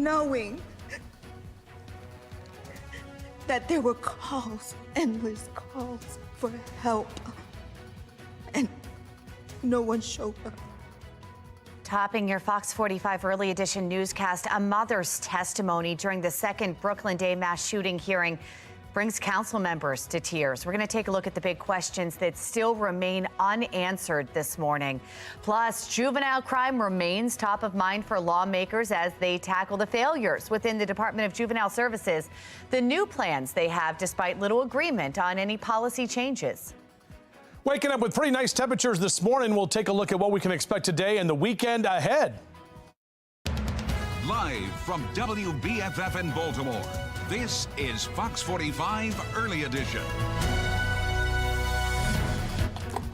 knowing that there were calls, endless calls for help, and no one showed up. Topping your Fox 45 early edition newscast, a mother's testimony during the second Brooklyn Day mass shooting hearing brings council members to tears. We're going to take a look at the big questions that still remain unanswered this morning. Plus, juvenile crime remains top of mind for lawmakers as they tackle the failures within the Department of Juvenile Services, the new plans they have despite little agreement on any policy changes. Waking up with pretty nice temperatures this morning. We'll take a look at what we can expect today and the weekend ahead. Live from WBFF in Baltimore, this is Fox 45 Early Edition.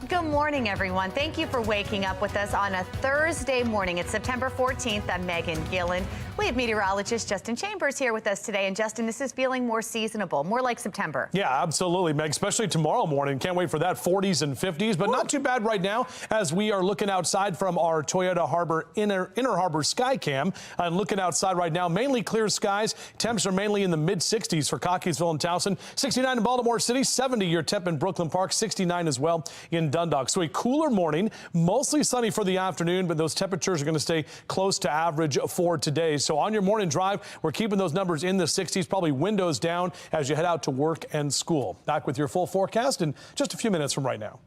Good morning, everyone. Thank you for waking up with us on a Thursday morning. It's September 14th. I'm Megan Gilland. We have meteorologist Justin Chambers here with us today. And Justin, this is feeling more seasonable, more like September. Yeah, absolutely, Meg, especially tomorrow morning. Can't wait for that 40s and 50s, but not too bad right now as we are looking outside from our Toyota Harbor Inner Harbor Sky Cam. And looking outside right now, mainly clear skies. Temps are mainly in the mid 60s for Cockeysville and Towson, 69 in Baltimore City, 70 your temp in Brooklyn Park, 69 as well in Dundalk. So a cooler morning, mostly sunny for the afternoon, but those temperatures are going to stay close to average for today. So on your morning drive, we're keeping those numbers in the 60s, probably windows down as you head out to work and school. Back with your full forecast in just a few minutes from right now.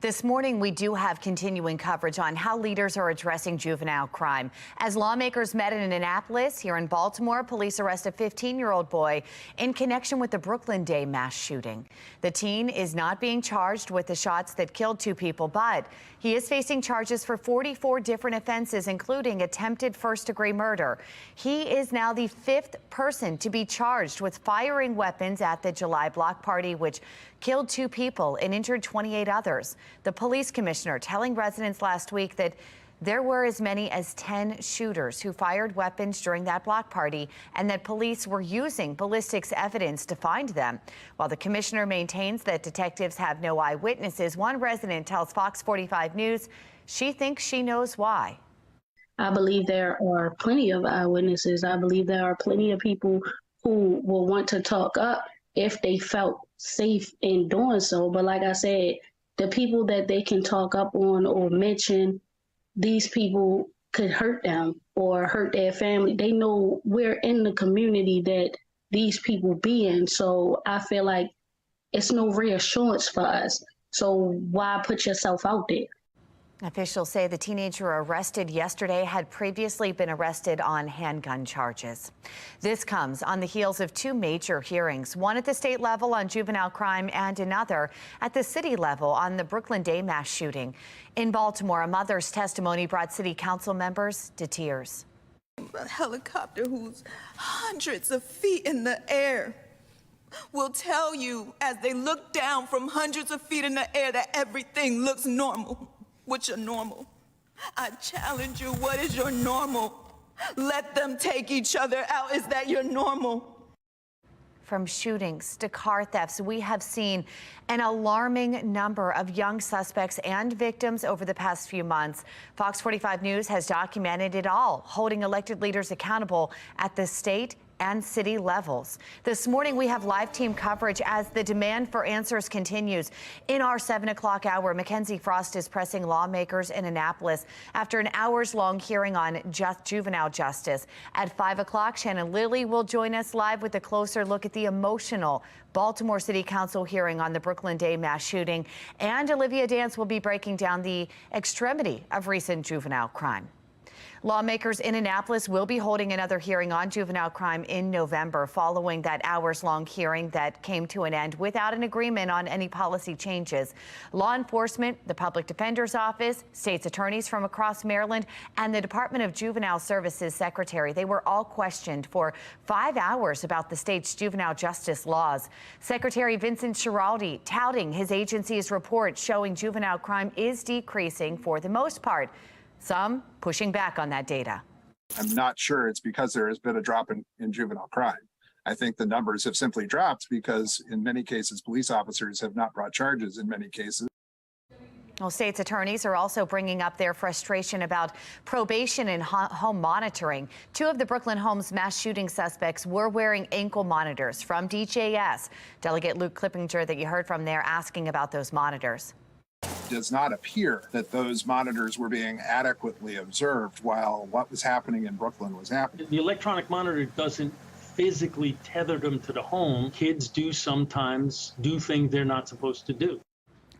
This morning, we do have continuing coverage on how leaders are addressing juvenile crime. As lawmakers met in Annapolis, here in Baltimore, police arrest a 15-year-old boy in connection with the Brooklyn Day mass shooting. The teen is not being charged with the shots that killed 2 people, but he is facing charges for 44 different offenses, including attempted first-degree murder. He is now the 5th person to be charged with firing weapons at the July block party, which killed 2 people and injured 28 others. The police commissioner telling residents last week that there were as many as 10 shooters who fired weapons during that block party and that police were using ballistics evidence to find them. While the commissioner maintains that detectives have no eyewitnesses, one resident tells Fox 45 News she thinks she knows why. I believe there are plenty of eyewitnesses. I believe there are plenty of people who will want to talk up if they felt safe in doing so. But like I said, the people that they can talk up on or mention, these people could hurt them or hurt their family. They know we're in the community that these people be in. So I feel like it's no reassurance for us. So why put yourself out there? Officials say the teenager arrested yesterday had previously been arrested on handgun charges. This comes on the heels of 2 major hearings, one at the state level on juvenile crime and another at the city level on the Brooklyn Day mass shooting. In Baltimore, a mother's testimony brought city council members to tears. A helicopter who's hundreds of feet in the air will tell you as they look down from hundreds of feet in the air that everything looks normal. What's your normal? I challenge you, what is your normal? Let them take each other out. Is that your normal? From shootings to car thefts, we have seen an alarming number of young suspects and victims over the past few months. Fox 45 News has documented it all, holding elected leaders accountable at the state and city levels. This morning, we have live team coverage as the demand for answers continues. In our 7 o'clock hour, Mackenzie Frost is pressing lawmakers in Annapolis after an hours-long hearing on juvenile justice. At 5 o'clock, Shannon Lilly will join us live with a closer look at the emotional Baltimore City Council hearing on the Brooklyn Day mass shooting. And Olivia Dance will be breaking down the extremity of recent juvenile crime. Lawmakers in Annapolis will be holding another hearing on juvenile crime in November following that hours-long hearing that came to an end without an agreement on any policy changes. Law enforcement, the Public Defender's Office, state's attorneys from across Maryland, and the Department of Juvenile Services Secretary, they were all questioned for 5 hours about the state's juvenile justice laws. Secretary Vincent Schiraldi touting his agency's report showing juvenile crime is decreasing for the most part. Some pushing back on that data. I'm not sure it's because there has been a drop in juvenile crime. I think the numbers have simply dropped because in many cases, police officers have not brought charges in many cases. Well, state's attorneys are also bringing up their frustration about probation and home monitoring. Two of the Brooklyn home's mass shooting suspects were wearing ankle monitors from DJS. Delegate Luke Clippinger that you heard from there asking about those monitors. It does not appear that those monitors were being adequately observed while what was happening in Brooklyn was happening. The electronic monitor doesn't physically tether them to the home. Kids do sometimes do things they're not supposed to do.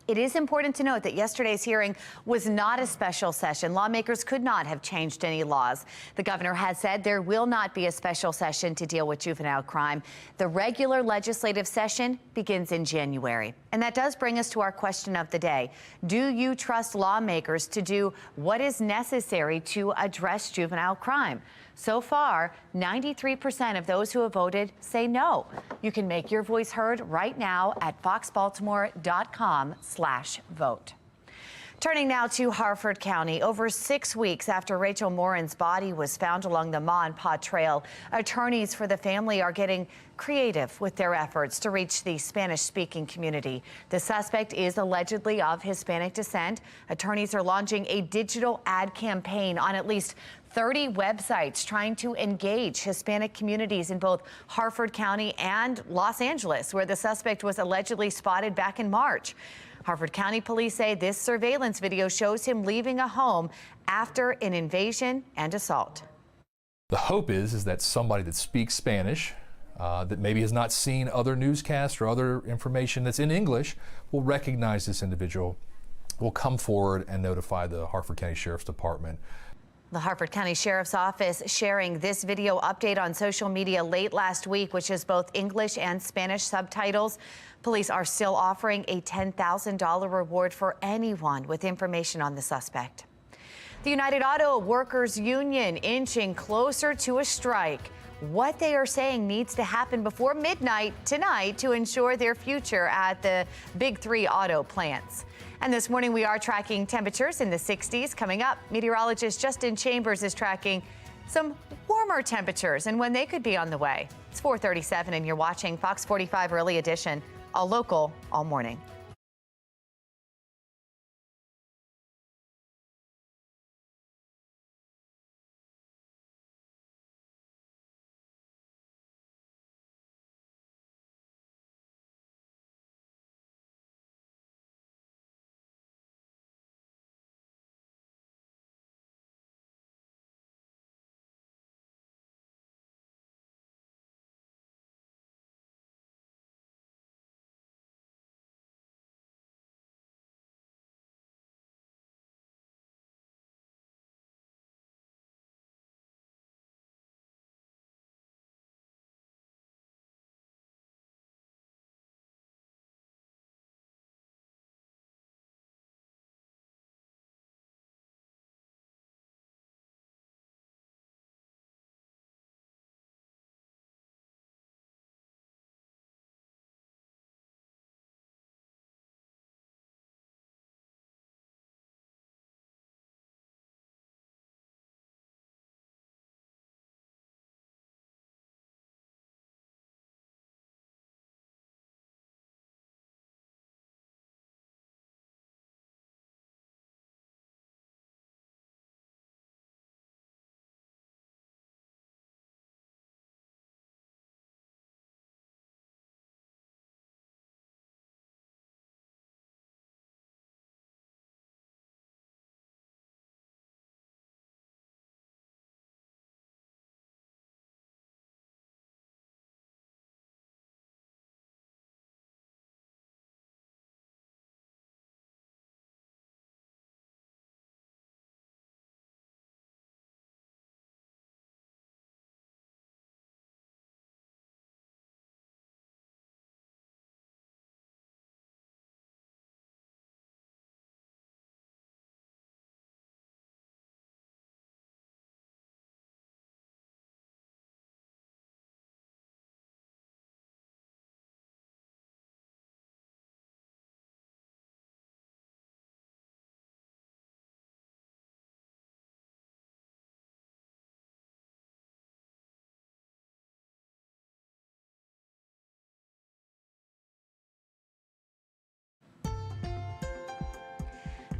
It is important to note that yesterday's hearing was not a special session. Lawmakers could not have changed any laws. The governor has said there will not be a special session to deal with juvenile crime. The regular legislative session begins in January. And that does bring us to our question of the day. Do you trust lawmakers to do what is necessary to address juvenile crime? So far, 93% of those who have voted say no. You can make your voice heard right now at foxbaltimore.com/vote. Turning now to Harford County. Over 6 weeks after Rachel Morin's body was found along the Ma and Pa Trail, attorneys for the family are getting creative with their efforts to reach the Spanish-speaking community. The suspect is allegedly of Hispanic descent. Attorneys are launching a digital ad campaign on at least 30 websites trying to engage Hispanic communities in both Harford County and Los Angeles, where the suspect was allegedly spotted back in March. Harford County police say this surveillance video shows him leaving a home after an invasion and assault. The hope is that somebody that speaks Spanish, that maybe has not seen other newscasts or other information that's in English, will recognize this individual, will come forward and notify the Harford County Sheriff's Department. The Harford County Sheriff's Office sharing this video update on social media late last week, which has both English and Spanish subtitles. Police are still offering a $10,000 reward for anyone with information on the suspect. The United Auto Workers Union inching closer to a strike. What they are saying needs to happen before midnight tonight to ensure their future at the big three auto plants. And this morning we are tracking temperatures in the 60s. Coming up, meteorologist Justin Chambers is tracking some warmer temperatures and when they could be on the way. It's 4:37 and you're watching Fox 45 Early Edition, all local, all morning.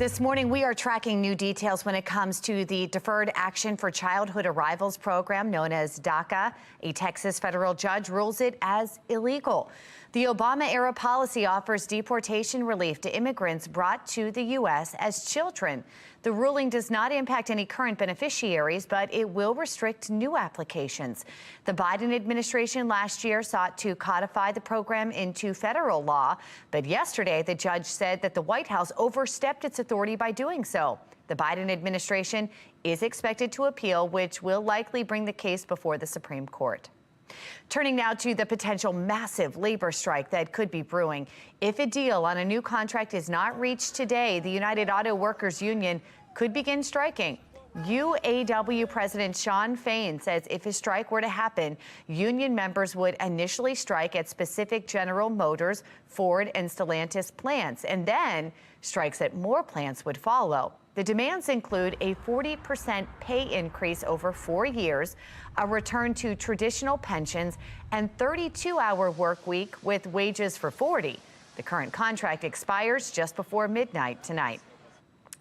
This morning, we are tracking new details when it comes to the Deferred Action for Childhood Arrivals program known as DACA. A Texas federal judge rules it as illegal. The Obama-era policy offers deportation relief to immigrants brought to the U.S. as children. The ruling does not impact any current beneficiaries, but it will restrict new applications. The Biden administration last year sought to codify the program into federal law, but yesterday the judge said that the White House overstepped its authority by doing so. The Biden administration is expected to appeal, which will likely bring the case before the Supreme Court. Turning now to the potential massive labor strike that could be brewing. If a deal on a new contract is not reached today, the United Auto Workers Union could begin striking. UAW President Shawn Fain says if a strike were to happen, union members would initially strike at specific General Motors, Ford, and Stellantis plants, and then strikes at more plants would follow. The demands include a 40% pay increase over 4 years, a return to traditional pensions, and 32-hour work week with wages for 40. The current contract expires just before midnight tonight.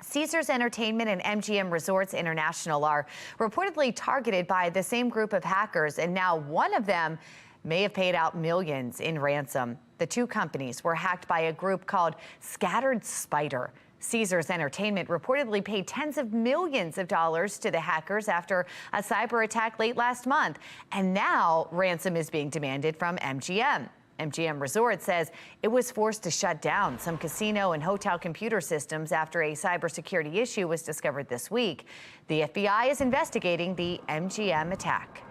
Caesars Entertainment and MGM Resorts International are reportedly targeted by the same group of hackers, and now one of them may have paid out millions in ransom. The two companies were hacked by a group called Scattered Spider. Caesars Entertainment reportedly paid tens of millions of dollars to the hackers after a cyber attack late last month. And now ransom is being demanded from MGM. MGM Resorts says it was forced to shut down some casino and hotel computer systems after a cybersecurity issue was discovered this week. The FBI is investigating the MGM attack.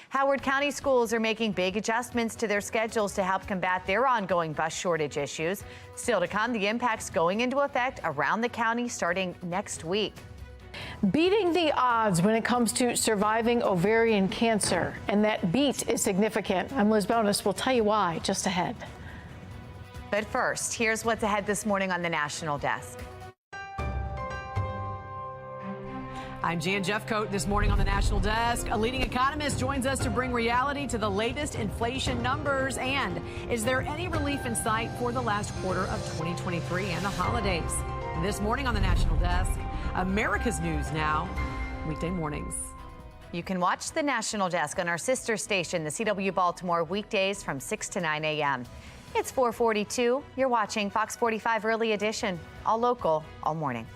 Howard County schools are making big adjustments to their schedules to help combat their ongoing bus shortage issues. Still to come, the impacts going into effect around the county starting next week. Beating the odds when it comes to surviving ovarian cancer, and that beat is significant. I'm Liz Bonus. We'll tell you why just ahead. But first, here's what's ahead this morning on the National Desk. I'm Jan Jeffcoat. This morning on the National Desk, a leading economist joins us to bring reality to the latest inflation numbers. And is there any relief in sight for the last quarter of 2023 and the holidays? This morning on the National Desk, America's News Now, weekday mornings. You can watch the National Desk on our sister station, the CW Baltimore, weekdays from 6 to 9 a.m. It's 4:42. You're watching Fox 45 Early Edition, all local, all morning.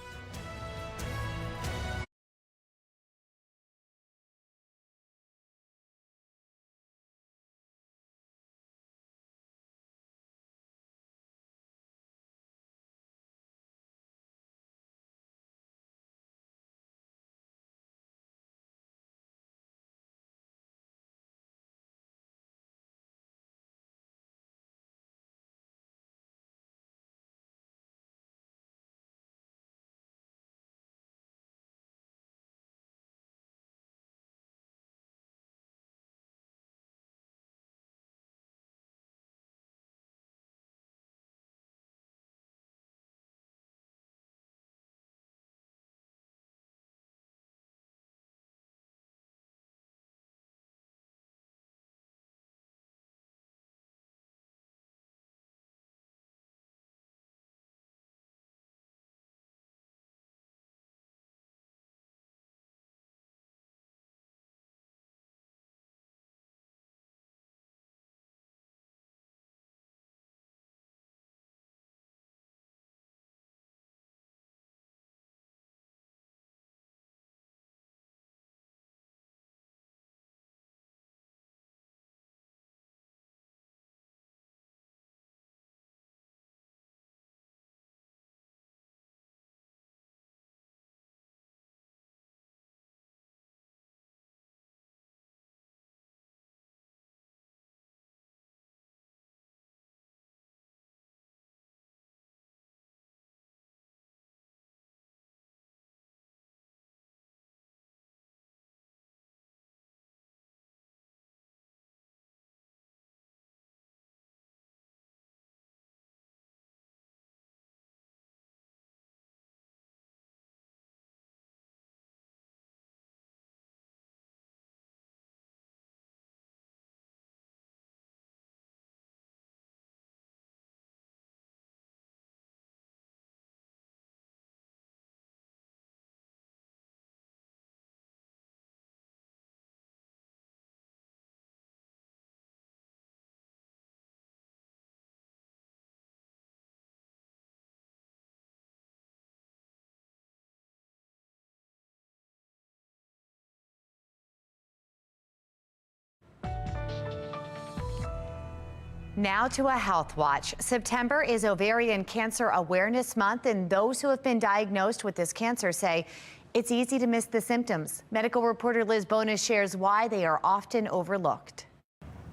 Now to a health watch. September is Ovarian Cancer Awareness Month, and those who have been diagnosed with this cancer say it's easy to miss the symptoms. Medical reporter Liz Bonas shares why they are often overlooked.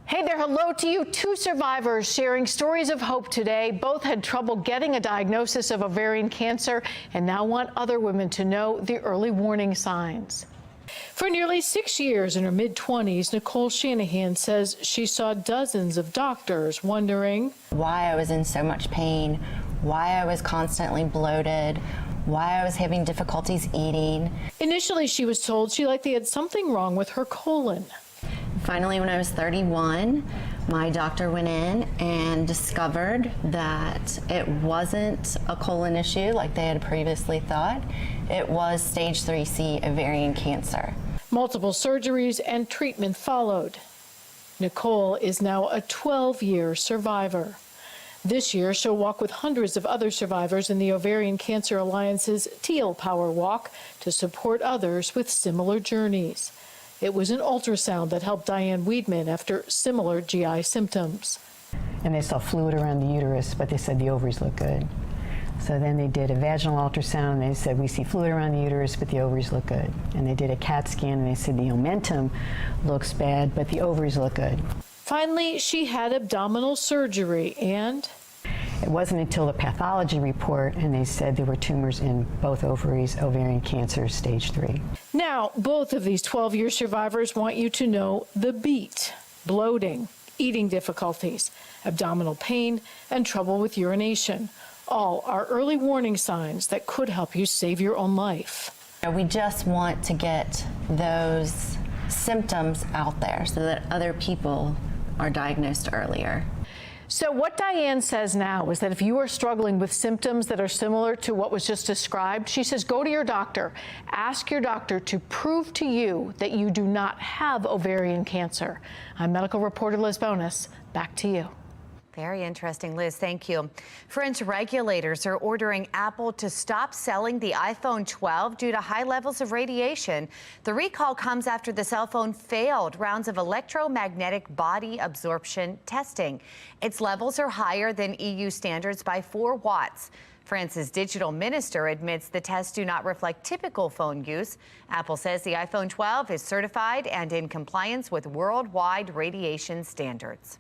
Hey there, hello to you. 2 survivors sharing stories of hope today. Both had trouble getting a diagnosis of ovarian cancer and now want other women to know the early warning signs. For nearly 6 years, in her mid-20s, Nicole Shanahan says she saw dozens of doctors wondering why I was in so much pain, why I was constantly bloated, why I was having difficulties eating. Initially, she was told she likely had something wrong with her colon. Finally, when I was 31, my doctor went in and discovered that it wasn't a colon issue like they had previously thought. It was stage 3C ovarian cancer. Multiple surgeries and treatment followed. Nicole is now a 12-year survivor. This year, she'll walk with hundreds of other survivors in the Ovarian Cancer Alliance's Teal Power Walk to support others with similar journeys. It was an ultrasound that helped Diane Weidman after similar GI symptoms. And they saw fluid around the uterus, but they said the ovaries look good. So then they did a vaginal ultrasound, and they said, we see fluid around the uterus, but the ovaries look good. And they did a CAT scan, and they said the omentum looks bad, but the ovaries look good. Finally, she had abdominal surgery, and it wasn't until the pathology report, and they said there were tumors in both ovaries, ovarian cancer, stage 3. Now, both of these 12-year survivors want you to know the beat: bloating, eating difficulties, abdominal pain, and trouble with urination. All are early warning signs that could help you save your own life. We just want to get those symptoms out there so that other people are diagnosed earlier. So what Diane says now is that if you are struggling with symptoms that are similar to what was just described, she says go to your doctor. Ask your doctor to prove to you that you do not have ovarian cancer. I'm medical reporter Liz Bonas. Back to you. Very interesting, Liz. Thank you. French regulators are ordering Apple to stop selling the iPhone 12 due to high levels of radiation. The recall comes after the cell phone failed rounds of electromagnetic body absorption testing. Its levels are higher than EU standards by 4 watts. France's digital minister admits the tests do not reflect typical phone use. Apple says the iPhone 12 is certified and in compliance with worldwide radiation standards.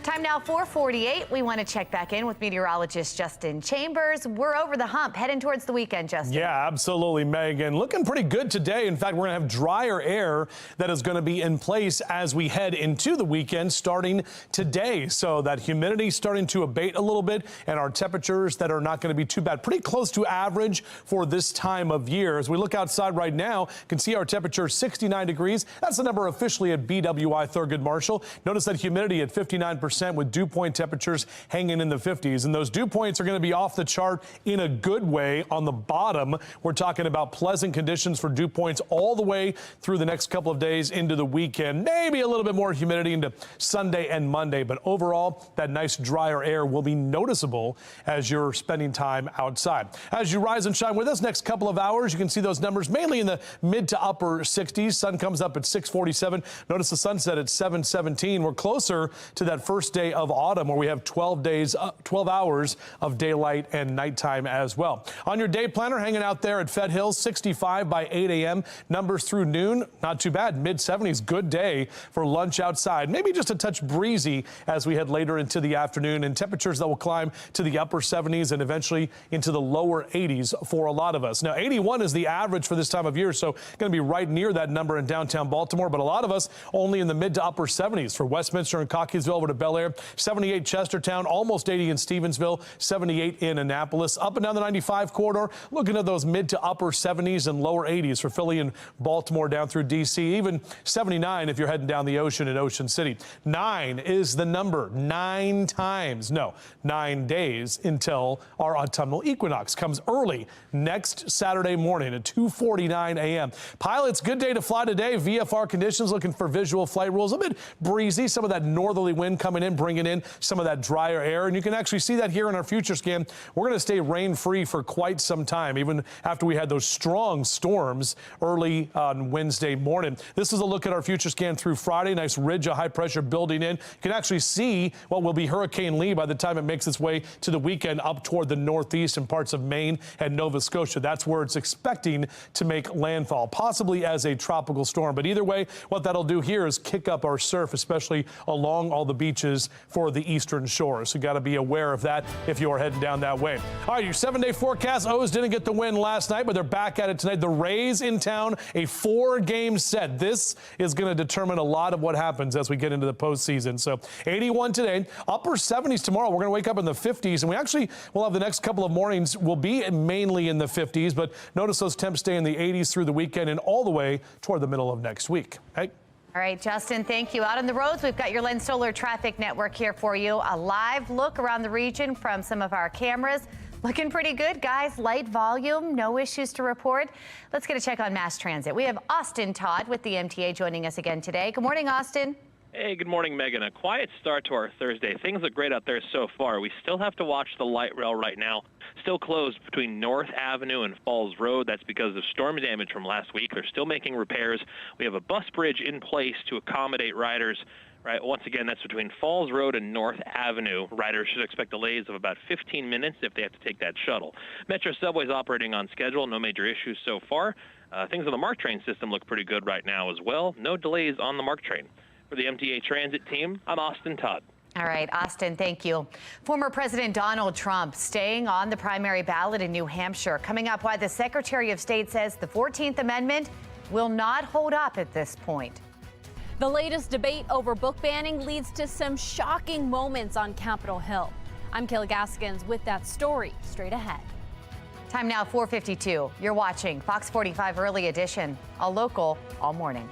Time now 4:48. We want to check back in with meteorologist Justin Chambers. We're over the hump, heading towards the weekend, Justin. Yeah, absolutely, Megan. Looking pretty good today. In fact, we're going to have drier air that is going to be in place as we head into the weekend starting today. So that humidity starting to abate a little bit, and our temperatures that are not going to be too bad. Pretty close to average for this time of year. As we look outside right now, you can see our temperature 69 degrees. That's the number officially at BWI Thurgood Marshall. Notice that humidity at 59%. With dew point temperatures hanging in the 50s. And those dew points are going to be off the chart in a good way. On the bottom, we're talking about pleasant conditions for dew points all the way through the next couple of days into the weekend. Maybe a little bit more humidity into Sunday and Monday. But overall, that nice drier air will be noticeable as you're spending time outside. As you rise and shine with us next couple of hours, you can see those numbers mainly in the mid to upper 60s. Sun comes up at 6:47. Notice the sunset at 7:17. We're closer to that first day of autumn where we have 12 hours of daylight and nighttime as well. On your day planner, hanging out there at Fed Hills, 65 by 8 a.m. Numbers through noon, not too bad. Mid-70s, good day for lunch outside. Maybe just a touch breezy as we head later into the afternoon, and temperatures that will climb to the upper 70s and eventually into the lower 80s for a lot of us. Now, 81 is the average for this time of year, so going to be right near that number in downtown Baltimore, but a lot of us only in the mid to upper 70s for Westminster and Cockeysville over to Bel Air. 78 Chestertown, almost 80 in Stevensville, 78 in Annapolis. Up and down the 95 corridor, looking at those mid to upper 70s and lower 80s for Philly and Baltimore down through D.C. Even 79 if you're heading down the ocean in Ocean City. 9 is the number. 9 days until our autumnal equinox comes early next Saturday morning at 2:49 a.m. Pilots, good day to fly today. VFR conditions looking for visual flight rules. A bit breezy, some of that northerly wind coming coming in, bringing in some of that drier air. And you can actually see that here in our future scan. We're going to stay rain-free for quite some time, even after we had those strong storms early on Wednesday morning. This is a look at our future scan through Friday. Nice ridge of high pressure building in. You can actually see what will be Hurricane Lee by the time it makes its way to the weekend up toward the northeast and parts of Maine and Nova Scotia. That's where it's expecting to make landfall, possibly as a tropical storm. But either way, what that'll do here is kick up our surf, especially along all the beaches for the eastern shore. So you got to be aware of that if you're heading down that way. All right, your 7-day forecast. O's didn't get the win last night, but they're back at it tonight. The Rays in town, a 4-game set. This is going to determine a lot of what happens as we get into the postseason. So 81 today, upper 70s tomorrow. We're going to wake up in the 50s, and we actually will have the next couple of mornings will be mainly in the 50s, but notice those temps stay in the 80s through the weekend and all the way toward the middle of next week. Hey. All right, Justin, thank you. Out on the roads, we've got your Lens Solar Traffic Network here for you. A live look around the region from some of our cameras. Looking pretty good, guys. Light volume, no issues to report. Let's get a check on mass transit. We have Austin Todd with the MTA joining us again today. Good morning, Austin. Hey, good morning, Megan. A quiet start to our Thursday. Things look great out there so far. We still have to watch the light rail right now. Still closed between North Avenue and Falls Road. That's because of storm damage from last week. They're still making repairs. We have a bus bridge in place to accommodate riders. Right, once again, that's between Falls Road and North Avenue. Riders should expect delays of about 15 minutes if they have to take that shuttle. Metro Subway's operating on schedule. No major issues so far. Things on the MARC train system look pretty good right now as well. No delays on the MARC train. For the MTA Transit team, I'm Austin Todd. All right, Austin, thank you. Former President Donald Trump staying on the primary ballot in New Hampshire. Coming up, why the Secretary of State says the 14th Amendment will not hold up at this point. The latest debate over book banning leads to some shocking moments on Capitol Hill. I'm Kayla Gaskins with that story straight ahead. Time now, 4:52. You're watching Fox 45 Early Edition, all local, all morning.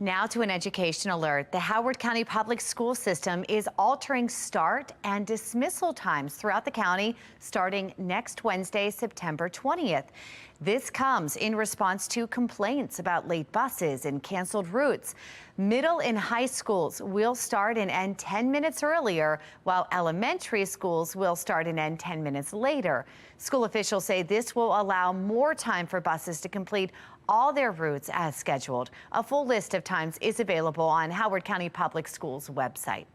Now to an education alert. The Howard County Public School System is altering start and dismissal times throughout the county starting next Wednesday, September 20th. This comes in response to complaints about late buses and canceled routes. Middle and high schools will start and end 10 minutes earlier, while elementary schools will start and end 10 minutes later. School officials say this will allow more time for buses to complete all their routes as scheduled. A full list of times is available on Howard County Public Schools website.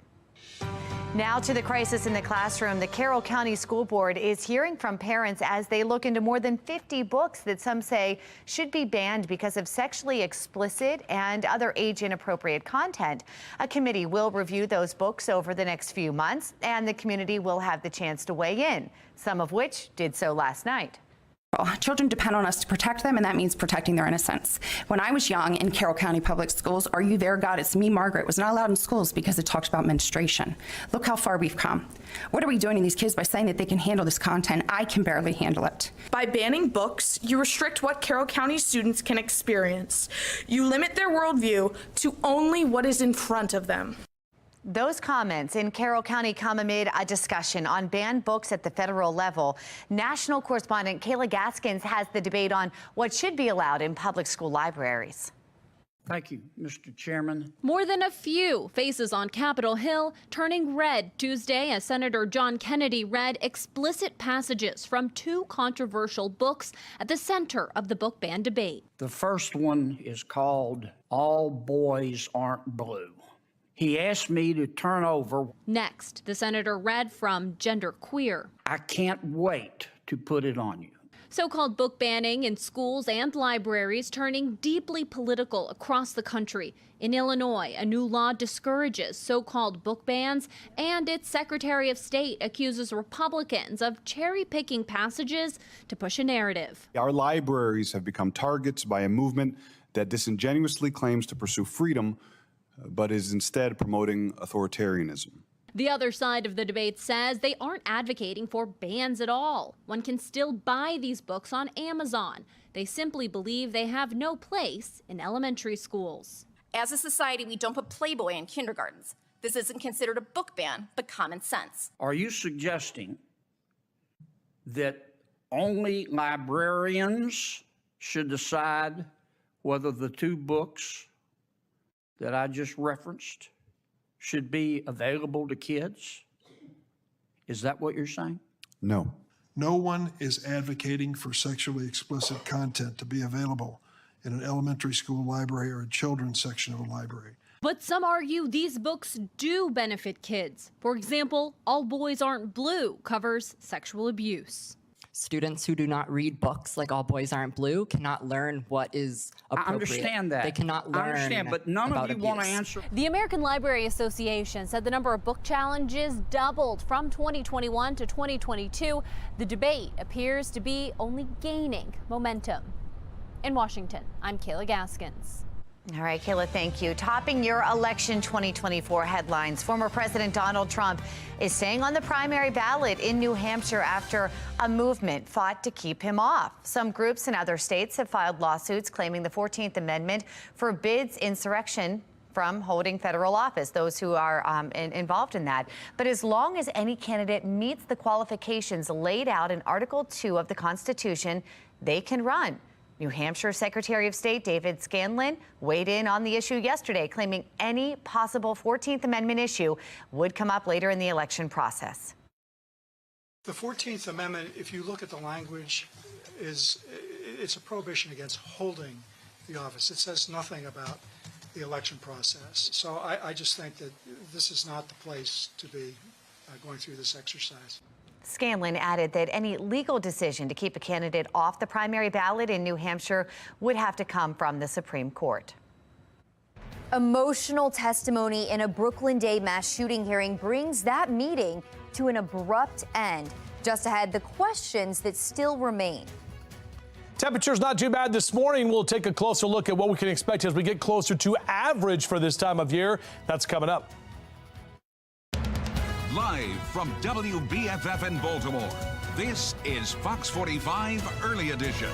Now to the crisis in the classroom. The Carroll County School Board is hearing from parents as they look into more than 50 books that some say should be banned because of sexually explicit and other age-inappropriate content. A committee will review those books over the next few months, and the community will have the chance to weigh in, some of which did so last night. Children depend on us to protect them, and that means protecting their innocence. When I was young in Carroll County Public Schools, Are You There, God? It's Me, Margaret was not allowed in schools because it talks about menstruation. Look how far we've come. What are we doing to these kids by saying that they can handle this content? I can barely handle it. By banning books, you restrict what Carroll County students can experience. You limit their worldview to only what is in front of them. Those comments in Carroll County come amid a discussion on banned books at the federal level. National correspondent Kayla Gaskins has the debate on what should be allowed in public school libraries. Thank you, Mr. Chairman. More than a few faces on Capitol Hill turning red Tuesday as Senator John Kennedy read explicit passages from two controversial books at the center of the book ban debate. The first one is called All Boys Aren't Blue. He asked me to turn over. Next, the senator read from Gender Queer. I can't wait to put it on you. So-called book banning in schools and libraries turning deeply political across the country. In Illinois, a new law discourages so-called book bans, and its Secretary of State accuses Republicans of cherry-picking passages to push a narrative. Our libraries have become targets by a movement that disingenuously claims to pursue freedom, but is instead promoting authoritarianism. The other side of the debate says they aren't advocating for bans at all. One can still buy these books on Amazon. They simply believe they have no place in elementary schools. As a society, we don't put Playboy in kindergartens. This isn't considered a book ban, but common sense. Are you suggesting that only librarians should decide whether the two books that I just referenced should be available to kids? Is that what you're saying? No. No one is advocating for sexually explicit content to be available in an elementary school library or a children's section of a library. But some argue these books do benefit kids. For example, All Boys Aren't Blue covers sexual abuse. Students who do not read books like All Boys Aren't Blue cannot learn what is appropriate. I understand that. They cannot learn. I understand, but none of you want to answer. The American Library Association said the number of book challenges doubled from 2021 to 2022. The debate appears to be only gaining momentum. In Washington, I'm Kayla Gaskins. All right, Kayla, thank you. Topping your election 2024 headlines, former President Donald Trump is staying on the primary ballot in New Hampshire after a movement fought to keep him off. Some groups in other states have filed lawsuits claiming the 14th Amendment forbids insurrection from holding federal office, those who are involved in that. But as long as any candidate meets the qualifications laid out in Article 2 of the Constitution, they can run. New Hampshire Secretary of State David Scanlon weighed in on the issue yesterday, claiming any possible 14th Amendment issue would come up later in the election process. The 14th Amendment, if you look at the language, it's a prohibition against holding the office. It says nothing about the election process. So I just think that this is not the place to be going through this exercise. Scanlon added that any legal decision to keep a candidate off the primary ballot in New Hampshire would have to come from the Supreme Court. Emotional testimony in a Brooklyn Day mass shooting hearing brings that meeting to an abrupt end. Just ahead, the questions that still remain. Temperatures not too bad this morning. We'll take a closer look at what we can expect as we get closer to average for this time of year. That's coming up. Live from WBFF in Baltimore, this is Fox 45 Early Edition.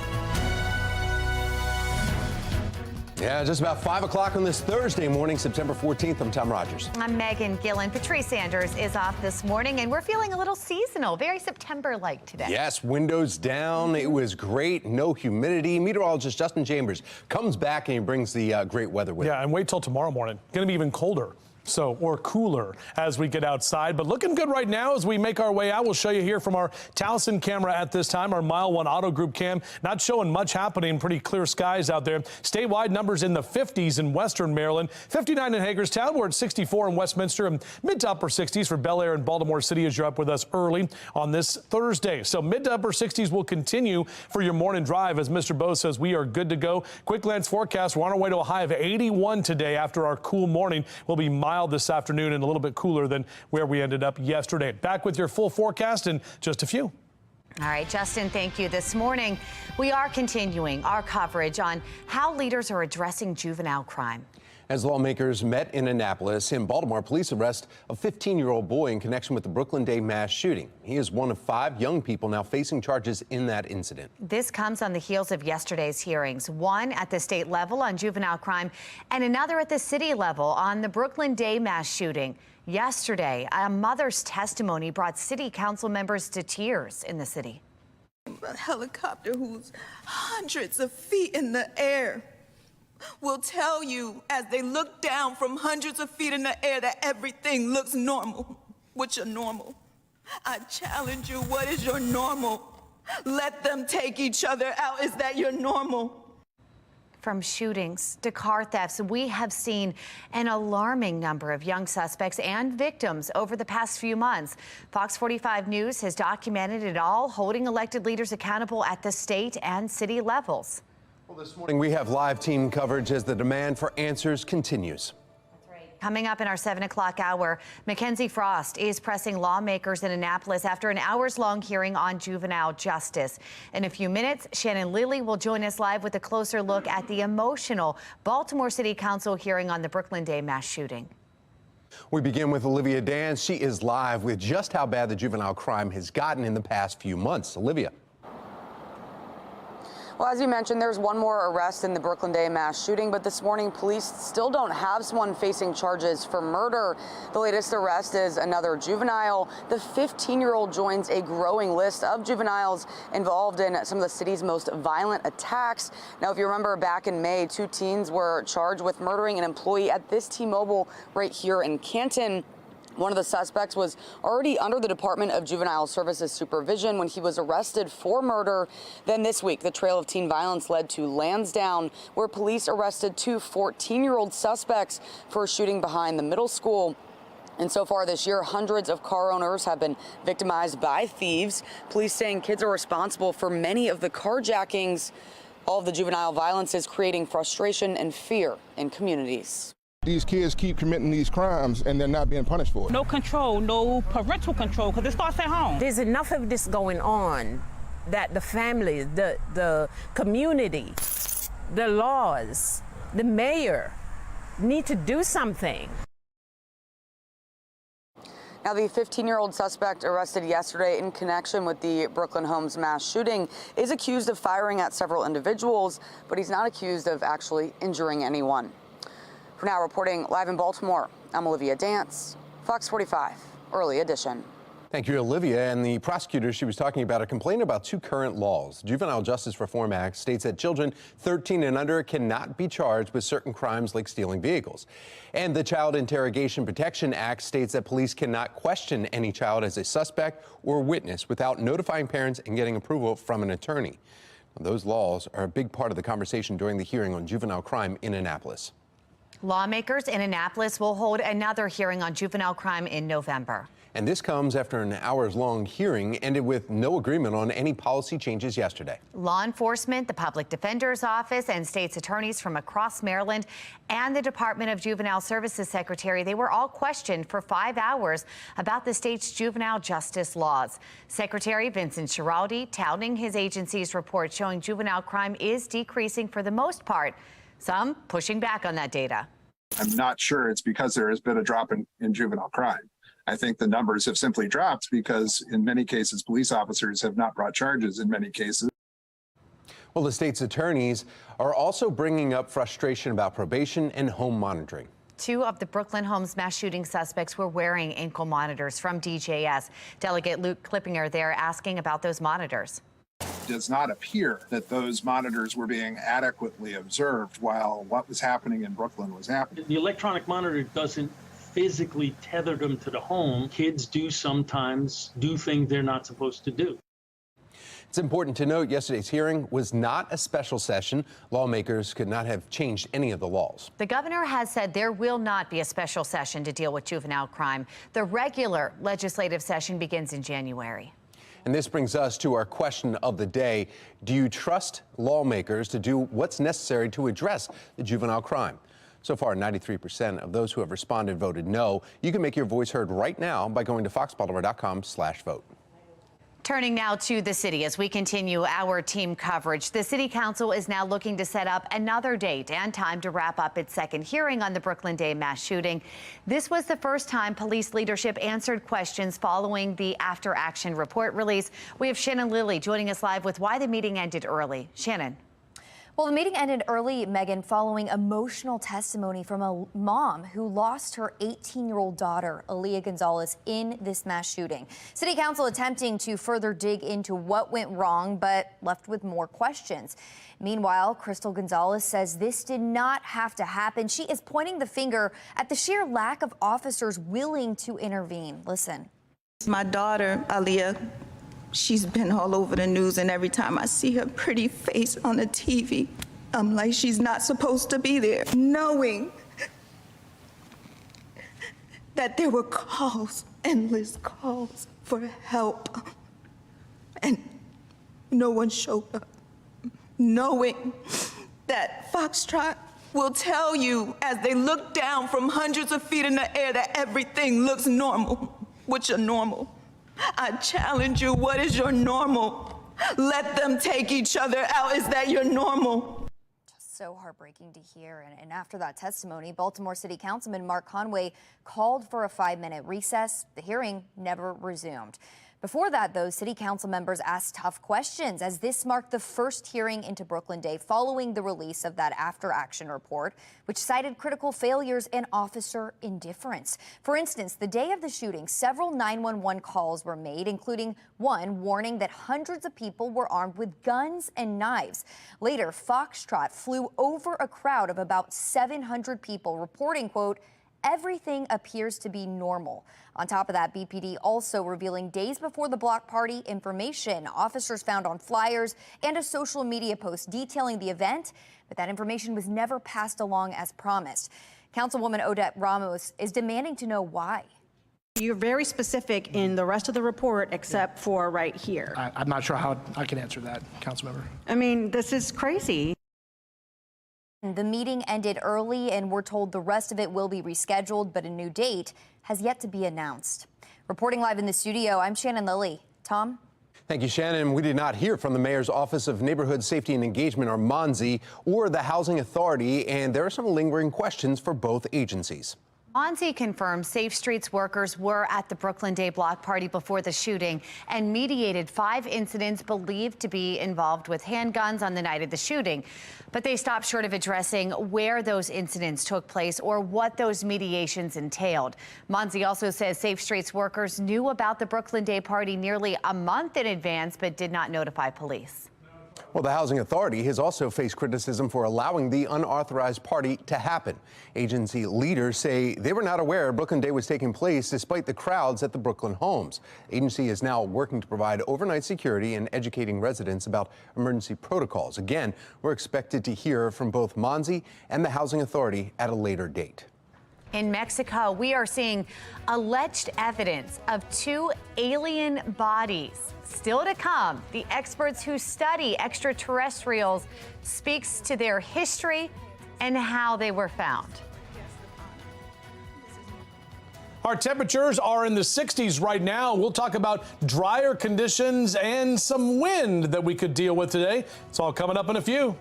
Yeah, just about 5 o'clock on this Thursday morning, September 14th. I'm Tom Rogers. I'm Megan Gillen. Patrice Sanders is off this morning, and we're feeling a little seasonal, very September-like today. Yes, windows down. It was great. No humidity. Meteorologist Justin Chambers comes back and he brings the great weather with him. Yeah, and wait till tomorrow morning. Going to be even colder. Or cooler as we get outside, but looking good right now as we make our way out. We'll show you here from our Towson camera at this time, our Mile 1 Auto Group cam. Not showing much happening, pretty clear skies out there. Statewide numbers in the 50s in western Maryland, 59 in Hagerstown. We're at 64 in Westminster and mid to upper 60s for Bel Air and Baltimore City as you're up with us early on this Thursday. So mid to upper 60s will continue for your morning drive as Mr. Bo says we are good to go. Quick glance forecast. We're on our way to a high of 81 today after our cool morning. We'll be mild this afternoon and a little bit cooler than where we ended up yesterday. Back with your full forecast in just a few. All right, Justin, thank you. This morning, we are continuing our coverage on how leaders are addressing juvenile crime. As lawmakers met in Annapolis, in Baltimore, police arrest a 15-year-old boy in connection with the Brooklyn Day mass shooting. He is one of 5 young people now facing charges in that incident. This comes on the heels of yesterday's hearings, one at the state level on juvenile crime and another at the city level on the Brooklyn Day mass shooting. Yesterday, a mother's testimony brought city council members to tears in the city. A helicopter who's hundreds of feet in the air will tell you as they look down from hundreds of feet in the air that everything looks normal. What's your normal? I challenge you, what is your normal? Let them take each other out. Is that your normal? From shootings to car thefts, we have seen an alarming number of young suspects and victims over the past few months. Fox 45 News has documented it all, holding elected leaders accountable at the state and city levels. Well, this morning we have live team coverage as the demand for answers continues. Coming up in our 7 o'clock hour, Mackenzie Frost is pressing lawmakers in Annapolis after an hours-long hearing on juvenile justice. In a few minutes, Shannon Lilly will join us live with a closer look at the emotional Baltimore City Council hearing on the Brooklyn Day mass shooting. We begin with Olivia Dance. She is live with just how bad the juvenile crime has gotten in the past few months. Olivia. Well, as you mentioned, there's one more arrest in the Brooklyn Day mass shooting, but this morning police still don't have someone facing charges for murder. The latest arrest is another juvenile. The 15-year-old joins a growing list of juveniles involved in some of the city's most violent attacks. Now, if you remember back in May, 2 teens were charged with murdering an employee at this T-Mobile right here in Canton. One of the suspects was already under the Department of Juvenile Services supervision when he was arrested for murder. Then this week, the trail of teen violence led to Lansdowne, where police arrested 2 14-year-old suspects for shooting behind the middle school. And so far this year, hundreds of car owners have been victimized by thieves. Police saying kids are responsible for many of the carjackings. All of the juvenile violence is creating frustration and fear in communities. These kids keep committing these crimes and they're not being punished for it. No control, no parental control, because it starts at home. There's enough of this going on that the families, the community, the laws, the mayor need to do something. Now, the 15-year-old suspect arrested yesterday in connection with the Brooklyn Homes mass shooting is accused of firing at several individuals, but he's not accused of actually injuring anyone. For now, reporting live in Baltimore, I'm Olivia Dance, Fox 45, Early Edition. Thank you, Olivia. And the prosecutor she was talking about are complaining about 2 current laws. The Juvenile Justice Reform Act states that children 13 and under cannot be charged with certain crimes like stealing vehicles. And the Child Interrogation Protection Act states that police cannot question any child as a suspect or witness without notifying parents and getting approval from an attorney. Those laws are a big part of the conversation during the hearing on juvenile crime in Annapolis. Lawmakers in Annapolis will hold another hearing on juvenile crime in November. And this comes after an hours-long hearing ended with no agreement on any policy changes yesterday. Law enforcement, the Public Defender's Office, and state's attorneys from across Maryland and the Department of Juvenile Services Secretary, they were all questioned for 5 hours about the state's juvenile justice laws. Secretary Vincent Schiraldi touting his agency's report showing juvenile crime is decreasing for the most part, some pushing back on that data. I'm not sure it's because there has been a drop in juvenile crime. I think the numbers have simply dropped because in many cases, police officers have not brought charges in many cases. Well, the state's attorneys are also bringing up frustration about probation and home monitoring. 2 of the Brooklyn Homes mass shooting suspects were wearing ankle monitors from DJS. Delegate Luke Klippinger there asking about those monitors. It does not appear that those monitors were being adequately observed while what was happening in Brooklyn was happening. The electronic monitor doesn't physically tether them to the home. Kids do sometimes do things they're not supposed to do. It's important to note yesterday's hearing was not a special session. Lawmakers could not have changed any of the laws. The governor has said there will not be a special session to deal with juvenile crime. The regular legislative session begins in January. And this brings us to our question of the day. Do you trust lawmakers to do what's necessary to address the juvenile crime? So far, 93% of those who have responded voted no. You can make your voice heard right now by going to foxbaltimore.com/vote. Turning now to the city as we continue our team coverage. The city council is now looking to set up another date and time to wrap up its second hearing on the Brooklyn Day mass shooting. This was the first time police leadership answered questions following the after action report release. We have Shannon Lilly joining us live with why the meeting ended early. Shannon. Well, the meeting ended early, Megan, following emotional testimony from a mom who lost her 18-year-old daughter, Aaliyah Gonzalez, in this mass shooting. City Council attempting to further dig into what went wrong, but left with more questions. Meanwhile, Crystal Gonzalez says this did not have to happen. She is pointing the finger at the sheer lack of officers willing to intervene. Listen. My daughter, Aaliyah, she's been all over the news, and every time I see her pretty face on the TV, I'm like, she's not supposed to be there. Knowing that there were calls, endless calls for help, and no one showed up. Knowing that Foxtrot will tell you as they look down from hundreds of feet in the air that everything looks normal. What's your normal? I challenge you, what is your normal? Let them take each other out. Is that your normal? Just so heartbreaking to hear. And after that testimony, Baltimore City Councilman Mark Conway called for a 5-minute recess. The hearing never resumed. Before that, though, City Council members asked tough questions as this marked the first hearing into Brooklyn Day following the release of that after-action report, which cited critical failures and officer indifference. For instance, the day of the shooting, several 911 calls were made, including one warning that hundreds of people were armed with guns and knives. Later, Foxtrot flew over a crowd of about 700 people, reporting, quote, everything appears to be normal. On top of that, BPD also revealing days before the block party information officers found on flyers and a social media post detailing the event, but that information was never passed along as promised. Councilwoman Odette Ramos is demanding to know why. You're very specific in the rest of the report except for right here. I'm not sure how I can answer that, Councilmember. I mean, this is crazy. The meeting ended early, and we're told the rest of it will be rescheduled, but a new date has yet to be announced. Reporting live in the studio, I'm Shannon Lilly. Tom? Thank you, Shannon. We did not hear from the Mayor's Office of Neighborhood Safety and Engagement, or MONSE, or the Housing Authority, and there are some lingering questions for both agencies. MONSE confirms Safe Streets workers were at the Brooklyn Day block party before the shooting and mediated 5 incidents believed to be involved with handguns on the night of the shooting. But they stopped short of addressing where those incidents took place or what those mediations entailed. MONSE also says Safe Streets workers knew about the Brooklyn Day party nearly a month in advance, but did not notify police. Well, the Housing Authority has also faced criticism for allowing the unauthorized party to happen. Agency leaders say they were not aware Brooklyn Day was taking place despite the crowds at the Brooklyn homes. The agency is now working to provide overnight security and educating residents about emergency protocols. Again, we're expected to hear from both MONSE and the Housing Authority at a later date. In Mexico, we are seeing alleged evidence of 2 alien bodies. Still to come, the experts who study extraterrestrials speaks to their history and how they were found. Our temperatures are in the 60s right now. We'll talk about drier conditions and some wind that we could deal with today. It's all coming up in a few.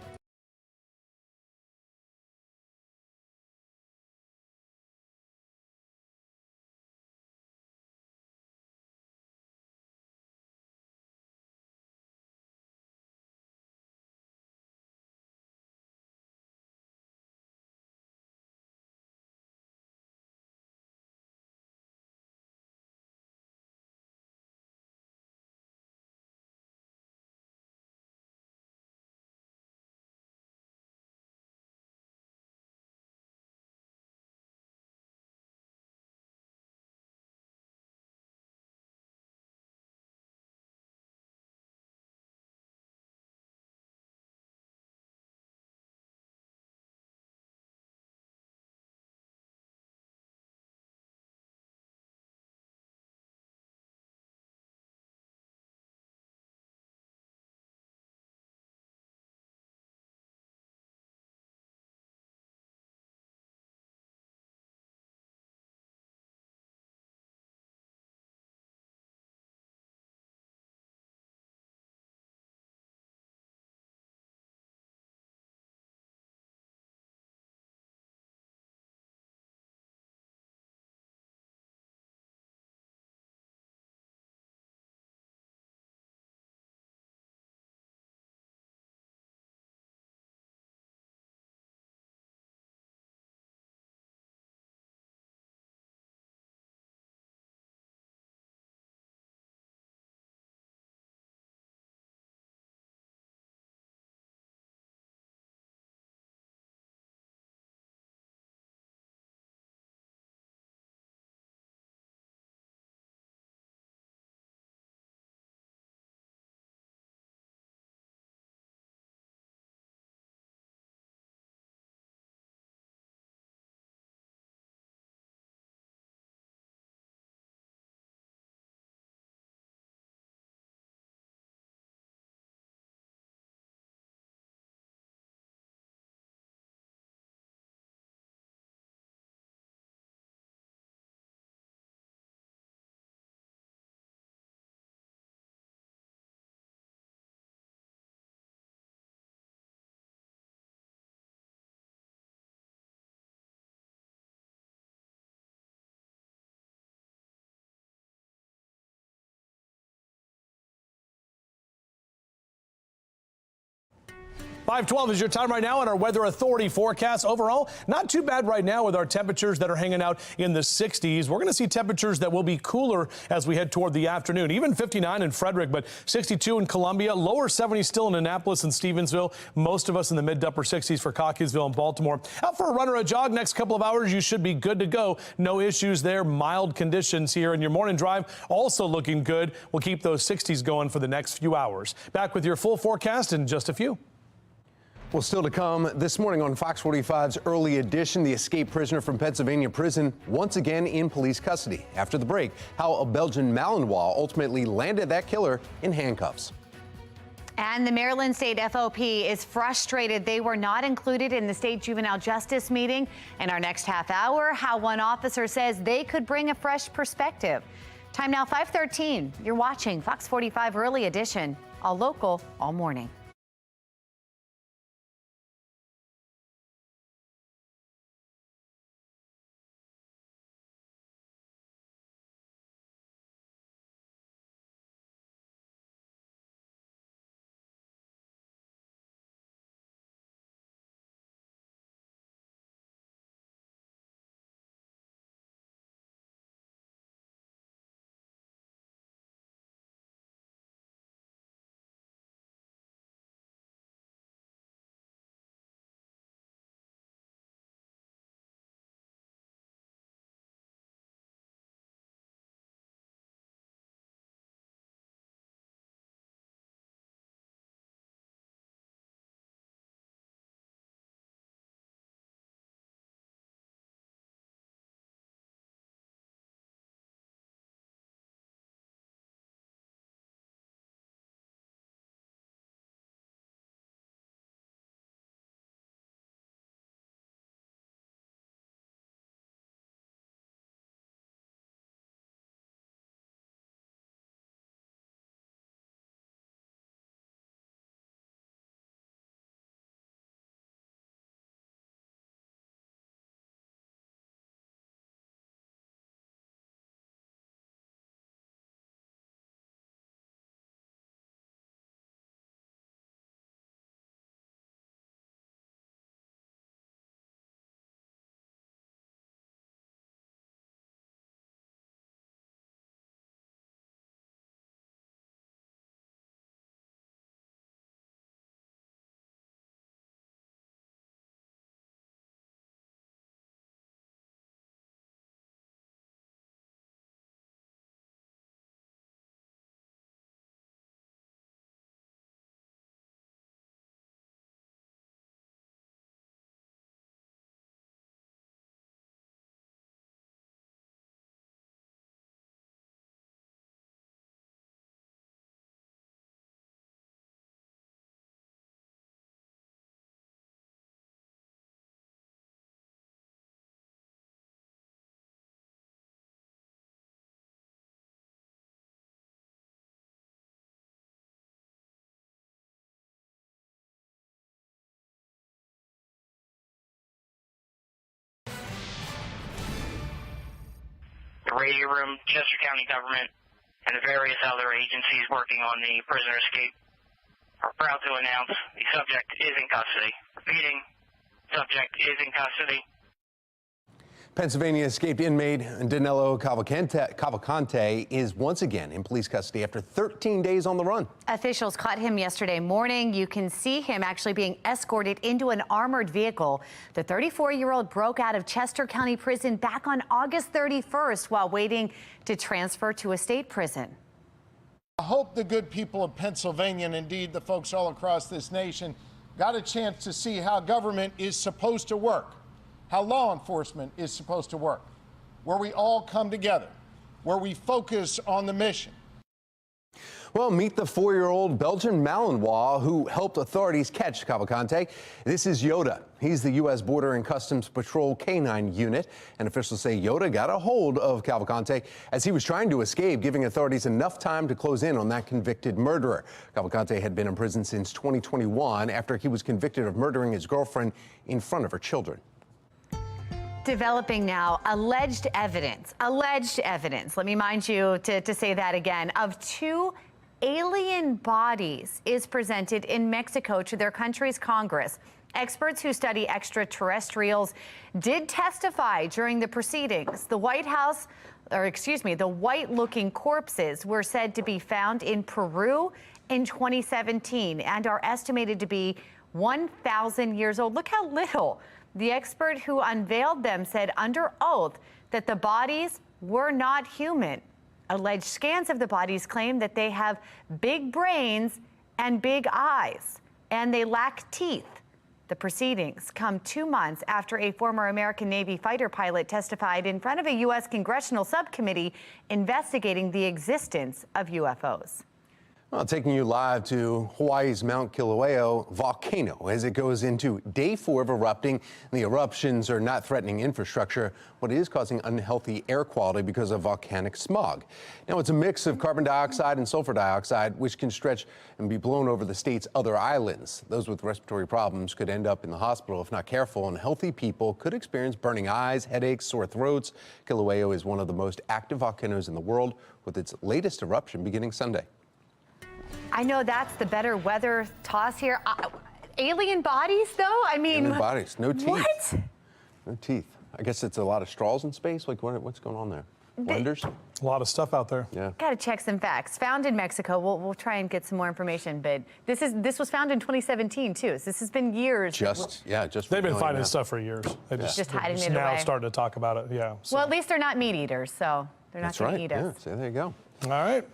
5:12 is your time right now on our Weather Authority forecast. Overall, not too bad right now with our temperatures that are hanging out in the 60s. We're going to see temperatures that will be cooler as we head toward the afternoon. Even 59 in Frederick, but 62 in Columbia. Lower 70s still in Annapolis and Stevensville. Most of us in the mid to upper 60s for Cockeysville and Baltimore. Out for a run or a jog next couple of hours, you should be good to go. No issues there. Mild conditions here in your morning drive. Also looking good. We'll keep those 60s going for the next few hours. Back with your full forecast in just a few. Well, still to come this morning on Fox 45's Early Edition, the escaped prisoner from Pennsylvania prison once again in police custody. After the break, how a Belgian Malinois ultimately landed that killer in handcuffs. And the Maryland State FOP is frustrated they were not included in the state juvenile justice meeting. In our next half hour, how one officer says they could bring a fresh perspective. Time now 5:13. You're watching Fox 45 Early Edition, all local, all morning. The radio room, Chester County government, and the various other agencies working on the prisoner escape are proud to announce the subject is in custody. Repeating, subject is in custody. Pennsylvania escaped inmate Danilo Cavalcante is once again in police custody after 13 days on the run. Officials caught him yesterday morning. You can see him actually being escorted into an armored vehicle. The 34-year-old broke out of Chester County Prison back on August 31st while waiting to transfer to a state prison. I hope the good people of Pennsylvania, and indeed the folks all across this nation, got a chance to see how government is supposed to work, how law enforcement is supposed to work, where we all come together, where we focus on the mission. Well, meet the 4-year-old Belgian Malinois who helped authorities catch Cavalcante. This is Yoda. He's the U.S. Border and Customs Patrol Canine Unit, and officials say Yoda got a hold of Cavalcante as he was trying to escape, giving authorities enough time to close in on that convicted murderer. Cavalcante had been in prison since 2021 after he was convicted of murdering his girlfriend in front of her children. Developing now alleged evidence, let me mind you to say that again, of two alien bodies is presented in Mexico to their country's Congress. Experts who study extraterrestrials did testify during the proceedings. The the white-looking corpses were said to be found in Peru in 2017 and are estimated to be 1,000 years old. Look how little. The expert who unveiled them said under oath that the bodies were not human. Alleged scans of the bodies claim that they have big brains and big eyes, and they lack teeth. The proceedings come 2 months after a former American Navy fighter pilot testified in front of a U.S. congressional subcommittee investigating the existence of UFOs. Well, taking you live to Hawaii's Mount Kilauea volcano as it goes into day 4 of erupting. The eruptions are not threatening infrastructure, but it is causing unhealthy air quality because of volcanic smog. Now, it's a mix of carbon dioxide and sulfur dioxide, which can stretch and be blown over the state's other islands. Those with respiratory problems could end up in the hospital if not careful, and healthy people could experience burning eyes, headaches, sore throats. Kilauea is one of the most active volcanoes in the world, with its latest eruption beginning Sunday. I know that's the better weather toss here. Alien bodies, though? I mean, alien bodies, no teeth. What? No teeth. I guess it's a lot of straws in space. Like, what's going on there? Blenders? A lot of stuff out there. Yeah. Got to check some facts. Found in Mexico. We'll try and get some more information, but this was found in 2017 too. So this has been years. They've been finding stuff for years. They just hiding it now away. starting to talk about it. Yeah. So. Well, at least they're not meat eaters, so they're not going to eat us. Yeah, so there you go. All right.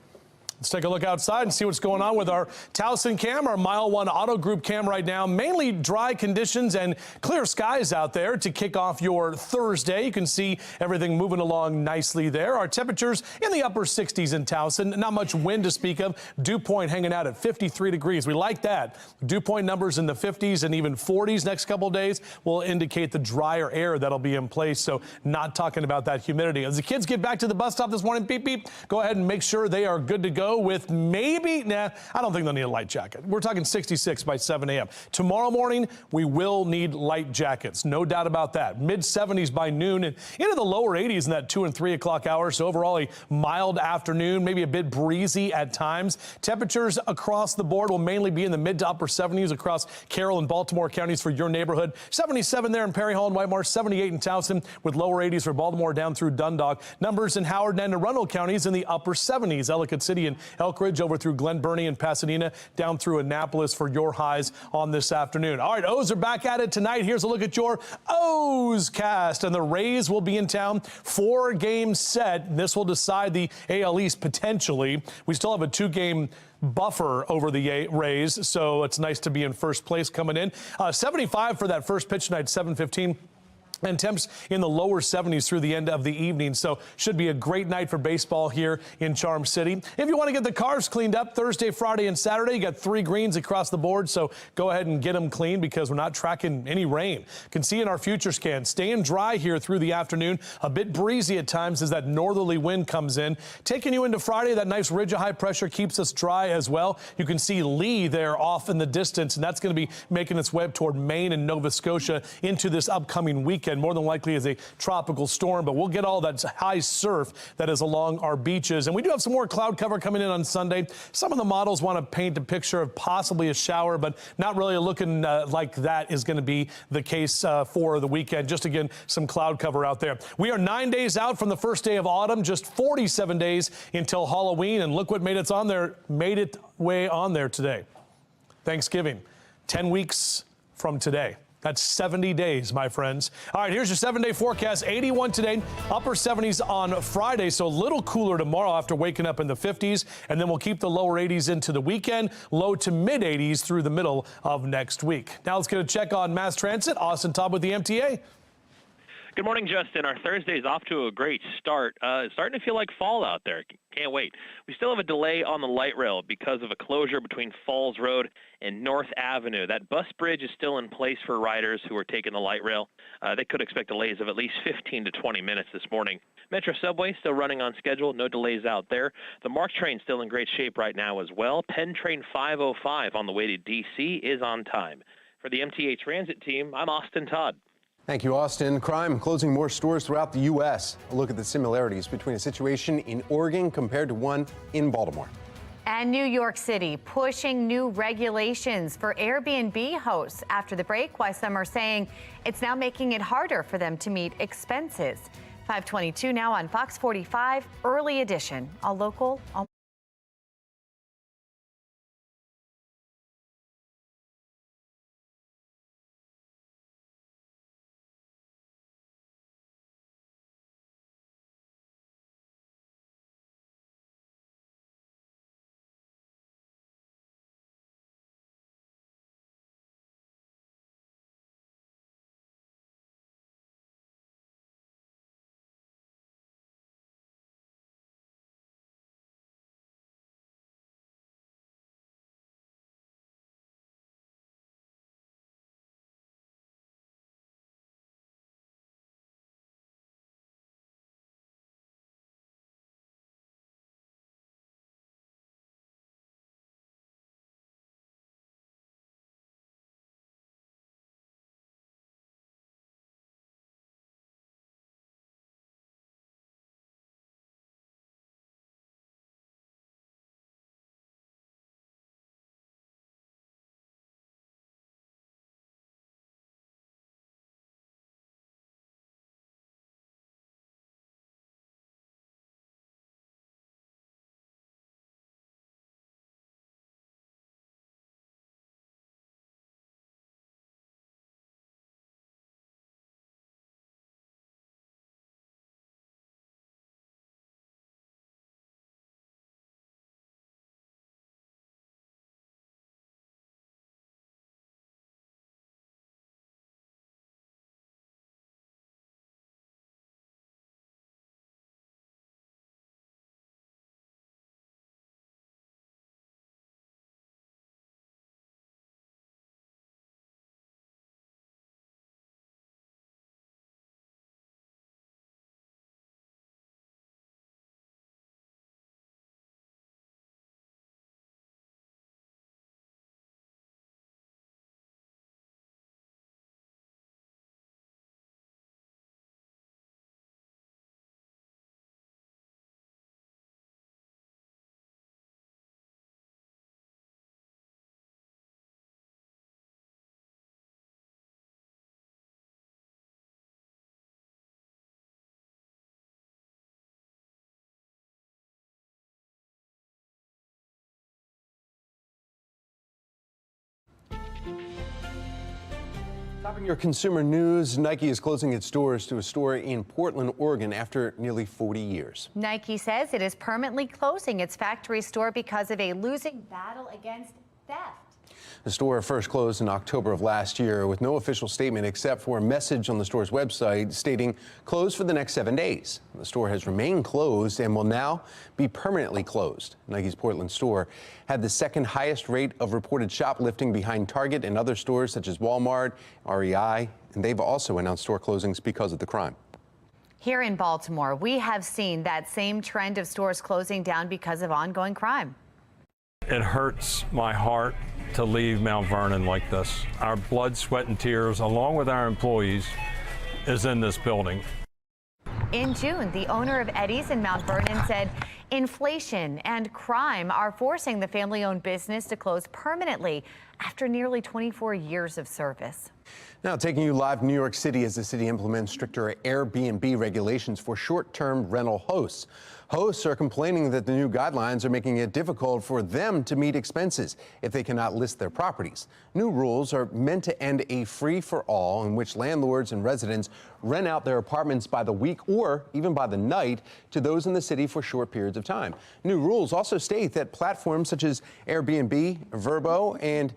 Let's take a look outside and see what's going on with our Towson cam, our Mile 1 Auto Group cam right now. Mainly dry conditions and clear skies out there to kick off your Thursday. You can see everything moving along nicely there. Our temperatures in the upper 60s in Towson. Not much wind to speak of. Dew point hanging out at 53 degrees. We like that. Dew point numbers in the 50s and even 40s next couple of days will indicate the drier air that'll be in place. So not talking about that humidity. As the kids get back to the bus stop this morning, beep, beep, go ahead and make sure they are good to go. With maybe, I don't think they'll need a light jacket. We're talking 66 by 7 a.m. Tomorrow morning, we will need light jackets. No doubt about that. Mid 70s by noon and into the lower 80s in that 2 and 3 o'clock hour. So overall, a mild afternoon, maybe a bit breezy at times. Temperatures across the board will mainly be in the mid to upper 70s across Carroll and Baltimore counties for your neighborhood. 77 there in Perry Hall and White Marsh, 78 in Towson with lower 80s for Baltimore down through Dundalk. Numbers in Howard and Arundel counties in the upper 70s. Ellicott City and Elk Ridge over through Glen Burnie and Pasadena, down through Annapolis for your highs on this afternoon. All right, O's are back at it tonight. Here's a look at your O's cast, and the Rays will be in town. 4-game set. This will decide the AL East potentially. We still have a 2-game buffer over the Rays, so it's nice to be in first place coming in. 75 for that first pitch tonight, 7:15. And temps in the lower 70s through the end of the evening. So should be a great night for baseball here in Charm City. If you want to get the cars cleaned up Thursday, Friday, and Saturday, you got 3 greens across the board. So go ahead and get them clean because we're not tracking any rain. You can see in our future scan, staying dry here through the afternoon. A bit breezy at times as that northerly wind comes in. Taking you into Friday, that nice ridge of high pressure keeps us dry as well. You can see Lee there off in the distance, and that's going to be making its way toward Maine and Nova Scotia into this upcoming weekend. More than likely as a tropical storm, but we'll get all that high surf that is along our beaches. And we do have some more cloud cover coming in on Sunday. Some of the models want to paint a picture of possibly a shower, but not really looking like that is going to be the case for the weekend. Just again, some cloud cover out there. We are 9 days out from the first day of autumn, just 47 days until Halloween. And look what made its way on there today. Thanksgiving, 10 weeks from today. That's 70 days, my friends. All right, here's your 7-day forecast. 81 today, upper 70s on Friday, so a little cooler tomorrow after waking up in the 50s, and then we'll keep the lower 80s into the weekend, low to mid 80s through the middle of next week. Now let's get a check on mass transit. Austin Todd with the MTA. Good morning, Justin. Our Thursday is off to a great start. It's starting to feel like fall out there. Can't wait. We still have a delay on the light rail because of a closure between Falls Road and North Avenue. That bus bridge is still in place for riders who are taking the light rail. They could expect delays of at least 15 to 20 minutes this morning. Metro Subway still running on schedule. No delays out there. The MARC train still in great shape right now as well. Penn Train 505 on the way to D.C. is on time. For the MTA Transit team, I'm Austin Todd. Thank you, Austin. Crime closing more stores throughout the U.S. A look at the similarities between a situation in Oregon compared to one in Baltimore. And New York City pushing new regulations for Airbnb hosts. After the break, why some are saying it's now making it harder for them to meet expenses. 5:22 now on Fox 45 Early Edition, a local. Topping your consumer news, Nike is closing its doors to a store in Portland, Oregon after nearly 40 years. Nike says it is permanently closing its factory store because of a losing battle against theft. The store first closed in October of last year with no official statement except for a message on the store's website stating closed for the next 7 days. The store has remained closed and will now be permanently closed. Nike's Portland store had the second highest rate of reported shoplifting behind Target and other stores such as Walmart, REI, and they've also announced store closings because of the crime. Here in Baltimore, we have seen that same trend of stores closing down because of ongoing crime. It hurts my heart to leave Mount Vernon like this. Our blood, sweat, and tears, along with our employees, is in this building. In June, the owner of Eddie's in Mount Vernon said inflation and crime are forcing the family-owned business to close permanently after nearly 24 years of service. Now taking you live to New York City as the city implements stricter Airbnb regulations for short-term rental hosts. Hosts are complaining that the new guidelines are making it difficult for them to meet expenses if they cannot list their properties. New rules are meant to end a free-for-all in which landlords and residents rent out their apartments by the week or even by the night to those in the city for short periods of time. New rules also state that platforms such as Airbnb, Vrbo, and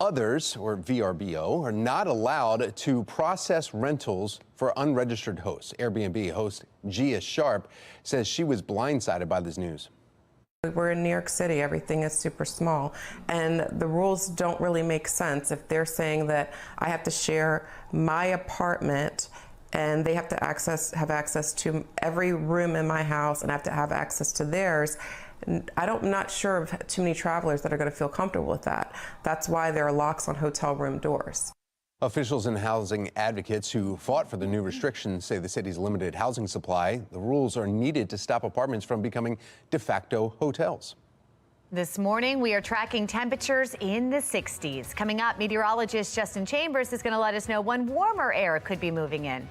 others, or VRBO, are not allowed to process rentals for unregistered hosts. Airbnb host Gia Sharp says she was blindsided by this news. We're in New York City, everything is super small, and the rules don't really make sense if they're saying that I have to share my apartment and they have to have access to every room in my house and have to have access to theirs. I'm not sure of too many travelers that are going to feel comfortable with that. That's why there are locks on hotel room doors. Officials and housing advocates who fought for the new restrictions say the city's limited housing supply. The rules are needed to stop apartments from becoming de facto hotels. This morning, we are tracking temperatures in the 60s. Coming up, meteorologist Justin Chambers is going to let us know when warmer air could be moving in.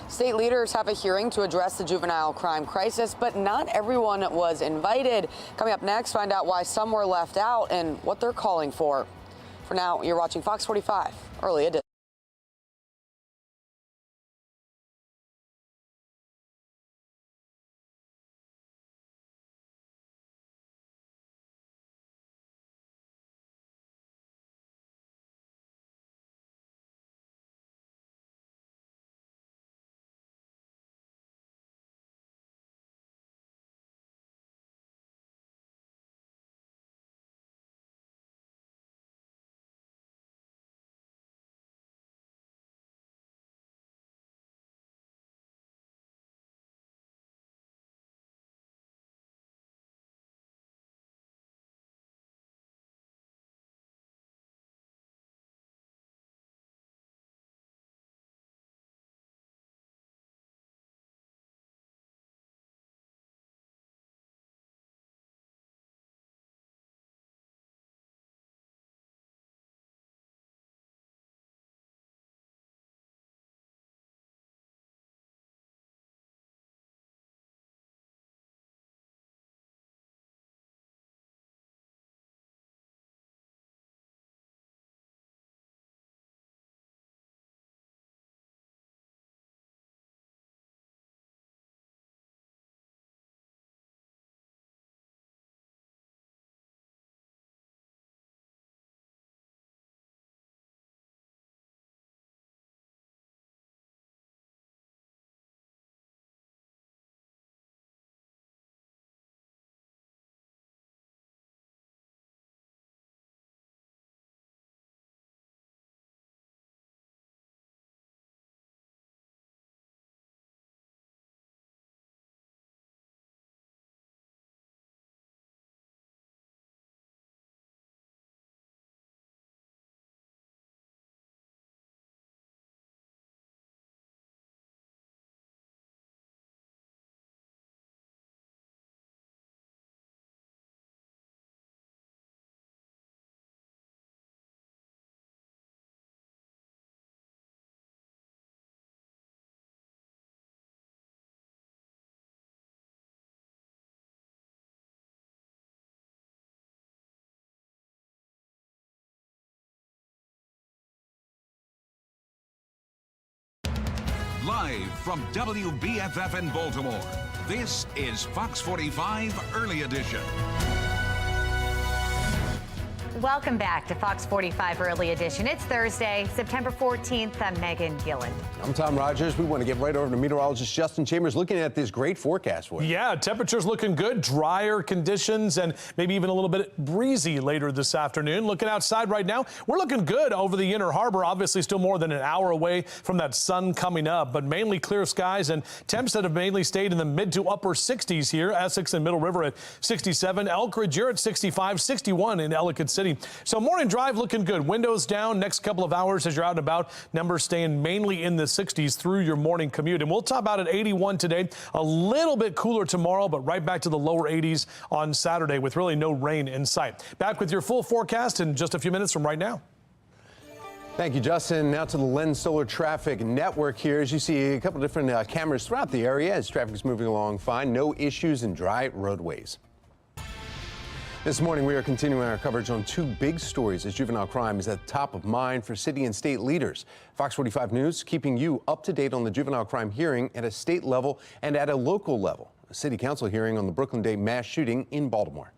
State leaders have a hearing to address the juvenile crime crisis, but not everyone was invited. Coming up next, find out why some were left out and what they're calling for. For now, you're watching Fox 45 Early Edition. Live from WBFF in Baltimore, this is Fox 45 Early Edition. Welcome back to Fox 45 Early Edition. It's Thursday, September 14th. I'm Megan Gillen. I'm Tom Rogers. We want to get right over to meteorologist Justin Chambers looking at this great forecast for you. Yeah, temperatures looking good, drier conditions, and maybe even a little bit breezy later this afternoon. Looking outside right now, we're looking good over the Inner Harbor. Obviously still more than an hour away from that sun coming up, but mainly clear skies and temps that have mainly stayed in the mid to upper 60s here. Essex and Middle River at 67. Elkridge, you're at 65, 61 in Ellicott City. So morning drive looking good. Windows down next couple of hours as you're out and about. Numbers staying mainly in the 60s through your morning commute. And we'll top out at 81 today. A little bit cooler tomorrow, but right back to the lower 80s on Saturday with really no rain in sight. Back with your full forecast in just a few minutes from right now. Thank you, Justin. Now to the Lens Solar Traffic Network here. As you see a couple different cameras throughout the area as traffic is moving along fine. No issues in dry roadways. This morning, we are continuing our coverage on two big stories as juvenile crime is at the top of mind for city and state leaders. Fox 45 News keeping you up to date on the juvenile crime hearing at a state level and at a local level. A city council hearing on the Brooklyn Day mass shooting in Baltimore.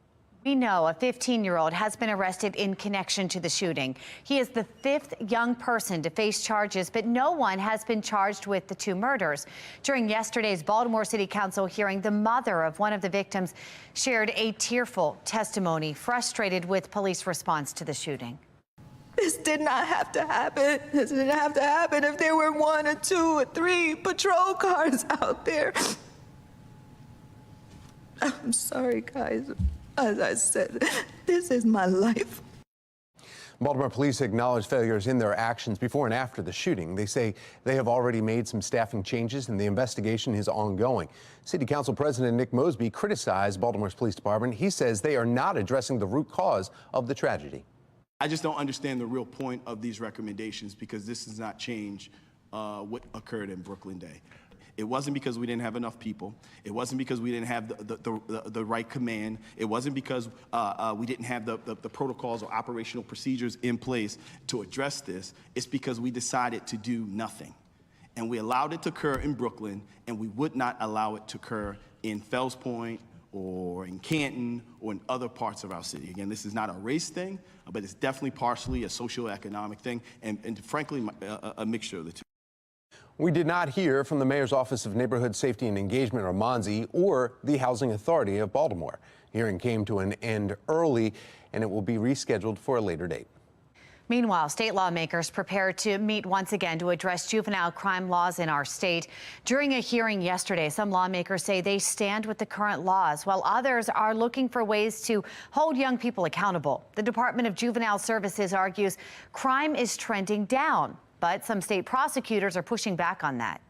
We know a 15-year-old has been arrested in connection to the shooting. He is the fifth young person to face charges, but no one has been charged with the two murders. During yesterday's Baltimore City Council hearing, the mother of one of the victims shared a tearful testimony, frustrated with police response to the shooting. This did not have to happen. This didn't have to happen if there were 1 or 2 or 3 patrol cars out there. I'm sorry, guys. As I said, this is my life. Baltimore police acknowledge failures in their actions before and after the shooting. They say they have already made some staffing changes and the investigation is ongoing. City Council President Nick Mosby criticized Baltimore's police department. He says they are not addressing the root cause of the tragedy. I just don't understand the real point of these recommendations, because this does not change what occurred in Brooklyn Day. It wasn't because we didn't have enough people. It wasn't because we didn't have the right command. It wasn't because we didn't have the protocols or operational procedures in place to address this. It's because we decided to do nothing. And we allowed it to occur in Brooklyn, and we would not allow it to occur in Fells Point or in Canton or in other parts of our city. Again, this is not a race thing, but it's definitely partially a socioeconomic thing, and frankly, a mixture of the two. We did not hear from the Mayor's Office of Neighborhood Safety and Engagement, or MONSE, or the Housing Authority of Baltimore. Hearing came to an end early, and it will be rescheduled for a later date. Meanwhile, state lawmakers prepare to meet once again to address juvenile crime laws in our state. During a hearing yesterday, some lawmakers say they stand with the current laws, while others are looking for ways to hold young people accountable. The Department of Juvenile Services argues crime is trending down, but some state prosecutors are pushing back on that.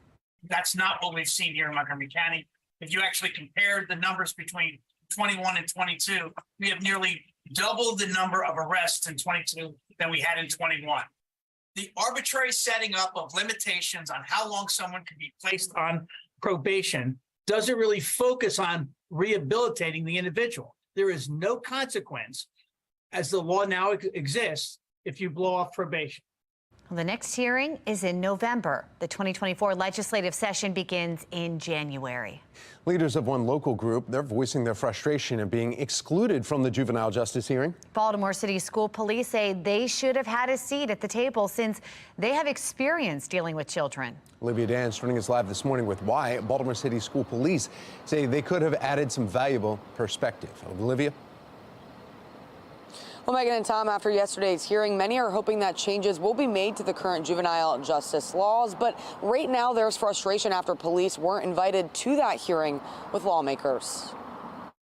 That's not what we've seen here in Montgomery County. If you actually compare the numbers between 21 and 22, we have nearly doubled the number of arrests in 22 than we had in 21. The arbitrary setting up of limitations on how long someone can be placed on probation doesn't really focus on rehabilitating the individual. There is no consequence, as the law now exists, if you blow off probation. The next hearing is in November. The 2024 legislative session begins in January. Leaders of one local group, they're voicing their frustration at being excluded from the juvenile justice hearing. Baltimore City School Police say they should have had a seat at the table since they have experience dealing with children. Olivia Dance joining us live this morning with why Baltimore City School Police say they could have added some valuable perspective. Olivia? Well, Megan and Tom, after yesterday's hearing, many are hoping that changes will be made to the current juvenile justice laws. But right now, there's frustration after police weren't invited to that hearing with lawmakers.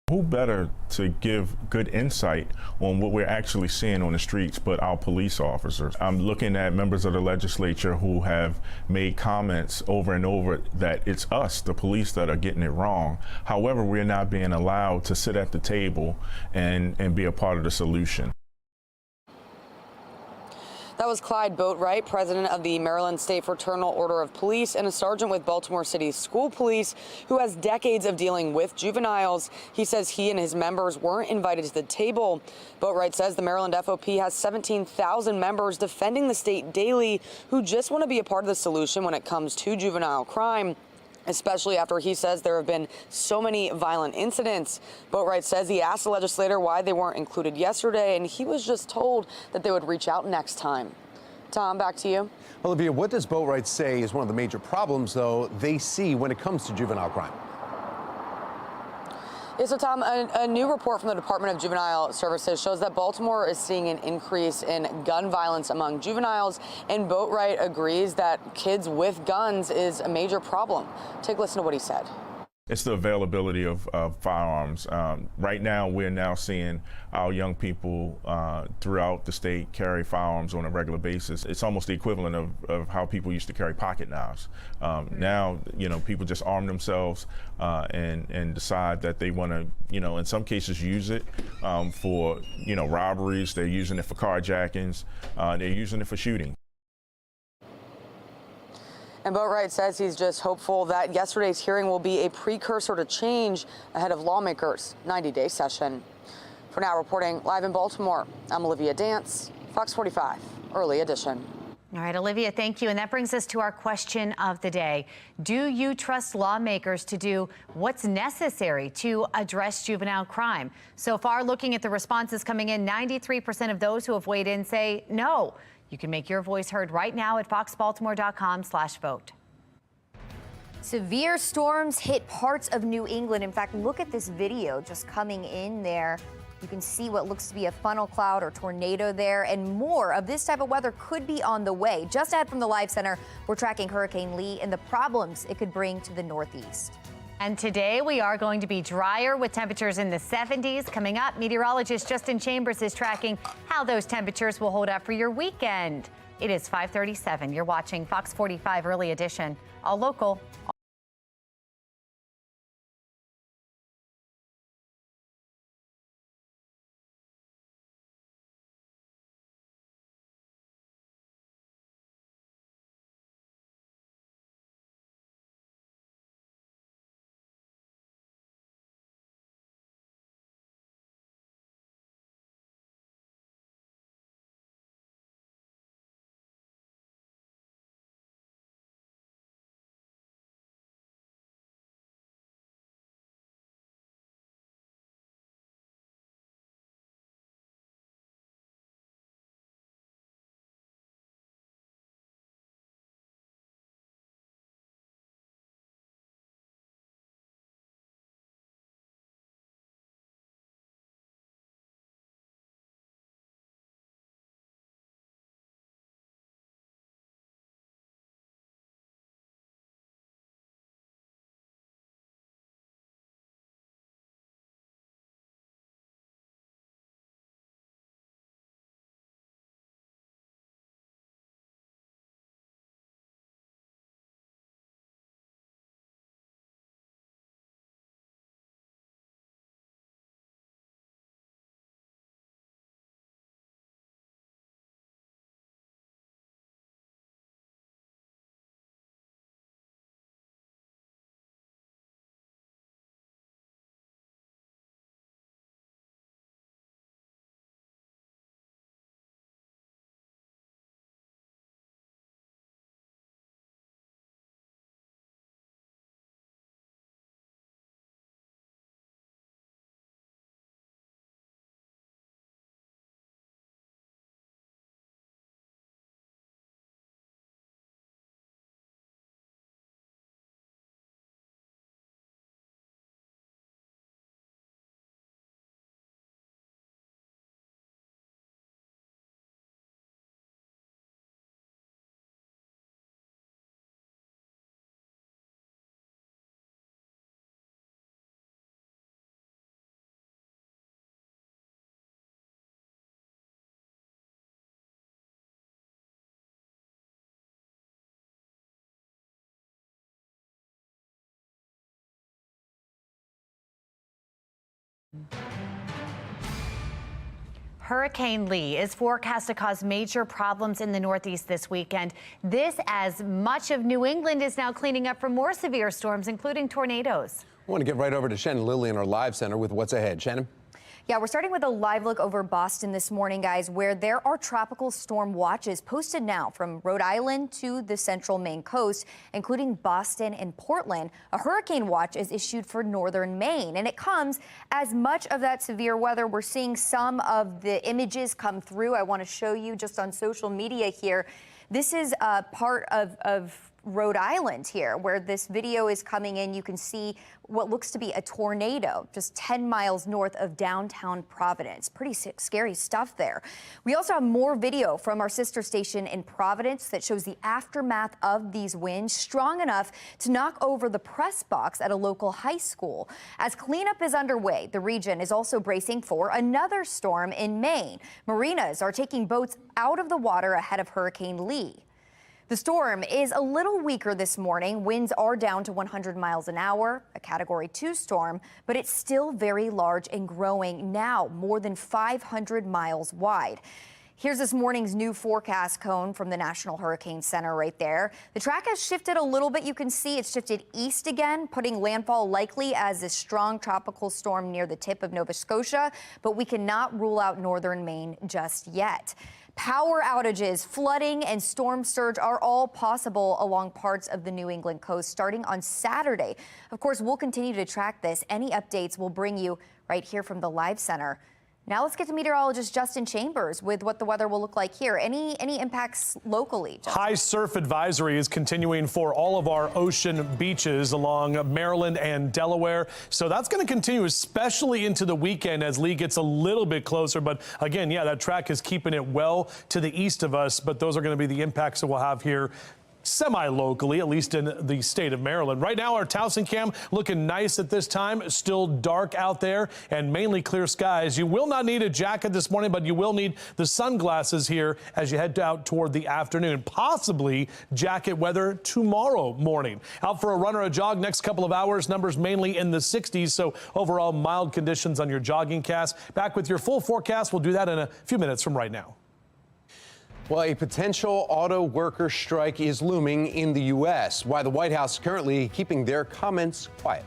Who better to give good insight on what we're actually seeing on the streets but our police officers? I'm looking at members of the legislature who have made comments over and over that it's us, the police, that are getting it wrong. However, we're not being allowed to sit at the table and be a part of the solution. That was Clyde Boatwright, president of the Maryland State Fraternal Order of Police and a sergeant with Baltimore City School Police, who has decades of dealing with juveniles. He says he and his members weren't invited to the table. Boatwright says the Maryland FOP has 17,000 members defending the state daily who just want to be a part of the solution when it comes to juvenile crime, especially after he says there have been so many violent incidents. Boatwright says he asked the legislator why they weren't included yesterday, and he was just told that they would reach out next time. Tom, back to you. Olivia, what does Boatwright say is one of the major problems, though, they see when it comes to juvenile crime? Yeah, so Tom, a new report from the Department of Juvenile Services shows that Baltimore is seeing an increase in gun violence among juveniles, and Boatwright agrees that kids with guns is a major problem. Take a listen to what he said. It's the availability of firearms. Right now, we're now seeing our young people throughout the state carry firearms on a regular basis. It's almost the equivalent of how people used to carry pocket knives. Now, people just arm themselves and decide that they want to, in some cases use it for, robberies. They're using it for carjackings. They're using it for shooting. And Boatwright says he's just hopeful that yesterday's hearing will be a precursor to change ahead of lawmakers' 90-day session. For now, reporting live in Baltimore, I'm Olivia Dance, Fox 45, Early Edition. All right, Olivia, thank you. And that brings us to our question of the day. Do you trust lawmakers to do what's necessary to address juvenile crime? So far, looking at the responses coming in, 93% of those who have weighed in say no. You can make your voice heard right now at foxbaltimore.com/vote. Severe storms hit parts of New England. In fact, look at this video just coming in there. You can see what looks to be a funnel cloud or tornado there, and more of this type of weather could be on the way. Just ahead from the Live Center, we're tracking Hurricane Lee and the problems it could bring to the Northeast. And today we are going to be drier with temperatures in the 70s. Coming up, meteorologist Justin Chambers is tracking how those temperatures will hold up for your weekend. It is 5:37. You're watching Fox 45 Early Edition, all local. Hurricane Lee is forecast to cause major problems in the Northeast this weekend. This as much of New England is now cleaning up from more severe storms, including tornadoes. I want to get right over to Shannon Lilly in our live center with what's ahead. Shannon? Yeah, we're starting with a live look over Boston this morning, guys, where there are tropical storm watches posted now from Rhode Island to the central Maine coast, including Boston and Portland. A hurricane watch is issued for northern Maine, and it comes as much of that severe weather. We're seeing some of the images come through. I want to show you just on social media here. This is part of Rhode Island here, where this video is coming in. You can see what looks to be a tornado just 10 miles north of downtown Providence. Pretty scary stuff there. We also have more video from our sister station in Providence that shows the aftermath of these winds, strong enough to knock over the press box at a local high school. As cleanup is underway, the region is also bracing for another storm in Maine. Marinas are taking boats out of the water ahead of Hurricane Lee. The storm is a little weaker this morning. Winds are down to 100 miles an hour, a Category 2 storm, but it's still very large and growing, now more than 500 miles wide. Here's this morning's new forecast cone from the National Hurricane Center right there. The track has shifted a little bit. You can see it's shifted east again, putting landfall likely as a strong tropical storm near the tip of Nova Scotia, but we cannot rule out northern Maine just yet. Power outages, flooding, and storm surge are all possible along parts of the New England coast starting on Saturday. Of course, we'll continue to track this. Any updates we'll bring you right here from the Live Center. Now let's get to meteorologist Justin Chambers with what the weather will look like here. Any impacts locally, Justin? High surf advisory is continuing for all of our ocean beaches along Maryland and Delaware. So that's going to continue, especially into the weekend as Lee gets a little bit closer. But again, yeah, that track is keeping it well to the east of us. But those are going to be the impacts that we'll have here semi-locally, at least in the state of Maryland. Right now, our Towson cam looking nice at this time. Still dark out there and mainly clear skies. You will not need a jacket this morning, but you will need the sunglasses here as you head out toward the afternoon. Possibly jacket weather tomorrow morning. Out for a run or a jog next couple of hours. Numbers mainly in the 60s, so overall mild conditions on your jogging cast. Back with your full forecast. We'll do that in a few minutes from right now. Well, a potential auto worker strike is looming in the U.S., why the White House is currently keeping their comments quiet.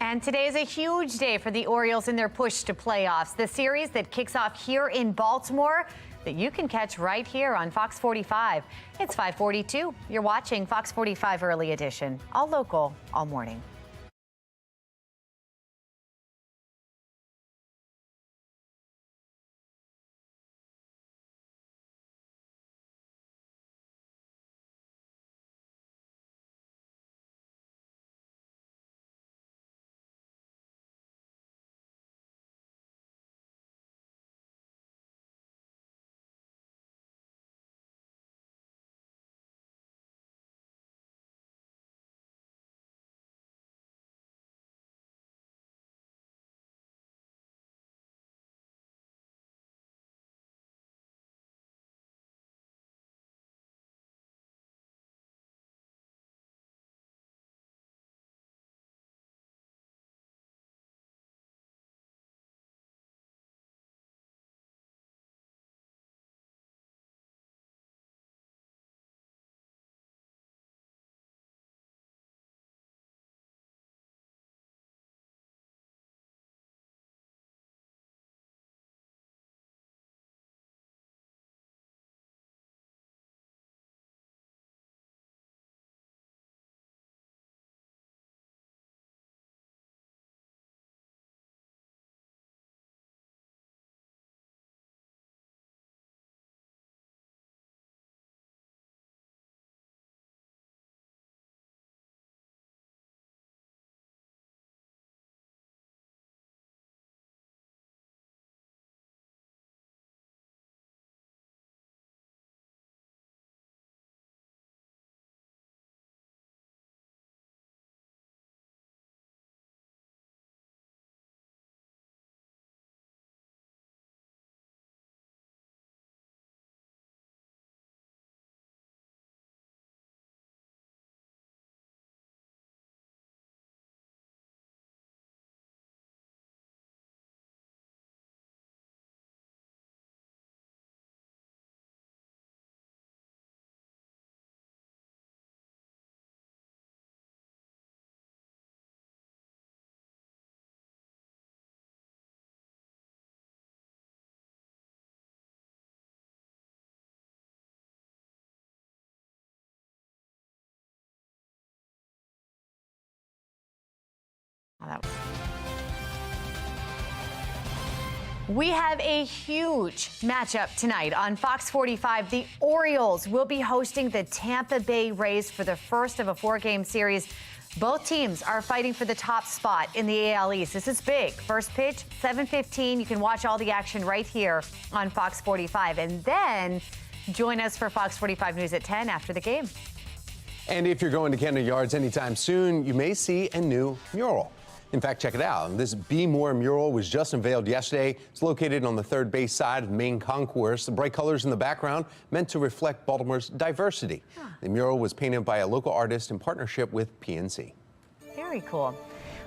And today is a huge day for the Orioles in their push to playoffs. The series that kicks off here in Baltimore that you can catch right here on Fox 45. It's 5:42. You're watching Fox 45 Early Edition. All local, all morning. We have a huge matchup tonight on Fox 45. The Orioles will be hosting the Tampa Bay Rays for the first of a 4-game series. Both teams are fighting for the top spot in the AL East. This is big. First pitch, 7:15. You can watch all the action right here on Fox 45. And then join us for Fox 45 News at 10 after the game. And if you're going to Camden Yards anytime soon, you may see a new mural. In fact, check it out. This Be More mural was just unveiled yesterday. It's located on the third base side of the main concourse. The bright colors in the background meant to reflect Baltimore's diversity. The mural was painted by a local artist in partnership with PNC. Very cool.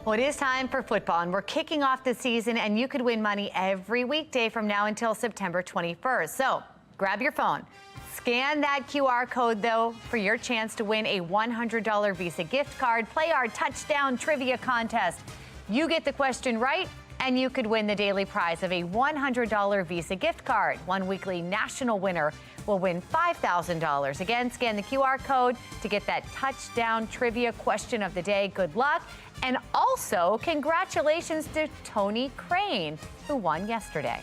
Well, it is time for football, and we're kicking off the season, and you could win money every weekday from now until September 21st. So grab your phone. Scan that QR code, though, for your chance to win a $100 Visa gift card. Play our touchdown trivia contest. You get the question right, and you could win the daily prize of a $100 Visa gift card. One weekly national winner will win $5,000. Again, scan the QR code to get that touchdown trivia question of the day. Good luck. And also, congratulations to Tony Crane, who won yesterday.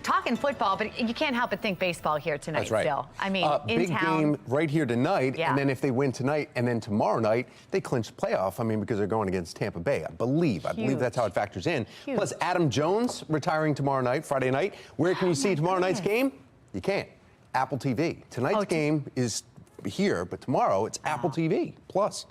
Talking football, but you can't help but think baseball here tonight. That's right. Still. I mean, in big town. game right here tonight, Yeah. and then if they win tonight and then tomorrow night, they clinch playoff. I mean, because they're going against Tampa Bay. I believe that's how it factors in. Huge. Plus, Adam Jones retiring tomorrow night, Friday night. Where can you see tomorrow night's game? You can't. Apple TV. Tonight's game is here, but tomorrow it's Apple TV Plus.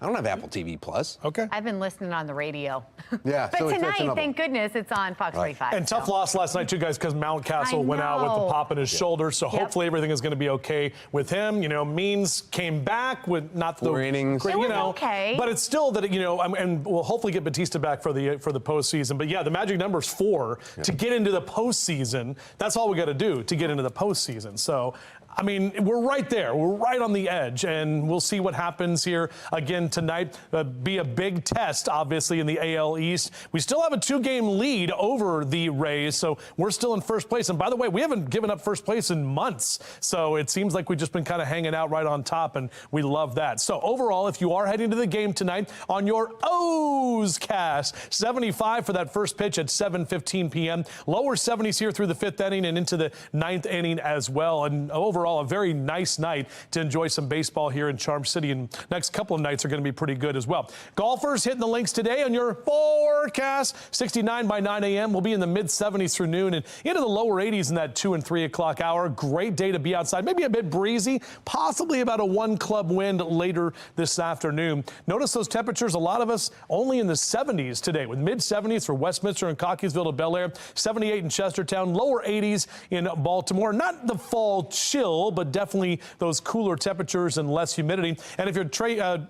I don't have Apple TV Plus. Okay. I've been listening on the radio. Yeah. But so it's tonight, another thank goodness, it's on Fox 45. And tough loss last night, too, guys, because Mountcastle I went out with the know. pop in his shoulder. So hopefully everything is going to be okay with him. You know, Means came back with not the 4 innings. great, It you was know, okay. but it's still that, you know, and we'll hopefully get Batista back for the postseason. But yeah, the magic number is 4 to get into the postseason. That's all we got to do to get into the postseason. So, I mean, we're right there. We're right on the edge, and we'll see what happens here again tonight. Be a big test, obviously, in the AL East. We still have a 2-game lead over the Rays, so we're still in first place. And by the way, we haven't given up first place in months, so it seems like we've just been kind of hanging out right on top, and we love that. So overall, if you are heading to the game tonight on your O's cast, 75 for that first pitch at 7:15 p.m. Lower 70s here through the 5th inning and into the 9th inning as well. And overall, a very nice night to enjoy some baseball here in Charm City, and next couple of nights are going to be pretty good as well. Golfers hitting the links today on your forecast. 69 by 9 a.m. We'll be in the mid-70s through noon and into the lower 80s in that 2 and 3 o'clock hour. Great day to be outside. Maybe a bit breezy, possibly about a 1-club wind later this afternoon. Notice those temperatures, a lot of us only in the 70s today, with mid-70s for Westminster and Cockeysville to Bel Air, 78 in Chestertown, lower 80s in Baltimore. Not the fall chill, but definitely those cooler temperatures and less humidity. And if you're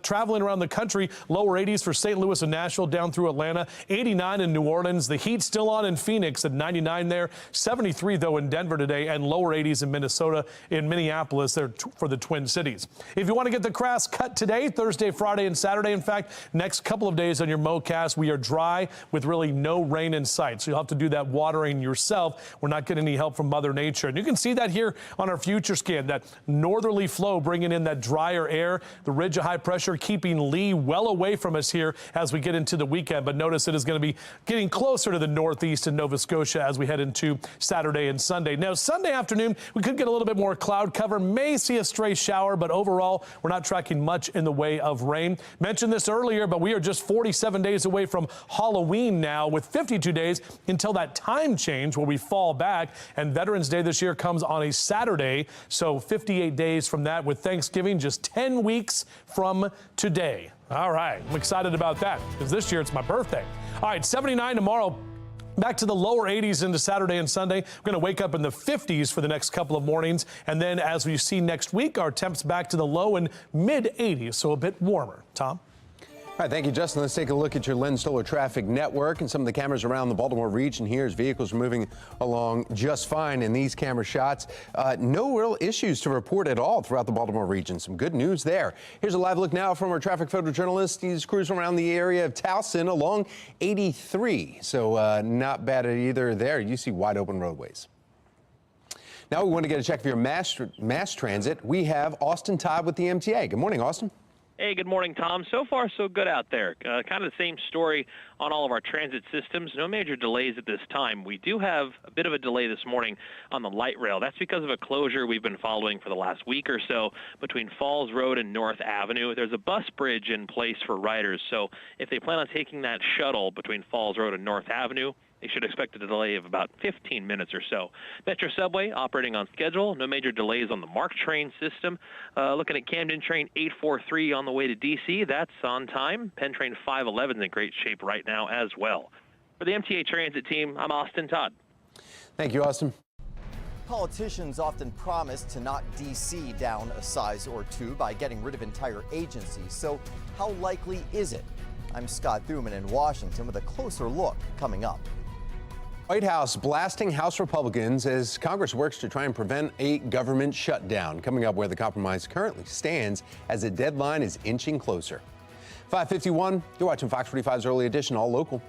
traveling around the country, lower 80s for St. Louis and Nashville down through Atlanta, 89 in New Orleans. The heat still on in Phoenix at 99 there, 73 though in Denver today, and lower 80s in Minnesota, in Minneapolis there for the Twin Cities. If you want to get the grass cut today, Thursday, Friday, and Saturday, in fact, next couple of days on your MoCast, we are dry with really no rain in sight. So you'll have to do that watering yourself. We're not getting any help from Mother Nature. And you can see that here on our future scan, that northerly flow bringing in that drier air, the ridge of high pressure keeping Lee well away from us here as we get into the weekend. But notice it is going to be getting closer to the northeast in Nova Scotia as we head into Saturday and Sunday. Now, Sunday afternoon, we could get a little bit more cloud cover, may see a stray shower, but overall, we're not tracking much in the way of rain. Mentioned this earlier, but we are just 47 days away from Halloween now, with 52 days until that time change where we fall back. And Veterans Day this year comes on a Saturday, so 58 days from that, with Thanksgiving just 10 weeks from today. All right, I'm excited about that because this year it's my birthday. All right, 79 tomorrow. Back to the lower 80s into Saturday and Sunday. We're going to wake up in the 50s for the next couple of mornings. And then as we see next week, our temps back to the low and mid 80s, so a bit warmer. Tom? All right, thank you, Justin. Let's take a look at your Len Stoller traffic network and some of the cameras around the Baltimore region here as vehicles are moving along just fine in these camera shots. No real issues to report at all throughout the Baltimore region. Some good news there. Here's a live look now from our traffic photojournalist. He's cruising around the area of Towson along 83. So not bad at either there. You see wide open roadways. Now we want to get a check for your mass transit. We have Austin Todd with the MTA. Good morning, Austin. Hey, good morning, Tom. So far, so good out there. Kind of the same story on all of our transit systems. No major delays at this time. We do have a bit of a delay this morning on the light rail. That's because of a closure we've been following for the last week or so between Falls Road and North Avenue. There's a bus bridge in place for riders, so if they plan on taking that shuttle between Falls Road and North Avenue, they should expect a delay of about 15 minutes or so. Metro Subway operating on schedule. No major delays on the MARC train system. Looking at Camden Train 843 on the way to D.C. That's on time. Penn Train 511 is in great shape right now as well. For the MTA Transit team, I'm Austin Todd. Thank you, Austin. Politicians often promise to knock D.C. down a size or two by getting rid of entire agencies. So how likely is it? I'm Scott Thuman in Washington with a closer look coming up. White House blasting House Republicans as Congress works to try and prevent a government shutdown, coming up where the compromise currently stands as the deadline is inching closer. 5:51, you're watching Fox 45's Early Edition, all local.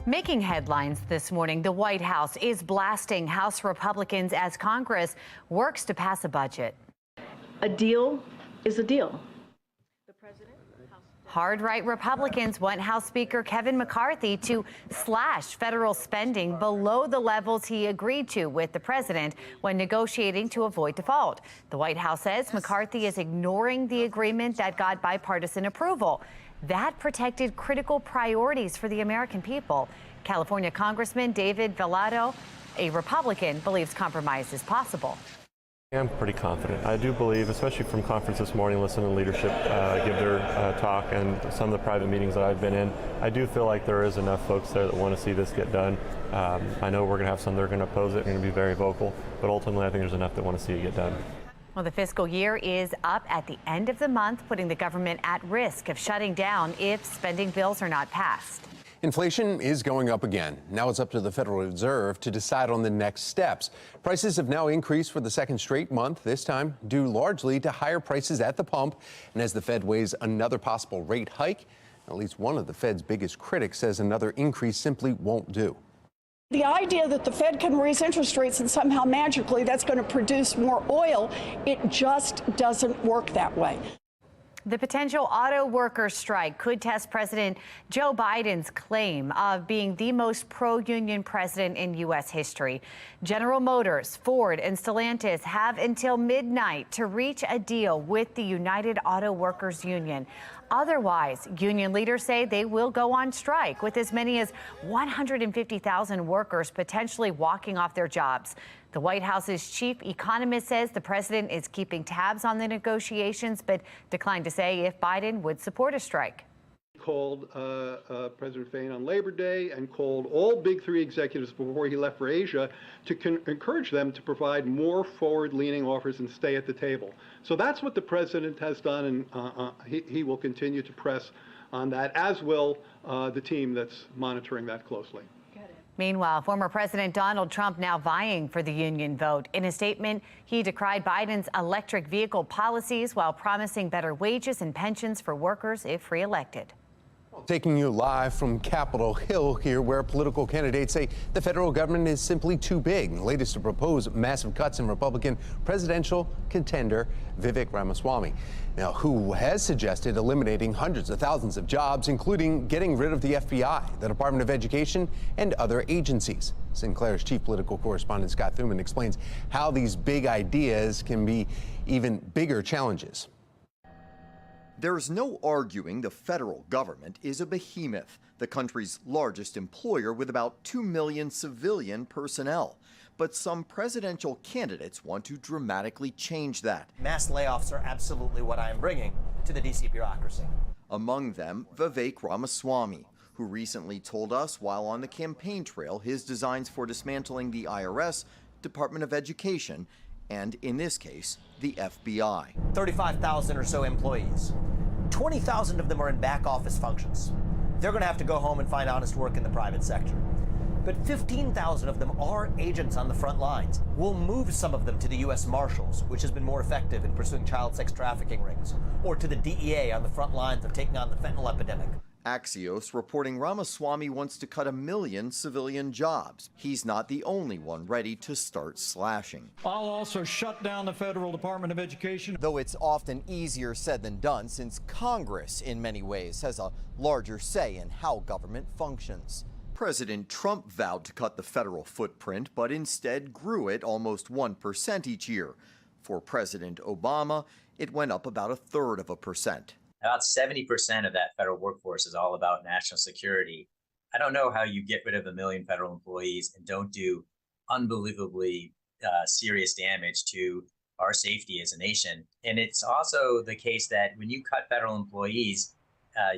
Making headlines this morning, the White House is blasting House Republicans as Congress works to pass a budget. A deal is a deal. Hard-right Republicans want House Speaker Kevin McCarthy to slash federal spending below the levels he agreed to with the president when negotiating to avoid default. The White House says McCarthy is ignoring the agreement that got bipartisan approval. That protected critical priorities for the American people. California Congressman David Vallado, a Republican, believes compromise is possible. I'm pretty confident. I do believe, especially from conference this morning, listening to leadership give their talk and some of the private meetings that I've been in, I do feel like there is enough folks there that want to see this get done. I know we're going to have some that are going to oppose it, going to be very vocal, but ultimately I think there's enough that want to see it get done. Well, the fiscal year is up at the end of the month, putting the government at risk of shutting down if spending bills are not passed. Inflation is going up again. Now it's up to the Federal Reserve to decide on the next steps. Prices have now increased for the second straight month, this time due largely to higher prices at the pump. And as the Fed weighs another possible rate hike, at least one of the Fed's biggest critics says another increase simply won't do. The idea that the Fed can raise interest rates and somehow magically that's going to produce more oil, it just doesn't work that way. The potential auto workers strike could test President Joe Biden's claim of being the most pro-union president in U.S. history. General Motors, Ford, and Stellantis have until midnight to reach a deal with the United Auto Workers Union. Otherwise, union leaders say they will go on strike, with as many as 150,000 workers potentially walking off their jobs. The White House's chief economist says the president is keeping tabs on the negotiations, but declined to say if Biden would support a strike. Called President Fain on Labor Day and called all big three executives before he left for Asia to encourage them to provide more forward-leaning offers and stay at the table. So that's what the president has done, and he will continue to press on that, as will the team that's monitoring that closely. Meanwhile, former President Donald Trump now vying for the union vote. In a statement, he decried Biden's electric vehicle policies while promising better wages and pensions for workers if reelected. Taking you live from Capitol Hill here, where political candidates say the federal government is simply too big. The latest to propose massive cuts in Republican presidential contender Vivek Ramaswamy. Now, who has suggested eliminating hundreds of thousands of jobs, including getting rid of the FBI, the Department of Education, and other agencies. Sinclair's chief political correspondent Scott Thuman explains how these big ideas can be even bigger challenges. There's no arguing the federal government is a behemoth, the country's largest employer with about 2 million civilian personnel. But some presidential candidates want to dramatically change that. Mass layoffs are absolutely what I am bringing to the D.C. bureaucracy. Among them, Vivek Ramaswamy, who recently told us while on the campaign trail his designs for dismantling the IRS, Department of Education, and in this case, the FBI. 35,000 or so employees. 20,000 of them are in back office functions. They're going to have to go home and find honest work in the private sector. But 15,000 of them are agents on the front lines. We'll move some of them to the U.S. Marshals, which has been more effective in pursuing child sex trafficking rings, or to the DEA on the front lines of taking on the fentanyl epidemic. Axios reporting Ramaswamy wants to cut 1 million civilian jobs. He's not the only one ready to start slashing. I'll also shut down the Federal Department of Education. Though it's often easier said than done, since Congress, in many ways, has a larger say in how government functions. President Trump vowed to cut the federal footprint, but instead grew it almost 1% each year. For President Obama, it went up about 1/3%. About 70% of that federal workforce is all about national security. I don't know how you get rid of 1 million federal employees and don't do unbelievably serious damage to our safety as a nation. And it's also the case that when you cut federal employees,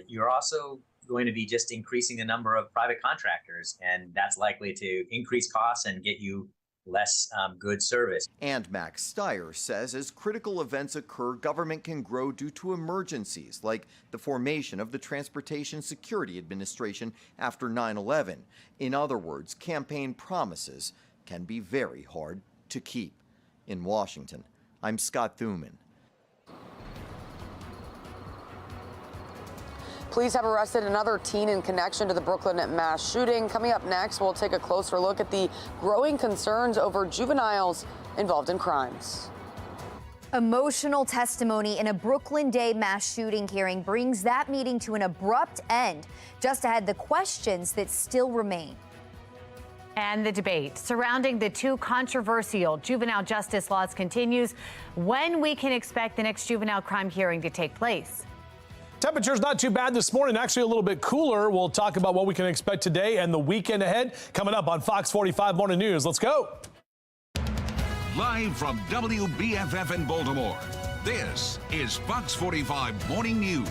you're also going to be just increasing the number of private contractors, and that's likely to increase costs and get you less good service. And Max Stier says as critical events occur, government can grow due to emergencies, like the formation of the Transportation Security Administration after 9/11. In other words, campaign promises can be very hard to keep. In Washington, I'm Scott Thuman. Police have arrested another teen in connection to the Brooklyn mass shooting. Coming up next, we'll take a closer look at the growing concerns over juveniles involved in crimes. Emotional testimony in a Brooklyn Day mass shooting hearing brings that meeting to an abrupt end. Just ahead, the questions that still remain. And the debate surrounding the two controversial juvenile justice laws continues. When we can expect the next juvenile crime hearing to take place? Temperature's not too bad this morning, actually a little bit cooler. We'll talk about what we can expect today and the weekend ahead coming up on Fox 45 Morning News. Let's go. Live from WBFF in Baltimore, this is Fox 45 Morning News.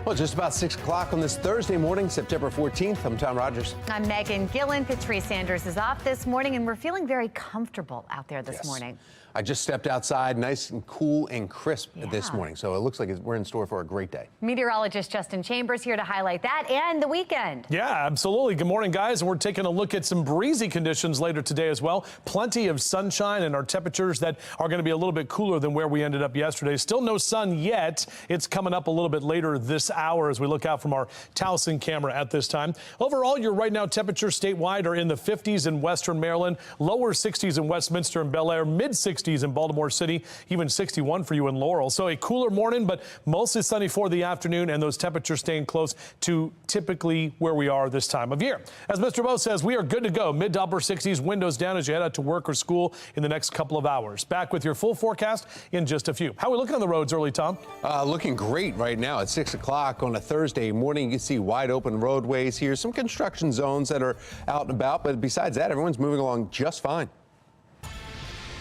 Well, just about 6 o'clock on this Thursday morning, September 14th. I'm Tom Rogers. I'm Megan Gillen. Patrice Sanders is off this morning, and we're feeling very comfortable out there this morning. I just stepped outside, nice and cool and crisp this morning, so it looks like we're in store for a great day. Meteorologist Justin Chambers here to highlight that and the weekend. Yeah, absolutely. Good morning, guys. We're taking a look at some breezy conditions later today as well. Plenty of sunshine and our temperatures that are going to be a little bit cooler than where we ended up yesterday. Still no sun yet. It's coming up a little bit later this hour as we look out from our Towson camera at this time. Overall, your right now temperatures statewide are in the 50s in western Maryland, lower 60s in Westminster and Bel Air, mid 60s in Baltimore City, even 61 for you in Laurel. So a cooler morning, but mostly sunny for the afternoon, and those temperatures staying close to typically where we are this time of year. As Mr. Bo says, we are good to go. Mid to upper 60s, windows down as you head out to work or school in the next couple of hours. Back with your full forecast in just a few. How are we looking on the roads early, Tom? Looking great right now at 6 o'clock on a Thursday morning. You can see wide open roadways here, some construction zones that are out and about, but besides that, everyone's moving along just fine.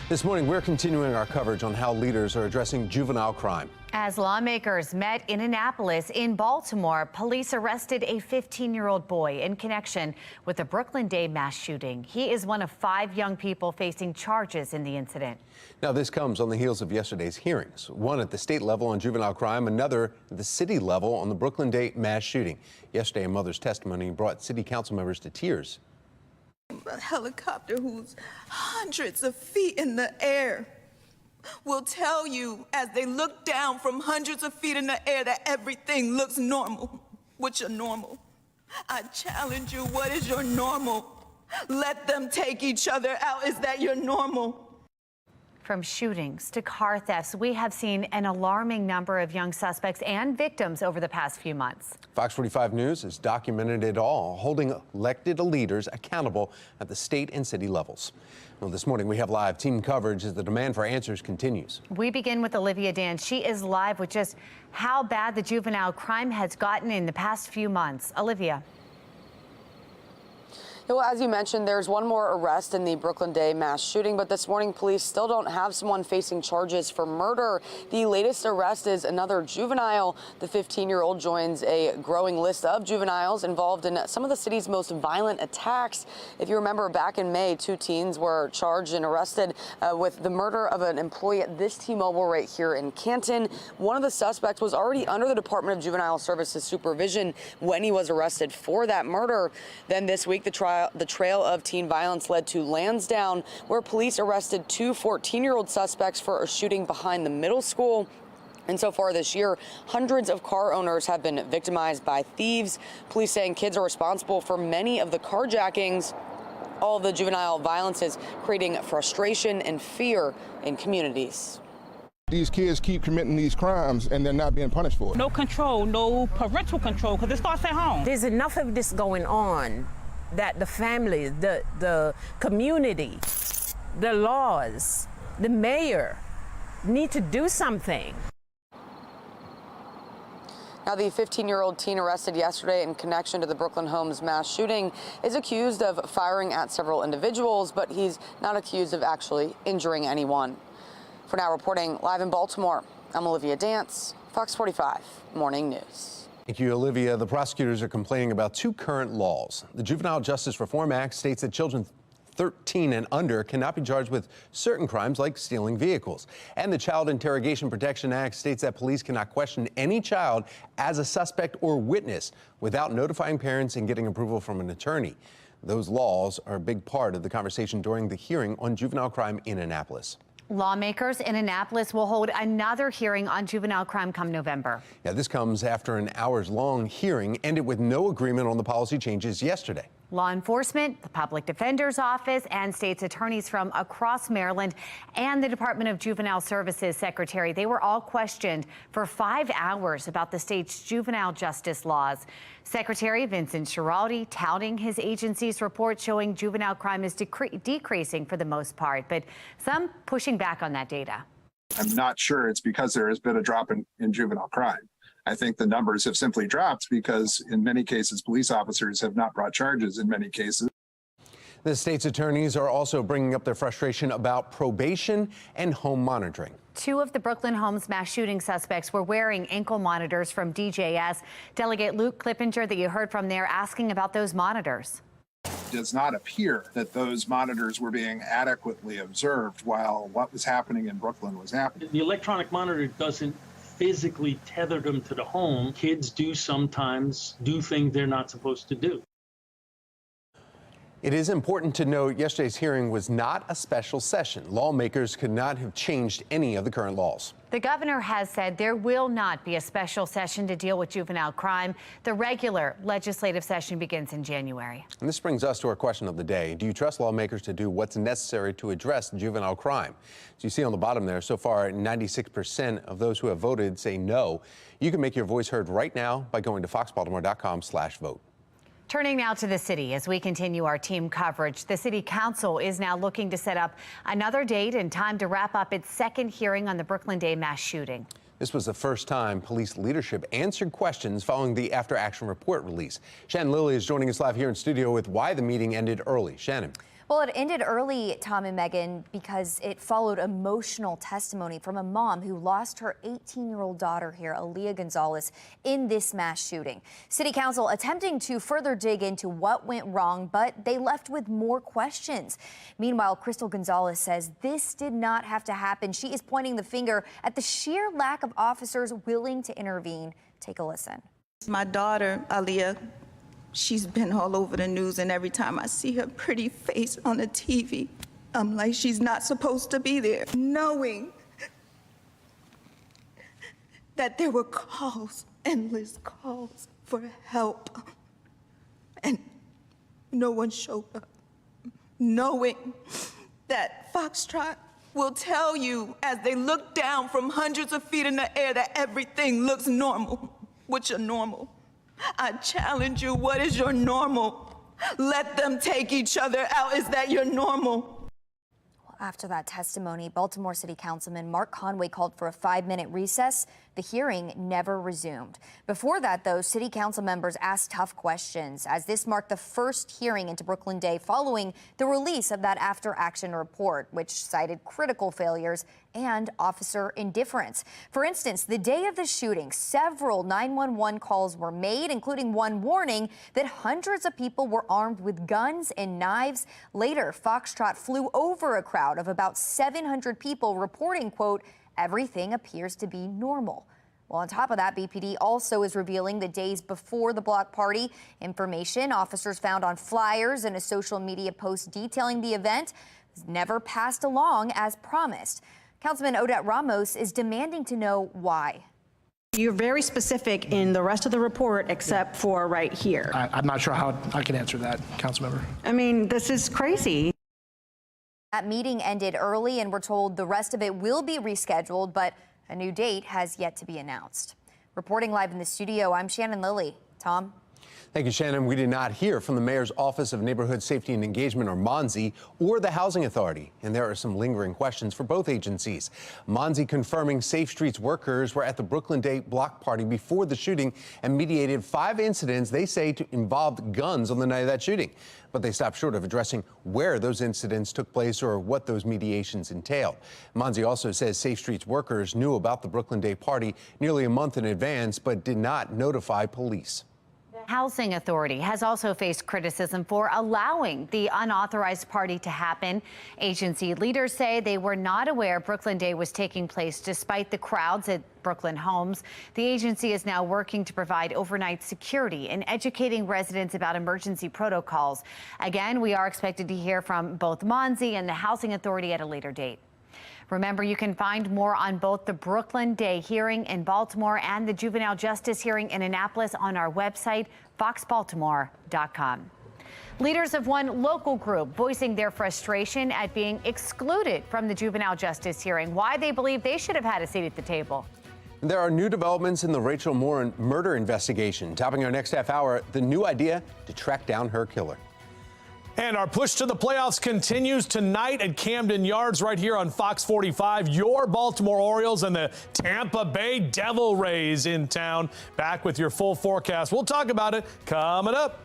This morning, we're continuing our coverage on how leaders are addressing juvenile crime. As lawmakers met in Annapolis in Baltimore, police arrested a 15-year-old boy in connection with the Brooklyn Day mass shooting. He is one of 5 young people facing charges in the incident. Now, this comes on the heels of yesterday's hearings, one at the state level on juvenile crime, another at the city level on the Brooklyn Day mass shooting. Yesterday, a mother's testimony brought city council members to tears. A helicopter who's hundreds of feet in the air will tell you as they look down from hundreds of feet in the air that everything looks normal. What's your normal? I challenge you, what is your normal? Let them take each other out. Is that your normal? From shootings to car thefts, we have seen an alarming number of young suspects and victims over the past few months. Fox 45 News has documented it all, holding elected leaders accountable at the state and city levels. Well, this morning we have live team coverage as the demand for answers continues. We begin with Olivia Dance. She is live with just how bad the juvenile crime has gotten in the past few months. Olivia. Well, as you mentioned, there's one more arrest in the Brooklyn Day mass shooting, but this morning police still don't have someone facing charges for murder. The latest arrest is another juvenile. The 15-year-old joins a growing list of juveniles involved in some of the city's most violent attacks. If you remember, back in May, 2 teens were charged and arrested with the murder of an employee at this T-Mobile right here in Canton. One of the suspects was already under the Department of Juvenile Services supervision when he was arrested for that murder. Then this week, the trail of teen violence led to Lansdowne, where police arrested 2 14-year-old suspects for a shooting behind the middle school. And so far this year, hundreds of car owners have been victimized by thieves. Police saying kids are responsible for many of the carjackings. All of the juvenile violence is creating frustration and fear in communities. These kids keep committing these crimes and they're not being punished for it. No control, no parental control, because it starts at home. There's enough of this going on that the families, the community, the laws, the mayor need to do something. Now, the 15-year-old teen arrested yesterday in connection to the Brooklyn Homes mass shooting is accused of firing at several individuals, but he's not accused of actually injuring anyone. For now, reporting live in Baltimore, I'm Olivia Dance, Fox 45 Morning News. Thank you, Olivia. The prosecutors are complaining about 2 current laws. The Juvenile Justice Reform Act states that children 13 and under cannot be charged with certain crimes like stealing vehicles. And the Child Interrogation Protection Act states that police cannot question any child as a suspect or witness without notifying parents and getting approval from an attorney. Those laws are a big part of the conversation during the hearing on juvenile crime in Annapolis. Lawmakers in Annapolis will hold another hearing on juvenile crime come November. Yeah, this comes after an hours-long hearing ended with no agreement on the policy changes yesterday. Law enforcement, the public defender's office, and state's attorneys from across Maryland and the Department of Juvenile Services secretary, they were all questioned for 5 hours about the state's juvenile justice laws. Secretary Vincent Schiraldi touting his agency's report showing juvenile crime is decreasing for the most part, but some pushing back on that data. I'm not sure it's because there has been a drop in juvenile crime. I think the numbers have simply dropped because in many cases, police officers have not brought charges in many cases. The state's attorneys are also bringing up their frustration about probation and home monitoring. 2 of the Brooklyn Homes mass shooting suspects were wearing ankle monitors from DJS. Delegate Luke Clippinger, that you heard from there, asking about those monitors. It does not appear that those monitors were being adequately observed while what was happening in Brooklyn was happening. The electronic monitor doesn't physically tether them to the home. Kids do sometimes do things they're not supposed to do. It is important to note yesterday's hearing was not a special session. Lawmakers could not have changed any of the current laws. The governor has said there will not be a special session to deal with juvenile crime. The regular legislative session begins in January. And this brings us to our question of the day. Do you trust lawmakers to do what's necessary to address juvenile crime? As you see on the bottom there, so far 96% of those who have voted say no. You can make your voice heard right now by going to foxbaltimore.com/vote. Turning now to the city as we continue our team coverage. The city council is now looking to set up another date and time to wrap up its second hearing on the Brooklyn Day mass shooting. This was the first time police leadership answered questions following the after action report release. Shannon Lilly is joining us live here in studio with why the meeting ended early. Shannon. Well, it ended early, Tom and Megan, because it followed emotional testimony from a mom who lost her 18-year-old daughter here, Aaliyah Gonzalez, in this mass shooting. City Council attempting to further dig into what went wrong, but they left with more questions. Meanwhile, Crystal Gonzalez says this did not have to happen. She is pointing the finger at the sheer lack of officers willing to intervene. Take a listen. My daughter, Aaliyah, she's been all over the news, and every time I see her pretty face on the TV, I'm like, she's not supposed to be there. Knowing that there were calls, endless calls for help, and no one showed up. Knowing that Foxtrot will tell you as they look down from hundreds of feet in the air that everything looks normal. What's your normal? I challenge you, what is your normal? Let them take each other out. Is that your normal? After that testimony, Baltimore City Councilman Mark Conway called for a 5-minute recess. The hearing never resumed. Before that, though, City Council members asked tough questions as this marked the first hearing into Brooklyn Day following the release of that after-action report, which cited critical failures and officer indifference. For instance, the day of the shooting, several 911 calls were made, including one warning that hundreds of people were armed with guns and knives. Later, Foxtrot flew over a crowd of about 700 people reporting, quote, everything appears to be normal. Well, on top of that, BPD also is revealing the days before the block party information officers found on flyers and a social media post detailing the event was never passed along as promised. Councilman Odette Ramos is demanding to know why. You're very specific in the rest of the report except for right here. I'm not sure how I can answer that, Councilmember. I mean, this is crazy. That meeting ended early, and we're told the rest of it will be rescheduled, but a new date has yet to be announced. Reporting live in the studio, I'm Shannon Lilly. Tom? Thank you, Shannon. We did not hear from the Mayor's Office of Neighborhood Safety and Engagement, or MONSE, or the Housing Authority, and there are some lingering questions for both agencies. MONSE confirming Safe Streets workers were at the Brooklyn Day block party before the shooting and mediated 5 incidents they say involved guns on the night of that shooting. But they stopped short of addressing where those incidents took place or what those mediations entailed. MONSE also says Safe Streets workers knew about the Brooklyn Day party nearly a month in advance, but did not notify police. Housing Authority has also faced criticism for allowing the unauthorized party to happen. Agency leaders say they were not aware Brooklyn Day was taking place despite the crowds at Brooklyn Homes. The agency is now working to provide overnight security and educating residents about emergency protocols. Again, we are expected to hear from both MONSE and the Housing Authority at a later date. Remember, you can find more on both the Brooklyn Day hearing in Baltimore and the juvenile justice hearing in Annapolis on our website, foxbaltimore.com. Leaders of one local group voicing their frustration at being excluded from the juvenile justice hearing, why they believe they should have had a seat at the table. There are new developments in the Rachel Moore murder investigation. Topping our next half hour, the new idea to track down her killer. And our push to the playoffs continues tonight at Camden Yards right here on Fox 45. Your Baltimore Orioles and the Tampa Bay Devil Rays in town. Back with your full forecast. We'll talk about it coming up.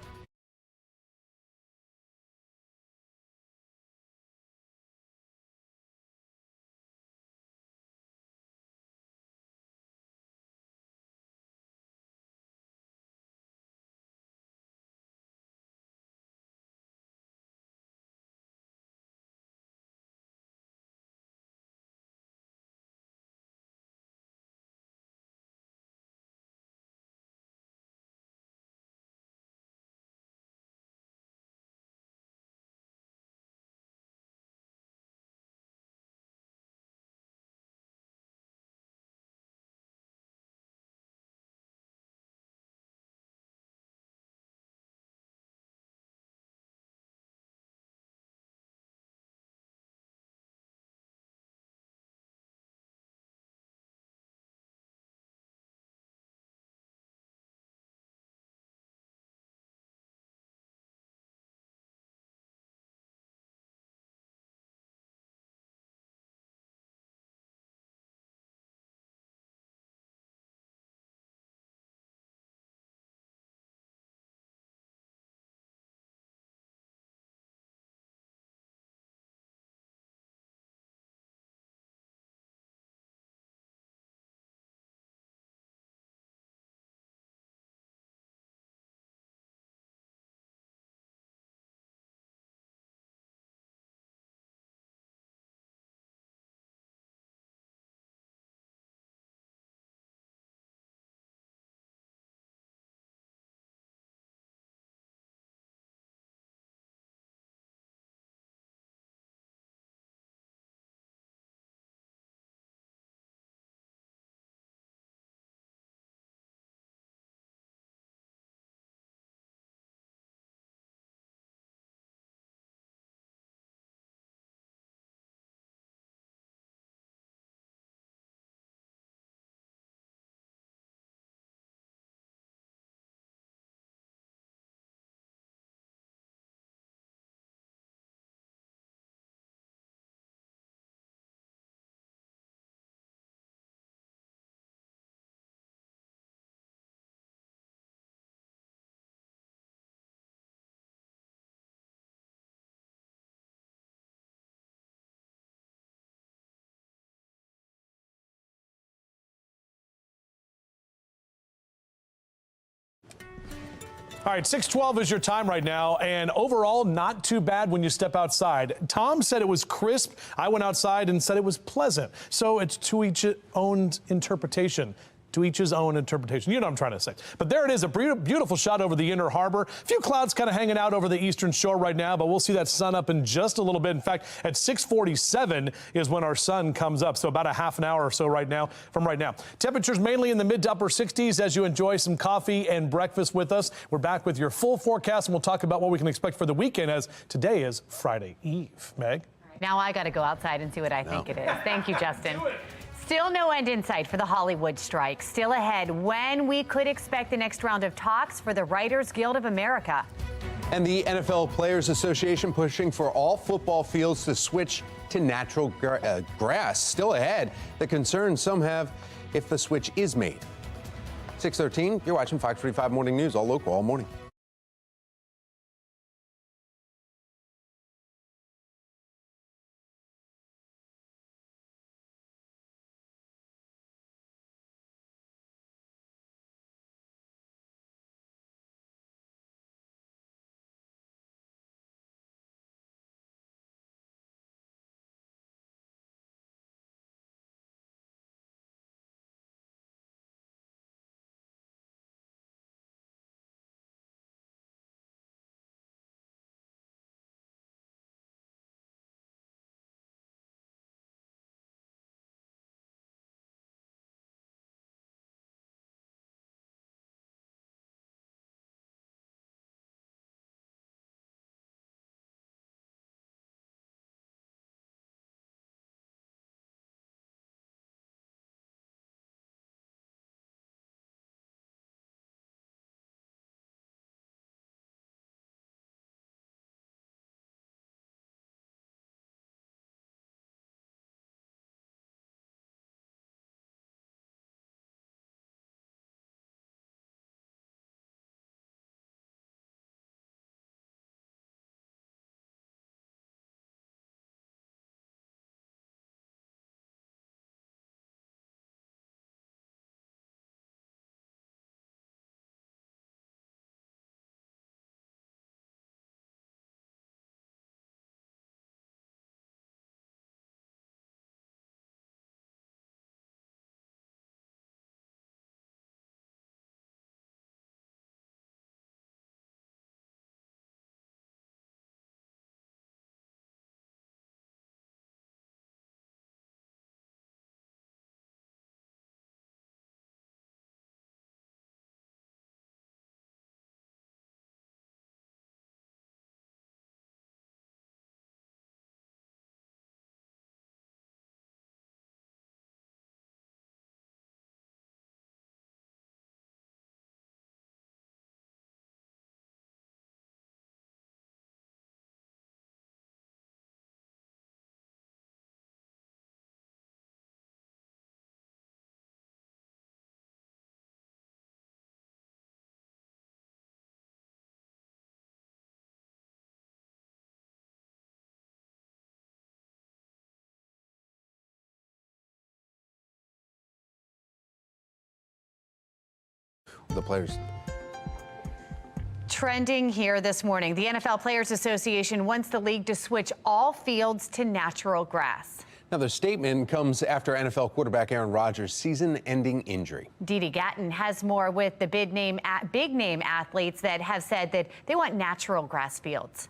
All right, 6:12 is your time right now, and overall, not too bad when you step outside. Tom said it was crisp. I went outside and said it was pleasant. So it's to each own interpretation. To each his own interpretation. You know what I'm trying to say. But there it is, a beautiful shot over the Inner Harbor. A few clouds kind of hanging out over the eastern shore right now, but we'll see that sun up in just a little bit. In fact, at 6:47 is when our sun comes up, so about a half an hour or so right now from right now. Temperatures mainly in the mid to upper 60s as you enjoy some coffee and breakfast with us. We're back with your full forecast, and we'll talk about what we can expect for the weekend, as today is Friday Eve. Meg? Now I got to go outside and see what I think it is. Thank you, Justin. Still no end in sight for the Hollywood strike. Still ahead, when we could expect the next round of talks for the Writers Guild of America. And the NFL Players Association pushing for all football fields to switch to natural grass. Still ahead, the concern some have if the switch is made. 6:13, you're watching Fox 45 Morning News, all local, all morning. the players. Trending here this morning, the NFL Players Association wants the league to switch all fields to natural grass. Now, the statement comes after NFL quarterback Aaron Rodgers' season-ending injury. Didi Gatton has more with the big name athletes that have said that they want natural grass fields.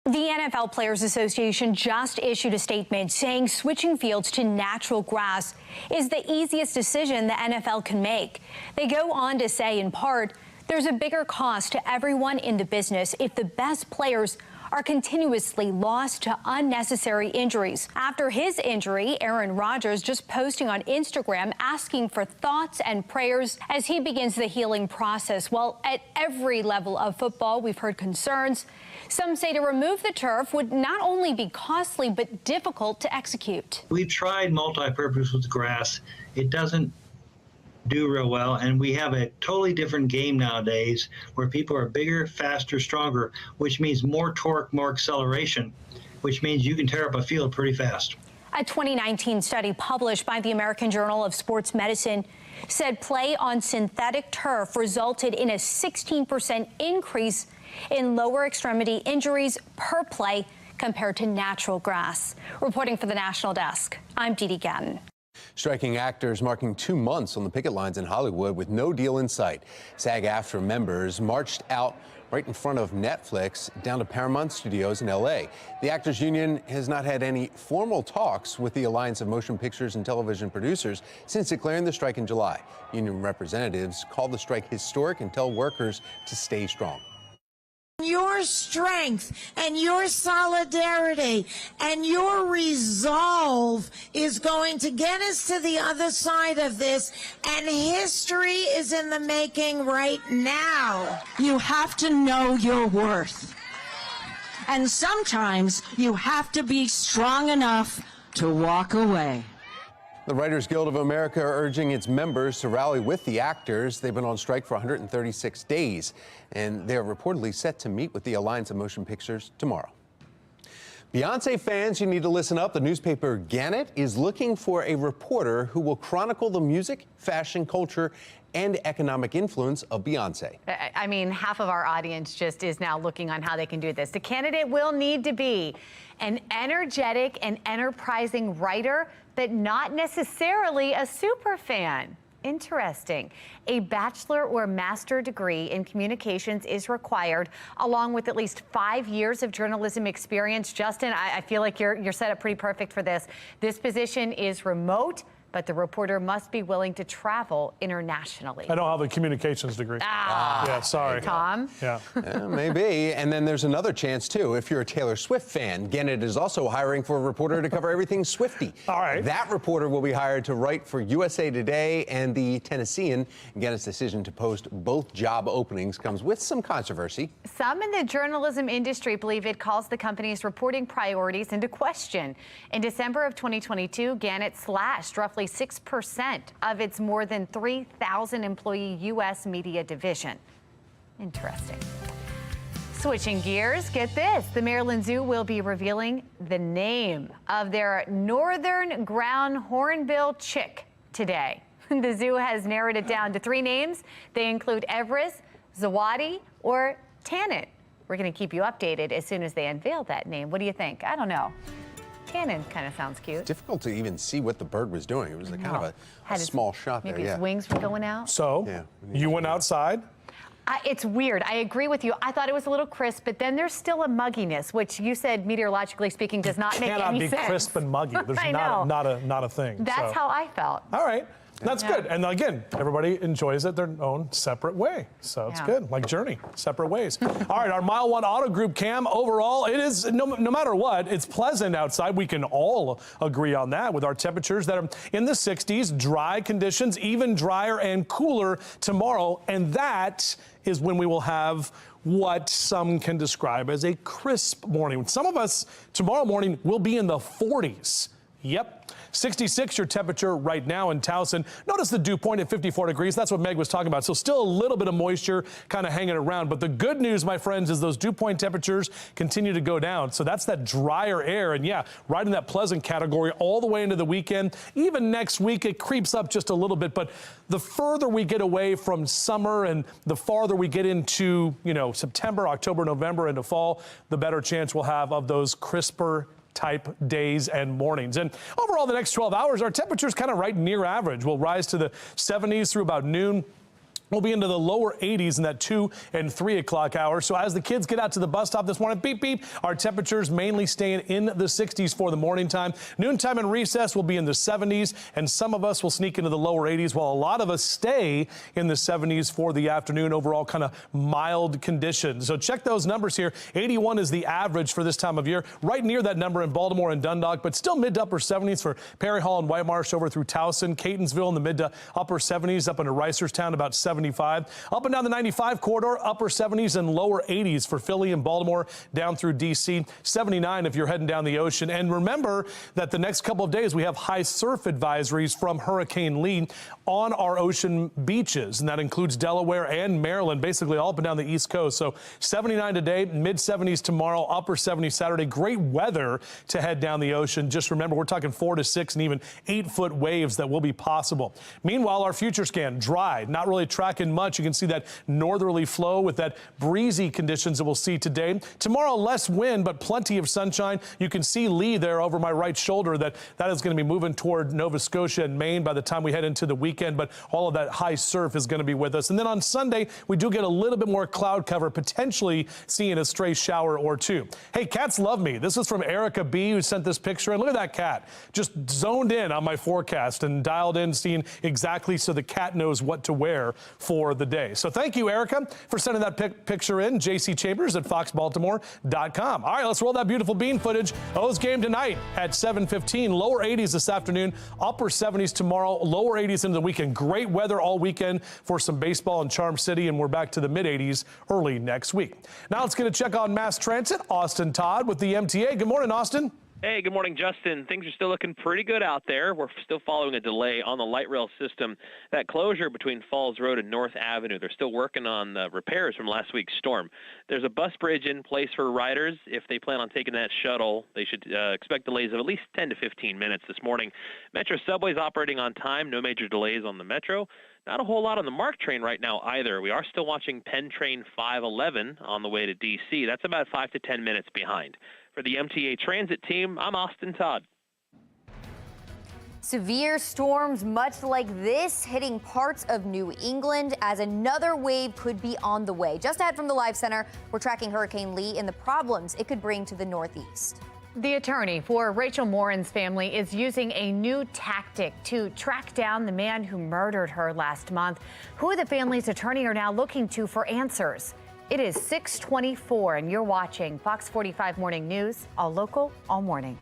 The NFL Players Association just issued a statement saying switching fields to natural grass is the easiest decision the NFL can make. They go on to say, in part, there's a bigger cost to everyone in the business if the best players are continuously lost to unnecessary injuries. After his injury, Aaron Rodgers just posting on Instagram asking for thoughts and prayers as he begins the healing process. Well, at every level of football, we've heard concerns. Some say to remove the turf would not only be costly, but difficult to execute. We've tried multi-purpose with grass. It doesn't do real well, and we have a totally different game nowadays where people are bigger, faster, stronger, which means more torque, more acceleration, which means you can tear up a field pretty fast. A 2019 study published by the American Journal of Sports Medicine said play on synthetic turf resulted in a 16% increase in lower extremity injuries per play compared to natural grass. Reporting for the National Desk, I'm Didi Gatton. Striking actors marking 2 months on the picket lines in Hollywood with no deal in sight. SAG-AFTRA members marched out right in front of Netflix down to Paramount Studios in L.A. The Actors Union has not had any formal talks with the Alliance of Motion Pictures and Television Producers since declaring the strike in July. Union representatives called the strike historic and tell workers to stay strong. Your strength and your solidarity and your resolve is going to get us to the other side of this, and history is in the making right now. You have to know your worth, and sometimes you have to be strong enough to walk away. The Writers Guild of America are urging its members to rally with the actors. They've been on strike for 136 days, and they're reportedly set to meet with the Alliance of Motion Pictures tomorrow. Beyonce fans, you need to listen up. The newspaper Gannett is looking for a reporter who will chronicle the music, fashion, culture, and economic influence of Beyonce. I mean, half of our audience just is now looking on how they can do this. The candidate will need to be an energetic and enterprising writer, but not necessarily a super fan. Interesting. A bachelor or master degree in communications is required, along with at least 5 years of journalism experience. Justin, I feel like you're set up pretty perfect for this. This position is remote, but the reporter must be willing to travel internationally. I don't have a communications degree. Yeah, sorry. Tom? Yeah. Maybe. And then there's another chance, too. If you're a Taylor Swift fan, Gannett is also hiring for a reporter to cover everything Swiftie. All right. That reporter will be hired to write for USA Today and the Tennessean. Gannett's decision to post both job openings comes with some controversy. Some in the journalism industry believe it calls the company's reporting priorities into question. In December of 2022, Gannett slashed roughly 6% of its more than 3,000 employee U.S. media division. Interesting. Switching gears, get this. The Maryland Zoo will be revealing the name of their northern ground hornbill chick today. The zoo has narrowed it down to 3 names. They include Everest, Zawadi, or Tannen. We're going to keep you updated as soon as they unveil that name. What do you think? I don't know. Tannen kind of sounds cute. Difficult to even see what the bird was doing. It was a kind of a small shot there. Maybe his wings were going out. So, you went outside? It's weird. I agree with you. I thought it was a little crisp, but then there's still a mugginess, which you said, meteorologically speaking, does not make any sense. Cannot be crisp and muggy. There's not a thing. That's how I felt. All right. That's good. And again, everybody enjoys it their own separate way. So it's good. Like Journey, separate ways. All right, our Mile 1 Auto Group cam, overall, it is, no matter what, it's pleasant outside. We can all agree on that with our temperatures that are in the 60s, dry conditions, even drier and cooler tomorrow. And that is when we will have what some can describe as a crisp morning. Some of us tomorrow morning will be in the 40s. Yep. 66 your temperature right now in Towson. Notice the dew point at 54 degrees. That's what Meg was talking about. So still a little bit of moisture kind of hanging around. But the good news, my friends, is those dew point temperatures continue to go down. So that's that drier air. And yeah, right in that pleasant category all the way into the weekend. Even next week, it creeps up just a little bit. But the further we get away from summer and the farther we get into, September, October, November, into fall, the better chance we'll have of those crisper type days and mornings. And overall, the next 12 hours, our temperatures kind of right near average. We'll rise to the 70s through about noon. We'll be into the lower 80s in that 2 and 3 o'clock hour. So as the kids get out to the bus stop this morning, beep, beep, our temperatures mainly staying in the 60s for the morning time. Noontime and recess will be in the 70s, and some of us will sneak into the lower 80s, while a lot of us stay in the 70s for the afternoon. Overall, kind of mild conditions. So check those numbers here. 81 is the average for this time of year, right near that number in Baltimore and Dundalk, but still mid to upper 70s for Perry Hall and White Marsh over through Towson. Catonsville in the mid to upper 70s, up into Reisterstown about 75. Up and down the 95 corridor, upper 70s and lower 80s for Philly and Baltimore, down through D.C. 79 if you're heading down the ocean. And remember that the next couple of days we have high surf advisories from Hurricane Lee on our ocean beaches, and that includes Delaware and Maryland, basically all up and down the East Coast. So 79 today, mid 70s tomorrow, upper 70s Saturday. Great weather to head down the ocean. Just remember, we're talking 4 to 6 and even 8-foot waves that will be possible. Meanwhile, our future scan dry, not really tracking much. You can see that northerly flow with that breezy conditions that we'll see today. Tomorrow, less wind, but plenty of sunshine. You can see Lee there over my right shoulder. That is going to be moving toward Nova Scotia and Maine by the time we head into the weekend, but all of that high surf is going to be with us. And then on Sunday, we do get a little bit more cloud cover, potentially seeing a stray shower or two. Hey, cats love me. This is from Erica B, who sent this picture. And look at that cat, just zoned in on my forecast and dialed in, seeing exactly so the cat knows what to wear for the day. So thank you, Erica, for sending that picture in. JC Chambers at foxbaltimore.com. All right, let's roll that beautiful bean footage. O's game tonight at 7:15. Lower 80s this afternoon, upper 70s tomorrow, lower 80s into the weekend. Great weather all weekend for some baseball in Charm City, and we're back to the mid 80s early next week. Now let's get a check on mass transit. Austin Todd with the MTA. Good morning, Austin. Hey, good morning, Justin. Things are still looking pretty good out there. We're still following a delay on the light rail system. That closure between Falls Road and North Avenue, they're still working on the repairs from last week's storm. There's a bus bridge in place for riders. If they plan on taking that shuttle, they should expect delays of at least 10 to 15 minutes this morning. Metro subway's operating on time. No major delays on the Metro. Not a whole lot on the MARC train right now either. We are still watching Penn Train 511 on the way to D.C. That's about 5 to 10 minutes behind. For the MTA Transit team, I'm Austin Todd. Severe storms much like this hitting parts of New England as another wave could be on the way. Just ahead from the Live Center, we're tracking Hurricane Lee and the problems it could bring to the Northeast. The attorney for Rachel Morin's family is using a new tactic to track down the man who murdered her last month. Who the family's attorney are now looking to for answers. It is 6:24 and you're watching Fox 45 Morning News, all local, all morning.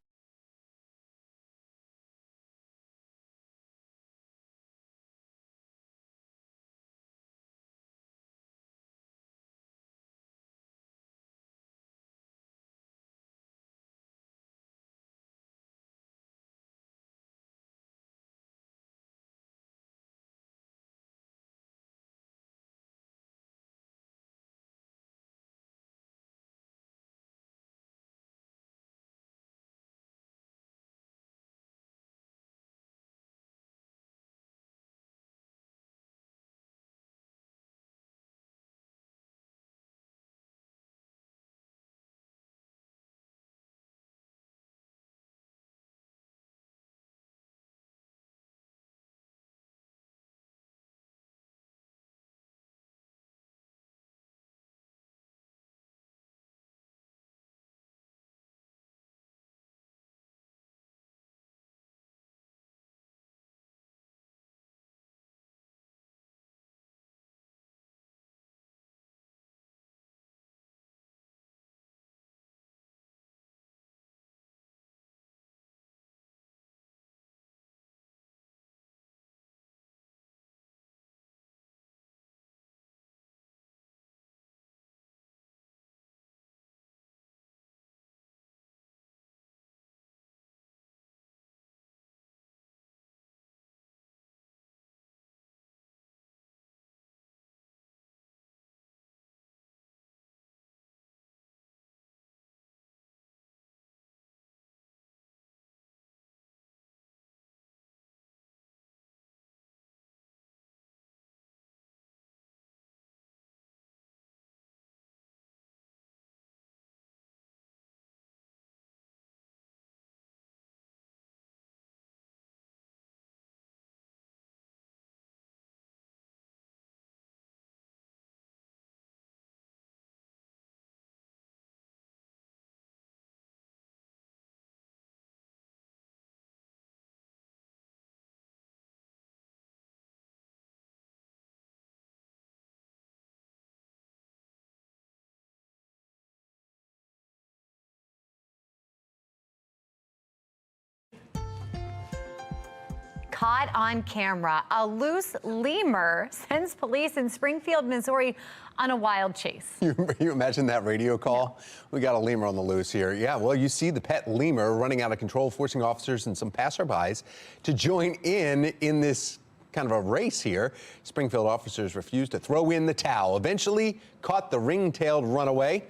caught on camera. A loose lemur sends police in Springfield, Missouri on a wild chase. You imagine that radio call? Yeah. We got a lemur on the loose here. Yeah, well, you see the pet lemur running out of control, forcing officers and some passerbys to join in this kind of a race here. Springfield officers refused to throw in the towel, eventually caught the ring-tailed runaway.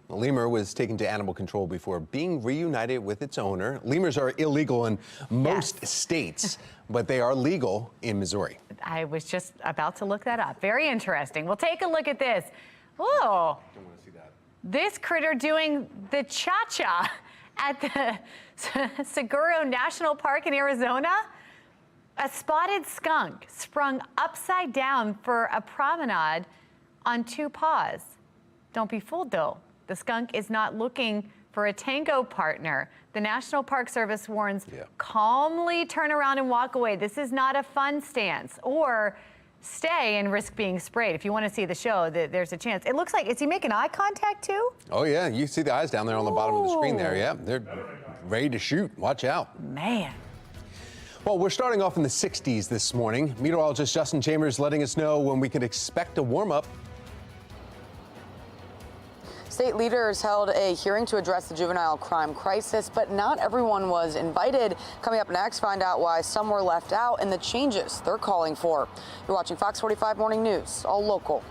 The lemur was taken to animal control before being reunited with its owner. Lemurs are illegal in most states, but they are legal in Missouri. I was just about to look that up. Very interesting. Well, take a look at this. Oh, Don't want to see that. This critter doing the cha-cha at the Seguro National Park in Arizona. A spotted skunk sprung upside down for a promenade on two paws. Don't be fooled, though. The skunk is not looking for a tango partner. The National Park Service warns, calmly turn around and walk away. This is not a fun stance. Or stay and risk being sprayed. If you want to see the show, there's a chance. It looks like, is he making eye contact too? Oh, yeah. You see the eyes down there on the bottom of the screen there. Yeah, they're ready to shoot. Watch out. Man. Well, we're starting off in the 60s this morning. Meteorologist Justin Chambers letting us know when we can expect a warm-up. State leaders held a hearing to address the juvenile crime crisis, but not everyone was invited. Coming up next, find out why some were left out and the changes they're calling for. You're watching Fox 45 Morning News, all local.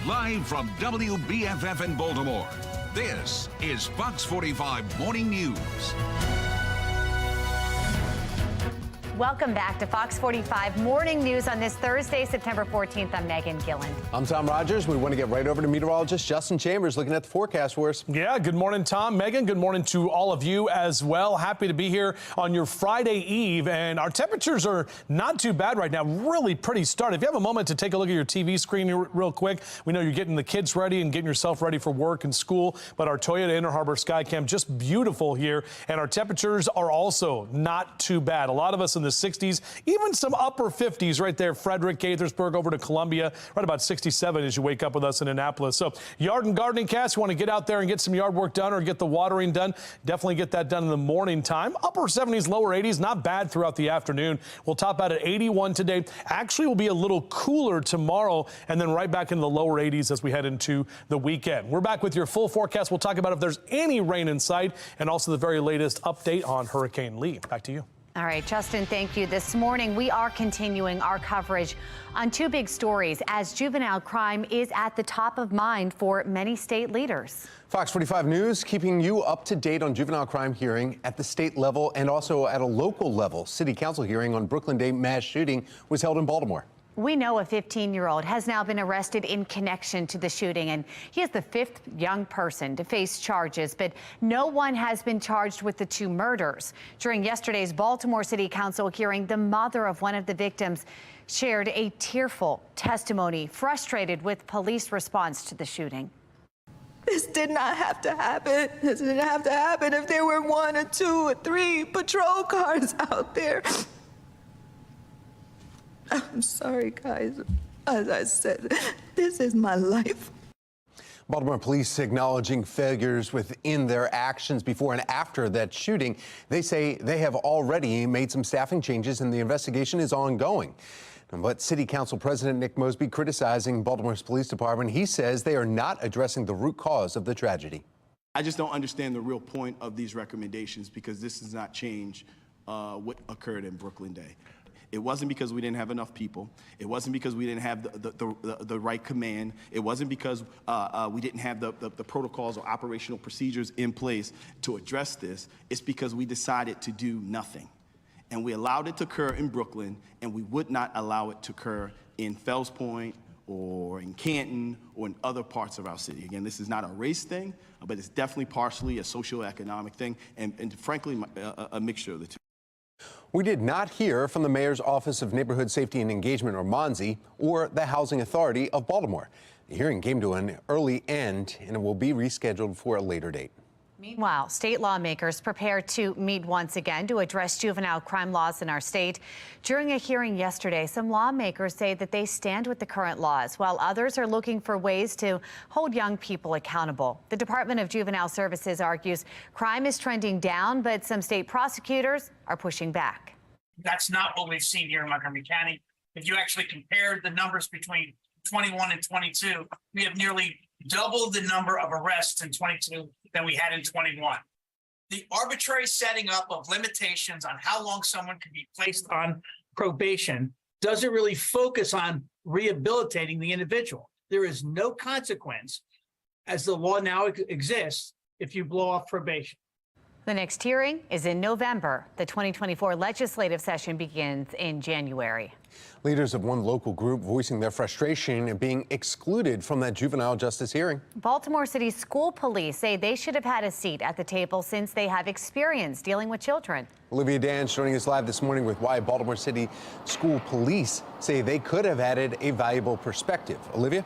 Live from WBFF in Baltimore, this is Fox 45 Morning News. Welcome back to Fox 45 Morning News on this Thursday, September 14th. I'm Megan Gilland. I'm Tom Rogers. We want to get right over to meteorologist Justin Chambers looking at the forecast for us. Yeah, good morning, Tom. Megan, good morning to all of you as well. Happy to be here on your Friday Eve, and our temperatures are not too bad right now. Really pretty start. If you have a moment to take a look at your TV screen real quick, we know you're getting the kids ready and getting yourself ready for work and school, but our Toyota Inner Harbor Skycam just beautiful here, and our temperatures are also not too bad. A lot of us in the the 60s, even some upper 50s right there. Frederick, Gaithersburg, over to Columbia, right about 67 as you wake up with us in Annapolis. So yard and gardening cast, you want to get out there and get some yard work done or get the watering done, definitely get that done in the morning time. Upper 70s, lower 80s, not bad throughout the afternoon. We'll top out at 81 today. Actually, will be a little cooler tomorrow and then right back in the lower 80s as we head into the weekend. We're back with your full forecast. We'll talk about if there's any rain in sight and also the very latest update on Hurricane Lee. Back to you. All right, Justin, thank you. This morning, we are continuing our coverage on two big stories as juvenile crime is at the top of mind for many state leaders. Fox 45 News keeping you up to date on juvenile crime hearing at the state level and also at a local level. City Council hearing on Brooklyn Day mass shooting was held in Baltimore. We know a 15-year-old has now been arrested in connection to the shooting, and he is the fifth young person to face charges, but no one has been charged with the two murders. During yesterday's Baltimore City Council hearing, the mother of one of the victims shared a tearful testimony, frustrated with police response to the shooting. This did not have to happen. This didn't have to happen if there were 1 or 2 or 3 patrol cars out there. I'm sorry, guys. As I said, this is my life. Baltimore police acknowledging failures within their actions before and after that shooting. They say they have already made some staffing changes and the investigation is ongoing. But City Council President Nick Mosby criticizing Baltimore's police department. He says they are not addressing the root cause of the tragedy. I just don't understand the real point of these recommendations because this does not change what occurred in Brooklyn Day. It wasn't because we didn't have enough people. It wasn't because we didn't have the right command. It wasn't because we didn't have the protocols or operational procedures in place to address this. It's because we decided to do nothing. And we allowed it to occur in Brooklyn, and we would not allow it to occur in Fells Point or in Canton or in other parts of our city. Again, this is not a race thing, but it's definitely partially a socioeconomic thing, and frankly, a mixture of the two. We did not hear from the Mayor's Office of Neighborhood Safety and Engagement, or MONSE, or the Housing Authority of Baltimore. The hearing came to an early end, and it will be rescheduled for a later date. Meanwhile, state lawmakers prepare to meet once again to address juvenile crime laws in our state. During a hearing yesterday, some lawmakers say that they stand with the current laws, while others are looking for ways to hold young people accountable. The Department of Juvenile Services argues crime is trending down, but some state prosecutors are pushing back. That's not what we've seen here in Montgomery County. If you actually compare the numbers between 21 and 22, we have nearly double the number of arrests in 22 than we had in 21. The arbitrary setting up of limitations on how long someone can be placed on probation doesn't really focus on rehabilitating the individual. There is no consequence, as the law now exists, if you blow off probation. The next hearing is in November. The 2024 legislative session begins in January. Leaders of one local group voicing their frustration at being excluded from that juvenile justice hearing. Baltimore City school police say they should have had a seat at the table since they have experience dealing with children. Olivia Danz joining us live this morning with why Baltimore City school police say they could have added a valuable perspective. Olivia?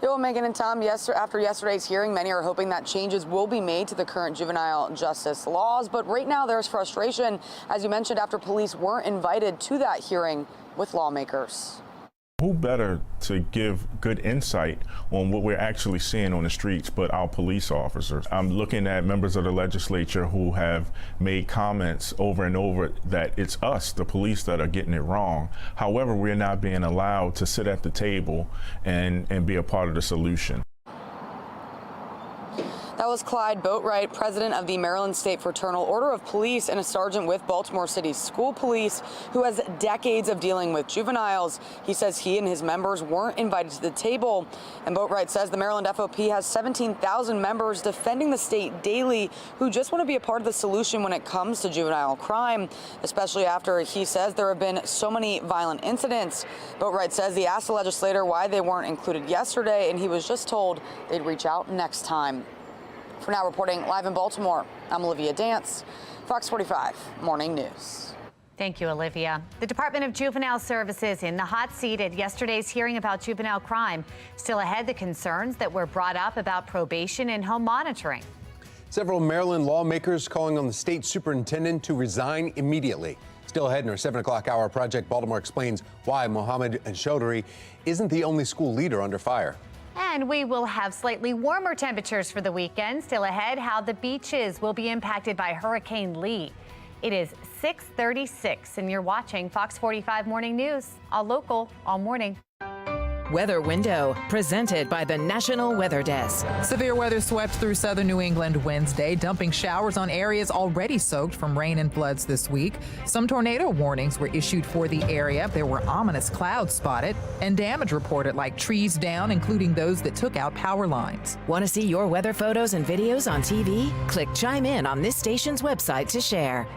Yeah, well, Megan and Tom, after yesterday's hearing, many are hoping that changes will be made to the current juvenile justice laws. But right now there's frustration, as you mentioned, after police weren't invited to that hearing with lawmakers. Who better to give good insight on what we're actually seeing on the streets but our police officers? I'm looking at members of the legislature who have made comments over and over that it's us, the police, that are getting it wrong. However, we're not being allowed to sit at the table and be a part of the solution. That was Clyde Boatwright, president of the Maryland State Fraternal Order of Police and a sergeant with Baltimore City School Police, who has decades of dealing with juveniles. He says he and his members weren't invited to the table. And Boatwright says the Maryland FOP has 17,000 members defending the state daily who just want to be a part of the solution when it comes to juvenile crime, especially after he says there have been so many violent incidents. Boatwright says he asked the legislator why they weren't included yesterday, and he was just told they'd reach out next time. For now, reporting live in Baltimore, I'm Olivia Danz, Fox 45 Morning News. Thank you, Olivia. The Department of Juvenile Services in the hot seat at yesterday's hearing about juvenile crime. Still ahead, the concerns that were brought up about probation and home monitoring. Several Maryland lawmakers calling on the state superintendent to resign immediately. Still ahead in our 7 o'clock hour, Project Baltimore explains why Mohammed Chaudhry isn't the only school leader under fire. And we will have slightly warmer temperatures for the weekend. Still ahead, how the beaches will be impacted by Hurricane Lee. It is 6:36, and you're watching Fox 45 Morning News, all local, all morning. Weather Window, presented by the National Weather Desk. Severe weather swept through southern New England Wednesday, dumping showers on areas already soaked from rain and floods this week. Some tornado warnings were issued for the area. There were ominous clouds spotted and damage reported, like trees down, including those that took out power lines. Want to see your weather photos and videos on TV? Click Chime In on this station's website to share.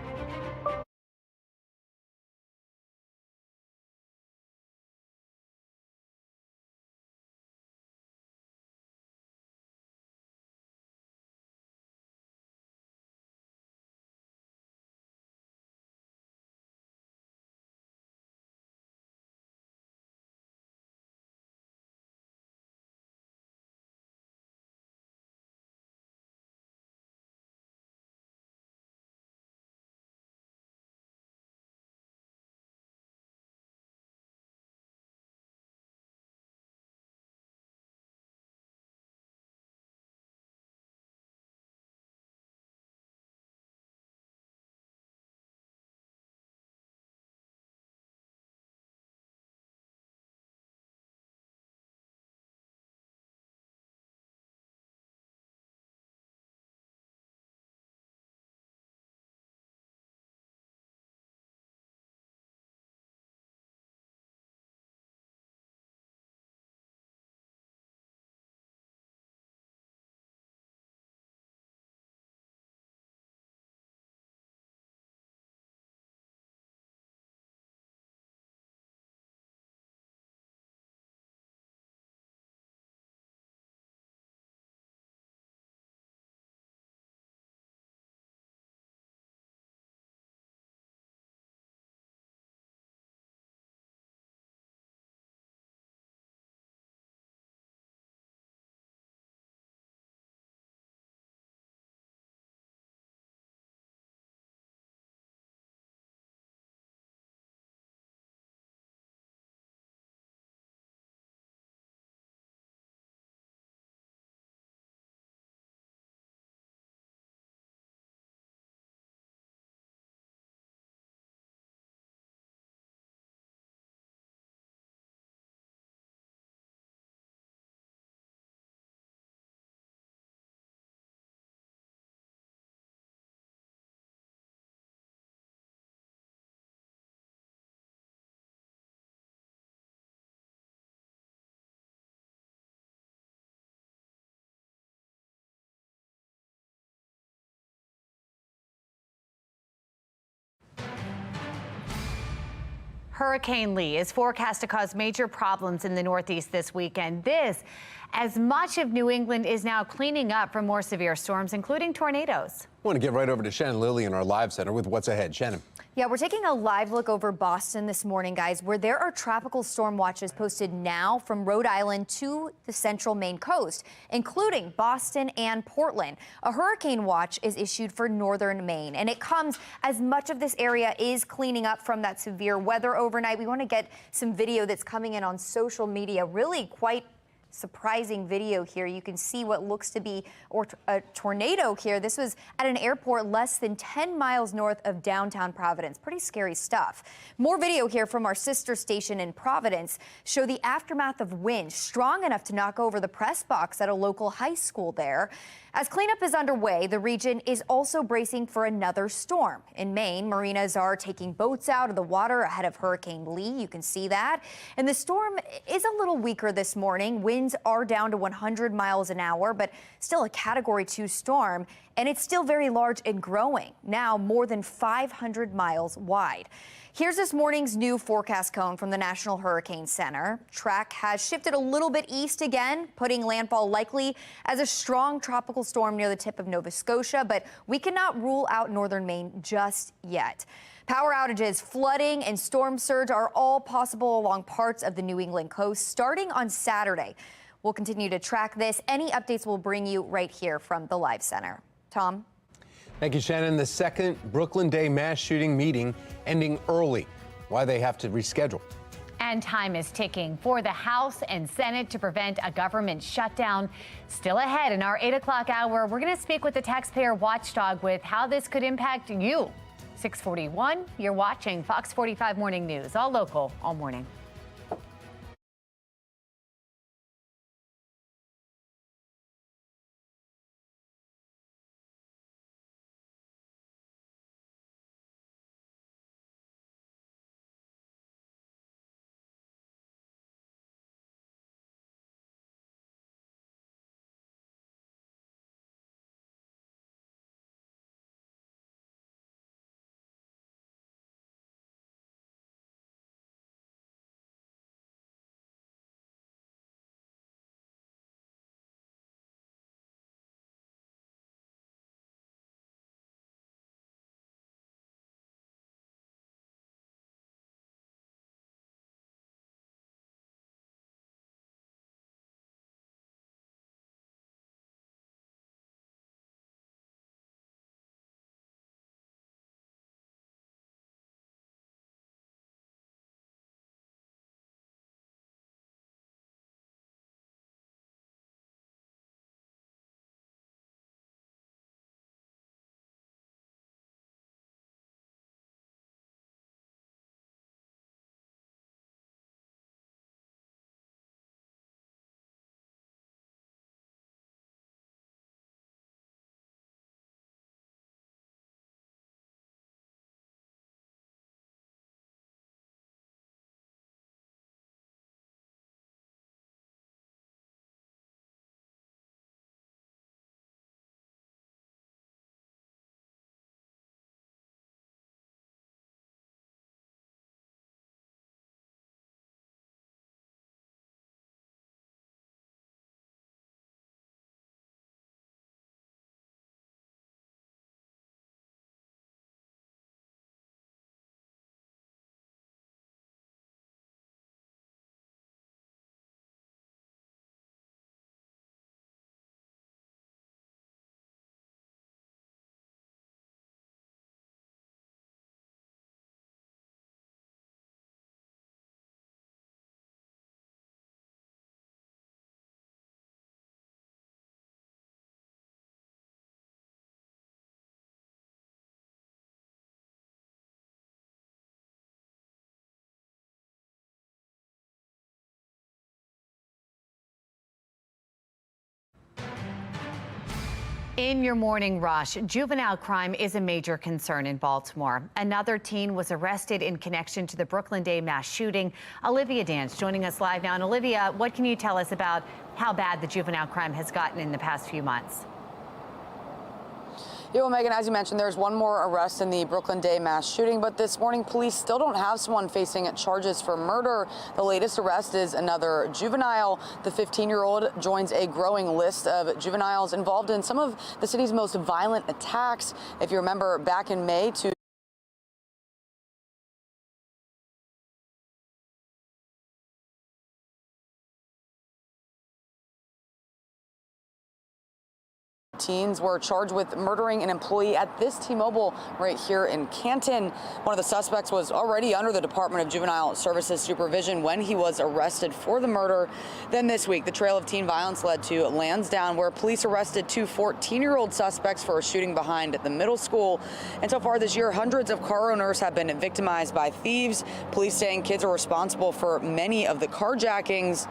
Hurricane Lee is forecast to cause major problems in the Northeast this weekend. This, as much of New England is now cleaning up from more severe storms, including tornadoes. I want to get right over to Shannon Lilly in our live center with what's ahead. Shannon. Yeah, we're taking a live look over Boston this morning, guys, where there are tropical storm watches posted now from Rhode Island to the central Maine coast, including Boston and Portland. A hurricane watch is issued for northern Maine, and it comes as much of this area is cleaning up from that severe weather overnight. We want to get some video that's coming in on social media, really quite surprising video here. You can see what looks to be a tornado here. This was at an airport less than 10 miles north of downtown Providence. Pretty scary stuff. More video here from our sister station in Providence show the aftermath of winds strong enough to knock over the press box at a local high school there. As cleanup is underway, the region is also bracing for another storm. In Maine, marinas are taking boats out of the water ahead of Hurricane Lee. You can see that. And the storm is a little weaker this morning. Winds are down to 100 miles an hour, but still a Category 2 storm. And it's still very large and growing, now more than 500 miles wide. Here's this morning's new forecast cone from the National Hurricane Center. Track has shifted a little bit east again, putting landfall likely as a strong tropical storm near the tip of Nova Scotia, but we cannot rule out northern Maine just yet. Power outages, flooding, and storm surge are all possible along parts of the New England coast starting on Saturday. We'll continue to track this. Any updates we'll bring you right here from the Live Center. Tom. Thank you, Shannon. The second Brooklyn Day mass shooting meeting ending early. Why they have to reschedule. And time is ticking for the House and Senate to prevent a government shutdown. Still ahead in our 8 o'clock hour, we're going to speak with the taxpayer watchdog with how this could impact you. 6:41, you're watching Fox 45 Morning News, all local, all morning. In your morning rush, juvenile crime is a major concern in Baltimore. Another teen was arrested in connection to the Brooklyn Day mass shooting. Olivia Dance joining us live now. And Olivia, what can you tell us about how bad the juvenile crime has gotten in the past few months? Yeah, well, Megan, as you mentioned, there's one more arrest in the Brooklyn Day mass shooting, but this morning police still don't have someone facing charges for murder. The latest arrest is another juvenile. The 15-year-old joins a growing list of juveniles involved in some of the city's most violent attacks. If you remember, back in May, teens were charged with murdering an employee at this T-Mobile right here in Canton. One of the suspects was already under the Department of Juvenile Services supervision when he was arrested for the murder. Then this week, the trail of teen violence led to Lansdowne, where police arrested two 14-year-old suspects for a shooting behind the middle school. And so far this year, hundreds of car owners have been victimized by thieves. Police saying kids are responsible for many of the carjackings.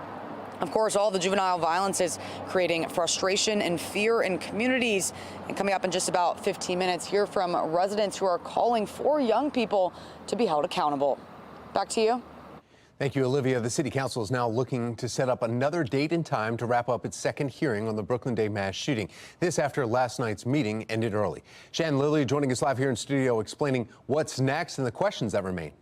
Of course, all the juvenile violence is creating frustration and fear in communities. And coming up in just about 15 minutes, hear from residents who are calling for young people to be held accountable. Back to you. Thank you, Olivia. The City Council is now looking to set up another date and time to wrap up its second hearing on the Brooklyn Day mass shooting. This after last night's meeting ended early. Shan Lilly joining us live here in studio explaining what's next and the questions that remain.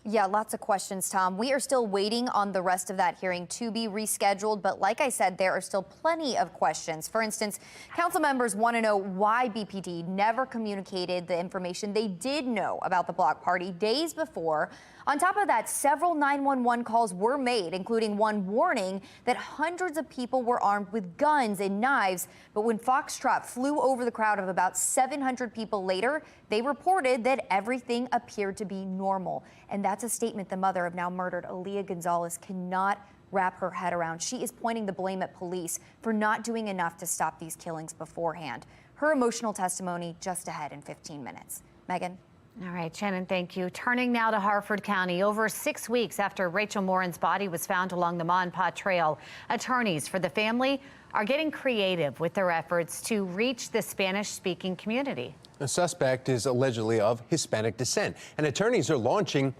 Yeah, lots of questions, Tom. We are still waiting on the rest of that hearing to be rescheduled. But like I said, there are still plenty of questions. For instance, council members want to know why BPD never communicated the information they did know about the block party days before. On top of that, several 911 calls were made, including one warning that hundreds of people were armed with guns and knives. But when Foxtrot flew over the crowd of about 700 people later, they reported that everything appeared to be normal. And that's a statement the mother of now murdered Aaliyah Gonzalez cannot wrap her head around. She is pointing the blame at police for not doing enough to stop these killings beforehand. Her emotional testimony just ahead in 15 minutes. Megan? All right, Shannon, thank you. Turning now to Harford County. Over 6 weeks after Rachel Morin's body was found along the Ma and Pa Trail, attorneys for the family are getting creative with their efforts to reach the Spanish-speaking community. The suspect is allegedly of Hispanic descent, and attorneys are launching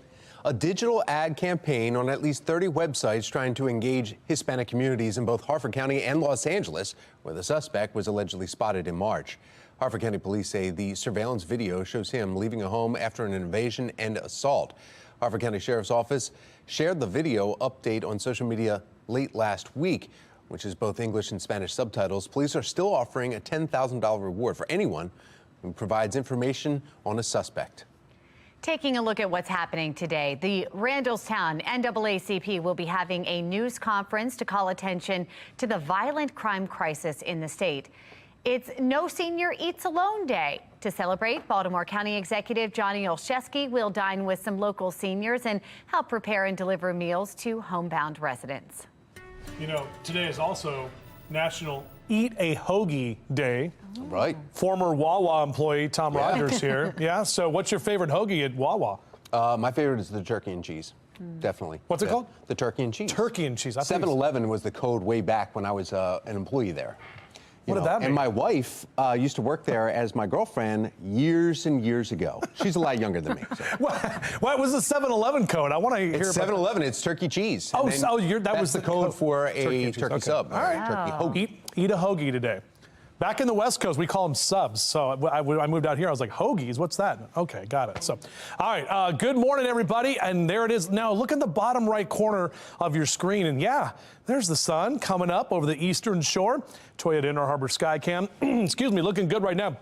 a digital ad campaign on at least 30 websites trying to engage Hispanic communities in both Harford County and Los Angeles, where the suspect was allegedly spotted in March. Harford County police say the surveillance video shows him leaving a home after an invasion and assault. Harford County Sheriff's Office shared the video update on social media late last week, which is both English and Spanish subtitles. Police are still offering a $10,000 reward for anyone who provides information on a suspect. Taking a look at what's happening today, the Randallstown NAACP will be having a news conference to call attention to the violent crime crisis in the state. It's No Senior Eats Alone Day. To celebrate, Baltimore County Executive Johnny Olszewski will dine with some local seniors and help prepare and deliver meals to homebound residents. You know, today is also National Eat a Hoagie Day. Right. Former Wawa employee Tom Rogers here. Yeah, so what's your favorite hoagie at Wawa? My favorite is the turkey and cheese. Definitely. What's it called? The turkey and cheese. Turkey and cheese. 7-Eleven was the code way back when I was an employee there. What did that mean? And my wife used to work there as my girlfriend years and years ago. She's a lot younger than me. So. What was the 7-Eleven code? I want to hear it's about 7-Eleven. It's turkey cheese. Oh, that was the code for a turkey sub. All right. Turkey hoagie. Eat a hoagie today. Back in the West Coast, we call them subs. So I moved out here. I was like, hoagies, what's that? Okay, got it. So, all right, good morning, everybody. And there it is. Now, look at the bottom right corner of your screen. And yeah, there's the sun coming up over the eastern shore. Toyota Inner Harbor Skycam, excuse me, looking good right now.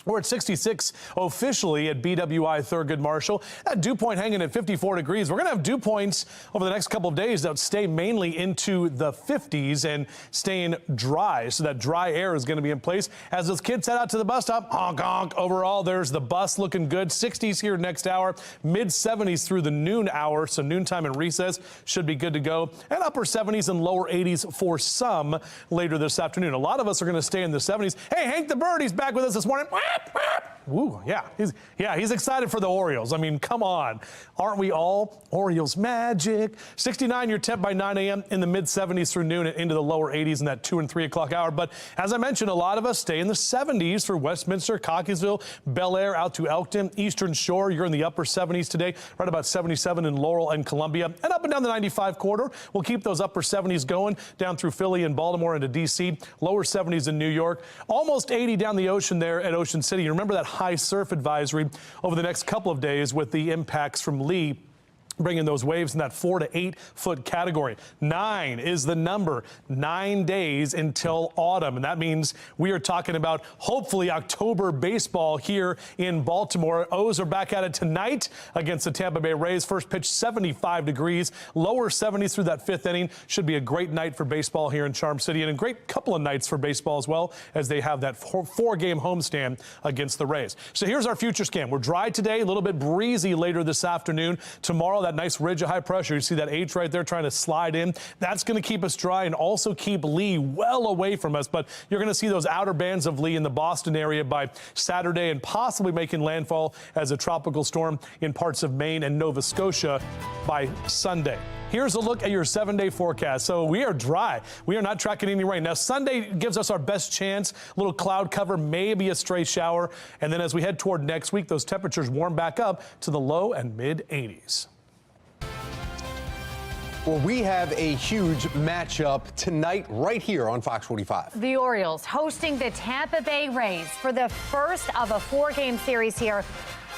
We're at 66 officially at BWI Thurgood Marshall. That dew point hanging at 54 degrees. We're going to have dew points over the next couple of days that stay mainly into the 50s and staying dry. So that dry air is going to be in place as those kids head out to the bus stop. Honk, honk. Overall, there's the bus looking good. 60s here next hour, mid 70s through the noon hour. So noontime and recess should be good to go. And upper 70s and lower 80s for some later this afternoon. A lot of us are going to stay in the 70s. Hey, Hank the Bird, he's back with us this morning. Woo, yeah, he's excited for the Orioles. I mean, come on. Aren't we all? Orioles magic. 69 your temp by 9 a.m. in the mid 70s through noon and into the lower 80s in that 2 and 3 o'clock hour. But as I mentioned, a lot of us stay in the 70s for Westminster, Cockeysville, Bel Air out to Elkton, Eastern Shore. You're in the upper 70s today, right about 77 in Laurel and Columbia. And up and down the 95 corridor, we'll keep those upper 70s going down through Philly and Baltimore into D.C., lower 70s in New York, almost 80 down the ocean there at Ocean City. You remember that high surf advisory over the next couple of days with the impacts from Lee, bringing those waves in that 4 to 8 foot category. 9 is the number. 9 days until autumn. And that means we are talking about hopefully October baseball here in Baltimore. O's are back at it tonight against the Tampa Bay Rays. First pitch 75 degrees, lower 70s through that 5th inning. Should be a great night for baseball here in Charm City, and a great couple of nights for baseball as well, as they have that 4-game homestand against the Rays. So here's our future scan. We're dry today, a little bit breezy later this afternoon. Tomorrow, that nice ridge of high pressure. You see that H right there trying to slide in. That's going to keep us dry and also keep Lee well away from us. But you're going to see those outer bands of Lee in the Boston area by Saturday and possibly making landfall as a tropical storm in parts of Maine and Nova Scotia by Sunday. Here's a look at your 7-day forecast. So we are dry. We are not tracking any rain. Now, Sunday gives us our best chance. A little cloud cover, maybe a stray shower. And then as we head toward next week, those temperatures warm back up to the low and mid 80s. Well, we have a huge matchup tonight right here on Fox 45. The Orioles hosting the Tampa Bay Rays for the first of a 4-game series here.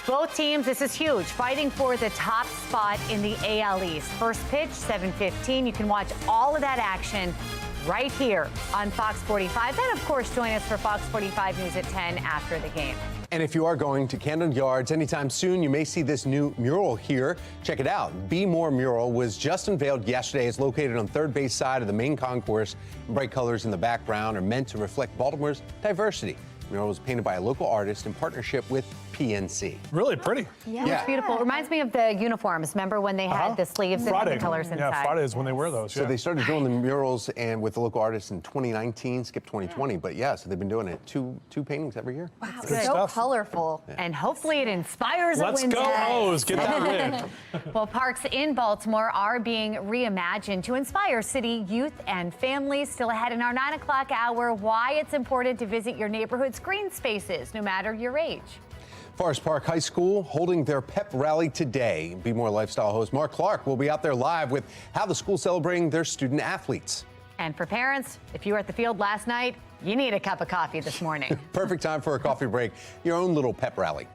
Both teams, this is huge, fighting for the top spot in the AL East. First pitch, 7:15. You can watch all of that action right here on Fox 45. Then, of course, join us for Fox 45 News at 10 after the game. And if you are going to Camden Yards anytime soon, you may see this new mural here. Check it out. Be More mural was just unveiled yesterday. It's located on third base side of the main concourse. Bright colors in the background are meant to reflect Baltimore's diversity. The mural was painted by a local artist in partnership with PNC. Really pretty. Yeah, it's beautiful. It reminds me of the uniforms. Remember when they had the sleeves and had the colors inside? Yeah, Friday is when they wear those. So they started doing the murals and with the local artists in 2019, skipped 2020. But yeah, so they've been doing it two paintings every year. Wow, so colorful. Yeah. And hopefully it inspires a Let's win. go O's. Get that win. Well, parks in Baltimore are being reimagined to inspire city youth and families. Still ahead in our 9 o'clock hour, why it's important to visit your neighborhood's green spaces, no matter your age. Forest Park High School holding their pep rally today. Be More lifestyle host Mark Clark will be out there live with how the school's celebrating their student athletes. And for parents, if you were at the field last night, you need a cup of coffee this morning. Perfect time for a coffee break, your own little pep rally.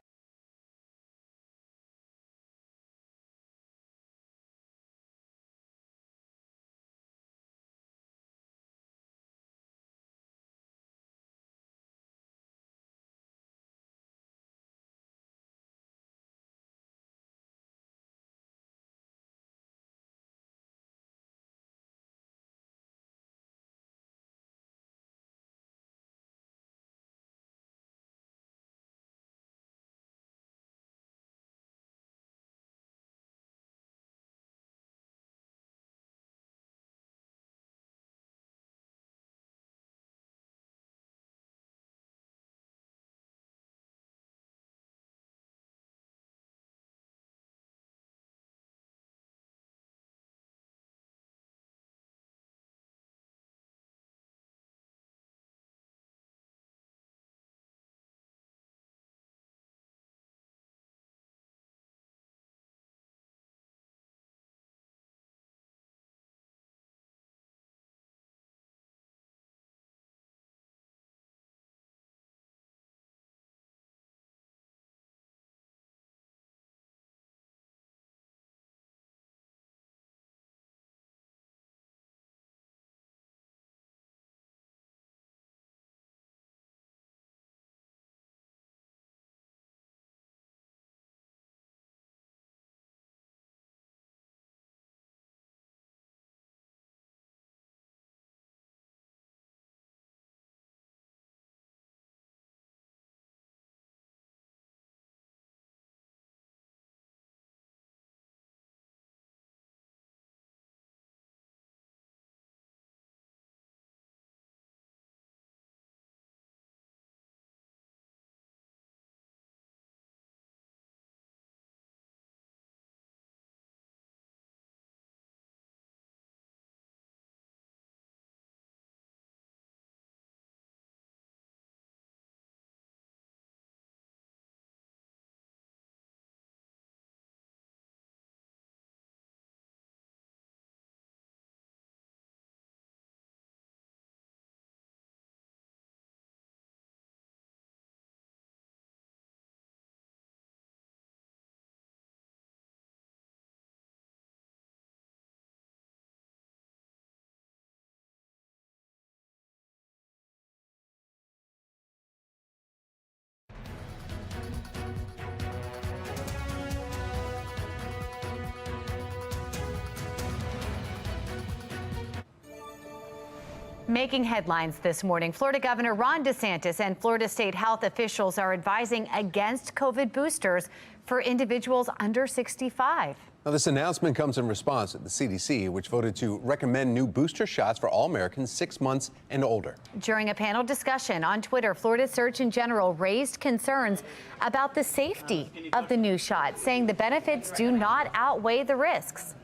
Making headlines this morning, Florida Governor Ron DeSantis and Florida state health officials are advising against COVID boosters for individuals under 65. Now, this announcement comes in response to the CDC, which voted to recommend new booster shots for all Americans 6 months and older. During a panel discussion on Twitter, Florida Surgeon General raised concerns about the safety of the new shot, saying the benefits do not outweigh the risks.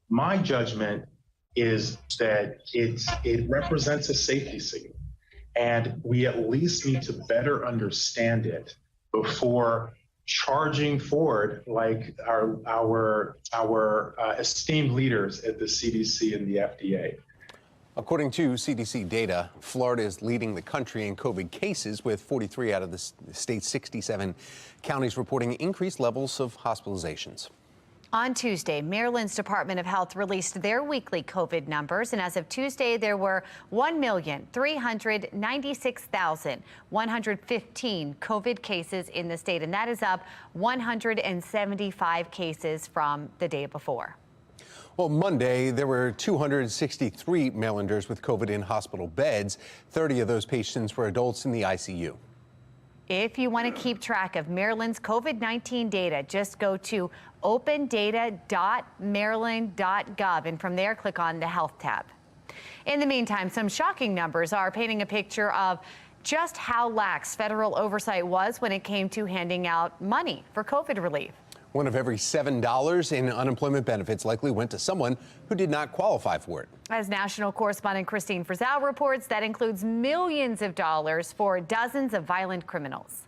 My judgment is that it represents a safety signal, and we at least need to better understand it before charging forward like our esteemed leaders at the CDC and the FDA. According to CDC data, Florida is leading the country in COVID cases, with 43 out of the state's 67 counties reporting increased levels of hospitalizations. On Tuesday, Maryland's Department of Health released their weekly COVID numbers, and as of Tuesday, there were 1,396,115 COVID cases in the state, and that is up 175 cases from the day before. Well, Monday, there were 263 Marylanders with COVID in hospital beds. 30 of those patients were adults in the ICU. If you want to keep track of Maryland's COVID-19 data, just go to opendata.maryland.gov, and from there, click on the Health tab. In the meantime, some shocking numbers are painting a picture of just how lax federal oversight was when it came to handing out money for COVID relief. One of every $7 in unemployment benefits likely went to someone who did not qualify for it. As national correspondent Christine Frizzell reports, that includes millions of dollars for dozens of violent criminals.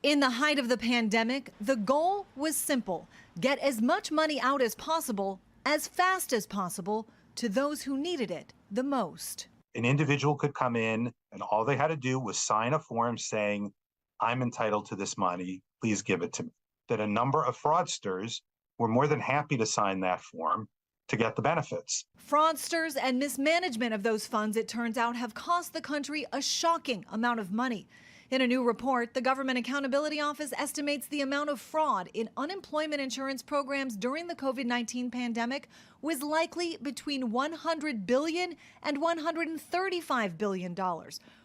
In the height of the pandemic, the goal was simple: get as much money out as possible, as fast as possible, to those who needed it the most. An individual could come in and all they had to do was sign a form saying, "I'm entitled to this money, please give it to me." That a number of fraudsters were more than happy to sign that form to get the benefits. Fraudsters and mismanagement of those funds, it turns out, have cost the country a shocking amount of money. In a new report, the Government Accountability Office estimates the amount of fraud in unemployment insurance programs during the COVID-19 pandemic was likely between $100 billion and $135 billion,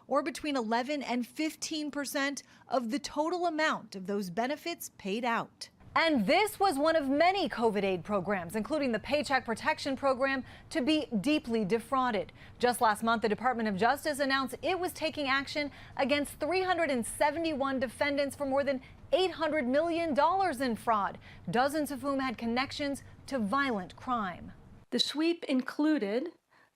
or between 11 and 15% of the total amount of those benefits paid out. And this was one of many COVID aid programs, including the Paycheck Protection Program, to be deeply defrauded. Just last month, the Department of Justice announced it was taking action against 371 defendants for more than $800 million in fraud, dozens of whom had connections to violent crime. The sweep included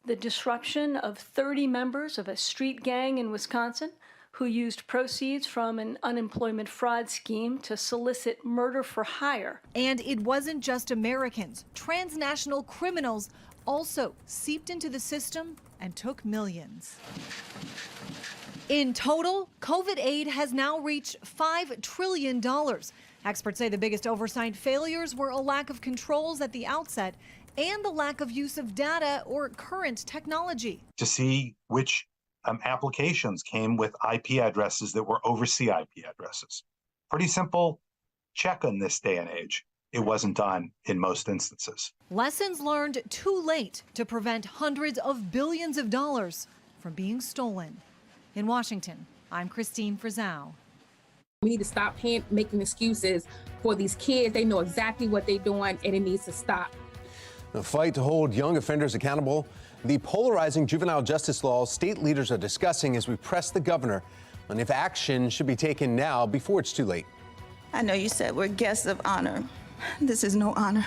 the disruption of 30 members of a street gang in Wisconsin who used proceeds from an unemployment fraud scheme to solicit murder for hire. And it wasn't just Americans. Transnational criminals also seeped into the system and took millions. In total, COVID aid has now reached $5 trillion. Experts say the biggest oversight failures were a lack of controls at the outset and the lack of use of data or current technology. To see which applications came with IP addresses that were overseas IP addresses. Pretty simple check on this day and age. It wasn't done in most instances. Lessons learned too late to prevent hundreds of billions of dollars from being stolen. In Washington, I'm Christine Frizzell. We need to stop making excuses for these kids. They know exactly what they're doing, and it needs to stop. The fight to hold young offenders accountable, the polarizing juvenile justice laws state leaders are discussing as we press the governor on if action should be taken now before it's too late. I know you said we're guests of honor. This is no honor.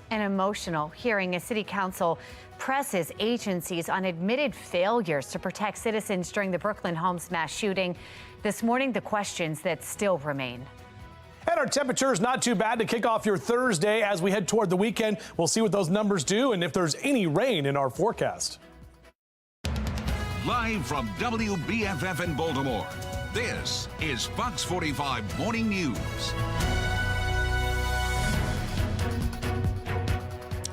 An emotional hearing as City Council presses agencies on admitted failures to protect citizens during the Brooklyn Homes mass shooting. This morning, the questions that still remain. And our temperature is not too bad to kick off your Thursday as we head toward the weekend. We'll see what those numbers do and if there's any rain in our forecast. Live from WBFF in Baltimore, this is Fox 45 Morning News.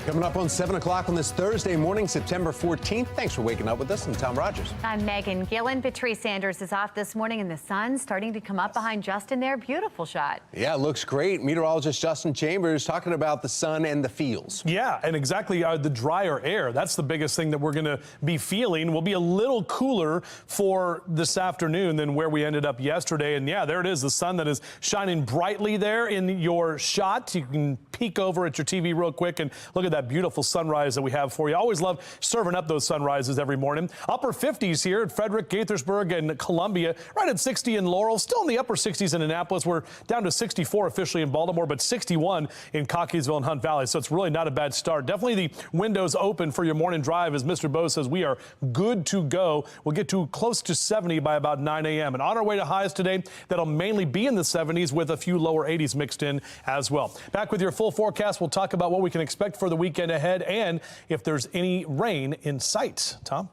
Coming up on 7 o'clock on this Thursday morning, September 14th. Thanks for waking up with us. I'm Tom Rogers. I'm Megan Gillen. Patrice Sanders is off this morning, and the sun's starting to come up behind Justin there. Beautiful shot. Yeah, it looks great. Meteorologist Justin Chambers talking about the sun and the feels. Yeah, and exactly the drier air. That's the biggest thing that we're going to be feeling. We'll be a little cooler for this afternoon than where we ended up yesterday. And yeah, there it is, the sun that is shining brightly there in your shot. You can peek over at your TV real quick and look at that beautiful sunrise that we have for you. I always love serving up those sunrises every morning. Upper 50s here at Frederick, Gaithersburg, and Columbia. Right at 60 in Laurel. Still in the upper 60s in Annapolis. We're down to 64 officially in Baltimore, but 61 in Cockeysville and Hunt Valley. So it's really not a bad start. Definitely the windows open for your morning drive, as Mr. Bo says we are good to go. We'll get to close to 70 by about 9 a.m. And on our way to highs today, that'll mainly be in the 70s with a few lower 80s mixed in as well. Back with your full forecast. We'll talk about what we can expect for the weekend ahead and if there's any rain in sight. Tom?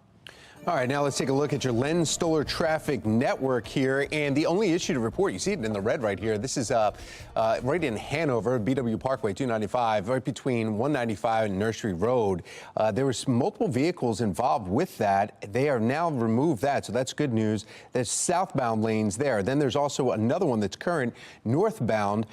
All right, now let's take a look at your Len Stoller traffic network here. And the only issue to report, you see it in the red right here. This is right in Hanover, BW Parkway 295, right between 195 and Nursery Road. There was multiple vehicles involved with that. They are now removed that, so that's good news. There's southbound lanes there. Then there's also another one that's current northbound.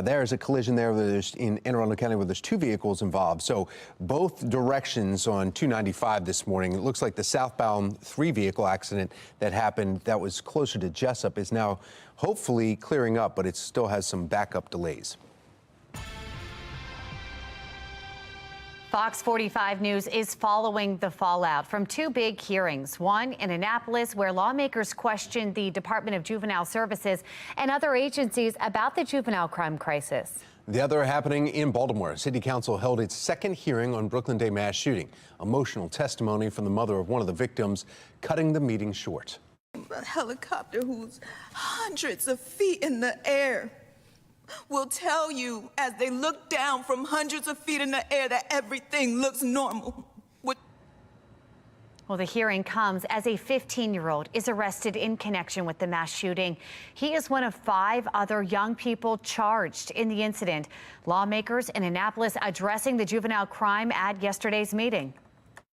There's a collision there in Anne Arundel County where there's two vehicles involved. So both directions on 295 this morning. It looks like the southbound three-vehicle accident that happened that was closer to Jessup is now hopefully clearing up, but it still has some backup delays. Fox 45 News is following the fallout from two big hearings, one in Annapolis where lawmakers questioned the Department of Juvenile Services and other agencies about the juvenile crime crisis. The other happening in Baltimore. City Council held its second hearing on Brooklyn Day mass shooting. Emotional testimony from the mother of one of the victims, cutting the meeting short. A helicopter who's hundreds of feet in the air will tell you as they look down from hundreds of feet in the air that everything looks normal. Well, the hearing comes as a 15-year-old is arrested in connection with the mass shooting. He is one of 5 other young people charged in the incident. Lawmakers in Annapolis addressing the juvenile crime at yesterday's meeting.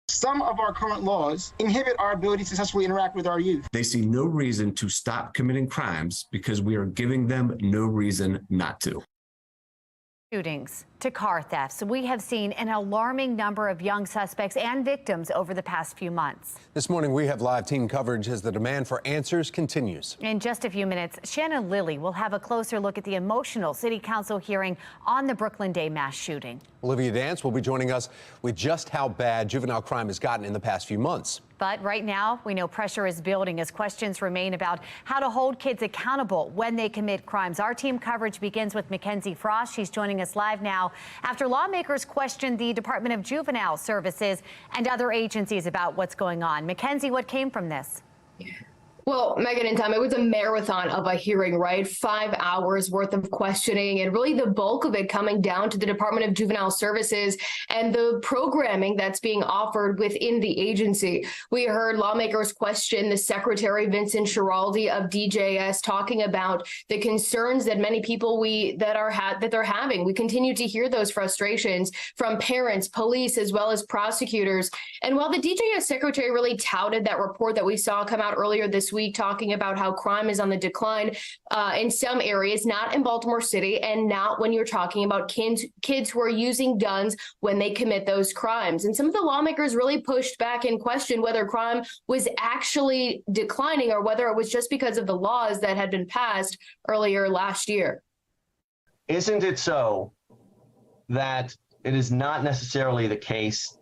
Some of our current laws inhibit our ability to successfully interact with our youth. They see no reason to stop committing crimes because we are giving them no reason not to. Shootings to car thefts. We have seen an alarming number of young suspects and victims over the past few months. This morning, we have live team coverage as the demand for answers continues. In just a few minutes, Shannon Lilly will have a closer look at the emotional City Council hearing on the Brooklyn Day mass shooting. Olivia Dance will be joining us with just how bad juvenile crime has gotten in the past few months. But right now, we know pressure is building as questions remain about how to hold kids accountable when they commit crimes. Our team coverage begins with Mackenzie Frost. She's joining us live now after lawmakers questioned the Department of Juvenile Services and other agencies about what's going on. Mackenzie, what came from this? Well, Megan and Tom, it was a marathon of a hearing, right? 5 hours worth of questioning, and really the bulk of it coming down to the Department of Juvenile Services and the programming that's being offered within the agency. We heard lawmakers question the Secretary, Vincent Schiraldi of DJS, talking about the concerns that many people that they're having. We continue to hear those frustrations from parents, police, as well as prosecutors. And while the DJS Secretary really touted that report that we saw come out earlier this week, talking about how crime is on the decline in some areas, not in Baltimore City, and not when you're talking about kids who are using guns when they commit those crimes. And some of the lawmakers really pushed back and questioned whether crime was actually declining or whether it was just because of the laws that had been passed earlier last year. Isn't it so that it is not necessarily the case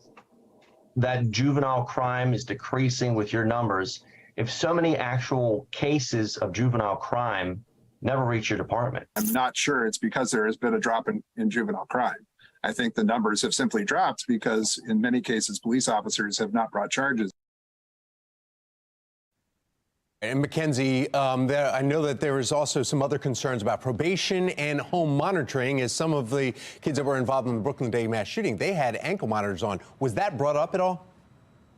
that juvenile crime is decreasing with your numbers if so many actual cases of juvenile crime never reach your department? I'm not sure it's because there has been a drop in juvenile crime. I think the numbers have simply dropped because in many cases, police officers have not brought charges. And Mackenzie, I know that there was also some other concerns about probation and home monitoring, as some of the kids that were involved in the Brooklyn Day mass shooting, they had ankle monitors on. Was that brought up at all?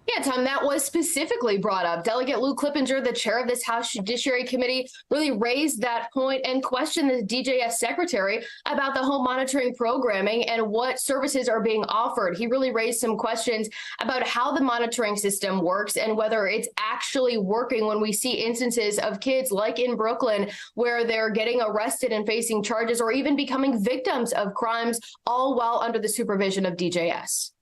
Yeah, Tom, that was specifically brought up. Delegate Lou Clippinger, the chair of this House Judiciary Committee, really raised that point and questioned the DJS secretary about the home monitoring programming and what services are being offered. He really raised some questions about how the monitoring system works and whether it's actually working when we see instances of kids like in Brooklyn where they're getting arrested and facing charges or even becoming victims of crimes, all while under the supervision of DJS.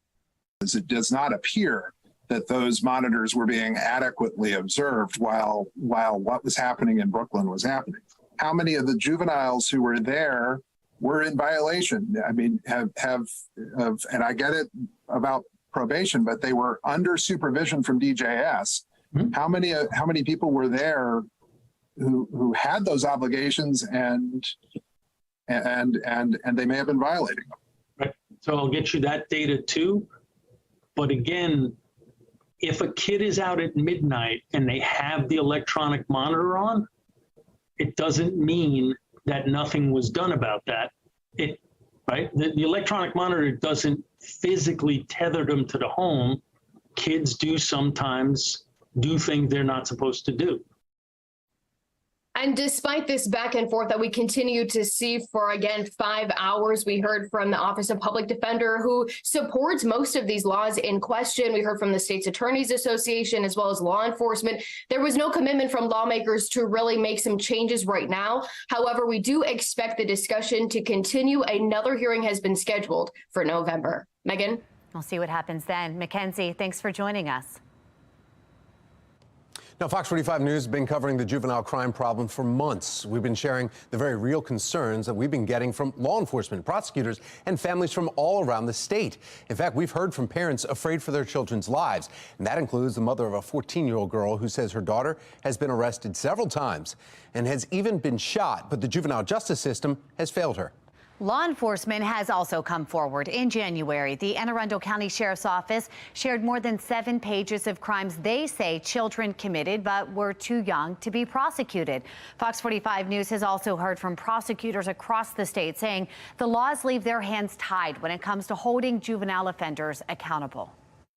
It does not appear that those monitors were being adequately observed while what was happening in Brooklyn was happening. How many of the juveniles who were there were in violation? I mean, and I get it about probation, but they were under supervision from DJS. Mm-hmm. How many people were there who had those obligations and they may have been violating them? Right. So I'll get you that data too. But again, if a kid is out at midnight and they have the electronic monitor on, it doesn't mean that nothing was done about that. Right? The electronic monitor doesn't physically tether them to the home. Kids do sometimes do things they're not supposed to do. And despite this back and forth that we continue to see for, again, 5 hours, we heard from the Office of Public Defender, who supports most of these laws in question. We heard from the State's Attorneys Association as well as law enforcement. There was no commitment from lawmakers to really make some changes right now. However, we do expect the discussion to continue. Another hearing has been scheduled for November. Megan? We'll see what happens then. Mackenzie, thanks for joining us. Now, Fox 45 News has been covering the juvenile crime problem for months. We've been sharing the very real concerns that we've been getting from law enforcement, prosecutors, and families from all around the state. In fact, we've heard from parents afraid for their children's lives, and that includes the mother of a 14-year-old girl who says her daughter has been arrested several times and has even been shot, but the juvenile justice system has failed her. Law enforcement has also come forward. In January, the Anne Arundel County Sheriff's Office shared more than 7 pages of crimes they say children committed but were too young to be prosecuted. Fox 45 News has also heard from prosecutors across the state saying the laws leave their hands tied when it comes to holding juvenile offenders accountable.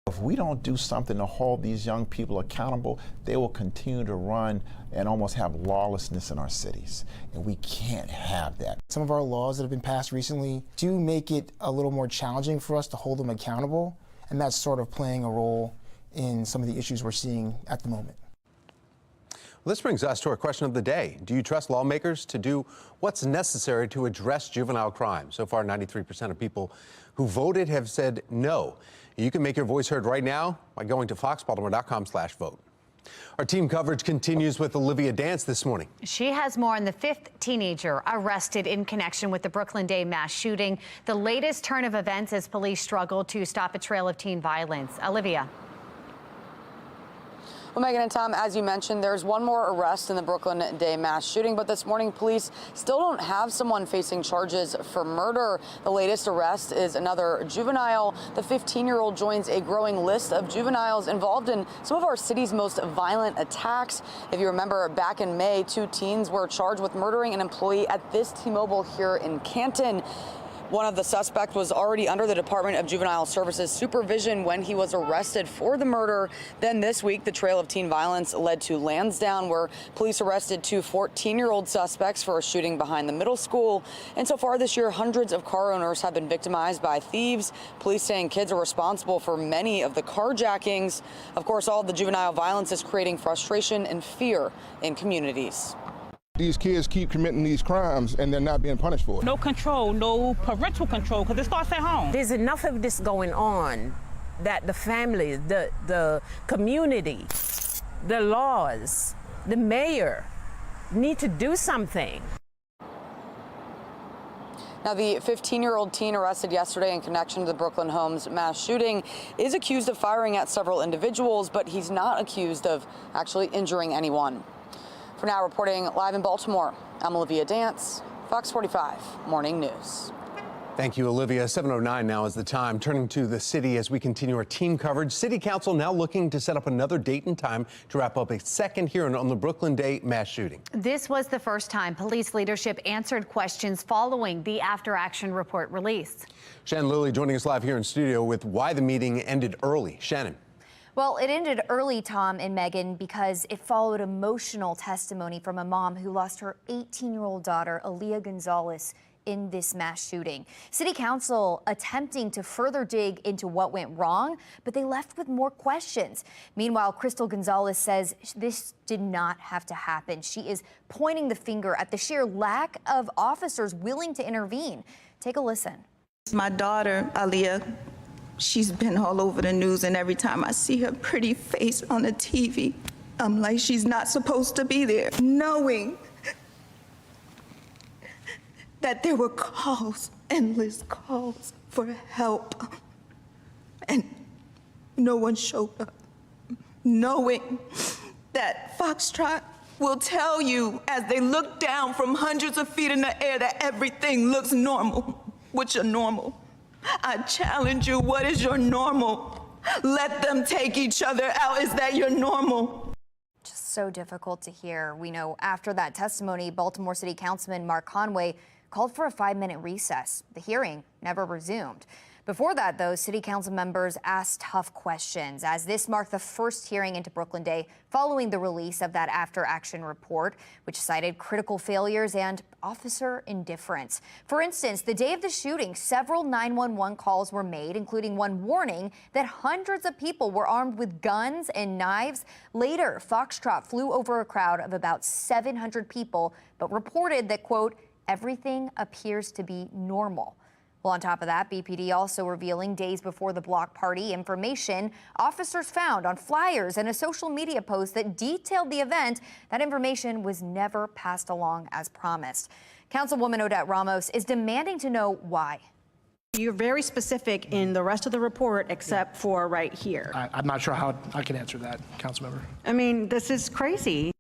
If we don't do something to hold these young people accountable, they will continue to run and almost have lawlessness in our cities. And we can't have that. Some of our laws that have been passed recently do make it a little more challenging for us to hold them accountable. And that's sort of playing a role in some of the issues we're seeing at the moment. Well, this brings us to our question of the day. Do you trust lawmakers to do what's necessary to address juvenile crime? So far, 93% of people who voted have said no. You can make your voice heard right now by going to foxbaltimore.com/vote. Our team coverage continues with Olivia Dance this morning. She has more on the 5th teenager arrested in connection with the Brooklyn Day mass shooting. The latest turn of events as police struggle to stop a trail of teen violence. Olivia. Well, Megan and Tom, as you mentioned, there's one more arrest in the Brooklyn Day mass shooting, but this morning police still don't have someone facing charges for murder. The latest arrest is another juvenile. The 15-year-old joins a growing list of juveniles involved in some of our city's most violent attacks. If you remember, back in May, 2 teens were charged with murdering an employee at this T-Mobile here in Canton. One of the suspects was already under the Department of Juvenile Services supervision when he was arrested for the murder. Then this week, the trail of teen violence led to Lansdowne, where police arrested 2 14-year-old suspects for a shooting behind the middle school. And so far this year, hundreds of car owners have been victimized by thieves. Police saying kids are responsible for many of the carjackings. Of course, all of the juvenile violence is creating frustration and fear in communities. These kids keep committing these crimes and they're not being punished for it. No control, no parental control, because it starts at home. There's enough of this going on that the family, the community, the laws, the mayor need to do something. Now, the 15-year-old teen arrested yesterday in connection to the Brooklyn Homes mass shooting is accused of firing at several individuals, but he's not accused of actually injuring anyone. For now, reporting live in Baltimore, I'm Olivia Dance, Fox 45 Morning News. Thank you, Olivia. 7:09 now is the time. Turning to the city as we continue our team coverage. City Council now looking to set up another date and time to wrap up a second hearing on the Brooklyn Day mass shooting. This was the first time police leadership answered questions following the after-action report release. Shannon Lilly joining us live here in studio with why the meeting ended early. Shannon. Well, it ended early, Tom and Megan, because it followed emotional testimony from a mom who lost her 18-year-old daughter, Aaliyah Gonzalez, in this mass shooting. City Council attempting to further dig into what went wrong, but they left with more questions. Meanwhile, Crystal Gonzalez says this did not have to happen. She is pointing the finger at the sheer lack of officers willing to intervene. Take a listen. My daughter, Aaliyah, she's been all over the news, and every time I see her pretty face on the TV, I'm like, she's not supposed to be there. Knowing that there were calls, endless calls for help, and no one showed up. Knowing that Foxtrot will tell you as they look down from hundreds of feet in the air that everything looks normal. What's your normal? I challenge you, what is your normal? Let them take each other out. Is that your normal? Just so difficult to hear. We know after that testimony, Baltimore City Councilman Mark Conway called for a 5-minute recess. The hearing never resumed. Before that, though, city council members asked tough questions as this marked the first hearing into Brooklyn Day following the release of that after-action report, which cited critical failures and officer indifference. For instance, the day of the shooting, several 911 calls were made, including one warning that hundreds of people were armed with guns and knives. Later, Foxtrot flew over a crowd of about 700 people, but reported that, quote, everything appears to be normal. Well, on top of that, BPD also revealing days before the block party information officers found on flyers and a social media post that detailed the event. That information was never passed along as promised. Councilwoman Odette Ramos is demanding to know why. You're very specific in the rest of the report except for right here. I'm not sure how I can answer that, Councilmember. I mean, this is crazy.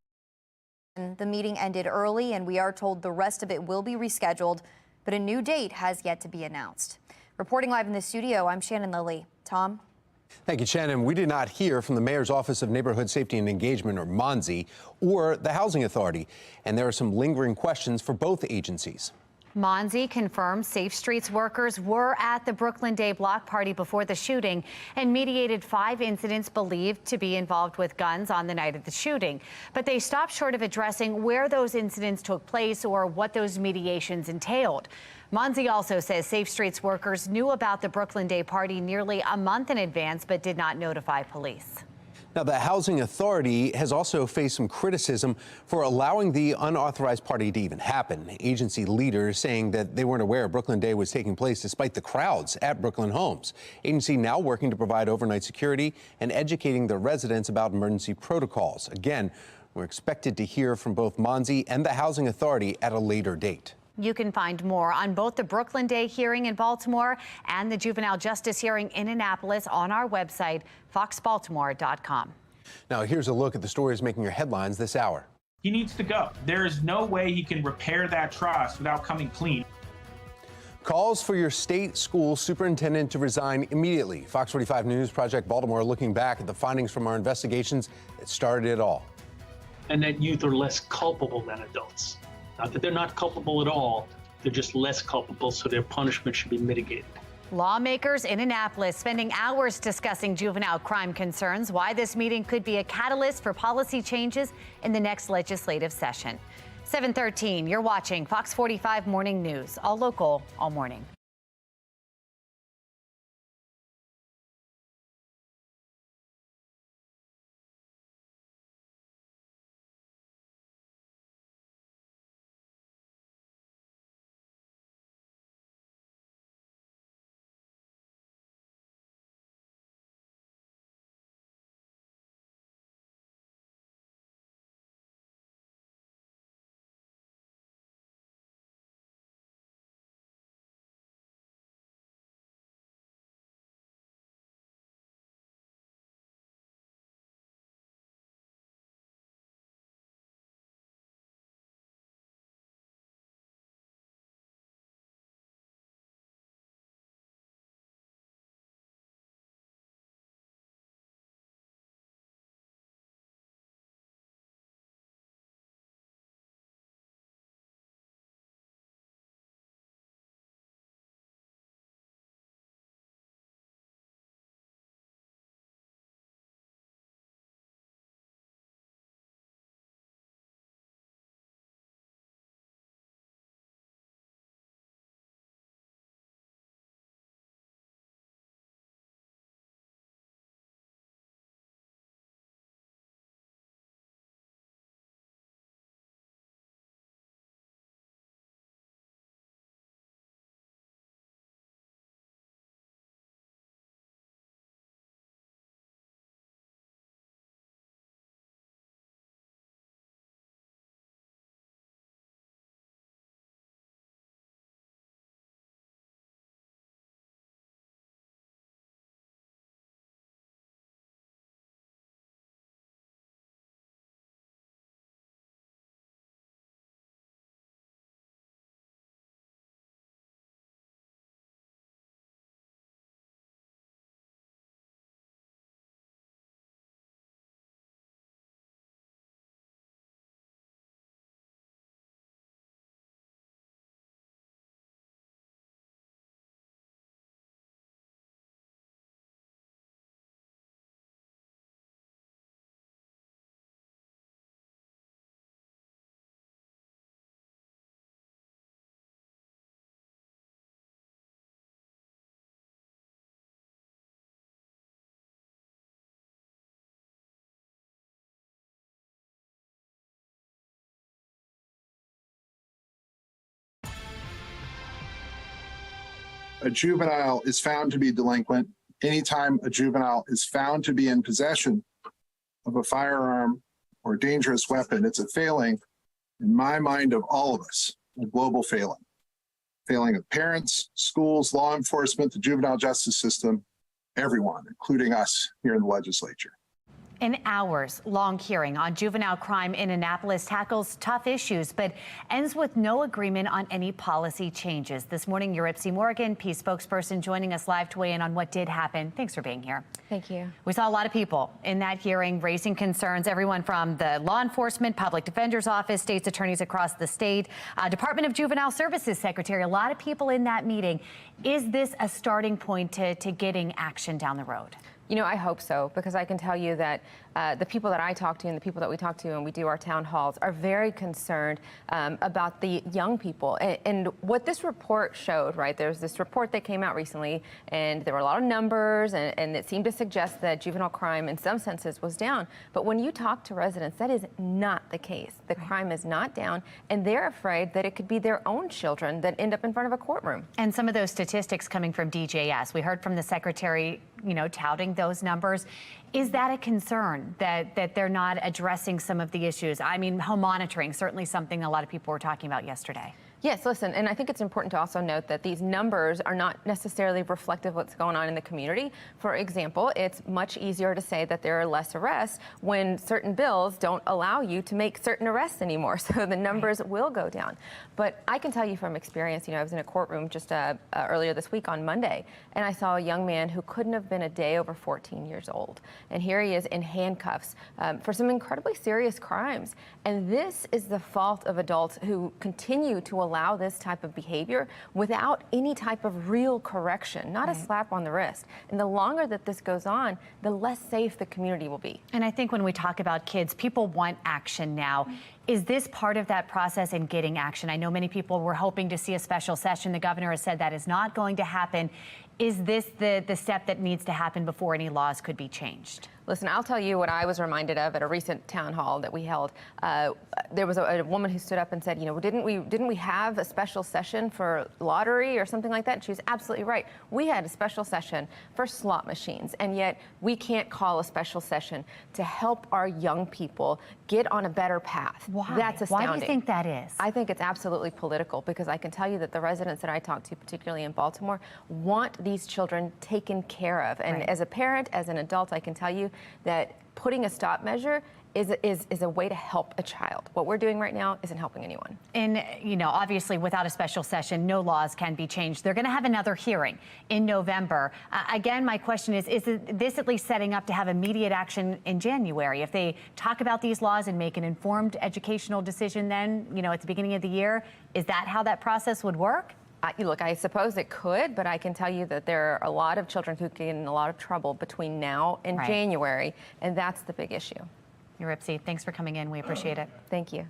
The meeting ended early, and we are told the rest of it will be rescheduled, but a new date has yet to be announced. Reporting live in the studio, I'm Shannon Lilly. Tom? Thank you, Shannon. We did not hear from the Mayor's Office of Neighborhood Safety and Engagement, or MONSE, or the Housing Authority, and there are some lingering questions for both agencies. MONSE confirmed Safe Streets workers were at the Brooklyn Day block party before the shooting and mediated 5 incidents believed to be involved with guns on the night of the shooting. But they stopped short of addressing where those incidents took place or what those mediations entailed. MONSE also says Safe Streets workers knew about the Brooklyn Day party nearly a month in advance but did not notify police. Now, the Housing Authority has also faced some criticism for allowing the unauthorized party to even happen. Agency leaders saying that they weren't aware Brooklyn Day was taking place despite the crowds at Brooklyn homes. Agency now working to provide overnight security and educating the residents about emergency protocols. Again, we're expected to hear from both MONSE and the Housing Authority at a later date. You can find more on both the Brooklyn Day hearing in Baltimore and the juvenile justice hearing in Annapolis on our website, foxbaltimore.com. Now, here's a look at the stories making your headlines this hour. He needs to go. There is no way he can repair that trust without coming clean. Calls for your state school superintendent to resign immediately. Fox 45 News Project Baltimore looking back at the findings from our investigations that started it all. And that youth are less culpable than adults. Not that they're not culpable at all, they're just less culpable, so their punishment should be mitigated. Lawmakers in Annapolis spending hours discussing juvenile crime concerns, why this meeting could be a catalyst for policy changes in the next legislative session. 7:13, you're watching Fox 45 Morning News, all local, all morning. a juvenile is found to be delinquent, anytime a juvenile is found to be in possession of a firearm or dangerous weapon, it's a failing, in my mind, of all of us, a global failing. Failing of parents, schools, law enforcement, the juvenile justice system, everyone, including us here in the legislature. An hours-long hearing on juvenile crime in Annapolis tackles tough issues, but ends with no agreement on any policy changes. This morning, Eurypsie Morgan, Peace spokesperson, joining us live to weigh in on what did happen. Thanks for being here. Thank you. We saw a lot of people in that hearing raising concerns, everyone from the law enforcement, public defender's office, state's attorneys across the state, Department of Juvenile Services secretary, a lot of people in that meeting. Is this a starting point to getting action down the road? You know, I hope so, because I can tell you that the people that I talk to and the people that we talk to when we do our town halls are very concerned about the young people. And what this report showed, right, there's this report that came out recently, and there were a lot of numbers, and it seemed to suggest that juvenile crime in some senses was down. But when you talk to residents, that is not the case. The crime is not down, and they're afraid that it could be their own children that end up in front of a courtroom. And some of those statistics coming from DJS, we heard from the secretary, you know, touting those numbers. Is that a concern that they're not addressing some of the issues? I mean, home monitoring, certainly something a lot of people were talking about yesterday. Yes, listen, and I think it's important to also note that these numbers are not necessarily reflective of what's going on in the community. For example, it's much easier to say that there are less arrests when certain bills don't allow you to make certain arrests anymore, so the numbers will go down. But I can tell you from experience, you know, I was in a courtroom just earlier this week on Monday, and I saw a young man who couldn't have been a day over 14 years old. And here he is in handcuffs for some incredibly serious crimes. And this is the fault of adults who continue to allow this type of behavior without any type of real correction, not a slap on the wrist. And the longer that this goes on, the less safe the community will be. And I think when we talk about kids, people want action now. Is this part of that process in getting action? I know many people were hoping to see a special session. The governor has said that is not going to happen. Is this the step that needs to happen before any laws could be changed? Listen, I'll tell you what I was reminded of at a recent town hall that we held. There was a woman who stood up and said, you know, didn't we have a special session for lottery or something like that? And she was absolutely right. We had a special session for slot machines, and yet we can't call a special session to help our young people get on a better path. Why? That's astounding. Why do you think that is? I think it's absolutely political, because I can tell you that the residents that I talk to, particularly in Baltimore, want these children taken care of. And as a parent, as an adult, I can tell you that putting a stop measure is a way to help a child. What we're doing right now isn't helping anyone. And, you know, obviously without a special session, no laws can be changed. They're going to have another hearing in November. Again, my question is this at least setting up to have immediate action in January? If they talk about these laws and make an informed educational decision then, you know, at the beginning of the year, is that how that process would work? Look, I suppose it could, but I can tell you that there are a lot of children who get in a lot of trouble between now and January, and that's the big issue. Eurypsie, thanks for coming in. We appreciate it. Thank you.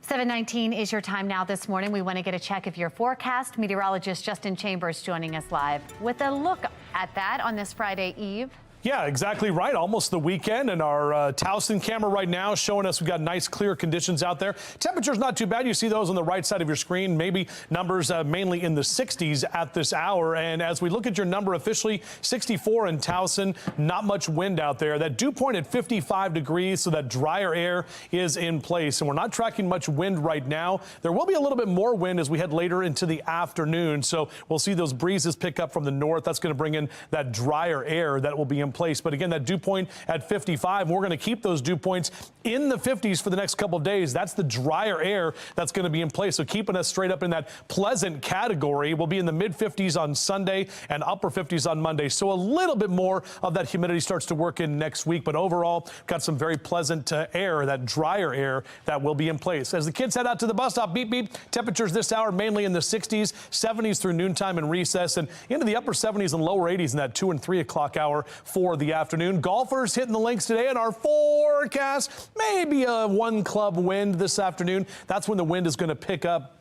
7:19 is your time now this morning. We want to get a check of your forecast. Meteorologist Justin Chambers joining us live with a look at that on this Friday Eve. Yeah, exactly right. Almost the weekend, and our Towson camera right now showing us we've got nice clear conditions out there. Temperatures not too bad. You see those on the right side of your screen. Maybe numbers mainly in the 60s at this hour. And as we look at your number officially, 64 in Towson. Not much wind out there. That dew point at 55 degrees, so that drier air is in place. And we're not tracking much wind right now. There will be a little bit more wind as we head later into the afternoon. So we'll see those breezes pick up from the north. That's going to bring in that drier air that will be in place. But again, that dew point at 55, we're going to keep those dew points in the 50s for the next couple of days. That's the drier air that's going to be in place. So keeping us straight up in that pleasant category. We'll be in the mid 50s on Sunday and upper 50s on Monday. So a little bit more of that humidity starts to work in next week. But overall, got some very pleasant air, that drier air that will be in place. As the kids head out to the bus stop, beep, beep, temperatures this hour mainly in the 60s, 70s through noontime and recess, and into the upper 70s and lower 80s in that 2 and 3 o'clock hour for the afternoon. Golfers hitting the links today in our forecast. Maybe a one club wind this afternoon. That's when the wind is going to pick up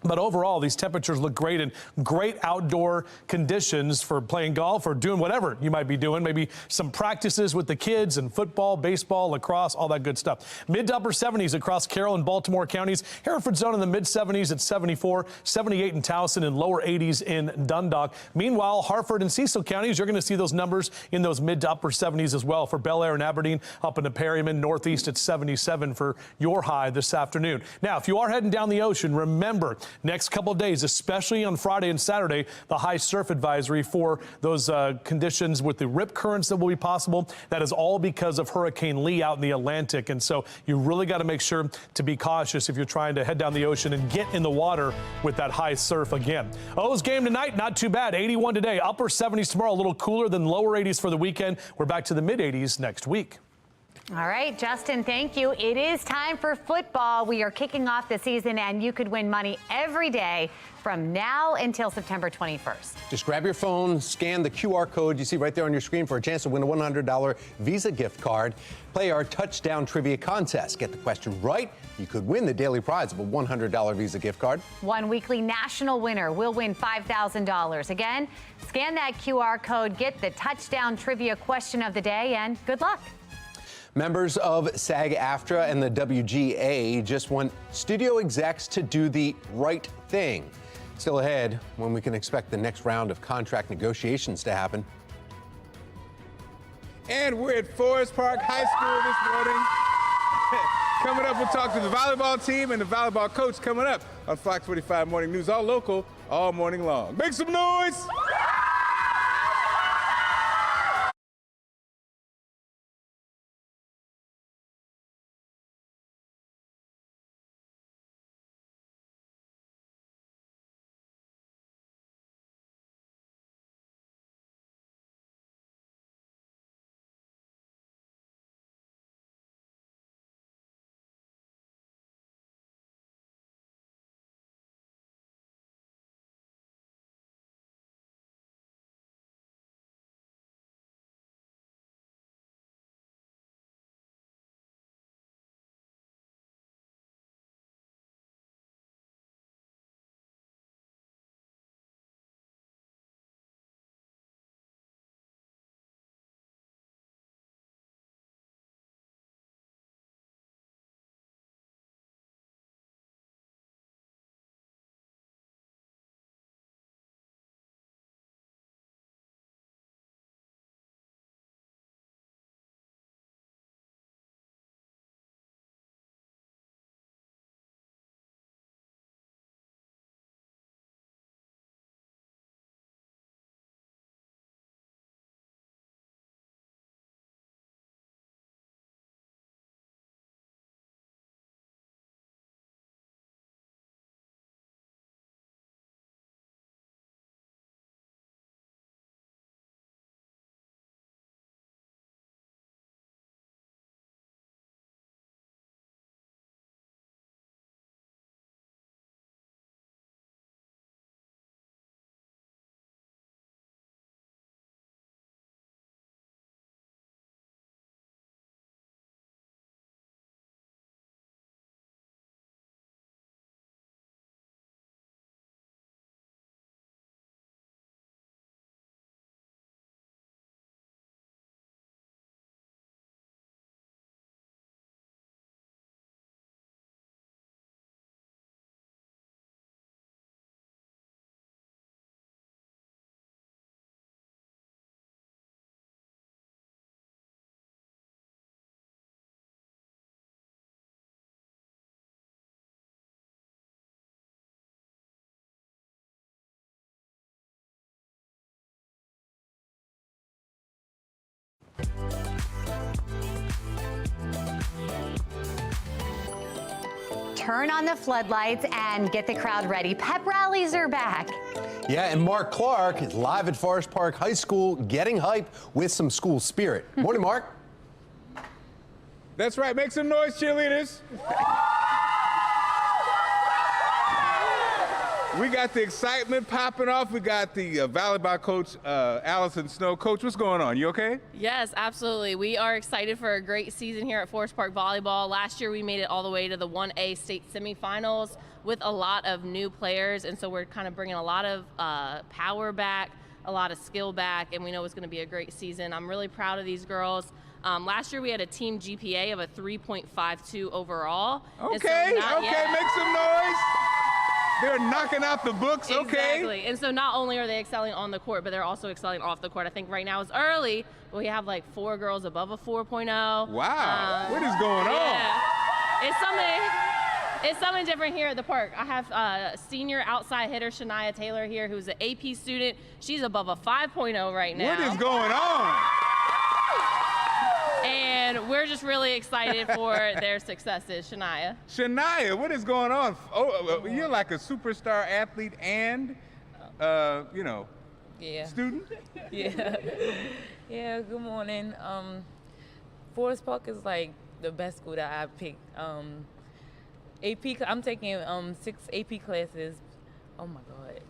But overall, these temperatures look great and great outdoor conditions for playing golf or doing whatever you might be doing. Maybe some practices with the kids and football, baseball, lacrosse, all that good stuff. Mid to upper 70s across Carroll and Baltimore counties. Hereford zone in the mid 70s at 74, 78 in Towson, and lower 80s in Dundalk. Meanwhile, Harford and Cecil counties, you're going to see those numbers in those mid to upper 70s as well. For Bel Air and Aberdeen, up into Perryman, northeast at 77 for your high this afternoon. Now, if you are heading down the ocean, remember, next couple of days, especially on Friday and Saturday, the high surf advisory for those conditions with the rip currents that will be possible. That is all because of Hurricane Lee out in the Atlantic. And so you really got to make sure to be cautious if you're trying to head down the ocean and get in the water with that high surf again. O's game tonight, not too bad. 81 today, upper 70s tomorrow, a little cooler than lower 80s for the weekend. We're back to the mid 80s next week. All right, Justin, thank you. It is time for football. We are kicking off the season, and you could win money every day from now until September 21st. Just grab your phone, scan the QR code you see right there on your screen for a chance to win a $100 Visa gift card. Play our touchdown trivia contest. Get the question right, you could win the daily prize of a $100 Visa gift card. One weekly national winner will win $5,000. Again, scan that QR code, get the touchdown trivia question of the day, and good luck. Members of SAG-AFTRA and the WGA just want studio execs to do the right thing. Still ahead, when we can expect the next round of contract negotiations to happen. And we're at Forest Park High School this morning. Coming up, we'll talk to the volleyball team and the volleyball coach coming up on Fox 45 Morning News, all local, all morning long. Make some noise! Turn on the floodlights and get the crowd ready. Pep rallies are back. Yeah, and Mark Clark is live at Forest Park High School getting hype with some school spirit. Morning, Mark. That's right. Make some noise, cheerleaders. We got the excitement popping off. We got the volleyball coach, Allison Snow. Coach, what's going on? You okay? Yes, absolutely. We are excited for a great season here at Forest Park Volleyball. Last year, we made it all the way to the 1A state semifinals with a lot of new players, and so we're kind of bringing a lot of power back, a lot of skill back, and we know it's going to be a great season. I'm really proud of these girls. Last year, we had a team GPA of a 3.52 overall. Okay, make some noise. They're knocking out the books, okay. Exactly. And so not only are they excelling on the court, but they're also excelling off the court. I think right now it's early, but we have like 4 girls above a 4.0. Wow, what is going on? It's something different here at the park. I have senior outside hitter Shania Taylor here, who's an AP student. She's above a 5.0 right now. What is going on? And we're just really excited for their successes, Shania. Shania, what is going on? Oh, you're like a superstar athlete and, student? Yeah, good morning. Forest Park is like the best school that I picked. I'm taking 6 AP classes. Oh my God.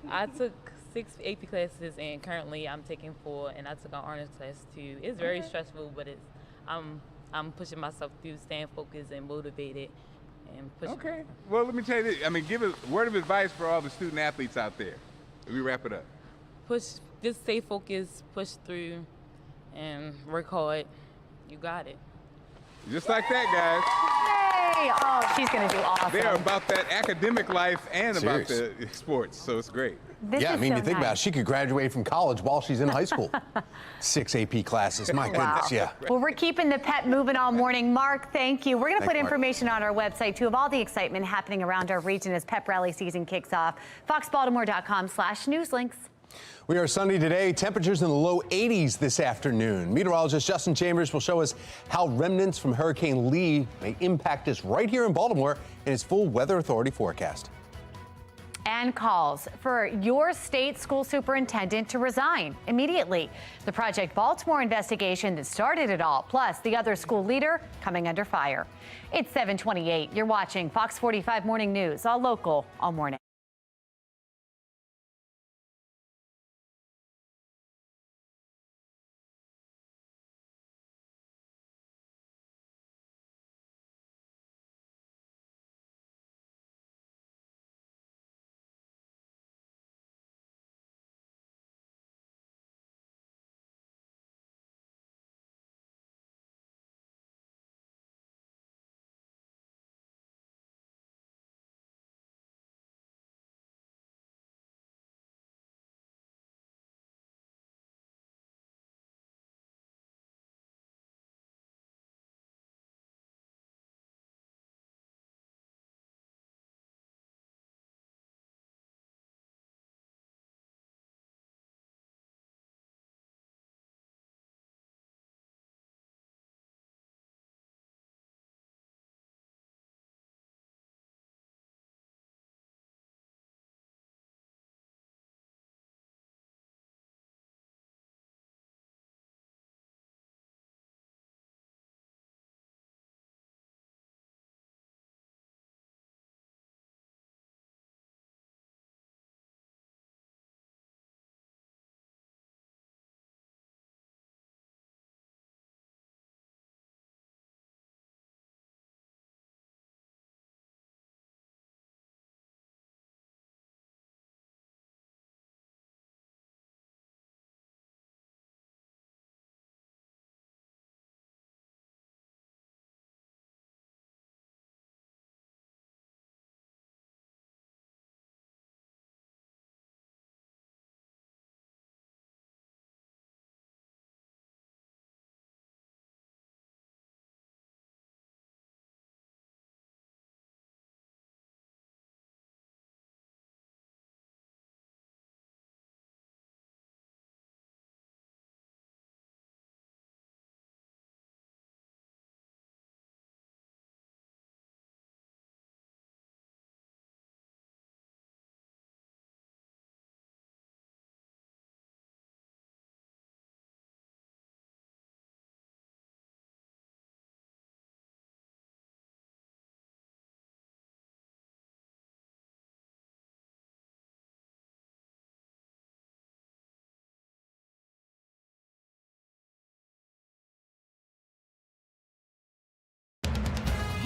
I took 6 AP classes and currently I'm taking 4 and I took an honors class too. It's very stressful, but I'm pushing myself through, staying focused and motivated and pushing. Okay. Well, let me tell you this. I mean, give a word of advice for all the student athletes out there as we wrap it up. Just stay focused, push through, and work hard. You got it. Just like that, guys. Hey, oh, she's going to do awesome. They're about that academic life and about the sports, so it's great. Yeah, I mean, you think about it, she could graduate from college while she's in high school. 6 AP classes, my goodness, yeah. Well, we're keeping the pep moving all morning. Mark, thank you. We're going to put information on our website, too, of all the excitement happening around our region as pep rally season kicks off. foxbaltimore.com/newslinks. We are sunny today. Temperatures in the low 80s this afternoon. Meteorologist Justin Chambers will show us how remnants from Hurricane Lee may impact us right here in Baltimore in his full Weather Authority forecast. And calls for your state school superintendent to resign immediately. The Project Baltimore investigation that started it all, plus the other school leader coming under fire. It's 7:28. You're watching Fox 45 Morning News, all local, all morning.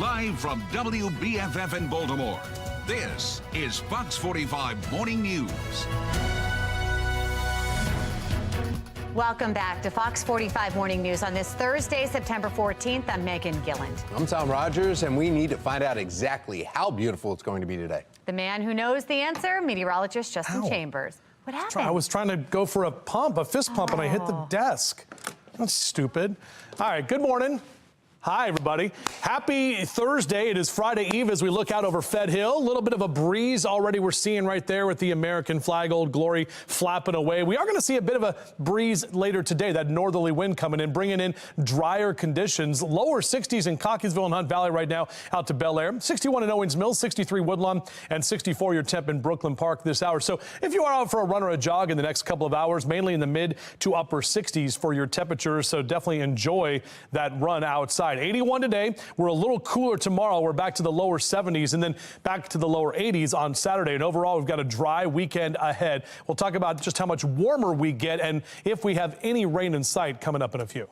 Live from WBFF in Baltimore, this is Fox 45 Morning News. Welcome back to Fox 45 Morning News on this Thursday, September 14th. I'm Megan Gilland. I'm Tom Rogers, and we need to find out exactly how beautiful it's going to be today. The man who knows the answer, meteorologist Justin Chambers. What happened? I was trying to go for a fist pump, and I hit the desk. That's stupid. All right, good morning. Hi, everybody. Happy Thursday. It is Friday Eve as we look out over Fed Hill. A little bit of a breeze already we're seeing right there with the American flag, Old Glory, flapping away. We are going to see a bit of a breeze later today, that northerly wind coming in, bringing in drier conditions. Lower 60s in Cockeysville and Hunt Valley right now out to Bel Air. 61 in Owings Mills, 63 Woodlawn, and 64 your temp in Brooklyn Park this hour. So if you are out for a run or a jog in the next couple of hours, mainly in the mid to upper 60s for your temperatures, so definitely enjoy that run outside. 81 today. We're a little cooler tomorrow. We're back to the lower 70s and then back to the lower 80s on Saturday. And overall, we've got a dry weekend ahead. We'll talk about just how much warmer we get and if we have any rain in sight coming up in a few.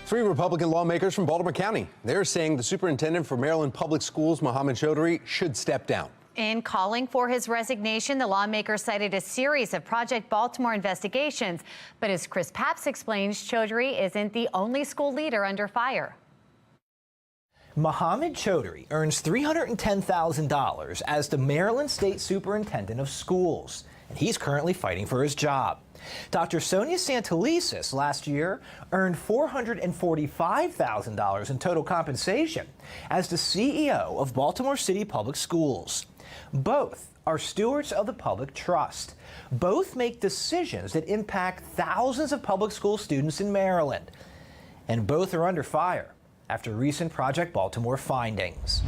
3 Republican lawmakers from Baltimore County. They're saying the superintendent for Maryland Public Schools, Mohammed Chaudhry, should step down. In calling for his resignation, the lawmaker cited a series of Project Baltimore investigations. But as Chris Papps explains, Chaudhry isn't the only school leader under fire. Mohammed Chaudhry earns $310,000 as the Maryland State Superintendent of Schools, and he's currently fighting for his job. Dr. Sonia Santelises last year earned $445,000 in total compensation as the CEO of Baltimore City Public Schools. Both are stewards of the public trust. Both make decisions that impact thousands of public school students in Maryland. And both are under fire after recent Project Baltimore findings.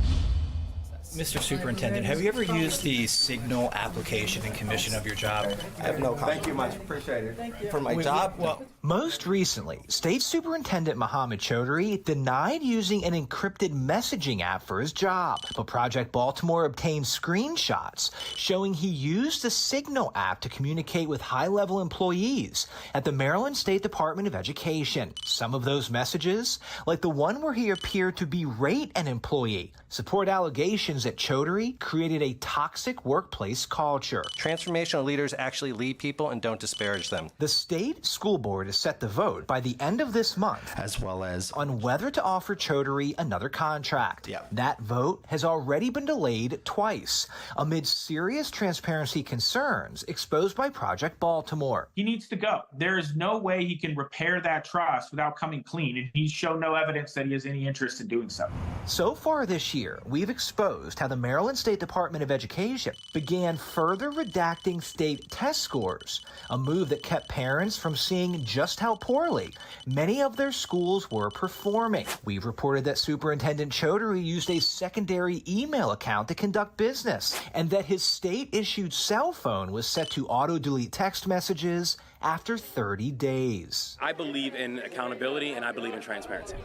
Mr. Superintendent, have you ever used the Signal application and commission of your job? I have no comment. Thank you much. Appreciate it. Thank you. For my job? Well, most recently, State Superintendent Mohammed Chaudhry denied using an encrypted messaging app for his job. But Project Baltimore obtained screenshots showing he used the Signal app to communicate with high-level employees at the Maryland State Department of Education. Some of those messages, like the one where he appeared to berate an employee, support allegations that Chaudhry created a toxic workplace culture. Transformational leaders actually lead people and don't disparage them. The state school board is set to vote by the end of this month, as well as on whether to offer Chaudhry another contract. That vote has already been delayed twice amid serious transparency concerns exposed by Project Baltimore. He needs to go. There is no way he can repair that trust without coming clean, and he's shown no evidence that he has any interest in doing so. So far this year, we've exposed how the Maryland State Department of Education began further redacting state test scores, a move that kept parents from seeing just how poorly many of their schools were performing. We've reported that Superintendent Chaudhry used a secondary email account to conduct business, and that his state-issued cell phone was set to auto-delete text messages after 30 days. I believe in accountability and I believe in transparency.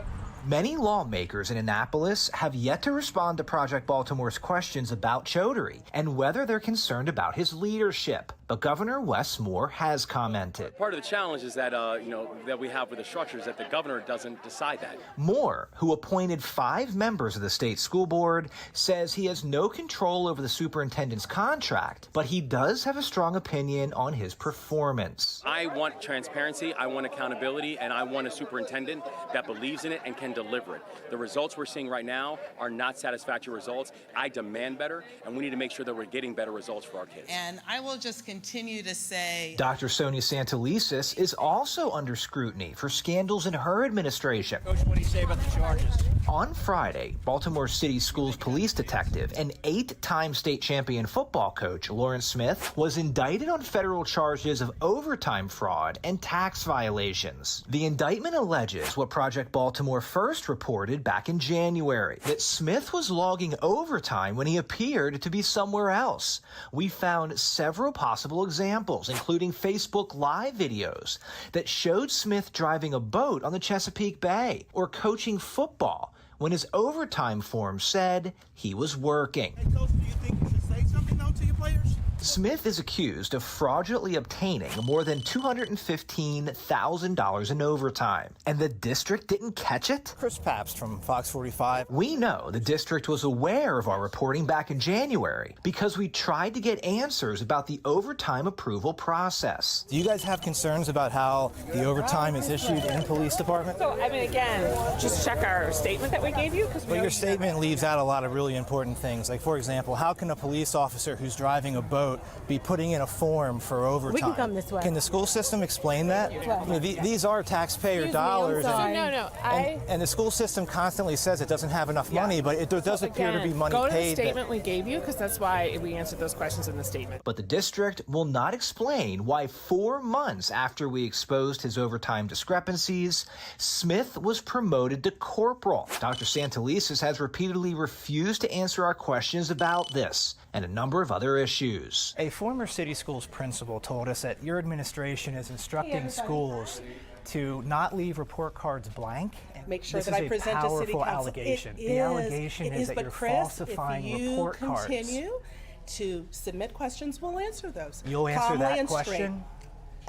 Many lawmakers in Annapolis have yet to respond to Project Baltimore's questions about Chaudhry and whether they're concerned about his leadership. But Governor Wes Moore has commented. Part of the challenge is that, that we have with the structure is that the governor doesn't decide that. Moore, who appointed 5 members of the state school board, says he has no control over the superintendent's contract, but he does have a strong opinion on his performance. I want transparency, I want accountability, and I want a superintendent that believes in it and can deliver it. The results we're seeing right now are not satisfactory results. I demand better, and we need to make sure that we're getting better results for our kids. And I will just continue to say... Dr. Sonia Santelises is also under scrutiny for scandals in her administration. Coach, what do you say about the charges? On Friday, Baltimore City Schools police detective and 8-time state champion football coach Lawrence Smith was indicted on federal charges of overtime fraud and tax violations. The indictment alleges what Project Baltimore first reported back in January, that Smith was logging overtime when he appeared to be somewhere else. We found several possible examples, including Facebook Live videos that showed Smith driving a boat on the Chesapeake Bay or coaching football when his overtime form said he was working. Hey, Coach, do you think you should say something, though, to your players? Smith is accused of fraudulently obtaining more than $215,000 in overtime, and the district didn't catch it? Chris Pabst from Fox 45. We know the district was aware of our reporting back in January because we tried to get answers about the overtime approval process. Do you guys have concerns about how the overtime is issued in police department? So, I mean, again, just check our statement that we gave you. But your statement leaves out a lot of really important things. Like, for example, how can a police officer who's driving a boat be putting in a form for overtime? We can come this way. Can the school system explain that? You know, these are taxpayer dollars. And the school system constantly says it doesn't have enough money, but it does appear to be money go to paid. the statement we gave you, because that's why we answered those questions in the statement. But the district will not explain why 4 months after we exposed his overtime discrepancies, Smith was promoted to corporal. Dr. Santelises has repeatedly refused to answer our questions about this and a number of other issues. A former city schools principal told us that your administration is instructing schools to not leave report cards blank. Make sure this that is I present a to City powerful Council. allegation. The allegation is that but you're Chris, falsifying report cards. If you continue to submit questions, we'll answer those. You'll answer calmly that and straight. question?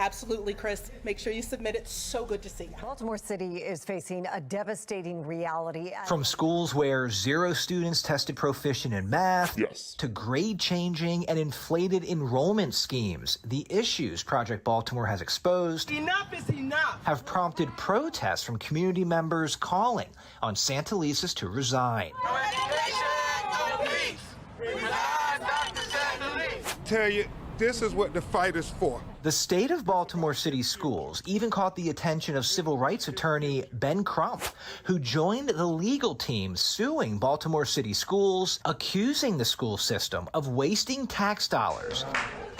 Absolutely, Chris. Make sure you submit it. So good to see you. Baltimore City is facing a devastating reality. From schools where 0 students tested proficient in math, to grade changing and inflated enrollment schemes, the issues Project Baltimore has exposed Enough is enough. have prompted protests from community members calling on Santelises to resign. Tell you, this is what the fight is for. The state of Baltimore City Schools even caught the attention of civil rights attorney Ben Crump, who joined the legal team suing Baltimore City Schools, accusing the school system of wasting tax dollars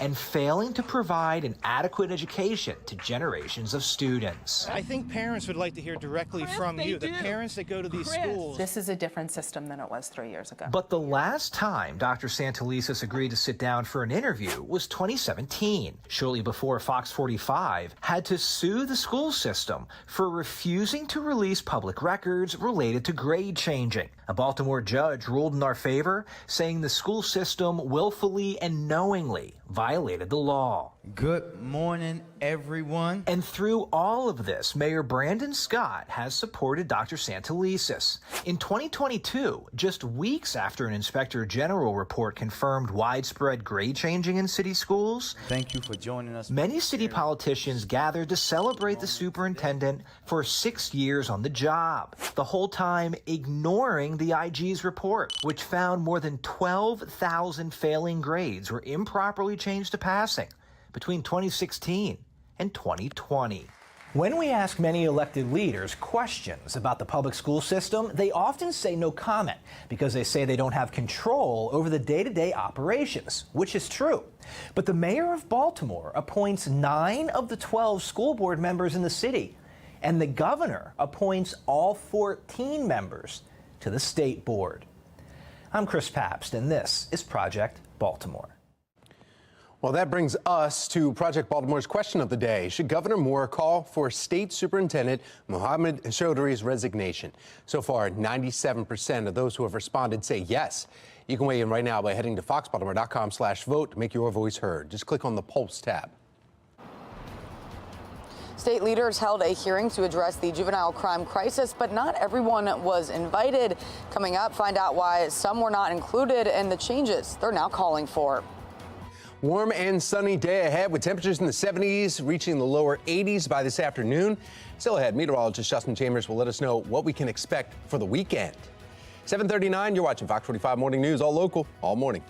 and failing to provide an adequate education to generations of students. I think parents would like to hear directly from you, the parents that go to these schools. This is a different system than it was 3 years ago. But the last time Dr. Santelises agreed to sit down for an interview was 2017, shortly before Fox 45 had to sue the school system for refusing to release public records related to grade changing. A Baltimore judge ruled in our favor, saying the school system willfully and knowingly violated the law. Good morning, everyone. And through all of this, Mayor Brandon Scott has supported Dr. Santelises. In 2022, just weeks after an Inspector General report confirmed widespread grade changing in city schools, Thank you for joining us. many city politicians gathered to celebrate the superintendent for 6 years on the job, the whole time ignoring the IG's report, which found more than 12,000 failing grades were improperly changed to passing between 2016 and 2020. When we ask many elected leaders questions about the public school system, they often say no comment because they say they don't have control over the day-to-day operations, which is true. But the mayor of Baltimore appoints 9 of the 12 school board members in the city, and the governor appoints all 14 members to the state board. I'm Chris Pabst, and this is Project Baltimore. Well, that brings us to Project Baltimore's question of the day. Should Governor Moore call for State Superintendent Mohammed Chaudhry's resignation? So far, 97% of those who have responded say yes. You can weigh in right now by heading to foxbaltimore.com/vote to make your voice heard. Just click on the Pulse tab. State leaders held a hearing to address the juvenile crime crisis, but not everyone was invited. Coming up, find out why some were not included and the changes they're now calling for. Warm and sunny day ahead with temperatures in the 70s, reaching the lower 80s by this afternoon. Still ahead, meteorologist Justin Chambers will let us know what we can expect for the weekend. 7:39, you're watching Fox 45 Morning News, all local, all morning.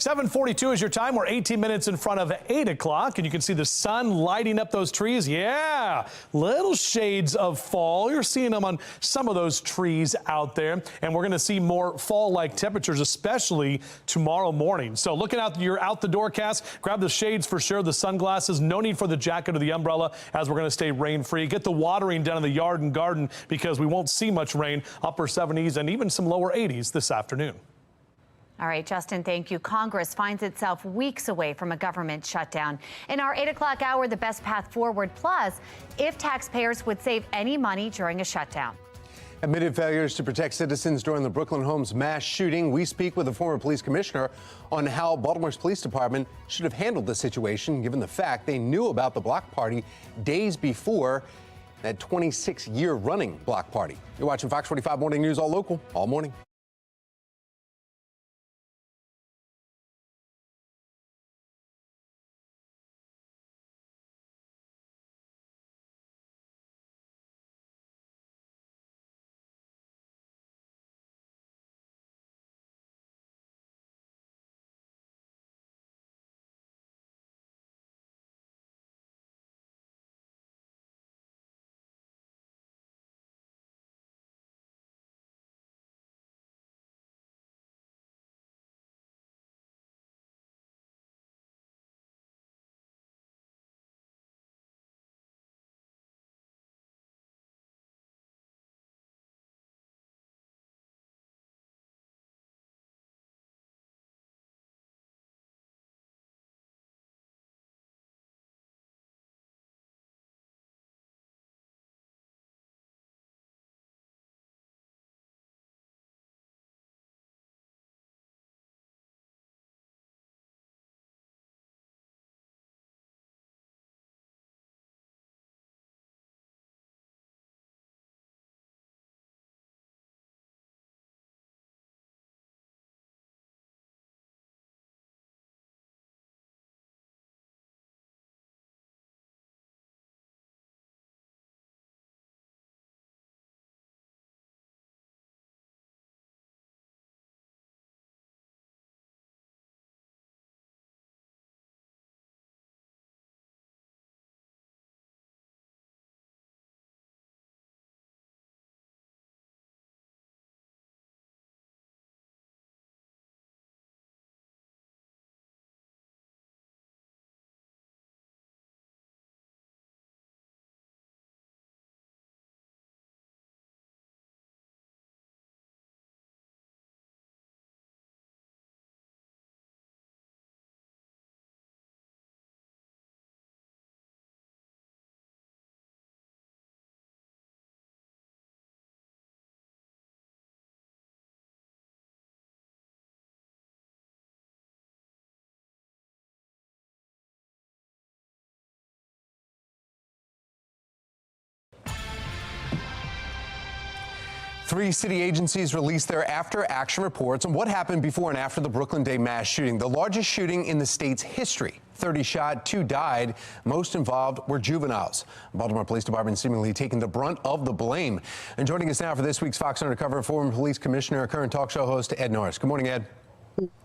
7:42 is your time. We're 18 minutes in front of 8 o'clock, and you can see the sun lighting up those trees. Yeah, little shades of fall. You're seeing them on some of those trees out there, and we're going to see more fall-like temperatures, especially tomorrow morning. So looking out your out-the-door cast, grab the shades for sure, the sunglasses. No need for the jacket or the umbrella, as we're going to stay rain-free. Get the watering done in the yard and garden, because we won't see much rain. Upper 70s and even some lower 80s this afternoon. All right, Justin, thank you. Congress finds itself weeks away from a government shutdown. In our 8 o'clock hour, the best path forward, plus if taxpayers would save any money during a shutdown. Admitted failures to protect citizens during the Brooklyn Homes mass shooting. We speak with a former police commissioner on how Baltimore's police department should have handled the situation, given the fact they knew about the block party days before that 26-year running block party. You're watching Fox 45 Morning News, all local, all morning. Three city agencies released their after-action reports on what happened before and after the Brooklyn Day mass shooting, the largest shooting in the state's history. 30 shot, 2 died. Most involved were juveniles. Baltimore Police Department seemingly taking the brunt of the blame. And joining us now for this week's Fox Undercover, former police commissioner, current talk show host Ed Norris. Good morning, Ed.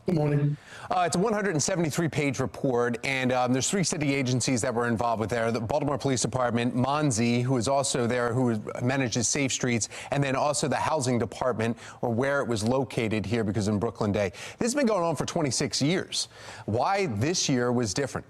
Good morning. It's a 173-page report, and there's 3 city agencies that were involved with there. The Baltimore Police Department, Monzi, who is also there, who manages Safe Streets, and then also the Housing Department, or where it was located here, because in Brooklyn Day. This has been going on for 26 years. Why this year was different?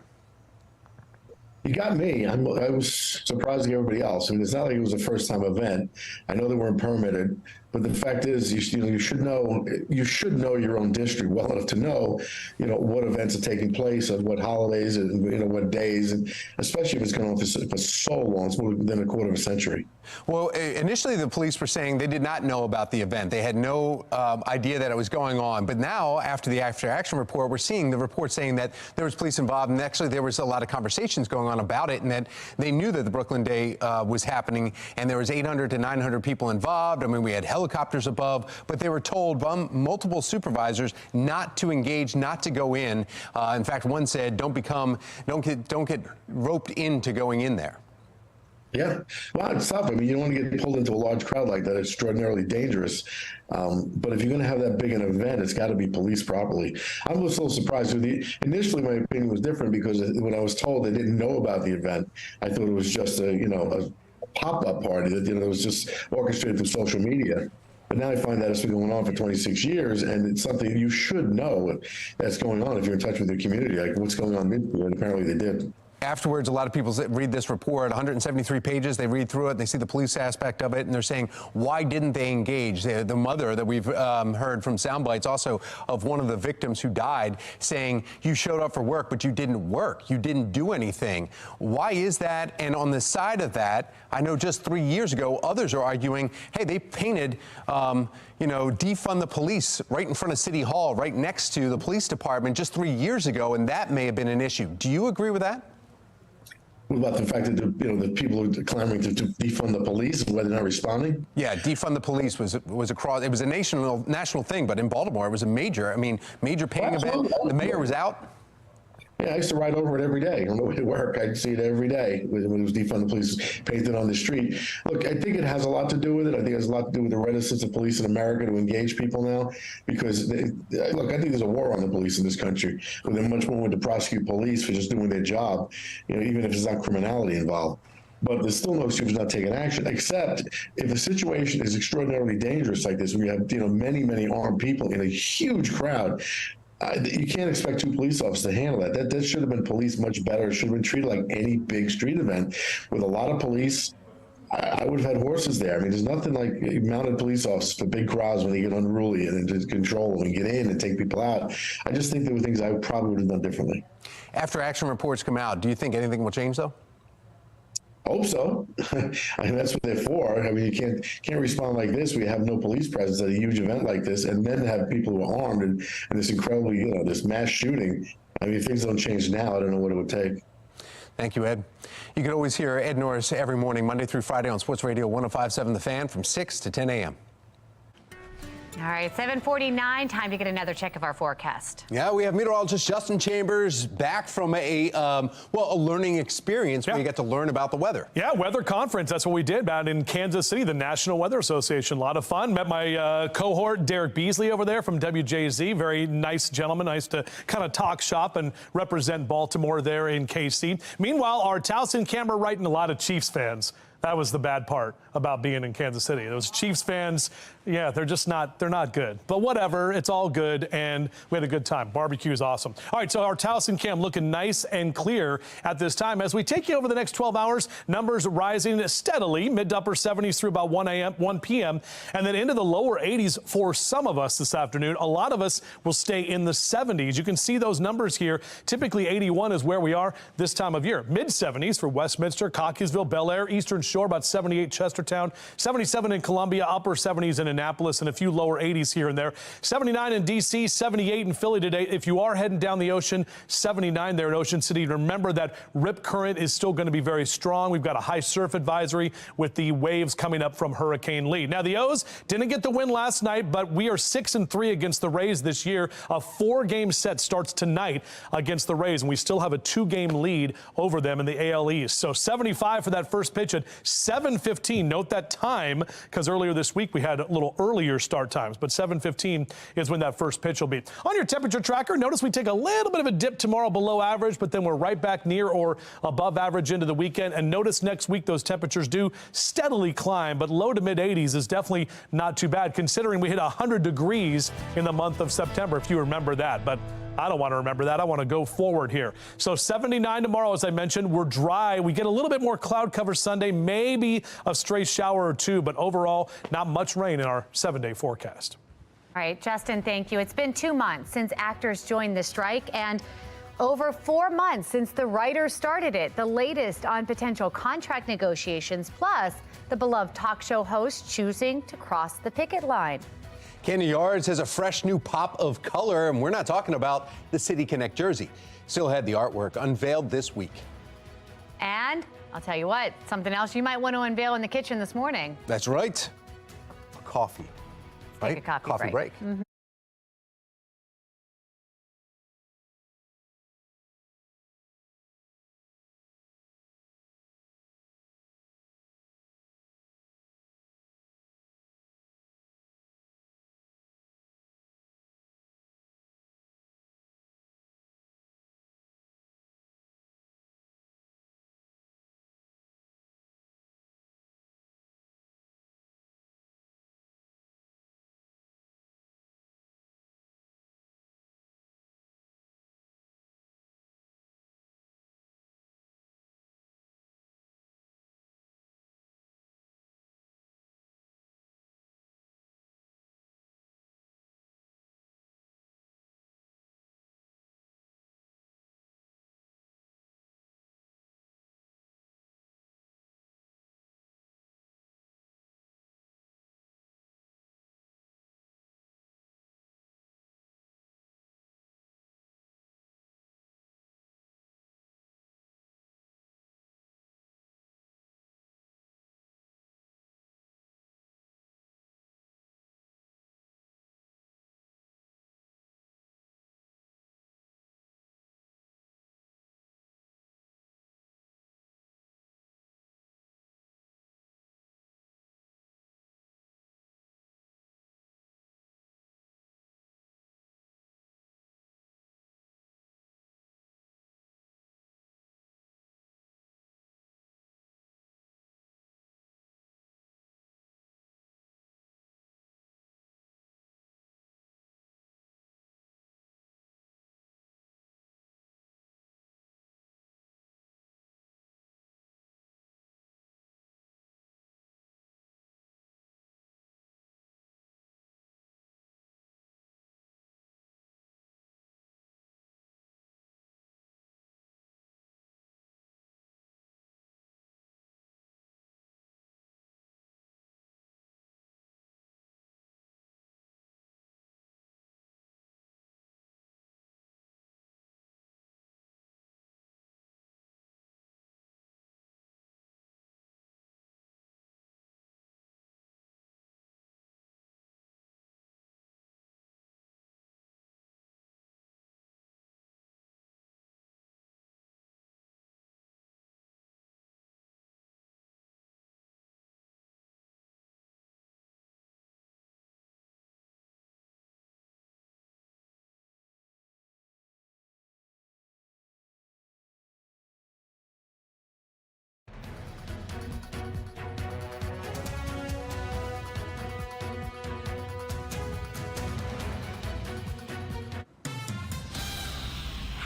You got me. I was surprised like everybody else. I mean, it's not like it was a first-time event. I know they weren't permitted, but the fact is, you should know your own district well enough to know, what events are taking place, and what holidays, and what days, and especially if it's going on for so long, it's more than a quarter of a century. Well, initially the police were saying they did not know about the event. They had no idea that it was going on. But now, after the after-action report, we're seeing the report saying that there was police involved, and actually there was a lot of conversations going on about it, and that they knew that the Brooklyn Day was happening, and there was 800 to 900 people involved. I mean, we had helicopters above, but they were told by multiple supervisors not to engage, not to go in. In fact, one said, don't get roped into going in there. Yeah, well, it's tough. I mean, you don't want to get pulled into a large crowd like that. It's extraordinarily dangerous. But if you're going to have that big an event, it's got to be policed properly. I was a little surprised. Initially, my opinion was different because when I was told they didn't know about the event, I thought it was just a pop-up party that was just orchestrated through social media. But now I find that it's been going on for 26 years, and it's something you should know that's going on if you're in touch with your community, like what's going on, and apparently they did. Afterwards, a lot of people read this report, 173 pages, they read through it, they see the police aspect of it, and they're saying, why didn't they engage? The mother that we've heard from sound bites also of one of the victims who died saying, you showed up for work, but you didn't work. You didn't do anything. Why is that? And on the side of that, I know just 3 years ago, others are arguing, hey, they painted, defund the police right in front of City Hall, right next to the police department just 3 years ago, and that may have been an issue. Do you agree with that? What about the fact that the people are clamoring to defund the police and why they're not responding? Yeah, defund the police was across. It was a national thing, but in Baltimore it was a major paying event. The mayor was out. Yeah, I used to ride over it every day on the way to work. I'd see it every day when it was defund the police painted on the street. Look, I think it has a lot to do with it. I think it has a lot to do with the reticence of police in America to engage people now because, I think there's a war on the police in this country where they're much more willing to prosecute police for just doing their job, even if there's not criminality involved. But there's still no excuse not taking action, except if the situation is extraordinarily dangerous like this, where you have, many, many armed people in a huge crowd. You can't expect 2 police officers to handle that. That should have been policed much better. It should have been treated like any big street event with a lot of police. I would have had horses there. I mean, there's nothing like mounted police officers for big crowds when they get unruly and just control them and get in and take people out. I just think there were things I probably would have done differently. After action reports come out, do you think anything will change, though? Hope so. I mean, that's what they're for. I mean, you can't respond like this. We have no police presence at a huge event like this, and then have people who are armed and this incredibly, this mass shooting. I mean, if things don't change now, I don't know what it would take. Thank you, Ed. You can always hear Ed Norris every morning, Monday through Friday on Sports Radio 105.7 The Fan from 6 to 10 a.m. All right, 7:49, time to get another check of our forecast. Yeah, we have meteorologist Justin Chambers back from a learning experience where you get to learn about the weather. Yeah, weather conference. That's what we did out in Kansas City, the National Weather Association. A lot of fun. Met my cohort, Derek Beasley, over there from WJZ. Very nice gentleman. Nice to kind of talk shop and represent Baltimore there in KC. Meanwhile, our Towson camera writing a lot of Chiefs fans. That was the bad part about being in Kansas City. Those Chiefs fans, yeah, they're not good. But whatever, it's all good, and we had a good time. Barbecue is awesome. All right, so our Towson cam looking nice and clear at this time. As we take you over the next 12 hours, numbers rising steadily, mid to upper 70s through about 1 p.m., and then into the lower 80s for some of us this afternoon. A lot of us will stay in the 70s. You can see those numbers here. Typically 81 is where we are this time of year. Mid 70s for Westminster, Cockeysville, Bel Air, Eastern Shore, about 78 Chestertown, 77 in Columbia, upper 70s in Annapolis, and a few lower 80s here and there. 79 in D.C., 78 in Philly today. If you are heading down the ocean, 79 there in Ocean City. Remember that rip current is still going to be very strong. We've got a high surf advisory with the waves coming up from Hurricane Lee. Now, the O's didn't get the win last night, but we are 6-3 against the Rays this year. A 4-game set starts tonight against the Rays, and we still have a 2-game lead over them in the AL East. So 75 for that first pitch at 7:15. Note that time, because earlier this week we had a little earlier start times, but 7:15 is when that first pitch will be. On your temperature tracker, notice we take a little bit of a dip tomorrow below average, but then we're right back near or above average into the weekend. And notice next week those temperatures do steadily climb, but low to mid 80s is definitely not too bad, considering we hit 100 degrees in the month of September, if you remember that. But I don't want to remember that. I want to go forward here. So 79 tomorrow, as I mentioned. We're dry. We get a little bit more cloud cover Sunday, maybe a stray shower or two, but overall, not much rain in our 7-day forecast. All right, Justin, thank you. It's been 2 months since actors joined the strike and over 4 months since the writers started it. The latest on potential contract negotiations, plus the beloved talk show host choosing to cross the picket line. Canyon Yards has a fresh new pop of color, and we're not talking about the City Connect jersey. Still had the artwork unveiled this week. And I'll tell you what, something else you might want to unveil in the kitchen this morning. That's right. A coffee. Take a coffee break. Mm-hmm.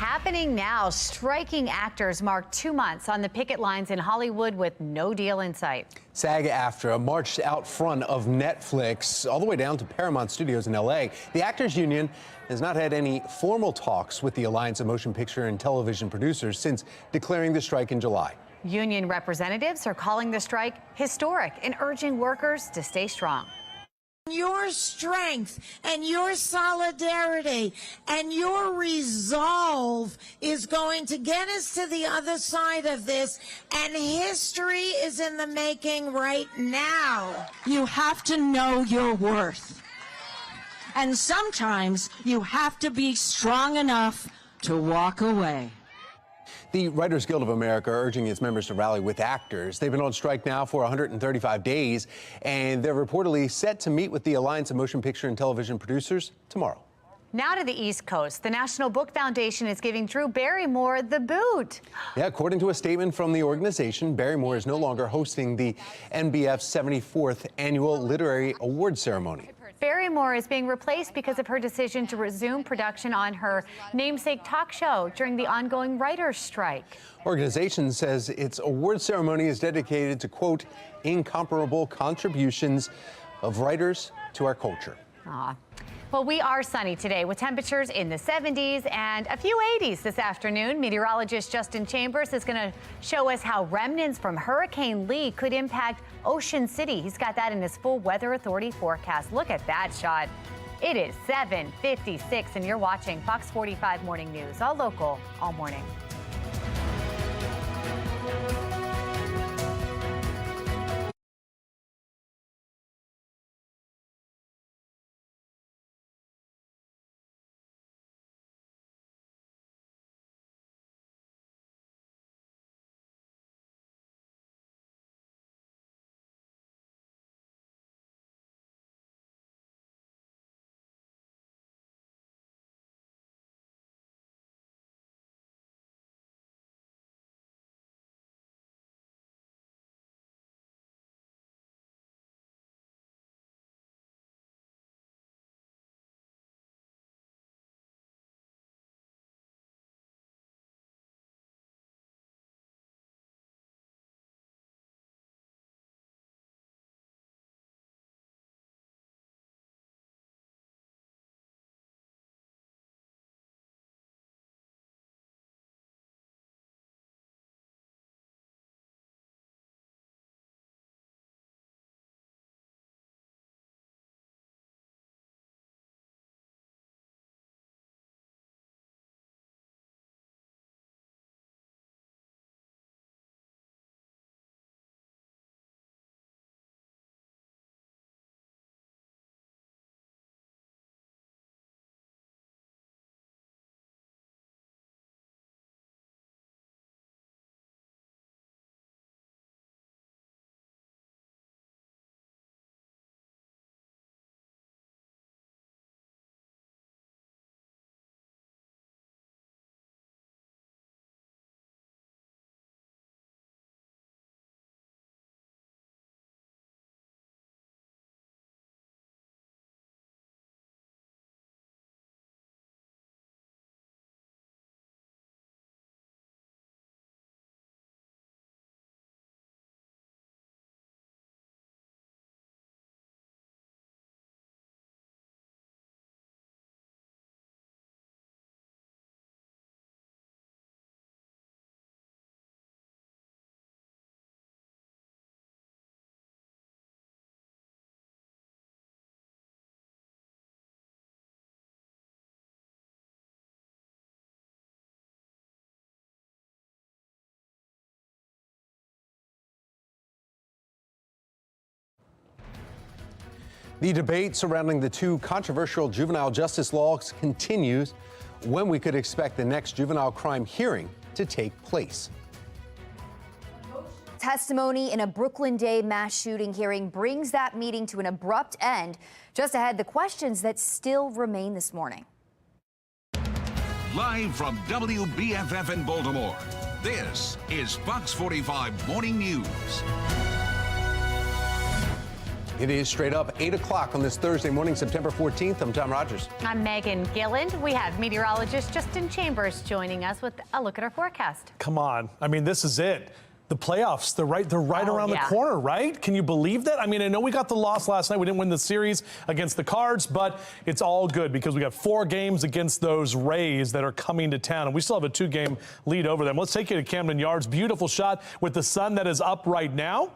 happening now. Striking actors mark 2 months on the picket lines in Hollywood with no deal in sight. SAG-AFTRA marched out front of Netflix all the way down to Paramount Studios in L.A. The Actors Union has not had any formal talks with the Alliance of Motion Picture and Television Producers since declaring the strike in July. Union representatives are calling the strike historic and urging workers to stay strong. Your strength and your solidarity and your resolve is going to get us to the other side of this, and history is in the making right now. You have to know your worth, and sometimes you have to be strong enough to walk away. The Writers Guild of America urging its members to rally with actors. They've been on strike now for 135 days, and they're reportedly set to meet with the Alliance of Motion Picture and Television Producers tomorrow. Now to the East Coast. The National Book Foundation is giving Drew Barrymore the boot. Yeah, according to a statement from the organization, Barrymore is no longer hosting the NBF's 74th annual Literary Awards ceremony. Barrymore is being replaced because of her decision to resume production on her namesake talk show during the ongoing writers' strike. Organization says its award ceremony is dedicated to, quote, incomparable contributions of writers to our culture. Well, we are sunny today with temperatures in the 70s and a few 80s this afternoon. Meteorologist Justin Chambers is going to show us how remnants from Hurricane Lee could impact Ocean City. He's got that in his full Weather Authority forecast. Look at that shot. It is 7:56 and you're watching Fox 45 Morning News, all local, all morning. The debate surrounding the two controversial juvenile justice laws continues. When we could expect the next juvenile crime hearing to take place. Testimony in a Brooklyn Day mass shooting hearing brings that meeting to an abrupt end. Just ahead, the questions that still remain this morning. Live from WBFF in Baltimore, this is Fox 45 Morning News. It is straight up 8 o'clock on this Thursday morning, September 14th. I'm Tom Rogers. I'm Megan Gilland. We have meteorologist Justin Chambers joining us with a look at our forecast. Come on. I mean, this is it. The playoffs, they're right around the corner, right? Can you believe that? I mean, I know we got the loss last night. We didn't win the series against the Cards, but it's all good because we got 4 games against those Rays that are coming to town, and we still have a 2-game lead over them. Let's take you to Camden Yards. Beautiful shot with the sun that is up right now.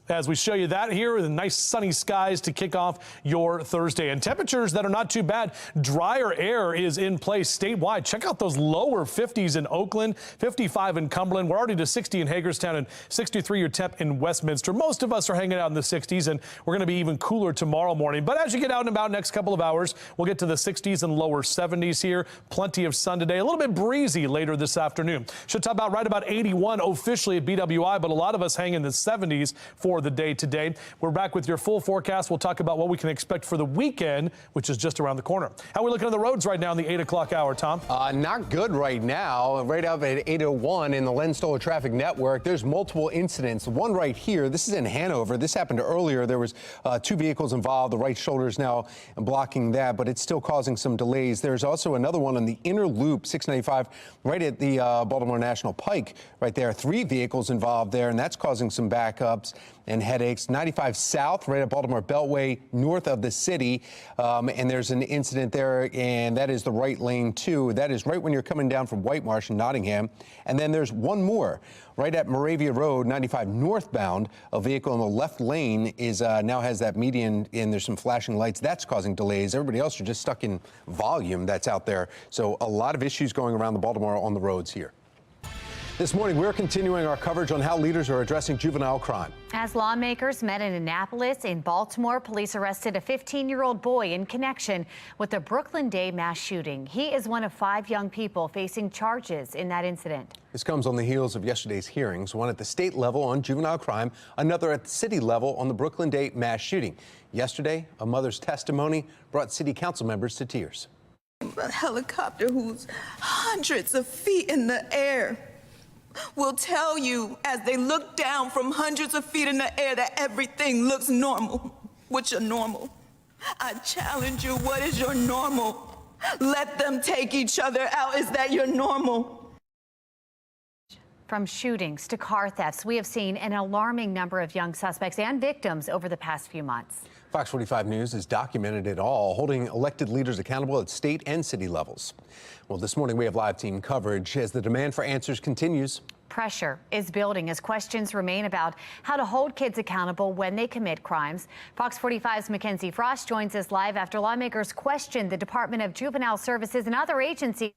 As we show you that here, the nice sunny skies to kick off your Thursday. And temperatures that are not too bad. Drier air is in place statewide. Check out those lower 50s in Oakland, 55 in Cumberland. We're already to 60 in Hagerstown and 63 your temp in Westminster. Most of us are hanging out in the 60s, and we're going to be even cooler tomorrow morning. But as you get out and about next couple of hours, we'll get to the 60s and lower 70s here. Plenty of sun today. A little bit breezy later this afternoon. Should top out right about 81 officially at BWI, but a lot of us hang in the 70s for the day today. We're back with your full forecast. We'll talk about what we can expect for the weekend, which is just around the corner. How are we looking at the roads right now in the 8 o'clock hour, Tom? Not good right now. Right up at 8:01 in the Len Stoller Traffic Network, there's multiple incidents. One right here. This is in Hanover. This happened earlier. There was 2 vehicles involved. The right shoulder is now blocking that, but it's still causing some delays. There's also another one on the inner loop, 695, right at the Baltimore National Pike. Right there, 3 vehicles involved there, and that's causing some backups and headaches. 95 South, right at Baltimore Beltway, north of the city. And there's an incident there, and that is the right lane, too. That is right when you're coming down from White Marsh and Nottingham. And then there's one more, right at Moravia Road, 95 northbound. A vehicle in the left lane is now has that median, and there's some flashing lights. That's causing delays. Everybody else are just stuck in volume that's out there. So a lot of issues going around the Baltimore on the roads here. This morning, we're continuing our coverage on how leaders are addressing juvenile crime. As lawmakers met in Annapolis, in Baltimore, police arrested a 15-year-old boy in connection with the Brooklyn Day mass shooting. He is one of 5 young people facing charges in that incident. This comes on the heels of yesterday's hearings, one at the state level on juvenile crime, another at the city level on the Brooklyn Day mass shooting. Yesterday, a mother's testimony brought city council members to tears. A helicopter who's hundreds of feet in the air will tell you as they look down from hundreds of feet in the air that everything looks normal. What's your normal? I challenge you, what is your normal? Let them take each other out. Is that your normal? From shootings to car thefts, we have seen an alarming number of young suspects and victims over the past few months. Fox 45 News has documented it all, holding elected leaders accountable at state and city levels. Well, this morning we have live team coverage as the demand for answers continues. Pressure is building as questions remain about how to hold kids accountable when they commit crimes. Fox 45's Mackenzie Frost joins us live after lawmakers questioned the Department of Juvenile Services and other agencies.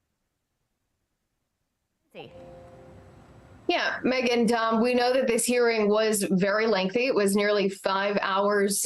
Yeah, Megan, we know that this hearing was very lengthy. It was nearly 5 hours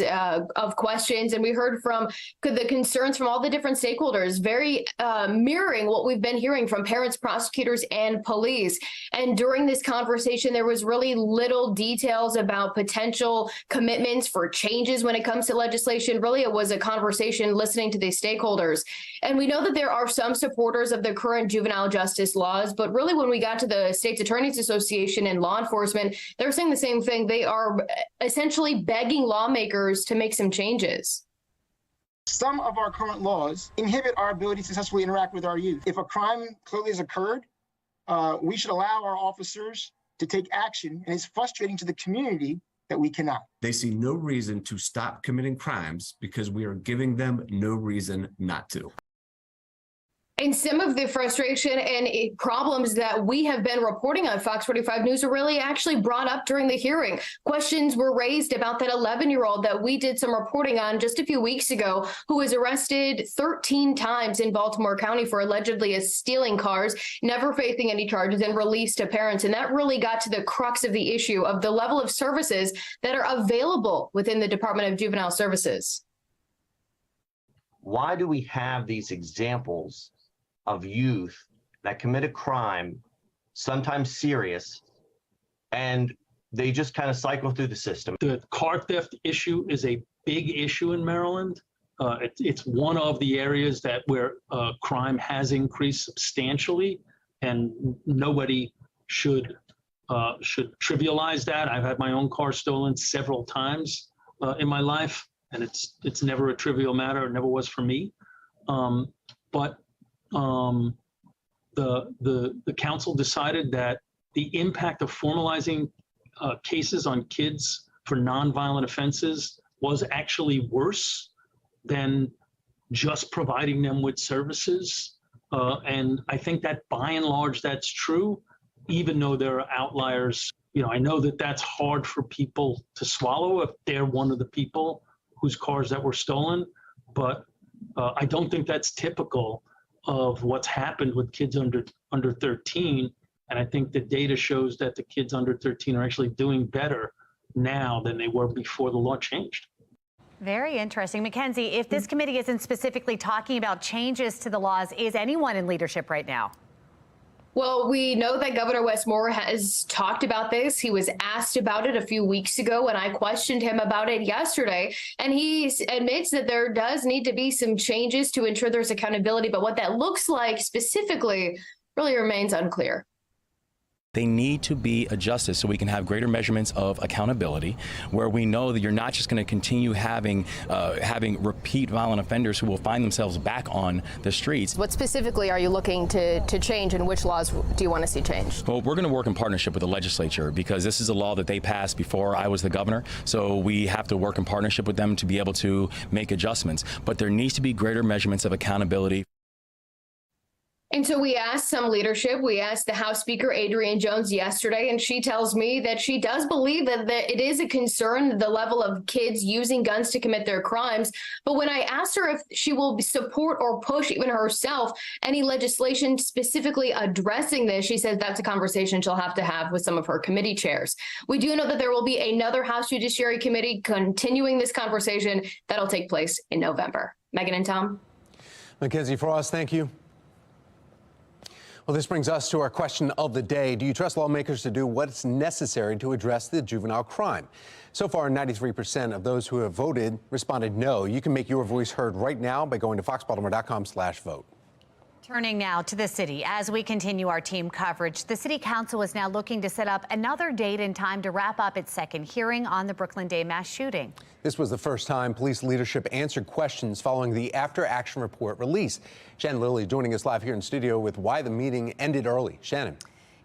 of questions, and we heard from the concerns from all the different stakeholders, very mirroring what we've been hearing from parents, prosecutors, and police. And during this conversation, there was really little details about potential commitments for changes when it comes to legislation. Really, it was a conversation listening to these stakeholders. And we know that there are some supporters of the current juvenile justice laws, but really when we got to the State's Attorneys Association and law enforcement, they're saying the same thing. They are essentially begging lawmakers to make some changes. Some of our current laws inhibit our ability to successfully interact with our youth. If a crime clearly has occurred, we should allow our officers to take action, and it's frustrating to the community that we cannot. They see no reason to stop committing crimes because we are giving them no reason not to. And some of the frustration and problems that we have been reporting on Fox 45 News are really actually brought up during the hearing. Questions were raised about that 11-year-old that we did some reporting on just a few weeks ago, who was arrested 13 times in Baltimore County for allegedly stealing cars, never facing any charges, and released to parents. And that really got to the crux of the issue of the level of services that are available within the Department of Juvenile Services. Why do we have these examples of youth that commit a crime, sometimes serious, and they just kind of cycle through the system? The car theft issue is a big issue in Maryland. It's one of the areas where crime has increased substantially, and nobody should trivialize that. I've had my own car stolen several times. in my life, and it's never a trivial matter. It never was for me. But the council decided that the impact of formalizing cases on kids for nonviolent offenses was actually worse than just providing them with services. And I think that by and large, that's true, even though there are outliers. You know, I know that that's hard for people to swallow if they're one of the people whose cars that were stolen, but I don't think that's typical of what's happened with kids under 13. And I think the data shows that the kids under 13 are actually doing better now than they were before the law changed. Very interesting. Mackenzie, if this committee isn't specifically talking about changes to the laws, is anyone in leadership right now? Well, we know that Governor Wes Moore has talked about this. He was asked about it a few weeks ago, and I questioned him about it yesterday. And he admits that there does need to be some changes to ensure there's accountability. But what that looks like specifically really remains unclear. They need to be adjusted so we can have greater measurements of accountability, where we know that you're not just going to continue having repeat violent offenders who will find themselves back on the streets. What specifically are you looking to change, and which laws do you want to see changed? Well, we're going to work in partnership with the legislature because this is a law that they passed before I was the governor. So we have to work in partnership with them to be able to make adjustments. But there needs to be greater measurements of accountability. And so we asked some leadership. We asked the House Speaker, Adrienne Jones, yesterday, and she tells me that she does believe that it is a concern, the level of kids using guns to commit their crimes. But when I asked her if she will support or push even herself any legislation specifically addressing this, she says that's a conversation she'll have to have with some of her committee chairs. We do know that there will be another House Judiciary Committee continuing this conversation that'll take place in November. Megan and Tom. Mackenzie Frost, thank you. Well, this brings us to our question of the day. Do you trust lawmakers to do what's necessary to address the juvenile crime? So far, 93% of those who have voted responded no. You can make your voice heard right now by going to foxbaltimore.com/vote. Turning now to the city. As we continue our team coverage, the city council is now looking to set up another date and time to wrap up its second hearing on the Brooklyn Day mass shooting. This was the first time police leadership answered questions following the after-action report release. Shannon Lilly joining us live here in studio with why the meeting ended early. Shannon.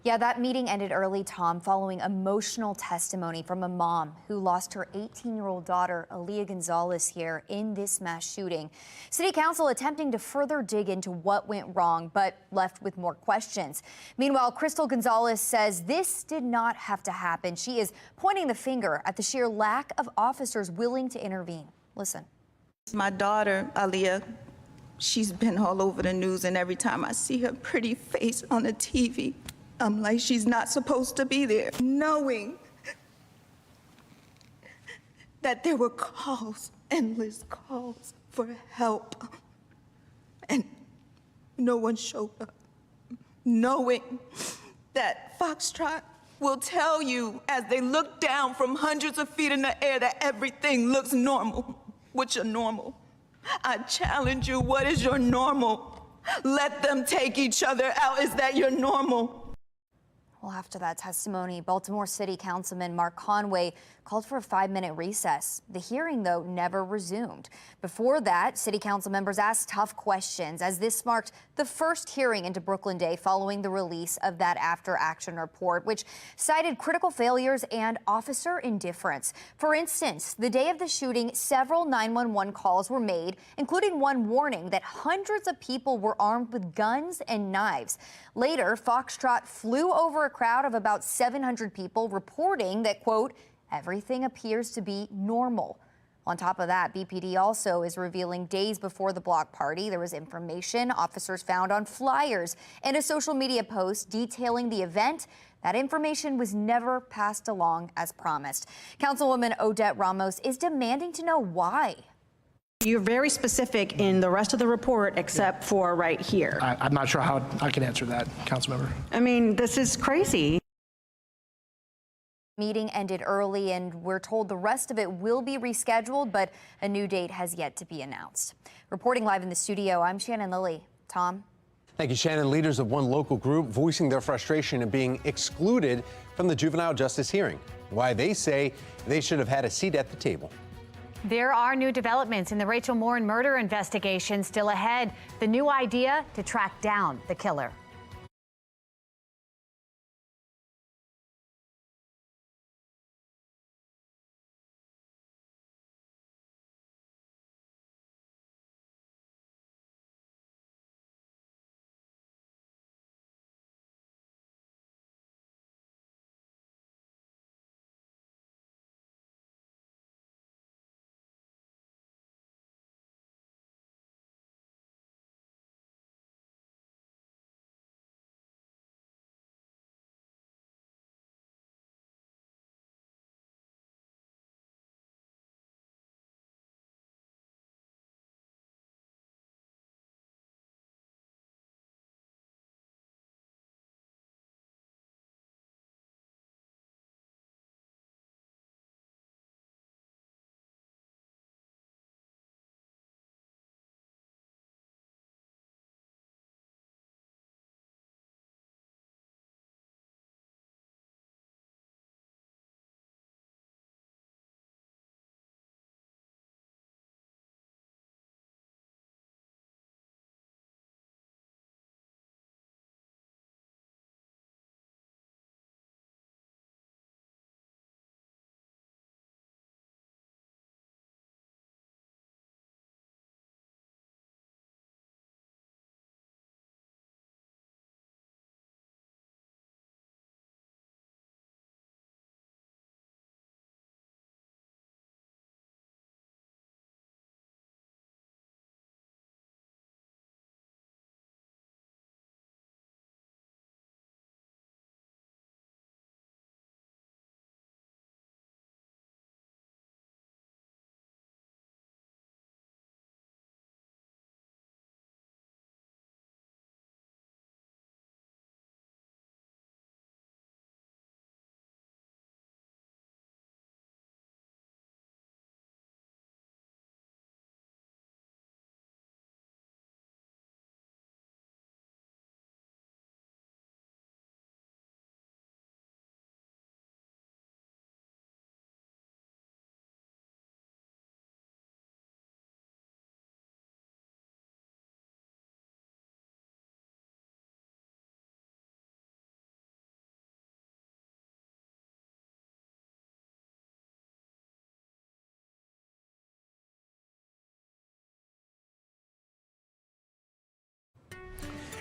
Yeah, that meeting ended early, Tom, following emotional testimony from a mom who lost her 18-year-old daughter, Aaliyah Gonzalez, here in this mass shooting. City Council attempting to further dig into what went wrong, but left with more questions. Meanwhile, Crystal Gonzalez says this did not have to happen. She is pointing the finger at the sheer lack of officers willing to intervene. Listen. My daughter, Aaliyah, she's been all over the news, and every time I see her pretty face on the TV, I'm like, she's not supposed to be there. Knowing that there were calls, endless calls for help, and no one showed up. Knowing that Foxtrot will tell you as they look down from hundreds of feet in the air that everything looks normal. What's your normal? I challenge you, what is your normal? Let them take each other out. Is that your normal? Well, after that testimony, Baltimore City Councilman Mark Conway called for a 5-minute recess. The hearing, though, never resumed. Before that, City Council members asked tough questions as this marked the first hearing into Brooklyn Day following the release of that after-action report, which cited critical failures and officer indifference. For instance, the day of the shooting, several 911 calls were made, including one warning that hundreds of people were armed with guns and knives. Later, Foxtrot flew over a crowd of about 700 people, reporting that, quote, everything appears to be normal. On top of that, BPD also is revealing days before the block party, there was information officers found on flyers and a social media post detailing the event. That information was never passed along as promised. Councilwoman Odette Ramos is demanding to know why. You're very specific in the rest of the report except for right here. I'm not sure how I can answer that, Councilmember. I mean, this is crazy. Meeting ended early, and we're told the rest of it will be rescheduled, but a new date has yet to be announced. Reporting live in the studio, I'm Shannon Lilly. Tom? Thank you, Shannon. Leaders of one local group voicing their frustration at being excluded from the juvenile justice hearing. Why they say they should have had a seat at the table. There are new developments in the Rachel Morin murder investigation still ahead. The new idea to track down the killer.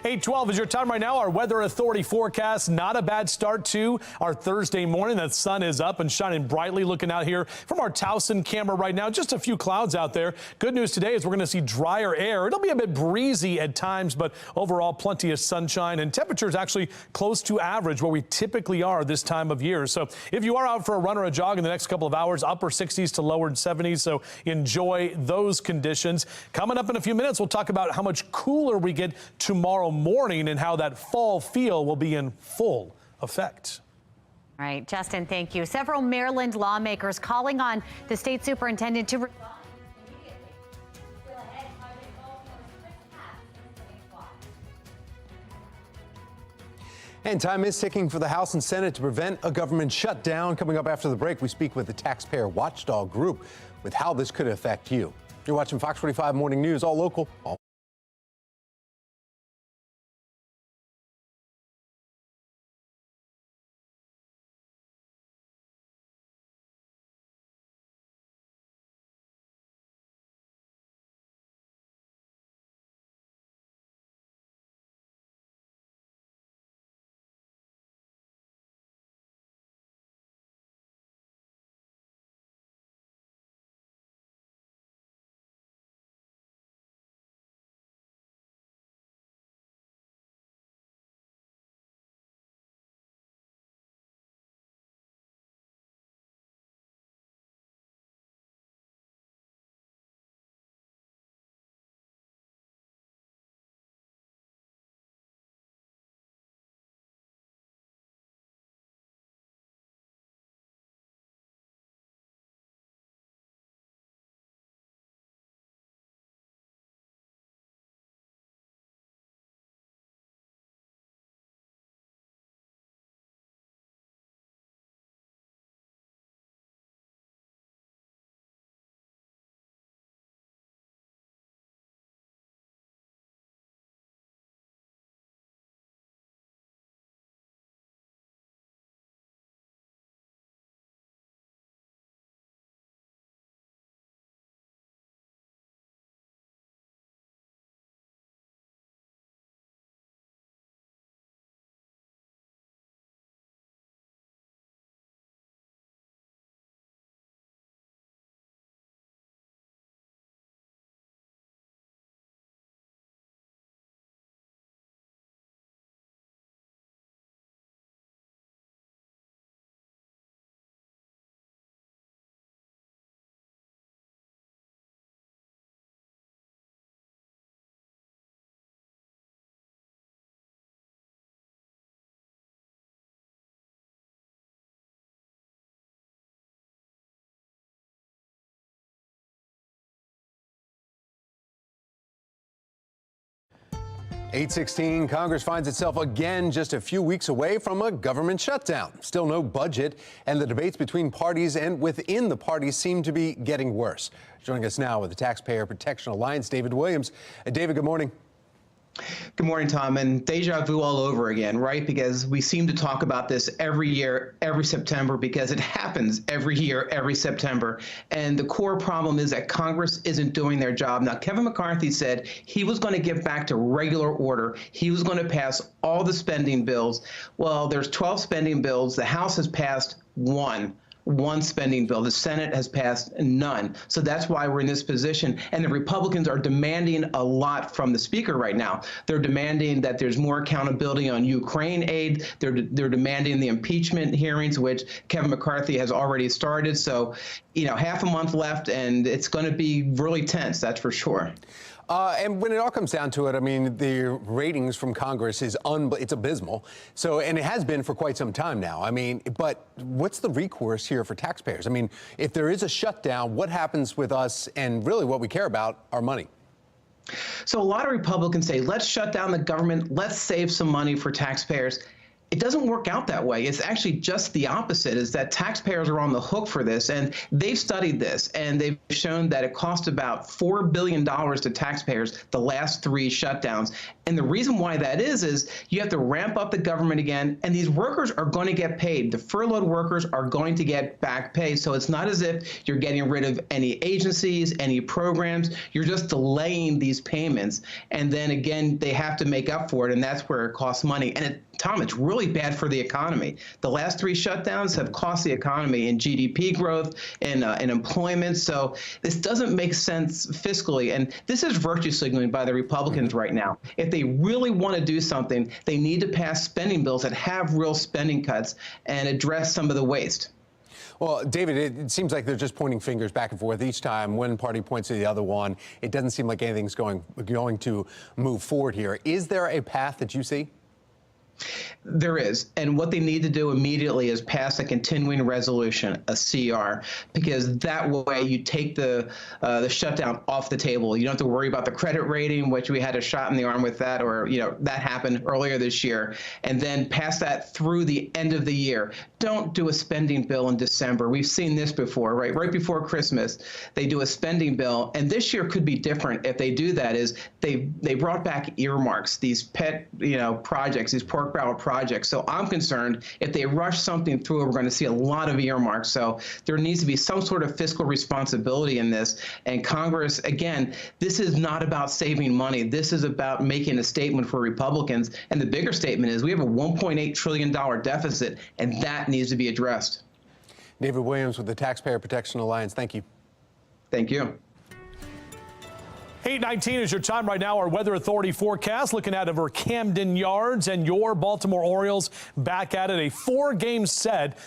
(8:12) is your time right now. Our weather authority forecast, not a bad start to our Thursday morning. The sun is up and shining brightly. Looking out here from our Towson camera right now, just a few clouds out there. Good news today is we're going to see drier air. It'll be a bit breezy at times, but overall plenty of sunshine and temperatures actually close to average where we typically are this time of year. So if you are out for a run or a jog in the next couple of hours, upper 60s to lower 70s. So enjoy those conditions. Coming up in a few minutes, we'll talk about how much cooler we get tomorrow morning and how that fall feel will be in full effect. All right, Justin, thank you. Several Maryland lawmakers calling on the state superintendent to And time is ticking for the House and Senate to prevent a government shutdown. Coming up after the break, we speak with the Taxpayer Watchdog Group with how this could affect you. You're watching Fox 45 Morning News, all local, all 8:16, Congress finds itself again just a few weeks away from a government shutdown. Still no budget, and the debates between parties and within the parties seem to be getting worse. Joining us now with the Taxpayer Protection Alliance, David Williams. David, good morning. Good morning, Tom. And deja vu all over again, right? Because we seem to talk about this every year, every September, because it happens every year, every September. And the core problem is that Congress isn't doing their job. Now, Kevin McCarthy said he was going to get back to regular order. He was going to pass all the spending bills. Well, there's 12 spending bills. The House has passed one spending bill. The Senate has passed none. So that's why we're in this position. And the Republicans are demanding a lot from the Speaker right now. They're demanding that there's more accountability on Ukraine aid. They're demanding the impeachment hearings, which Kevin McCarthy has already started. So, half a month left, and it's going to be really tense, that's for sure. And when it all comes down to it, I mean, the ratings from Congress it's abysmal. So, and it has been for quite some time now. I mean, but what's the recourse here for taxpayers? I mean, if there is a shutdown, what happens with us and really what we care about, our money? So a lot of Republicans say, let's shut down the government. Let's save some money for taxpayers. It doesn't work out that way. It's actually just the opposite, is that taxpayers are on the hook for this. And they've studied this, and they've shown that it cost about $4 billion to taxpayers the last 3 shutdowns. And the reason why that is you have to ramp up the government again, and these workers are going to get paid. The furloughed workers are going to get back pay. So it's not as if you're getting rid of any agencies, any programs. You're just delaying these payments. And then again, they have to make up for it, and that's where it costs money. And Tom, it's really bad for the economy. The last 3 shutdowns have cost the economy in GDP growth and in employment. So this doesn't make sense fiscally. And this is virtue signaling by the Republicans right now. If they really want to do something, they need to pass spending bills that have real spending cuts and address some of the waste. Well, David, it seems like they're just pointing fingers back and forth each time. One party points to the other one. It doesn't seem like anything's going to move forward here. Is there a path that you see? There is. And what they need to do immediately is pass a continuing resolution, a CR, because that way you take the shutdown off the table. You don't have to worry about the credit rating, which we had a shot in the arm with that, or, that happened earlier this year, and then pass that through the end of the year. Don't do a spending bill in December. We've seen this before, right? Right before Christmas, they do a spending bill. And this year could be different if they do that, is they brought back earmarks, these pet, projects, these pork barrel projects. So I'm concerned if they rush something through, we're going to see a lot of earmarks. So there needs to be some sort of fiscal responsibility in this. And Congress, again, this is not about saving money. This is about making a statement for Republicans. And the bigger statement is we have a $1.8 trillion deficit, and that needs to be addressed. David Williams with the Taxpayer Protection Alliance. Thank you. Thank you. 8:19 is your time right now. Our Weather Authority forecast looking out over Camden Yards, and your Baltimore Orioles back at it, a 4-game set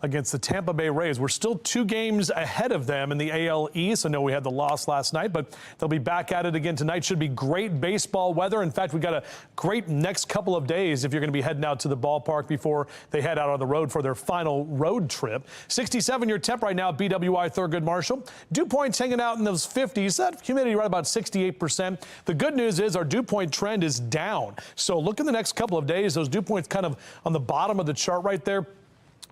against the Tampa Bay Rays. We're still 2 games ahead of them in the AL East. I know we had the loss last night, but they'll be back at it again tonight. Should be great baseball weather. In fact, we got a great next couple of days if you're going to be heading out to the ballpark before they head out on the road for their final road trip. 67 your temp right now, BWI Thurgood Marshall. Dew points hanging out in those 50s. That humidity right about 68%. The good news is our dew point trend is down. So look in the next couple of days. Those dew points kind of on the bottom of the chart right there,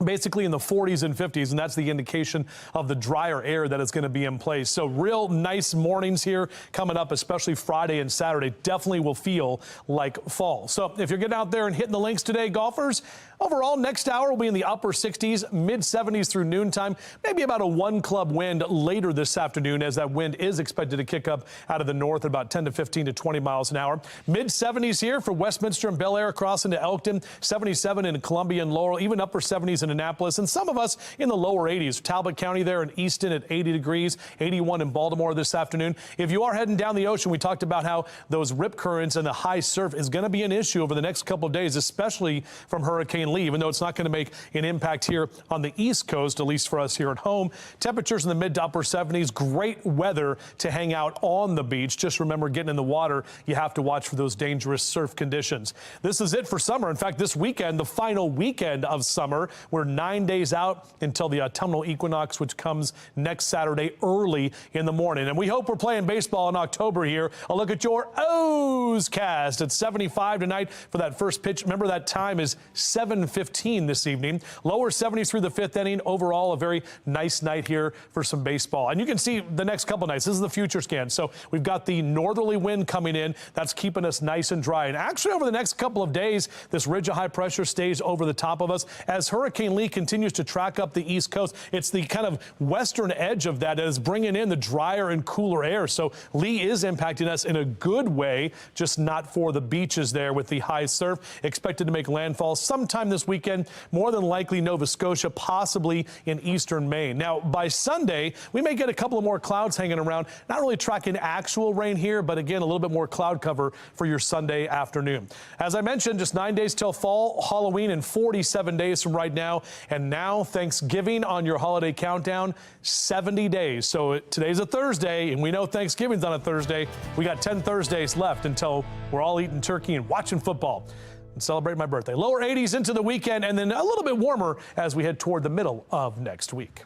basically in the 40s and 50s, and that's the indication of the drier air that is going to be in place. So real nice mornings here coming up, especially Friday and Saturday. Definitely will feel like fall. So if you're getting out there and hitting the links today, golfers, overall next hour will be in the upper 60s, mid 70s through noontime. Maybe about a 1-club wind later this afternoon, as that wind is expected to kick up out of the north at about 10 to 15 to 20 miles an hour. Mid 70s here for Westminster and Bel Air, across into Elkton, 77 in Columbia and Laurel, even upper 70s in Annapolis, and some of us in the lower 80s. Talbot County there in Easton at 80 degrees, 81 in Baltimore this afternoon. If you are heading down the ocean, we talked about how those rip currents and the high surf is going to be an issue over the next couple of days, especially from Hurricane Hurricane Lee, even though it's not going to make an impact here on the East Coast, at least for us here at home. Temperatures in the mid to upper 70s. Great weather to hang out on the beach. Just remember, getting in the water, you have to watch for those dangerous surf conditions. This is it for summer. In fact, this weekend, the final weekend of summer. We're 9 days out until the autumnal equinox, which comes next Saturday early in the morning. And we hope we're playing baseball in October here. A look at your O's cast. It's 75 tonight for that first pitch. Remember, that time is 7:15 this evening. Lower 70s through the fifth inning. Overall, a very nice night here for some baseball. And you can see the next couple nights. This is the future scan. So we've got the northerly wind coming in. That's keeping us nice and dry. And actually, over the next couple of days, this ridge of high pressure stays over the top of us as Hurricane Lee continues to track up the East Coast. It's the kind of western edge of that is bringing in the drier and cooler air. So Lee is impacting us in a good way, just not for the beaches there with the high surf. Expected to make landfall sometime this weekend, more than likely Nova Scotia, possibly in eastern Maine. Now, by Sunday, we may get a couple of more clouds hanging around. Not really tracking actual rain here, but again, a little bit more cloud cover for your Sunday afternoon. As I mentioned, just 9 days till fall, Halloween in 47 days from right now. And now Thanksgiving on your holiday countdown, 70 days. So today's a Thursday, and we know Thanksgiving's on a Thursday. We got 10 Thursdays left until we're all eating turkey and watching football and celebrate my birthday. Lower 80s into the weekend, and then a little bit warmer as we head toward the middle of next week.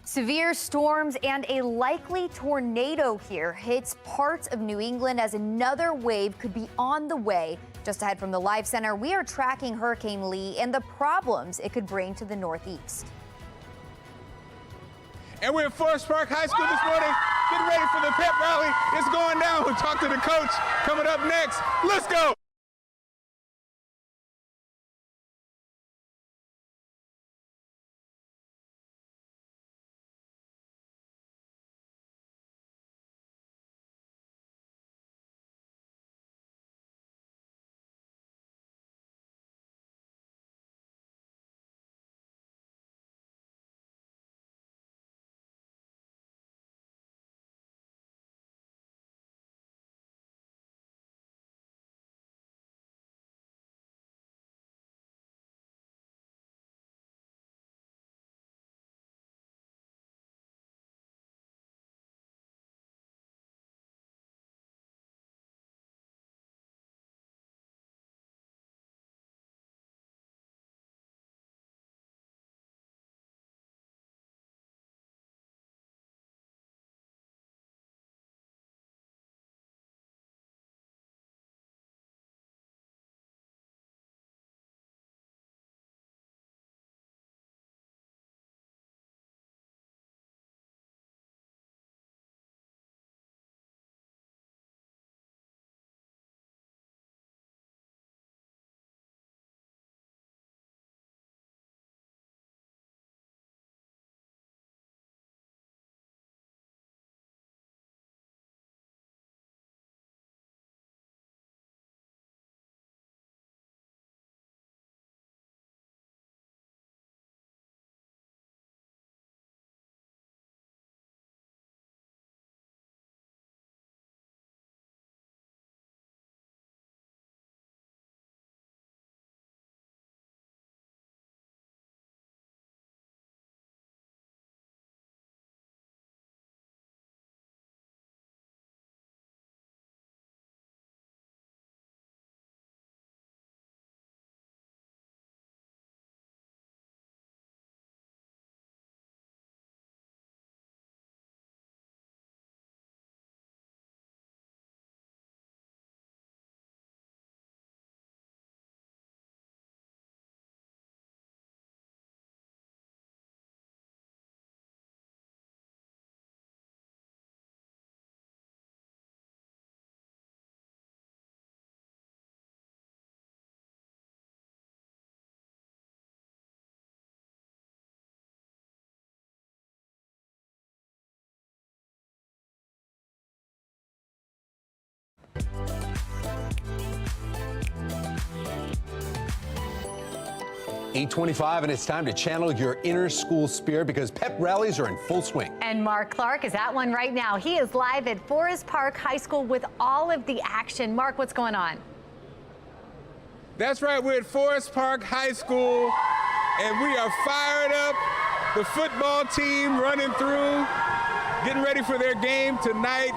Severe storms and a likely tornado here hits parts of New England as another wave could be on the way. Just ahead from the Live Center, we are tracking Hurricane Lee and the problems it could bring to the Northeast. And we're at Forest Park High School this morning, getting ready for the pep rally. It's going down. We'll talk to the coach coming up next. Let's go. .825, and it's time to channel your inner school spirit because pep rallies are in full swing. And Mark Clark is at one right now. He is live at Forest Park High School with all of the action. Mark, what's going on? That's right, we're at Forest Park High School, and we are fired up. The football team running through, getting ready for their game tonight.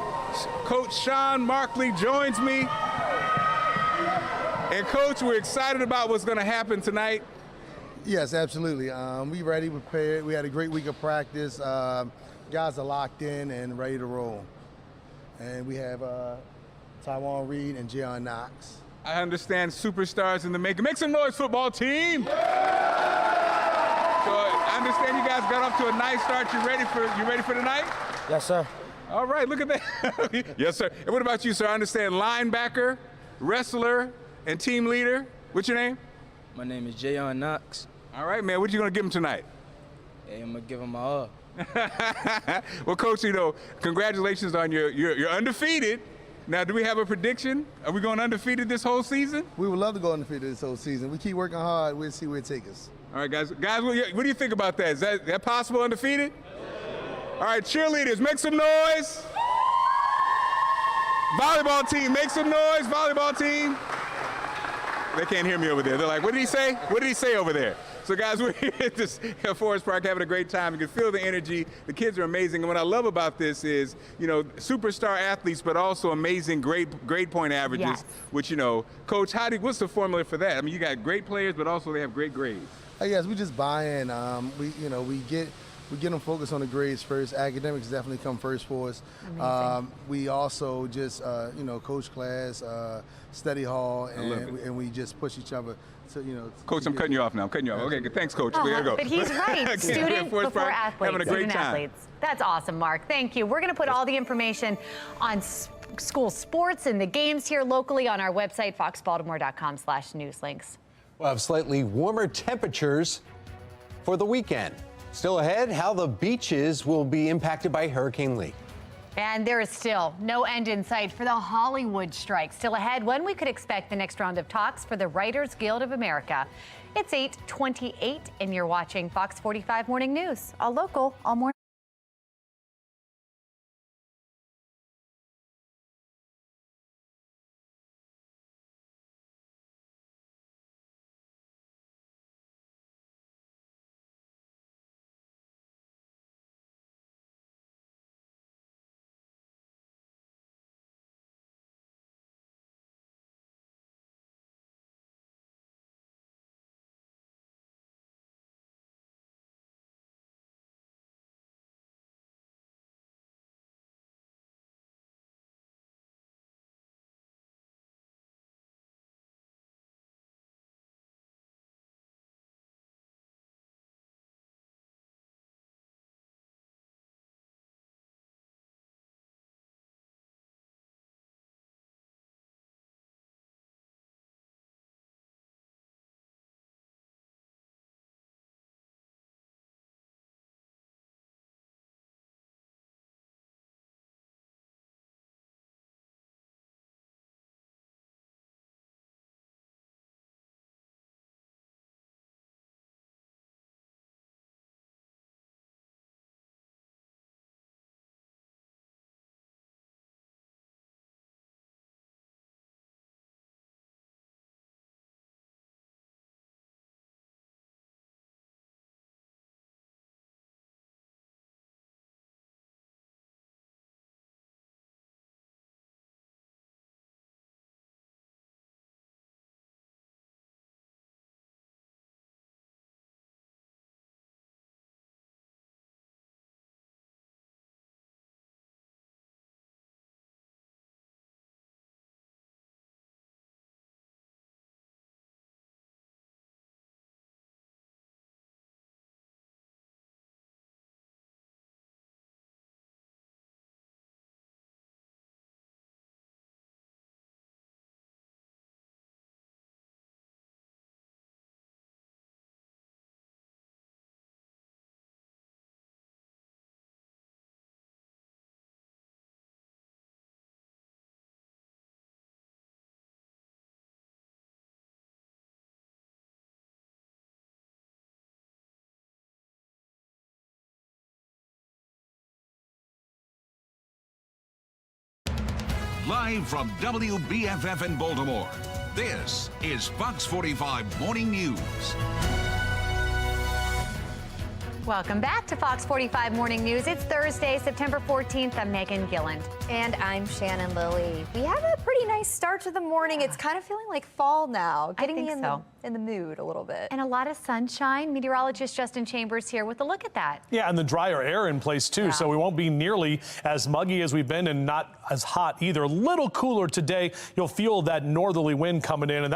Coach Sean Markley joins me. And Coach, we're excited about what's going to happen tonight. Yes, absolutely. We ready, prepared. We had a great week of practice. Guys are locked in and ready to roll. And we have Tywan Reed and Jayon Knox. I understand superstars in the making. Make some noise, football team. So I understand you guys got off to a nice start. You ready for tonight? Yes, sir. All right, look at that. Yes, sir. And what about you, sir? I understand linebacker, wrestler, and team leader. What's your name? My name is Jayon Knox. All right, man. What you gonna give him tonight? Hey, I'm gonna give him my all. Well, Coach, congratulations on you're undefeated. Now, do we have a prediction? Are we going undefeated this whole season? We would love to go undefeated this whole season. We keep working hard. We'll see where it takes us. All right, guys. Guys, what do you think about that? Is that possible, undefeated? All right, cheerleaders, make some noise. Volleyball team, make some noise. Volleyball team. They can't hear me over there. They're like, what did he say? What did he say over there? So guys, we're here at this Forest Park having a great time. You can feel the energy. The kids are amazing. And what I love about this is, superstar athletes, but also amazing grade point averages, yes. Which, Coach, what's the formula for that? I mean, you got great players, but also they have great grades. Yes, we just buy in. We get them focused on the grades first. Academics definitely come first for us. We also just, coach class, study hall, and we just push each other. So, Coach, I'm cutting you off now. I'm cutting you off. Okay, thanks, Coach. We gotta go. But he's right. Student before athletes. Having a great time. Athletes. That's awesome, Mark. Thank you. We're going to put all the information on school sports and the games here locally on our website, foxbaltimore.com/newslinks. We'll have slightly warmer temperatures for the weekend. Still ahead, how the beaches will be impacted by Hurricane Lee. And there is still no end in sight for the Hollywood strike. Still ahead, when we could expect the next round of talks for the Writers Guild of America. It's 8:28, and you're watching Fox 45 Morning News, all local, all morning. Live from WBFF in Baltimore, This is Fox 45 Morning News. Welcome back to Fox 45 Morning News. It's Thursday, September 14th. I'm Megan Gilland. And I'm Shannon Lilly. We have a pretty nice start to the morning. It's kind of feeling like fall now. Getting me in the mood a little bit. And a lot of sunshine. Meteorologist Justin Chambers here with a look at that. Yeah, and the drier air in place too, so we won't be nearly as muggy as we've been and not as hot either. A little cooler today. You'll feel that northerly wind coming in, and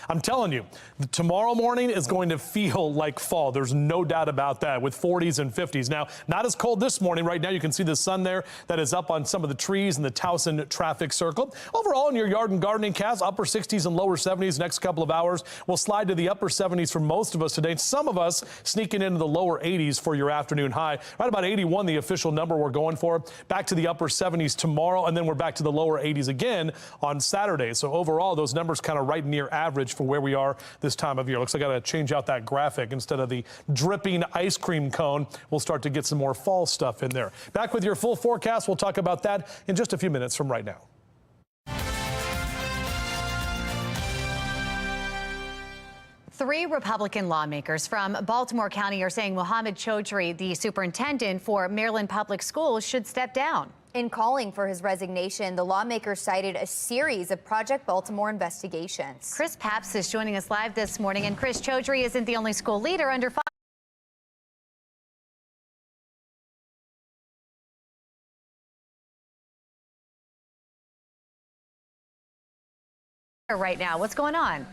I'm telling you, tomorrow morning is going to feel like fall. There's no doubt about that, with 40s and 50s. Now, not as cold this morning. Right now, you can see the sun there that is up on some of the trees in the Towson traffic circle. Overall, in your yard and gardening cast, upper 60s and lower 70s next couple of hours. We'll slide to the upper 70s for most of us today. Some of us sneaking into the lower 80s for your afternoon high. Right about 81, the official number we're going for. Back to the upper 70s tomorrow, and then we're back to the lower 80s again on Saturday. So overall, those numbers kind of right near average for where we are this time of year. Looks like I got to change out that graphic. Instead of the dripping ice cream cone, we'll start to get some more fall stuff in there. Back with your full forecast. We'll talk about that in just a few minutes from right now. Three Republican lawmakers from Baltimore County are saying Mohammed Chaudhry, the superintendent for Maryland Public Schools, should step down. In calling for his resignation, the lawmakers cited a series of Project Baltimore investigations. Chris Papps is joining us live this morning, and Chris, Chaudhry isn't the only school leader under fire right now. What's going on?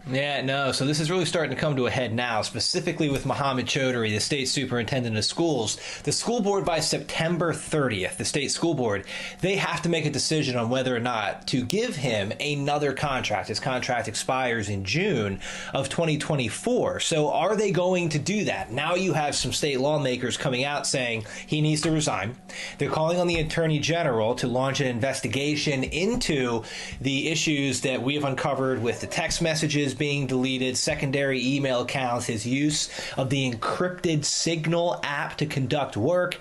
Yeah, no. So this is really starting to come to a head now, specifically with Mohammed Chaudhry, the state superintendent of schools. The school board, by September 30th, the state school board, they have to make a decision on whether or not to give him another contract. His contract expires in June of 2024. So are they going to do that? Now you have some state lawmakers coming out saying he needs to resign. They're calling on the attorney general to launch an investigation into the issues that we have uncovered with the text messages being deleted, secondary email accounts, his use of the encrypted Signal app to conduct work.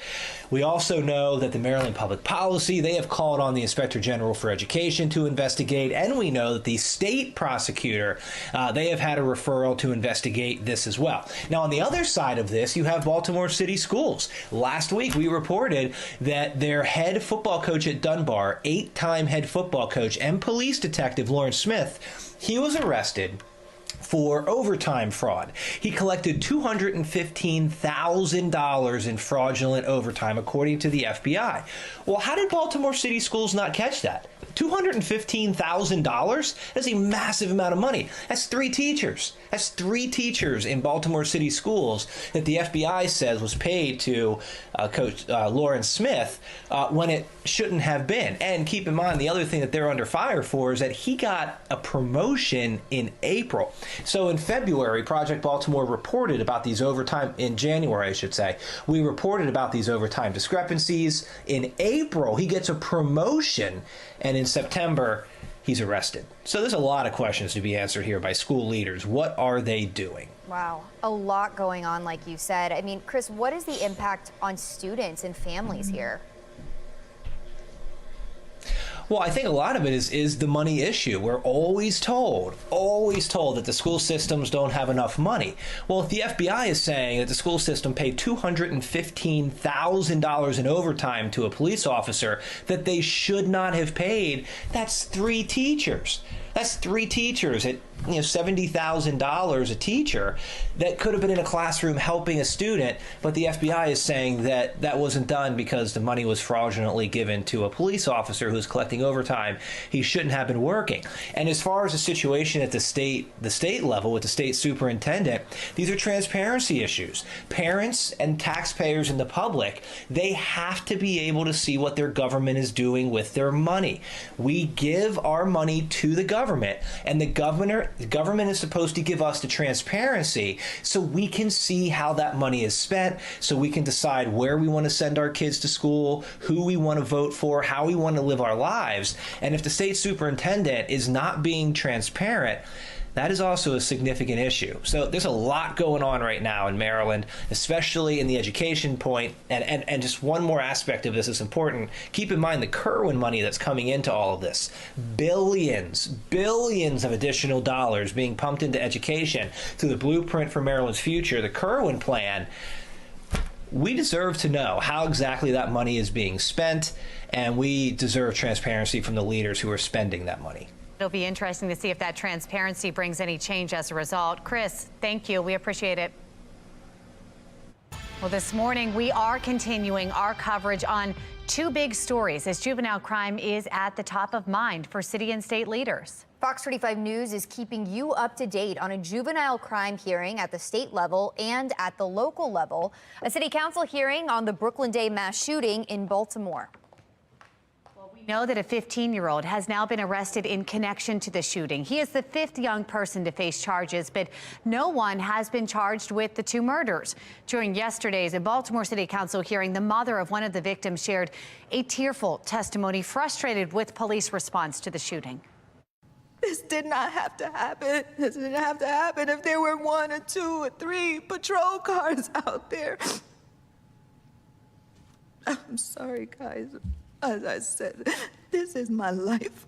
We also know that the Maryland Public Policy, they have called on the Inspector General for Education to investigate, and we know that the state prosecutor, they have had a referral to investigate this as well. Now, on the other side of this, you have Baltimore City Schools. Last week, we reported that their head football coach at Dunbar, 8-time head football coach and police detective Lawrence Smith, he was arrested for overtime fraud. He collected $215,000 in fraudulent overtime, according to the FBI. Well, how did Baltimore City Schools not catch that? $215,000? That's a massive amount of money. That's 3 teachers. That's 3 teachers in Baltimore City Schools that the FBI says was paid to Coach Lawrence Smith when it shouldn't have been. And keep in mind, the other thing that they're under fire for is that he got a promotion in April. So in February, Project Baltimore reported about these overtime, in January, I should say, we reported about these overtime discrepancies. In April, he gets a promotion, and in September, he's arrested. So there's a lot of questions to be answered here by school leaders. What are they doing? Wow, a lot going on, like you said. I mean, Chris, what is the impact on students and families here? Well, I think a lot of it is the money issue. We're always told that the school systems don't have enough money. Well, if the FBI is saying that the school system paid $215,000 in overtime to a police officer that they should not have paid, that's 3 teachers. That's 3 teachers at $70,000 a teacher that could have been in a classroom helping a student, but the FBI is saying that that wasn't done because the money was fraudulently given to a police officer who's collecting overtime. He shouldn't have been working. And as far as the situation at the state level with the state superintendent, these are transparency issues. Parents and taxpayers and the public, they have to be able to see what their government is doing with their money. We give our money to the government, and the government is supposed to give us the transparency so we can see how that money is spent, so we can decide where we want to send our kids to school, who we want to vote for, how we want to live our lives. And if the state superintendent is not being transparent, that is also a significant issue. So there's a lot going on right now in Maryland, especially in the education point. And just one more aspect of this is important. Keep in mind the Kerwin money that's coming into all of this. Billions of additional dollars being pumped into education through the Blueprint for Maryland's Future, the Kerwin plan. We deserve to know how exactly that money is being spent, and we deserve transparency from the leaders who are spending that money. It'll be interesting to see if that transparency brings any change as a result. Chris, thank you. We appreciate it. Well, this morning we are continuing our coverage on two big stories as juvenile crime is at the top of mind for city and state leaders. Fox 45 News is keeping you up to date on a juvenile crime hearing at the state level and at the local level. A city council hearing on the Brooklyn Day mass shooting in Baltimore. We know that a 15-year-old has now been arrested in connection to the shooting. He is the fifth young person to face charges, but no one has been charged with the two murders. During yesterday's Baltimore City Council hearing, the mother of one of the victims shared a tearful testimony, frustrated with police response to the shooting. This did not have to happen. This didn't have to happen if there were 1 or 2 or 3 patrol cars out there. I'm sorry, guys. As I said, this is my life.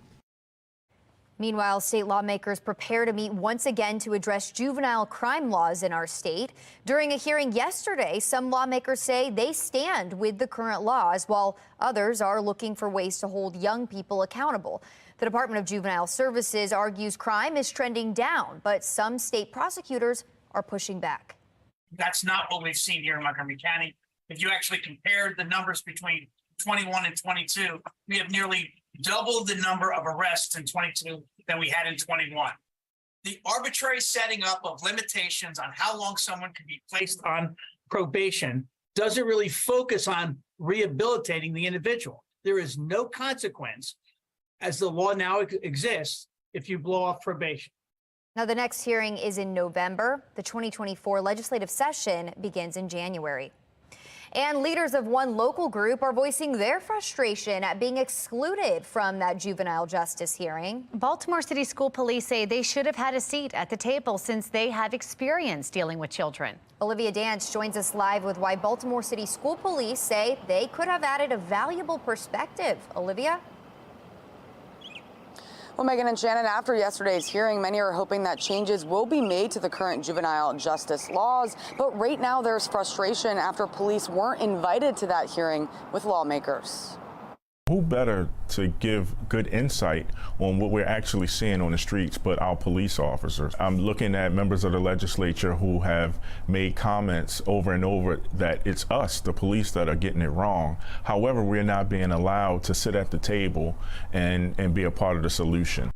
Meanwhile, state lawmakers prepare to meet once again to address juvenile crime laws in our state. During a hearing yesterday, some lawmakers say they stand with the current laws, while others are looking for ways to hold young people accountable. The Department of Juvenile Services argues crime is trending down, but some state prosecutors are pushing back. That's not what we've seen here in Montgomery County. If you actually compare the numbers between 21 and 22, we have nearly double the number of arrests in 22 than we had in 21. The arbitrary setting up of limitations on how long someone can be placed on probation doesn't really focus on rehabilitating the individual. There is no consequence, as the law now exists, if you blow off probation. Now, the next hearing is in November. The 2024 legislative session begins in January. And leaders of one local group are voicing their frustration at being excluded from that juvenile justice hearing. Baltimore City School Police say they should have had a seat at the table since they have experience dealing with children. Olivia Dance joins us live with why Baltimore City School Police say they could have added a valuable perspective. Olivia? Well, Megan and Shannon, after yesterday's hearing, many are hoping that changes will be made to the current juvenile justice laws. But right now, there's frustration after police weren't invited to that hearing with lawmakers. Who better to give good insight on what we're actually seeing on the streets but our police officers? I'm looking at members of the legislature who have made comments over and over that it's us, the police, that are getting it wrong. However, we're not being allowed to sit at the table and be a part of the solution.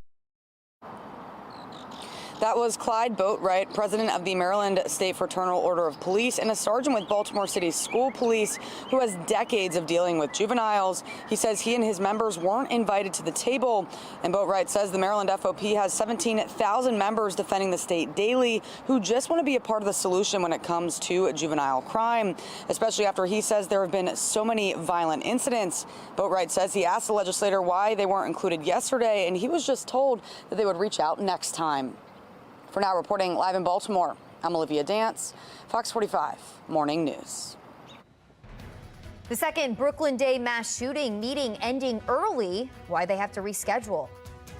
That was Clyde Boatwright, president of the Maryland State Fraternal Order of Police and a sergeant with Baltimore City School Police who has decades of dealing with juveniles. He says he and his members weren't invited to the table. And Boatwright says the Maryland FOP has 17,000 members defending the state daily who just want to be a part of the solution when it comes to juvenile crime, especially after he says there have been so many violent incidents. Boatwright says he asked the legislator why they weren't included yesterday, and he was just told that they would reach out next time. For now, reporting live in Baltimore, I'm Olivia Dance, Fox 45 Morning News. The second Brooklyn Day mass shooting meeting ending early. Why they have to reschedule.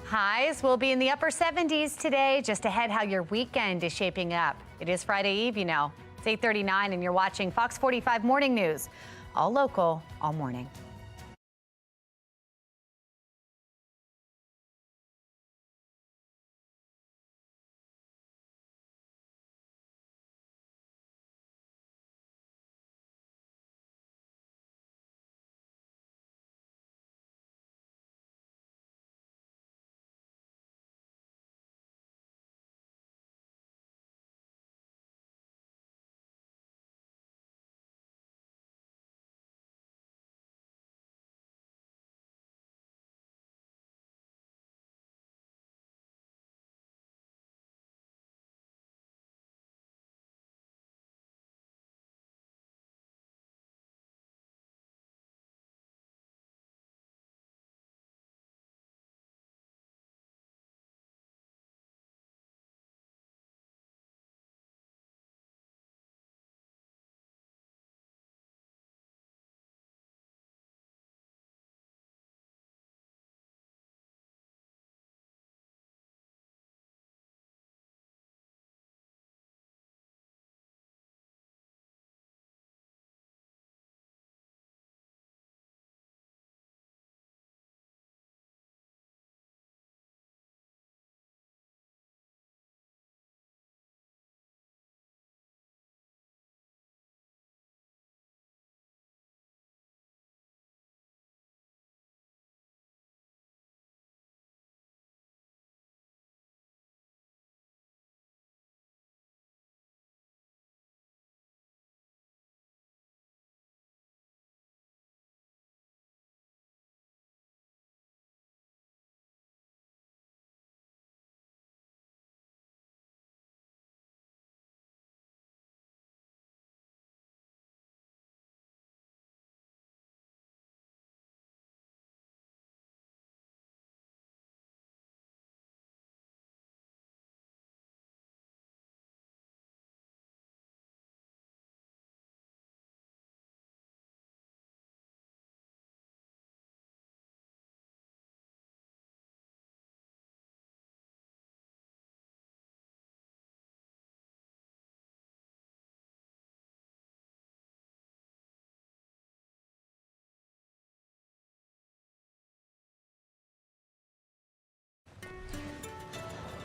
Highs will be in the upper 70s today. Just ahead how your weekend is shaping up. It is Friday Eve, you know. It's 8:39 and you're watching Fox 45 Morning News. All local, all morning.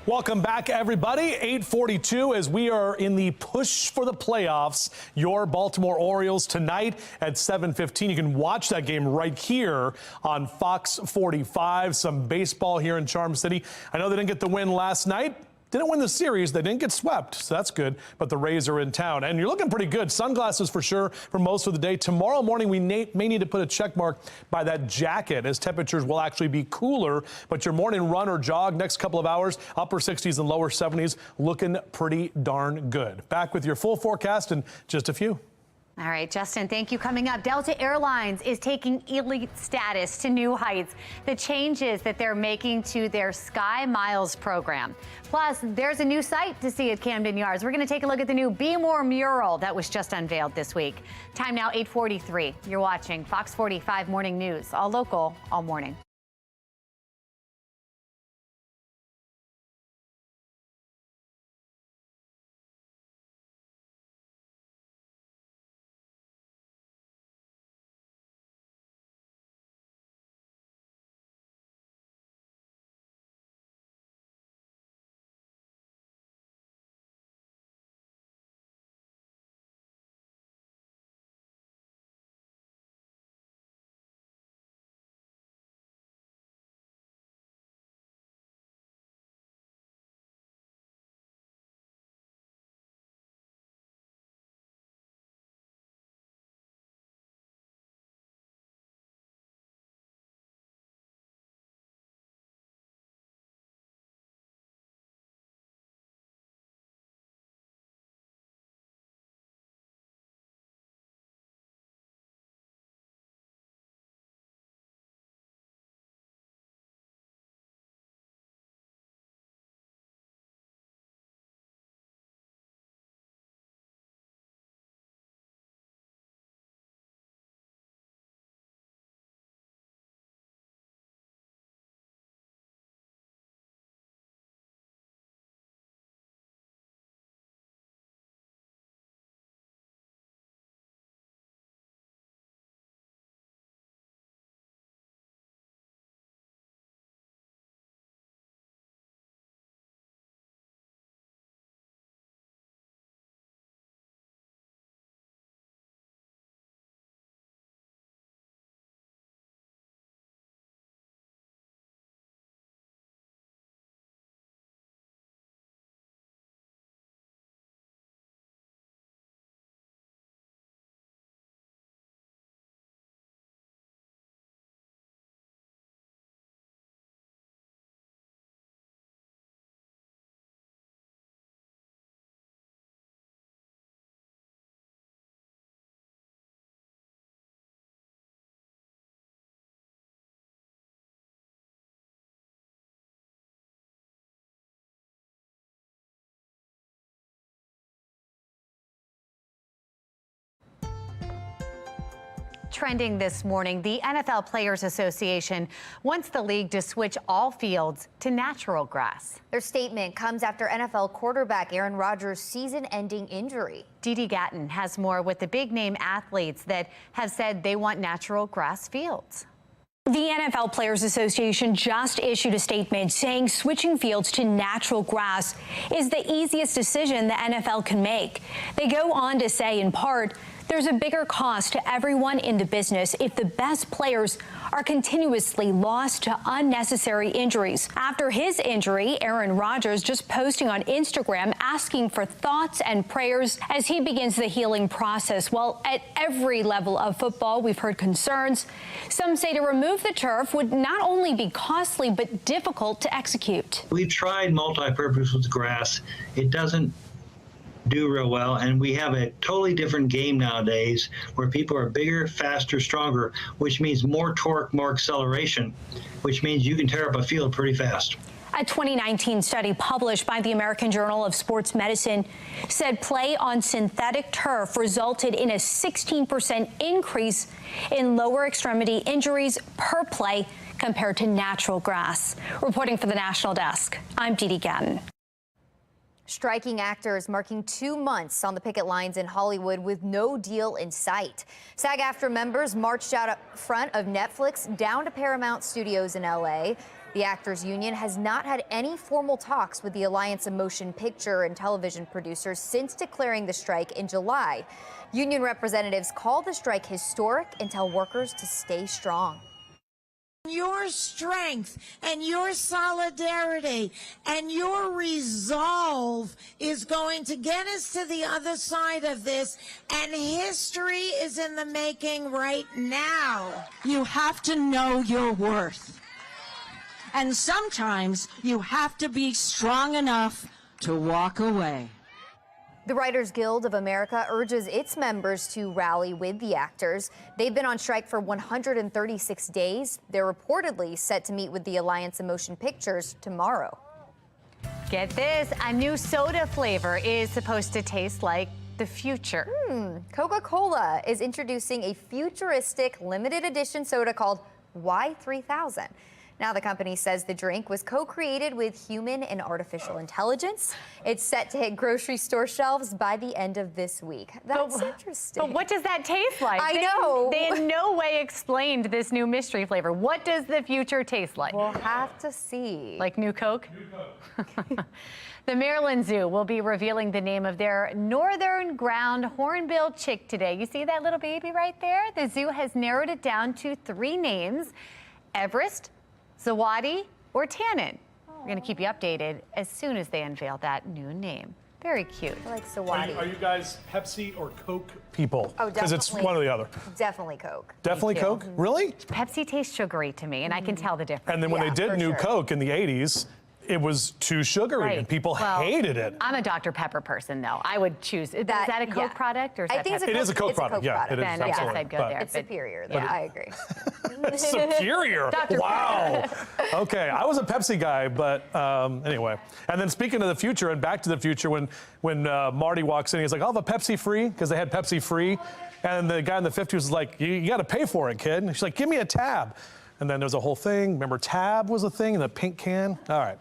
Welcome back, everybody. 8:42 as we are in the push for the playoffs. Your Baltimore Orioles tonight at 7:15. You can watch that game right here on Fox 45. Some baseball here in Charm City. I know they didn't get the win last night. Didn't win the series. They didn't get swept, so that's good. But the Rays are in town, and you're looking pretty good. Sunglasses for sure for most of the day. Tomorrow morning, we may need to put a check mark by that jacket, as temperatures will actually be cooler. But your morning run or jog next couple of hours, upper 60s and lower 70s, looking pretty darn good. Back with your full forecast in just a few. All right, Justin, thank you. Coming up, Delta Airlines is taking elite status to new heights. The changes that they're making to their Sky Miles program. Plus, there's a new site to see at Camden Yards. We're going to take a look at the new Be More mural that was just unveiled this week. Time now, 8:43. You're watching Fox 45 Morning News, all local, all morning. Trending this morning, the NFL Players Association wants the league to switch all fields to natural grass. Their statement comes after NFL quarterback Aaron Rodgers' season-ending injury. Didi Gatton has more with the big-name athletes that have said they want natural grass fields. The NFL Players Association just issued a statement saying switching fields to natural grass is the easiest decision the NFL can make. They go on to say, in part, there's a bigger cost to everyone in the business if the best players are continuously lost to unnecessary injuries. After his injury, Aaron Rodgers just posting on Instagram asking for thoughts and prayers as he begins the healing process. Well, at every level of football, we've heard concerns. Some say to remove the turf would not only be costly, but difficult to execute. We've tried multi-purpose with grass. It doesn't do real well, and we have a totally different game nowadays where people are bigger, faster, stronger, which means more torque, more acceleration, which means you can tear up a field pretty fast. A 2019 study published by the American Journal of Sports Medicine said play on synthetic turf resulted in a 16% increase in lower extremity injuries per play compared to natural grass. Reporting for the National Desk, I'm Didi Gatton. Striking actors marking 2 months on the picket lines in Hollywood with no deal in sight. SAG-AFTRA members marched out front of Netflix down to Paramount Studios in LA. The Actors Union has not had any formal talks with the Alliance of Motion Picture and Television Producers since declaring the strike in July. Union representatives call the strike historic and tell workers to stay strong. Your strength and your solidarity and your resolve is going to get us to the other side of this, and history is in the making right now. You have to know your worth, and sometimes you have to be strong enough to walk away. The Writers Guild of America urges its members to rally with the actors. They've been on strike for 136 days. They're reportedly set to meet with the Alliance of Motion Pictures tomorrow. Get this, a new soda flavor is supposed to taste like the future. Coca-Cola is introducing a futuristic limited edition soda called Y3000. Now the company says the drink was co-created with human and artificial intelligence. It's set to hit grocery store shelves by the end of this week. That's interesting. But what does that taste like? I know. They in no way explained this new mystery flavor. What does the future taste like? We'll have to see. Like new Coke? New Coke. The Maryland Zoo will be revealing the name of their northern ground hornbill chick today. You see that little baby right there? The zoo has narrowed it down to 3 names: Everest, Zawadi, or Tannen. We're going to keep you updated as soon as they unveil that new name. Very cute. I like Zawadi. Are you guys Pepsi or Coke people? Oh, because it's one or the other. Definitely Coke. Definitely Coke? Really? Pepsi tastes sugary to me, and I can tell the difference. And then when they did New Coke in the 80s, it was too sugary, and people hated it. I'm a Dr. Pepper person, though. I would choose. Is that a Coke product? Or is I that think it is a Coke product. Yeah, it is. Then I guess I'd go there. It's superior. Yeah, I agree. Superior. Dr. Wow. Okay, I was a Pepsi guy, but anyway. And then speaking of the future and Back to the Future, when Marty walks in, he's like, "I'll have a Pepsi free," because they had Pepsi free. And the guy in the 50s was like, you got to pay for it, kid. And she's like, "Give me a tab." And then there's a whole thing. Remember, tab was a thing in the pink can? All right.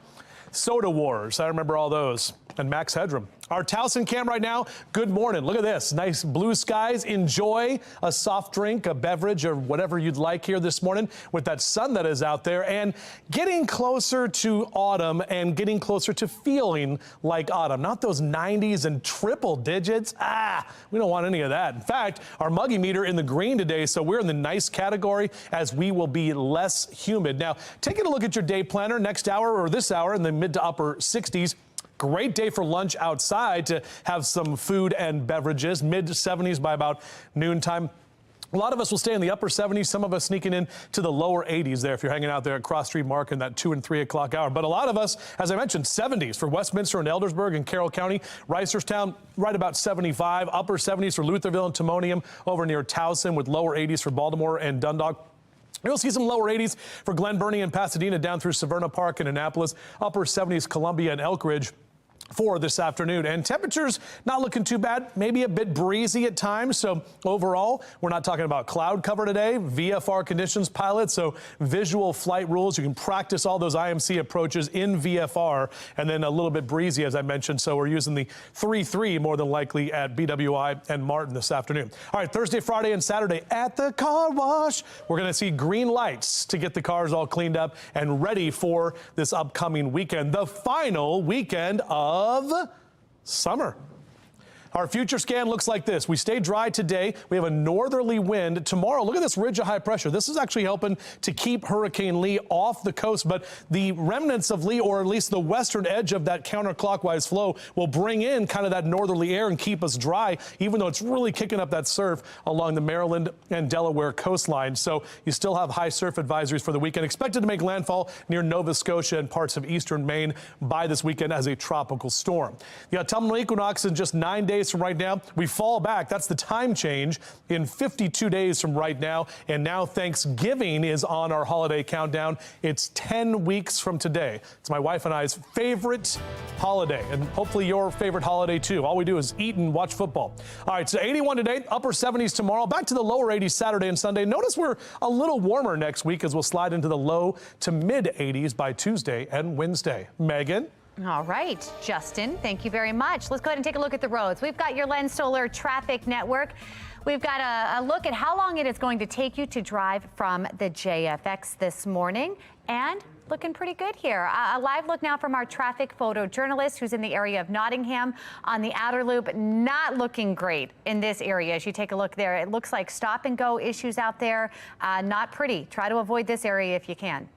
Soda Wars, I remember all those. And Max Headroom. Our Towson cam right now, good morning. Look at this, nice blue skies. Enjoy a soft drink, a beverage, or whatever you'd like here this morning with that sun that is out there, and getting closer to autumn and getting closer to feeling like autumn. Not those 90s and triple digits. We don't want any of that. In fact, our muggy meter in the green today, so we're in the nice category as we will be less humid. Now, taking a look at your day planner next hour or this hour in the mid to upper 60s. Great day for lunch outside to have some food and beverages. Mid 70s by about noontime. A lot of us will stay in the upper 70s, some of us sneaking in to the lower 80s there if you're hanging out there at Cross Street Market in that 2 and 3 o'clock hour. But a lot of us, as I mentioned, 70s for Westminster and Eldersburg and Carroll County. Reisterstown, right about 75. Upper 70s for Lutherville and Timonium over near Towson, with lower 80s for Baltimore and Dundalk. You'll see some lower 80s for Glen Burnie and Pasadena down through Severna Park and Annapolis. Upper 70s Columbia and Elk Ridge for this afternoon. And temperatures not looking too bad, maybe a bit breezy at times. So overall, we're not talking about cloud cover today. VFR conditions pilot, so visual flight rules. You can practice all those IMC approaches in VFR, and then a little bit breezy, as I mentioned. So we're using the 3-3 more than likely at BWI and Martin this afternoon. All right, Thursday, Friday, and Saturday at the car wash, we're going to see green lights to get the cars all cleaned up and ready for this upcoming weekend, the final weekend of summer. Our future scan looks like this. We stay dry today. We have a northerly wind. Tomorrow, look at this ridge of high pressure. This is actually helping to keep Hurricane Lee off the coast, but the remnants of Lee, or at least the western edge of that counterclockwise flow, will bring in kind of that northerly air and keep us dry, even though it's really kicking up that surf along the Maryland and Delaware coastline. So you still have high surf advisories for the weekend, expected to make landfall near Nova Scotia and parts of eastern Maine by this weekend as a tropical storm. The autumnal equinox in just 9 days from right now. We fall back. That's the time change in 52 days from right now. And now Thanksgiving is on our holiday countdown. It's 10 weeks from today. It's my wife and I's favorite holiday, and hopefully your favorite holiday too. All we do is eat and watch football. All right, so 81 today, upper 70s tomorrow, back to the lower 80s Saturday and Sunday. Notice we're a little warmer next week as we'll slide into the low to mid 80s by Tuesday and Wednesday. Megan? All right, Justin, thank you very much. Let's go ahead and take a look at the roads. We've got your Lens Solar traffic network. We've got a look at how long it is going to take you to drive from the JFX this morning. And looking pretty good here. A live look now from our traffic photojournalist who's in the area of Nottingham on the outer loop. Not looking great in this area. As you take a look there, it looks like stop and go issues out there. Not pretty. Try to avoid this area if you can.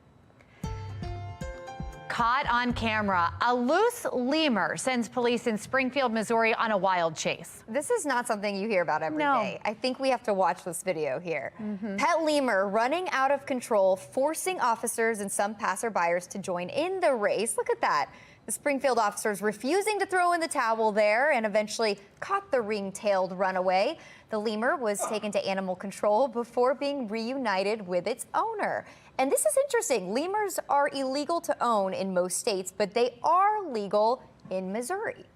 Caught on camera, a loose lemur sends police in Springfield, Missouri on a wild chase. This is not something you hear about every day. I think we have to watch this video here. Pet lemur running out of control, forcing officers and some passerbyers to join in the race. Look at that. The Springfield officers refusing to throw in the towel there and eventually caught the ring-tailed runaway. The lemur was taken to animal control before being reunited with its owner. And this is interesting. Lemurs are illegal to own in most states, but they are legal in Missouri.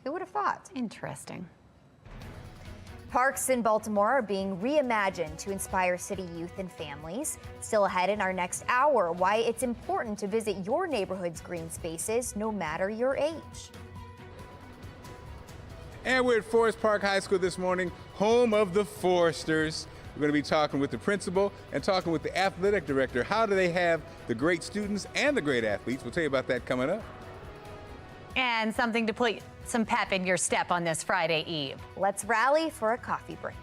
Who would have thought? Interesting. Parks in Baltimore are being reimagined to inspire city youth and families. Still ahead in our next hour, why it's important to visit your neighborhood's green spaces no matter your age. And we're at Forest Park High School this morning, home of the Foresters. We're going to be talking with the principal and talking with the athletic director. How do they have the great students and the great athletes? We'll tell you about that coming up. And something to put some pep in your step on this Friday Eve. Let's rally for a coffee break.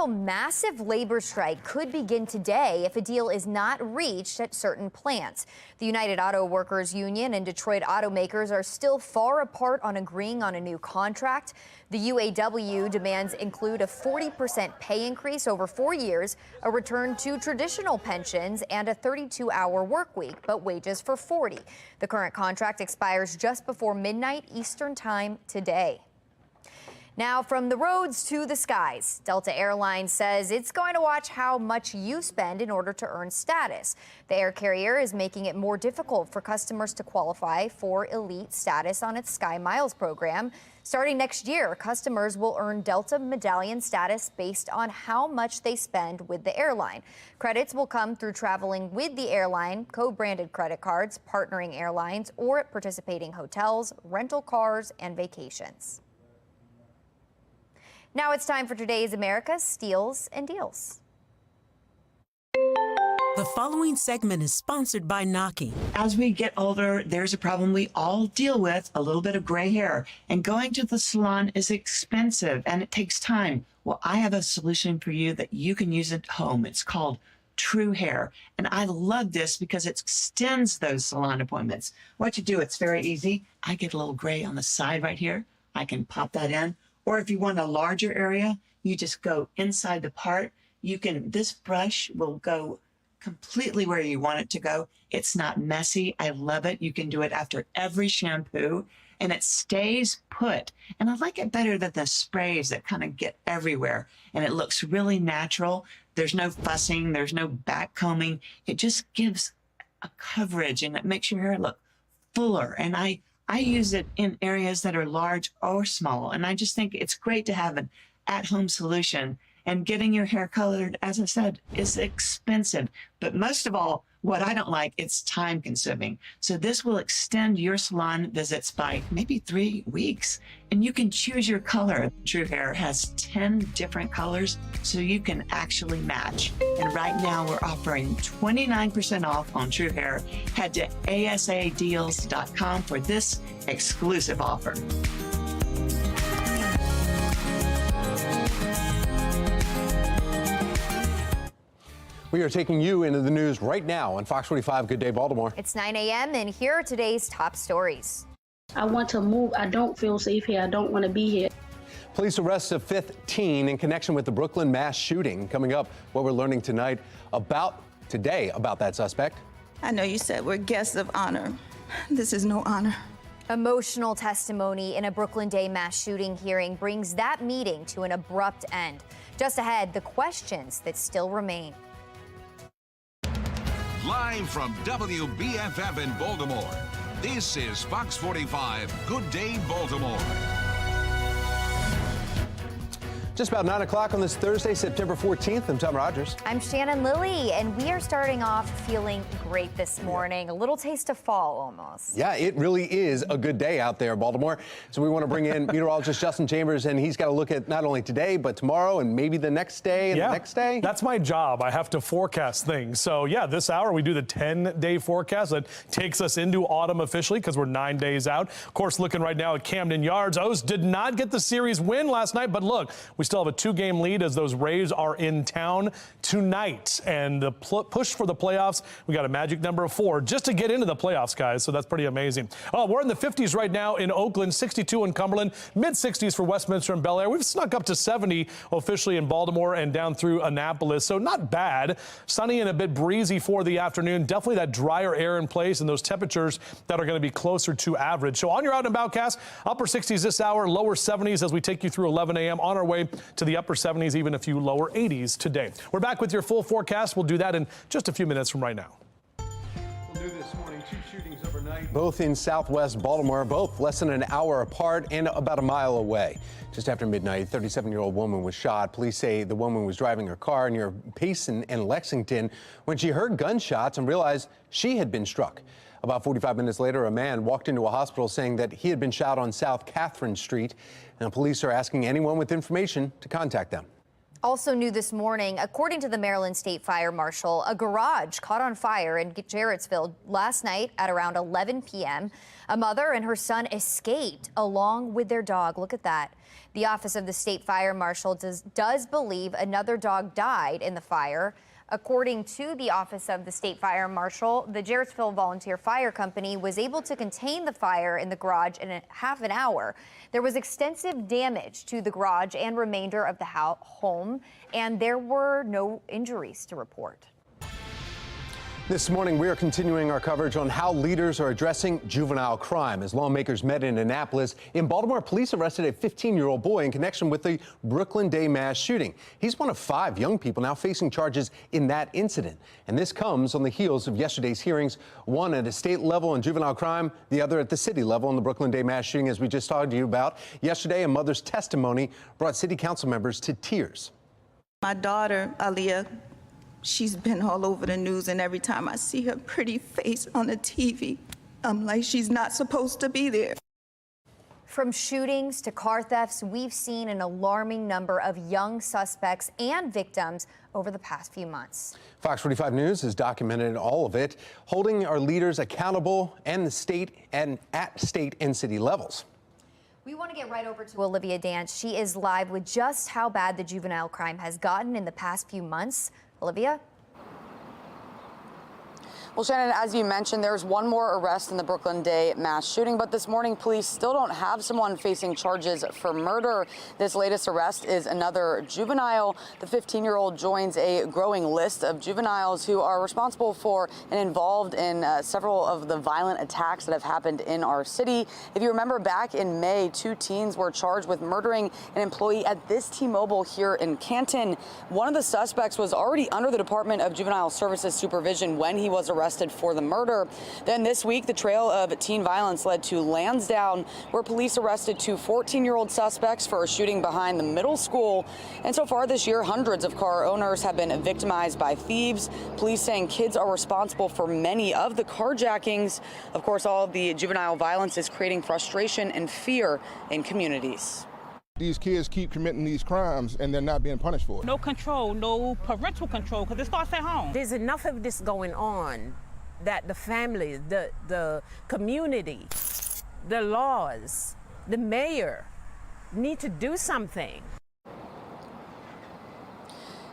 Massive labor strike could begin today if a deal is not reached at certain plants. The United Auto Workers Union and Detroit automakers are still far apart on agreeing on a new contract. The UAW demands include a 40% pay increase over 4 years, a return to traditional pensions, and a 32-hour work week, but wages for 40. The current contract expires just before midnight Eastern Time today. Now, from the roads to the skies, Delta Airlines says it's going to watch how much you spend in order to earn status. The air carrier is making it more difficult for customers to qualify for elite status on its Sky Miles program. Starting next year, customers will earn Delta Medallion status based on how much they spend with the airline. Credits will come through traveling with the airline, co-branded credit cards, partnering airlines, or at participating hotels, rental cars, and vacations. Now it's time for today's America's Steals and Deals. The following segment is sponsored by Naki. As we get older, there's a problem we all deal with, a little bit of gray hair. And going to the salon is expensive and it takes time. Well, I have a solution for you that you can use at home. It's called True Hair. And I love this because it extends those salon appointments. What you do, it's very easy. I get a little gray on the side right here. I can pop that in. Or if you want a larger area, you just go inside the part. This brush will go completely where you want it to go. It's not messy. I love it. You can do it after every shampoo and it stays put. And I like it better than the sprays that kind of get everywhere. And it looks really natural. There's no fussing. There's no back combing. It just gives a coverage and it makes your hair look fuller. And I use it in areas that are large or small. And I just think it's great to have an at-home solution. And getting your hair colored, as I said, is expensive. But most of all, what I don't like, it's time consuming. So this will extend your salon visits by maybe 3 weeks. And you can choose your color. True Hair has 10 different colors, so you can actually match. And right now we're offering 29% off on True Hair. Head to asadeals.com for this exclusive offer. We are taking you into the news right now on Fox 45. Good day, Baltimore. It's 9 a.m. and here are today's top stories. I want to move. I don't feel safe here. I don't want to be here. Police arrest a 5th teen in connection with the Brooklyn mass shooting. Coming up, what we're learning today about that suspect. I know you said we're guests of honor. This is no honor. Emotional testimony in a Brooklyn Day mass shooting hearing brings that meeting to an abrupt end. Just ahead, the questions that still remain. Live from WBFF in Baltimore, this is Fox 45 Good Day Baltimore. Just about 9 o'clock on this Thursday, September 14th. I'm Tom Rogers. I'm Shannon Lilly, and we are starting off feeling great this morning. A little taste of fall almost. Yeah, it really is a good day out there, Baltimore. So we want to bring in meteorologist Justin Chambers, and he's got to look at not only today, but tomorrow and maybe the next day and the next day. That's my job. I have to forecast things. So, yeah, this hour we do the 10-day forecast that takes us into autumn officially because we're 9 days out. Of course, looking right now at Camden Yards. O's did not get the series win last night, but look, we still have a 2-game lead as those Rays are in town tonight. And the push for the playoffs, we got a magic number of 4 just to get into the playoffs, guys. So that's pretty amazing. Oh, we're in the 50s right now in Oakland, 62 in Cumberland, mid-60s for Westminster and Bel Air. We've snuck up to 70 officially in Baltimore and down through Annapolis. So not bad. Sunny and a bit breezy for the afternoon. Definitely that drier air in place and those temperatures that are going to be closer to average. So on your out and about cast, upper 60s this hour, lower 70s as we take you through 11 a.m. on our way to the upper 70s, even a few lower 80s today. We're back with your full forecast. We'll do that in just a few minutes from right now. We'll do this morning. 2 shootings overnight, both in southwest Baltimore, both less than an hour apart and about a mile away. Just after midnight, a 37-year-old woman was shot. Police say the woman was driving her car near Payson and Lexington when she heard gunshots and realized she had been struck. About 45 minutes later, a man walked into a hospital saying that he had been shot on South Catherine Street. And police are asking anyone with information to contact them. Also new this morning, according to the Maryland State Fire Marshal, a garage caught on fire in Jarrettsville last night at around 11 p.m. A mother and her son escaped along with their dog. Look at that. The Office of the State Fire Marshal does believe another dog died in the fire. According to the Office of the State Fire Marshal, the Jarrettsville Volunteer Fire Company was able to contain the fire in the garage in half an hour. There was extensive damage to the garage and remainder of the home, and there were no injuries to report. This morning, we are continuing our coverage on how leaders are addressing juvenile crime. As lawmakers met in Annapolis, in Baltimore, police arrested a 15-year-old boy in connection with the Brooklyn Day mass shooting. He's one of 5 young people now facing charges in that incident. And this comes on the heels of yesterday's hearings, one at a state level on juvenile crime, the other at the city level on the Brooklyn Day mass shooting, as we just talked to you about. Yesterday, a mother's testimony brought city council members to tears. My daughter, Aaliyah, she's been all over the news, and every time I see her pretty face on the TV, I'm like, she's not supposed to be there. From shootings to car thefts, we've seen an alarming number of young suspects and victims over the past few months. Fox 45 News has documented all of it, holding our leaders accountable and at state and city levels. We want to get right over to Olivia Dance. She is live with just how bad the juvenile crime has gotten in the past few months. Olivia? Well, Shannon, as you mentioned, there's one more arrest in the Brooklyn Day mass shooting, but this morning police still don't have someone facing charges for murder. This latest arrest is another juvenile. The 15-year-old joins a growing list of juveniles who are responsible for and involved in several of the violent attacks that have happened in our city. If you remember, back in May, 2 teens were charged with murdering an employee at this T-Mobile here in Canton. One of the suspects was already under the Department of Juvenile Services supervision when he was arrested for the murder. Then this week, the trail of teen violence led to Lansdowne, where police arrested 2 14-year-old suspects for a shooting behind the middle school. And so far this year, hundreds of car owners have been victimized by thieves. Police saying kids are responsible for many of the carjackings. Of course, all of the juvenile violence is creating frustration and fear in communities. These kids keep committing these crimes and they're not being punished for it. No control, no parental control, because it starts at home. There's enough of this going on that the families, the community, the laws, the mayor need to do something.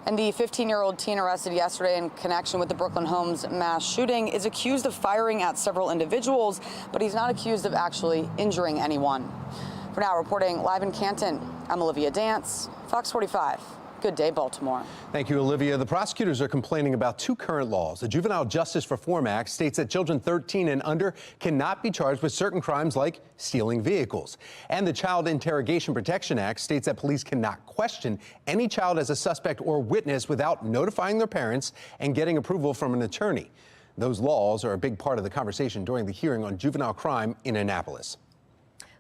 And the 15-year-old teen arrested yesterday in connection with the Brooklyn Homes mass shooting is accused of firing at several individuals, but he's not accused of actually injuring anyone. For now, reporting live in Canton, I'm Olivia Dance, Fox 45. Good day, Baltimore. Thank you, Olivia. The prosecutors are complaining about 2 current laws. The Juvenile Justice Reform Act states that children 13 and under cannot be charged with certain crimes like stealing vehicles. And the Child Interrogation Protection Act states that police cannot question any child as a suspect or witness without notifying their parents and getting approval from an attorney. Those laws are a big part of the conversation during the hearing on juvenile crime in Annapolis.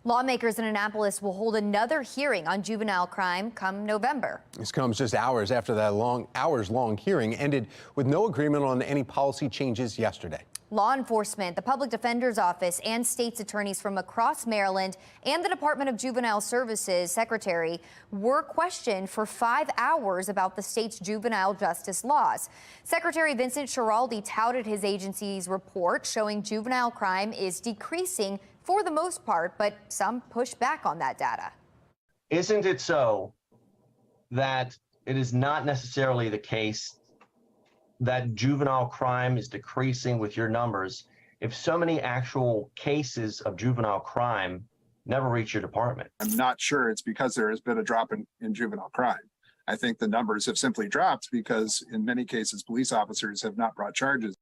Lawmakers in Annapolis will hold another hearing on juvenile crime come November. This comes just hours after that hours-long hearing ended with no agreement on any policy changes yesterday. Law enforcement, the Public Defender's Office, and state's attorneys from across Maryland and the Department of Juvenile Services secretary were questioned for 5 hours about the state's juvenile justice laws. Secretary Vincent Schiraldi touted his agency's report showing juvenile crime is decreasing for the most part, but some push back on that data. Isn't it so that it is not necessarily the case that juvenile crime is decreasing with your numbers if so many actual cases of juvenile crime never reach your department? I'm not sure it's because there has been a drop in juvenile crime. I think the numbers have simply dropped because in many cases, police officers have not brought charges.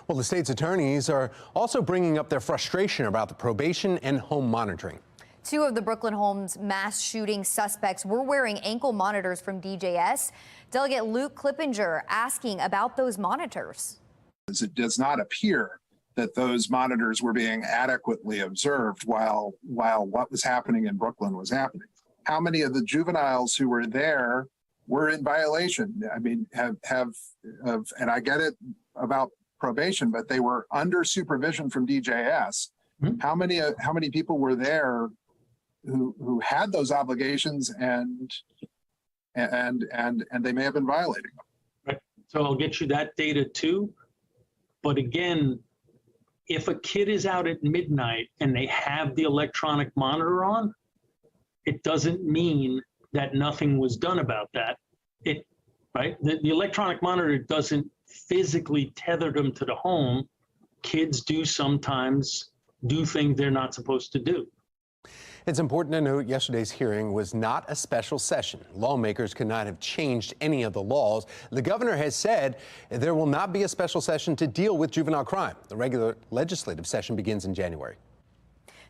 Well, the state's attorneys are also bringing up their frustration about the probation and home monitoring. 2 of the Brooklyn Homes mass shooting suspects were wearing ankle monitors from DJS. Delegate Luke Clippinger asking about those monitors. It does not appear that those monitors were being adequately observed while what was happening in Brooklyn was happening. How many of the juveniles who were there were in violation? I mean, and I get it about probation, but they were under supervision from DJS. Mm-hmm. How many people were there who had those obligations and they may have been violating them? Right. So I'll get you that data too. But again, if a kid is out at midnight and they have the electronic monitor on, it doesn't mean that nothing was done about that. Right? The electronic monitor doesn't physically tether them to the home. Kids do sometimes do things they're not supposed to do. It's important to note yesterday's hearing was not a special session. Lawmakers could not have changed any of the laws. The governor has said there will not be a special session to deal with juvenile crime. The regular legislative session begins in January.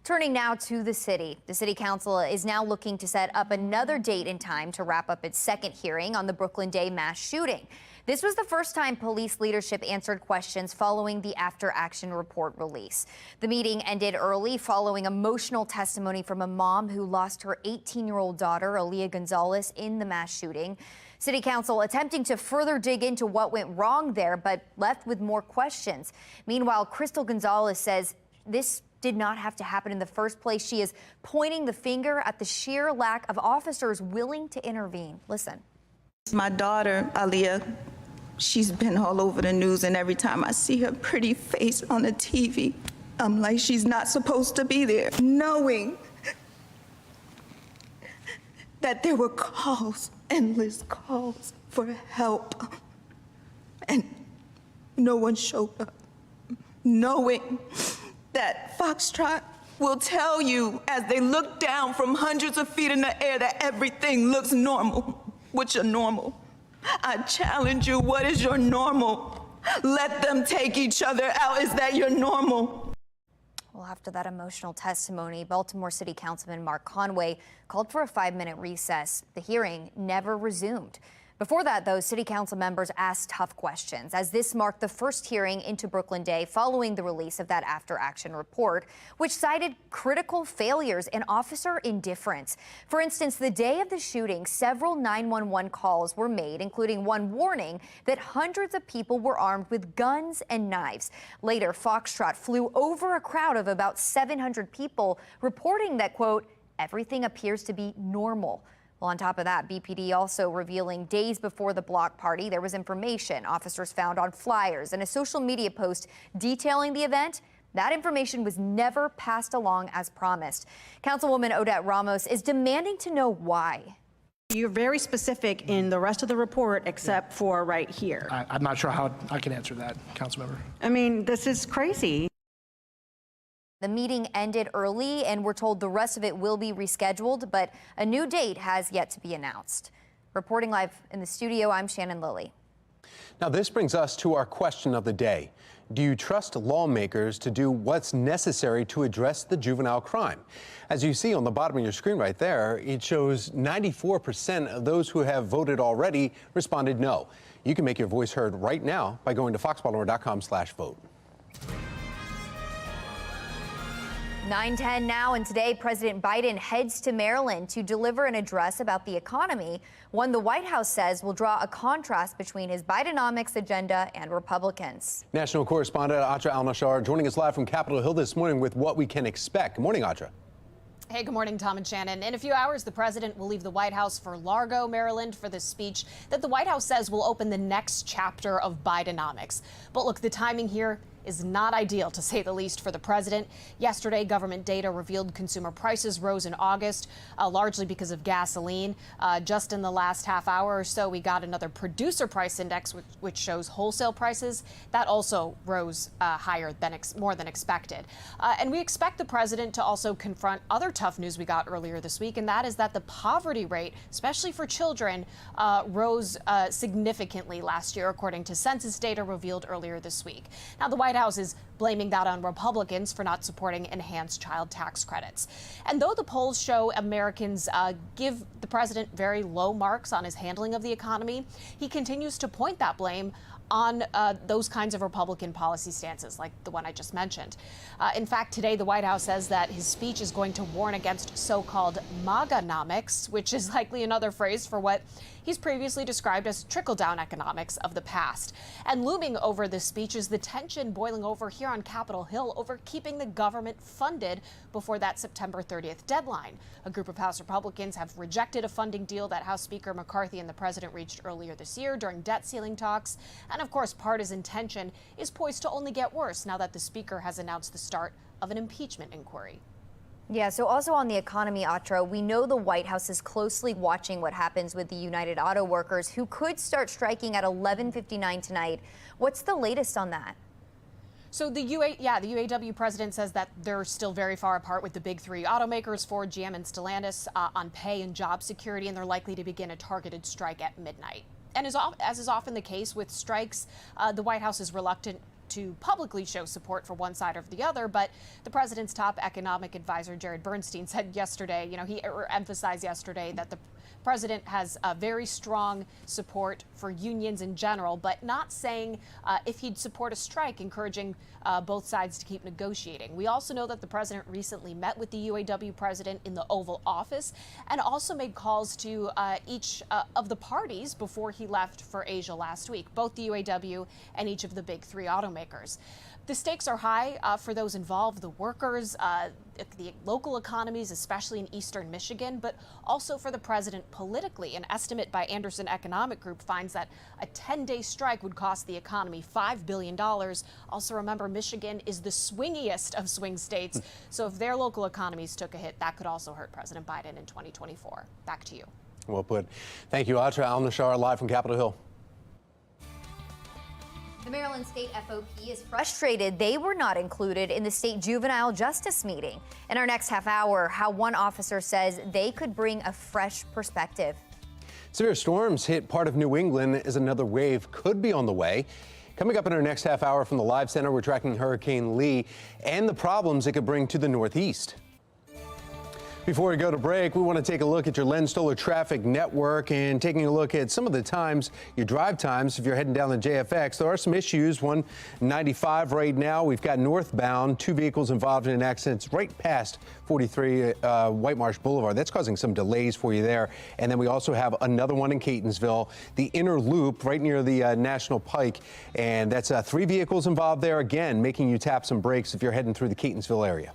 Turning now to the city. The city council is now looking to set up another date and time to wrap up its second hearing on the Brooklyn Day mass shooting. This was the first time police leadership answered questions following the after action report release. The meeting ended early following emotional testimony from a mom who lost her 18-year-old daughter, Aaliyah Gonzalez, in the mass shooting. City Council attempting to further dig into what went wrong there, but left with more questions. Meanwhile, Crystal Gonzalez says this did not have to happen in the first place. She is pointing the finger at the sheer lack of officers willing to intervene. Listen. My daughter, Aaliyah, she's been all over the news, and every time I see her pretty face on the TV, I'm like, she's not supposed to be there. Knowing that there were calls, endless calls for help, and no one showed up. Knowing that Foxtrot will tell you as they look down from hundreds of feet in the air that everything looks normal. What's your normal? I challenge you, what is your normal? Let them take each other out. Is that your normal? Well, after that emotional testimony, Baltimore City Councilman Mark Conway called for a 5-minute recess. The hearing never resumed. Before that, though, City Council members asked tough questions, as this marked the first hearing into Brooklyn Day following the release of that after-action report, which cited critical failures and officer indifference. For instance, the day of the shooting, several 911 calls were made, including one warning that hundreds of people were armed with guns and knives. Later, Foxtrot flew over a crowd of about 700 people, reporting that, quote, everything appears to be normal. Well, on top of that, BPD also revealing days before the block party, there was information officers found on flyers and a social media post detailing the event. That information was never passed along as promised. Councilwoman Odette Ramos is demanding to know why. You're very specific in the rest of the report except for right here. I'm not sure how I can answer that, Councilmember. I mean, this is crazy. The meeting ended early, and we're told the rest of it will be rescheduled, but a new date has yet to be announced. Reporting live in the studio, I'm Shannon Lilly. Now, this brings us to our question of the day. Do you trust lawmakers to do what's necessary to address the juvenile crime? As you see on the bottom of your screen right there, it shows 94% of those who have voted already responded no. You can make your voice heard right now by going to foxbaltimore.com/vote. 9:10 now, and today President Biden heads to Maryland to deliver an address about the economy, one the White House says will draw a contrast between his Bidenomics agenda and Republicans. National correspondent Atra Al-Nashar joining us live from Capitol Hill this morning with what we can expect. Good morning, Atra. Hey, good morning, Tom and Shannon. In a few hours, the president will leave the White House for Largo, Maryland, for this speech that the White House says will open the next chapter of Bidenomics. But look, the timing here is not ideal, to say the least, for the president. Yesterday, government data revealed consumer prices rose in August, largely because of gasoline. Just in the last half hour or so, we got another producer price index, which shows wholesale prices. That also rose higher than more than expected. And we expect the president to also confront other tough news we got earlier this week, and that is that the poverty rate, especially for children, rose significantly last year, according to census data revealed earlier this week. Now, the White House is blaming that on Republicans for not supporting enhanced child tax credits. And though the polls show Americans give the president very low marks on his handling of the economy, he continues to point that blame on those kinds of Republican policy stances, like the one I just mentioned. In fact, today, the White House says that his speech is going to warn against so-called MAGAnomics, which is likely another phrase for what he's previously described as trickle-down economics of the past. And looming over this speech is the tension boiling over here on Capitol Hill over keeping the government funded before that September 30th deadline. A group of House Republicans have rejected a funding deal that House Speaker McCarthy and the president reached earlier this year during debt ceiling talks. And of course, partisan tension is poised to only get worse now that the speaker has announced the start of an impeachment inquiry. Yeah, so also on the economy, Atra, we know the White House is closely watching what happens with the United Auto Workers, who could start striking at 11:59 tonight. What's the latest on that? So the UAW president says that they're still very far apart with the big three automakers, Ford, GM, and Stellantis, on pay and job security, and they're likely to begin a targeted strike at midnight. And as is often the case with strikes, the White House is reluctant to publicly show support for one side or the other, but the president's top economic advisor, Jared Bernstein, said yesterday, he emphasized yesterday that the president has very strong support for unions in general, but not saying if he'd support a strike, encouraging both sides to keep negotiating. We also know that the president recently met with the UAW president in the Oval Office and also made calls to each of the parties before he left for Asia last week, both the UAW and each of the big three automakers. The stakes are high for those involved, the workers, the local economies, especially in eastern Michigan, but also for the president politically. An estimate by Anderson Economic Group finds that a 10-day strike would cost the economy $5 billion. Also remember, Michigan is the swingiest of swing states, so if their local economies took a hit, that could also hurt President Biden in 2024. Back to you. Well put. Thank you, Atra Al-Nashar, live from Capitol Hill. The Maryland State FOP is frustrated they were not included in the state juvenile justice meeting. In our next half hour, how one officer says they could bring a fresh perspective. Severe storms hit part of New England as another wave could be on the way. Coming up in our next half hour from the Live Center, we're tracking Hurricane Lee and the problems it could bring to the Northeast. Before we go to break, we want to take a look at your Len Stoller traffic network and taking a look at some of the times, your drive times, if you're heading down the JFX. There are some issues. 195 right now. We've got northbound, 2 vehicles involved in an accident right past 43 White Marsh Boulevard. That's causing some delays for you there. And then we also have another one in Catonsville, the inner loop right near the National Pike. And that's 3 vehicles involved there, again, making you tap some brakes if you're heading through the Catonsville area.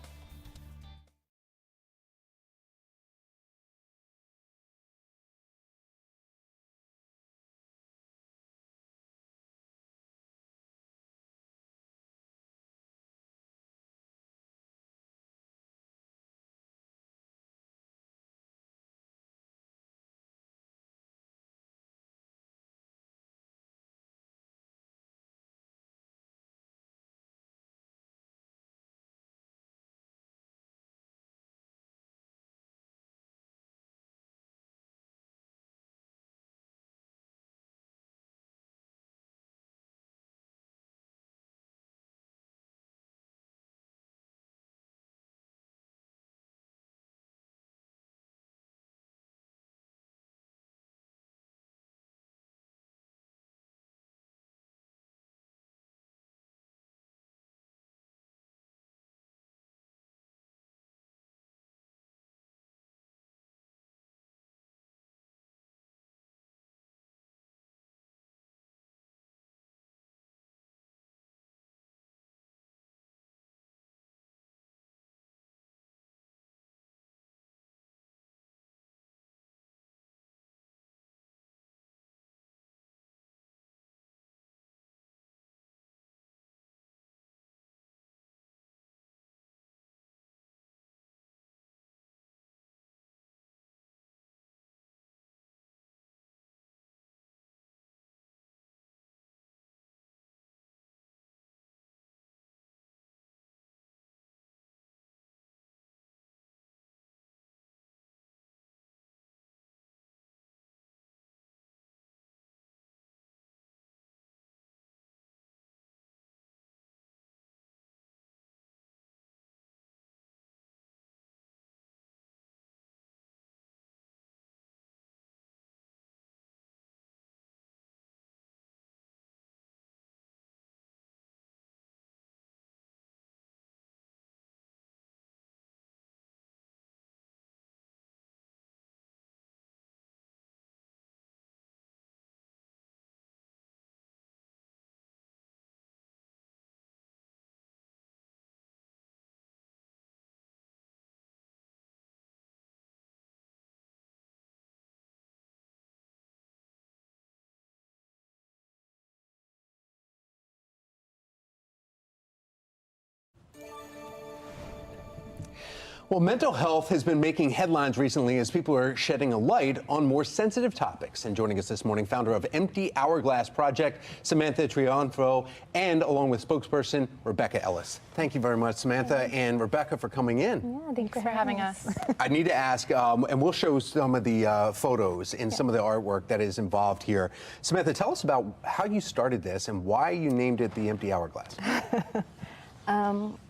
Well, mental health has been making headlines recently as people are shedding a light on more sensitive topics. And joining us this morning, founder of Empty Hourglass Project, Samantha Triunfo, and along with spokesperson Rebecca Ellis. Thank you very much, Samantha and Rebecca, for coming in. Yeah, thanks for having us. I need to ask, and we'll show some of the photos and some of the artwork that is involved here. Samantha, tell us about how you started this and why you named it the Empty Hourglass.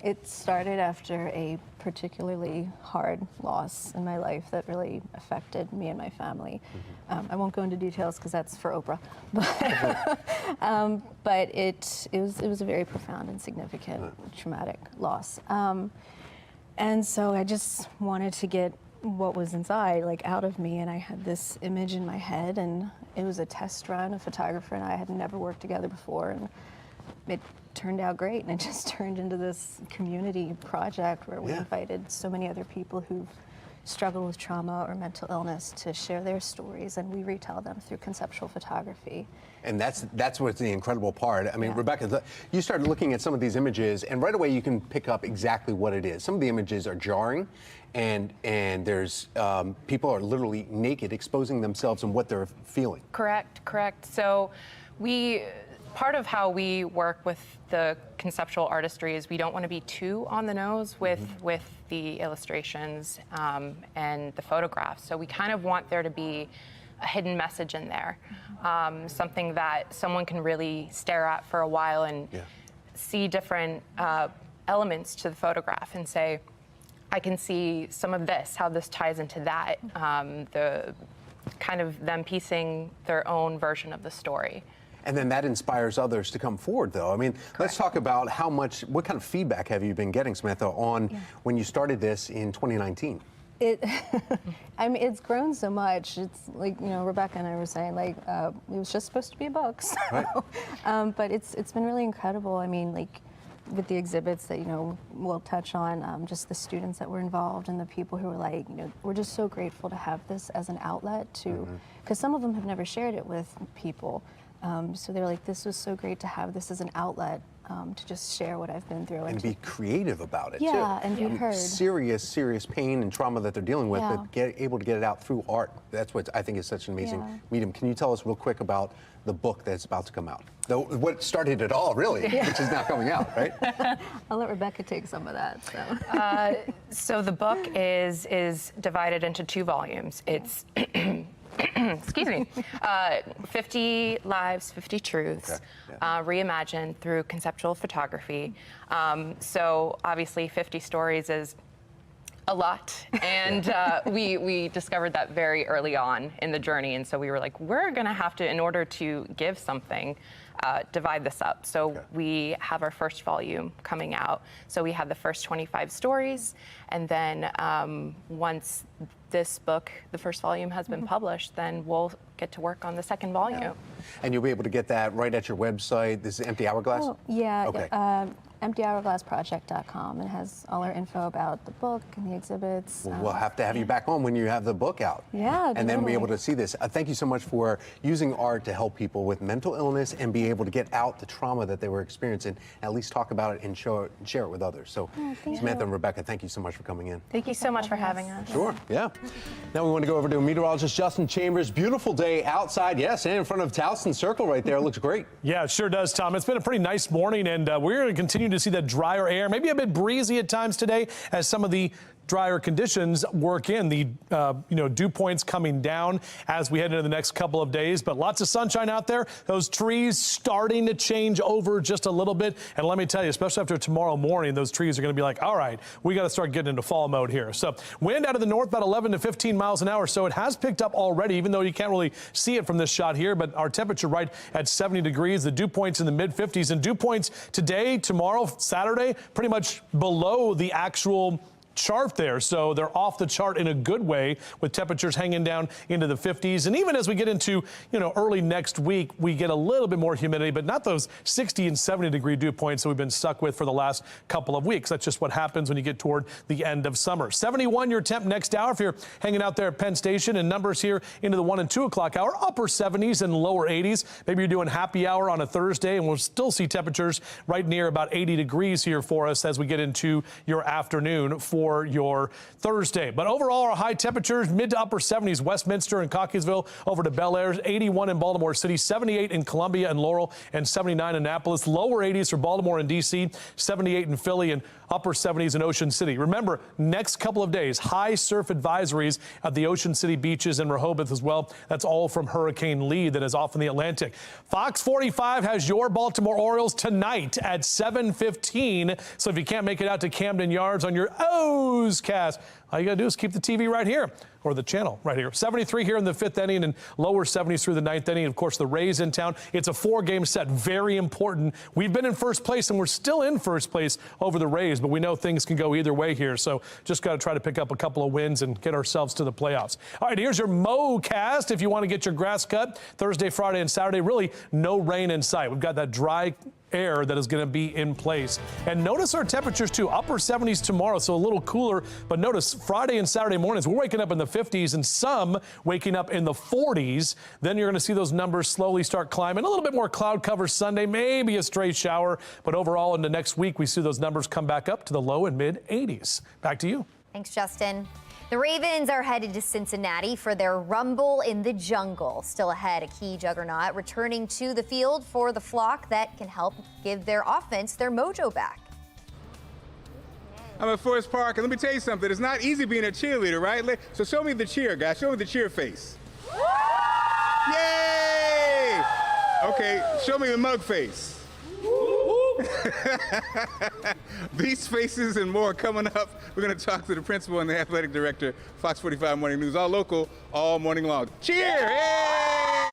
It started after a particularly hard loss in my life that really affected me and my family. I won't go into details because that's for Oprah, but it was a very profound and significant traumatic loss. And so I just wanted to get what was inside, like, out of me, and I had this image in my head, and it was a test run. A photographer and I had never worked together before, and it turned out great, and it just turned into this community project where we invited so many other people who've struggled with trauma or mental illness to share their stories, and we retell them through conceptual photography. And that's what's the incredible part. I mean, Rebecca, you started looking at some of these images, and right away you can pick up exactly what it is. Some of the images are jarring, and there's people are literally naked, exposing themselves and what they're feeling. Correct. So part of how we work with the conceptual artistry is we don't want to be too on the nose with the illustrations and the photographs. So we kind of want there to be a hidden message in there, something that someone can really stare at for a while and see different elements to the photograph and say, I can see some of this, how this ties into that, the kind of them piecing their own version of the story. And then that inspires others to come forward, though. I mean, let's talk about what kind of feedback have you been getting, Samantha, on when you started this in 2019? I mean, it's grown so much. It's like, Rebecca and I were saying, like, it was just supposed to be a book. So, but it's been really incredible. I mean, like, with the exhibits that, we'll touch on, just the students that were involved and the people who were like, we're just so grateful to have this as an outlet to, because some of them have never shared it with people. So they're like, this was so great to have this as an outlet to just share what I've been through. And be creative about it, too. Yeah, and be heard. Serious pain and trauma that they're dealing with, but able to get it out through art. That's what I think is such an amazing medium. Can you tell us real quick about the book that's about to come out? What started it all, really, which is now coming out, right? I'll let Rebecca take some of that. So the book is divided into 2 volumes. It's excuse me, 50 lives, 50 truths, reimagined through conceptual photography. So obviously 50 stories is a lot, and we discovered that very early on in the journey, and so we were like, we're gonna have to, in order to give something, divide this up. So we have our first volume coming out. So we have the first 25 stories, and then once this book, the first volume, has been published, then we'll get to work on the second volume. And you'll be able to get that right at your website. This is Empty Hourglass? Oh, yeah. EmptyHourglassProject.com. It has all our info about the book and the exhibits. Well, we'll have to have you back on when you have the book out. Yeah, and then be able to see this. Thank you so much for using art to help people with mental illness and be able to get out the trauma that they were experiencing, at least talk about it and share it with others. So, Samantha and Rebecca, thank you so much for coming in. Thank you so much for having us. Sure, yeah. Now we want to go over to meteorologist Justin Chambers. Beautiful day outside, yes, and in front of Towson Circle right there. It looks great. Yeah, it sure does, Tom. It's been a pretty nice morning, and we're going to continue to see that drier air, maybe a bit breezy at times today as some of the drier conditions work in. The dew points coming down as we head into the next couple of days, but lots of sunshine out there. Those trees starting to change over just a little bit, and let me tell you, especially after tomorrow morning, those trees are going to be like, all right, we got to start getting into fall mode here. So wind out of the north about 11 to 15 miles an hour, so it has picked up already, even though you can't really see it from this shot here, but our temperature right at 70 degrees, the dew points in the mid 50s, and dew points today, tomorrow, Saturday, pretty much below the actual chart there, so they're off the chart in a good way, with temperatures hanging down into the 50s. And even as we get into early next week, we get a little bit more humidity, but not those 60 and 70 degree dew points that we've been stuck with for the last couple of weeks. That's just what happens when you get toward the end of summer. 71 your temp next hour if you're hanging out there at Penn Station, and numbers here into the 1 and 2 o'clock hour, upper 70s and lower 80s. Maybe you're doing happy hour on a Thursday, and we'll still see temperatures right near about 80 degrees here for us as we get into your afternoon for for your Thursday. But overall, our high temperatures, mid to upper 70s, Westminster and Cockeysville over to Bel Air, 81 in Baltimore City, 78 in Columbia and Laurel, and 79 in Annapolis. Lower 80s for Baltimore and D.C., 78 in Philly, and upper 70s in Ocean City. Remember, next couple of days, high surf advisories at the Ocean City beaches and Rehoboth as well. That's all from Hurricane Lee that is off in the Atlantic. Fox 45 has your Baltimore Orioles tonight at 7:15. So if you can't make it out to Camden Yards on your O's cast, all you got to do is keep the TV right here, or the channel right here. 73 here in the 5th inning and lower 70s through the 9th inning. Of course, the Rays in town. It's a 4-game set. Very important. We've been in first place, and we're still in first place over the Rays, but we know things can go either way here. So just got to try to pick up a couple of wins and get ourselves to the playoffs. All right, here's your Mo-cast. If you want to get your grass cut Thursday, Friday, and Saturday, really no rain in sight. We've got that dry air that is going to be in place. And notice our temperatures too, upper 70s tomorrow, so a little cooler. But notice Friday and Saturday mornings, we're waking up in the 50s and some waking up in the 40s. Then you're going to see those numbers slowly start climbing. A little bit more cloud cover Sunday, maybe a stray shower. But overall, into next week, we see those numbers come back up to the low and mid 80s. Back to you. Thanks, Justin. The Ravens are headed to Cincinnati for their Rumble in the Jungle. Still ahead, a key juggernaut returning to the field for the flock that can help give their offense their mojo back. I'm at Forest Park, and let me tell you something. It's not easy being a cheerleader, right? So show me the cheer, guys. Show me the cheer face. Yay! Okay, show me the mug face. These faces and more coming up. We're going to talk to the principal and the athletic director, Fox 45 Morning News, all local, all morning long. Cheer! Hey!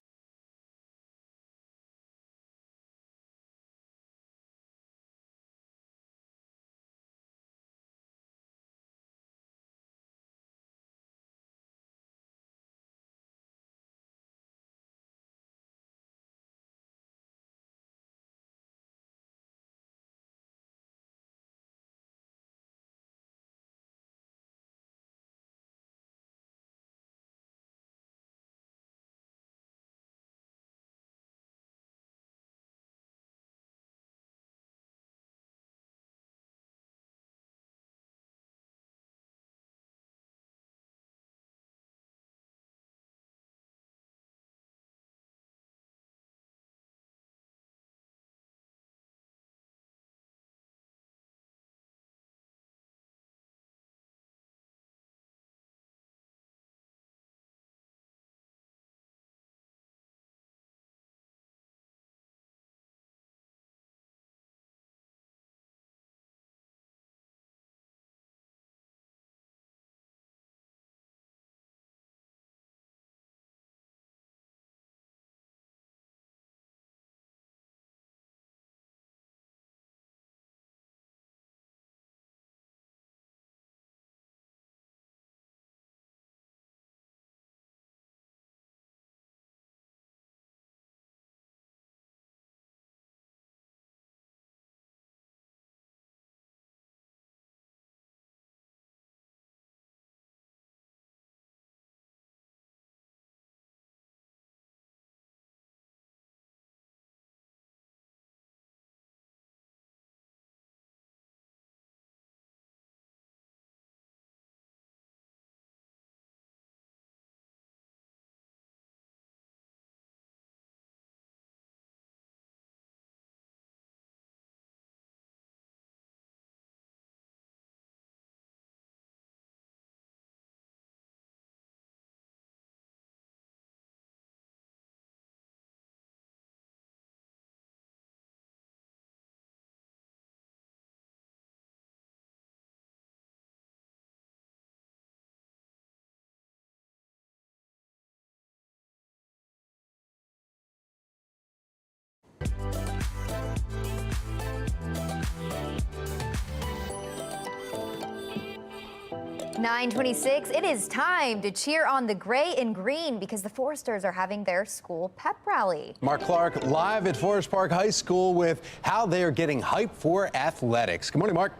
.26, it is time to cheer on the gray and green because the Foresters are having their school pep rally. Mark Clark live at Forest Park High School with how they're getting hyped for athletics. Good morning, Mark.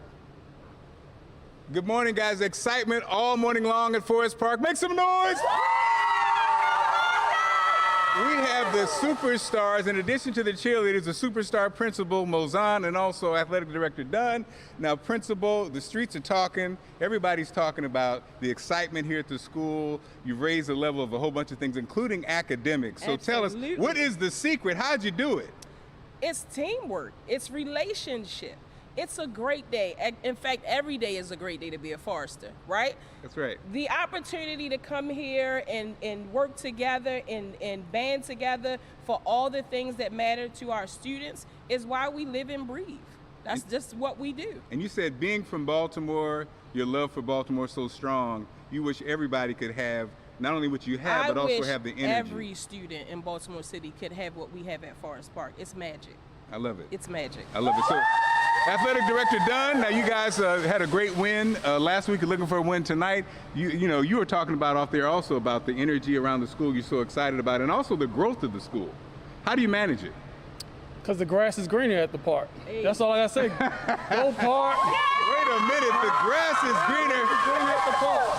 Good morning, guys. Excitement all morning long at Forest Park. Make some noise! We have the superstars. In addition to the cheerleaders, the superstar principal, Mozan, and also athletic director Dunn. Now, principal, the streets are talking. Everybody's talking about the excitement here at the school. You've raised the level of a whole bunch of things, including academics. So tell us, what is the secret? How'd you do it? It's teamwork. It's relationship. It's a great day. In fact, every day is a great day to be a Forester, right? That's right. The opportunity to come here and work together and band together for all the things that matter to our students is why we live and breathe. That's just what we do. And you said being from Baltimore, your love for Baltimore is so strong, you wish everybody could have not only what you have, but also have the energy. Every student in Baltimore City could have what we have at Forest Park. It's magic. I love it. It's magic. I love it. So, athletic director Dunn, now you guys had a great win last week. You're looking for a win tonight. You were talking about off there also about the energy around the school you're so excited about, and also the growth of the school. How do you manage it? Because the grass is greener at the park. Hey. That's all I gotta say. Go park. Wait a minute, the grass is greener.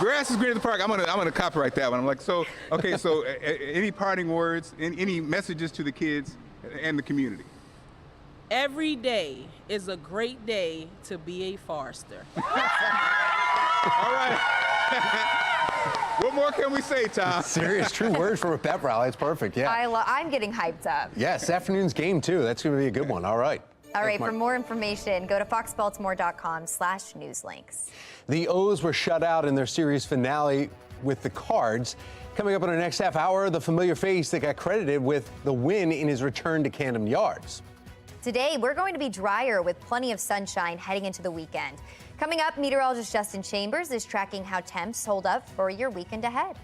Grass is greener at the park. I'm gonna copyright that one. I'm like, so okay. So, any parting words? Any messages to the kids and the community? Every day is a great day to be a Forester. All right. What more can we say, Tom? Serious, true words from a pep rally. It's perfect, yeah. I'm getting hyped up. Yes, afternoon's game, too. That's going to be a good one. All right. All right, for more information, go to foxbaltimore.com/newslinks. The O's were shut out in their series finale with the Cards. Coming up in our next half hour, the familiar face that got credited with the win in his return to Camden Yards. Today, we're going to be drier with plenty of sunshine heading into the weekend. Coming up, meteorologist Justin Chambers is tracking how temps hold up for your weekend ahead.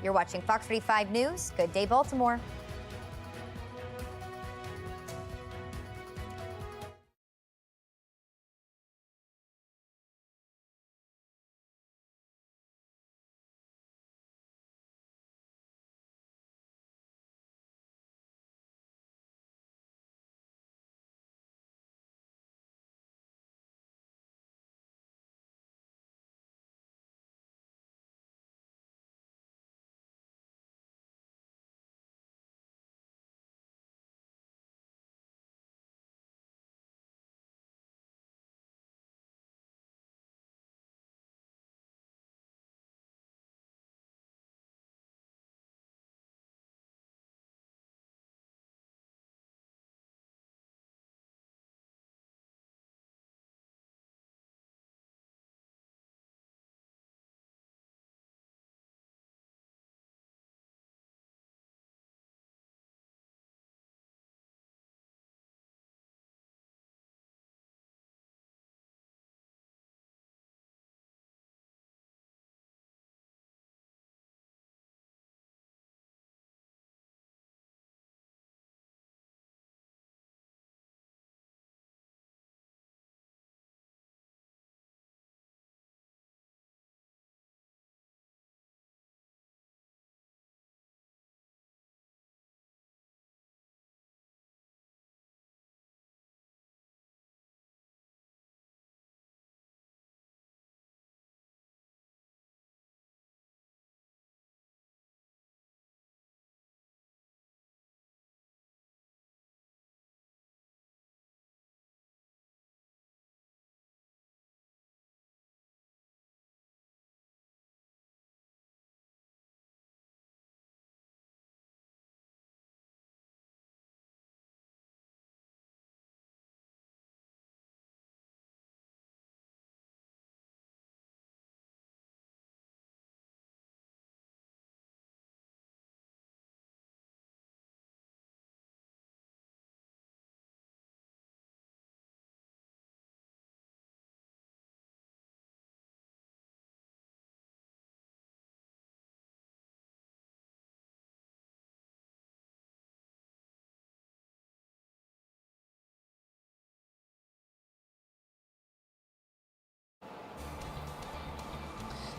You're watching Fox 45 News. Good day, Baltimore.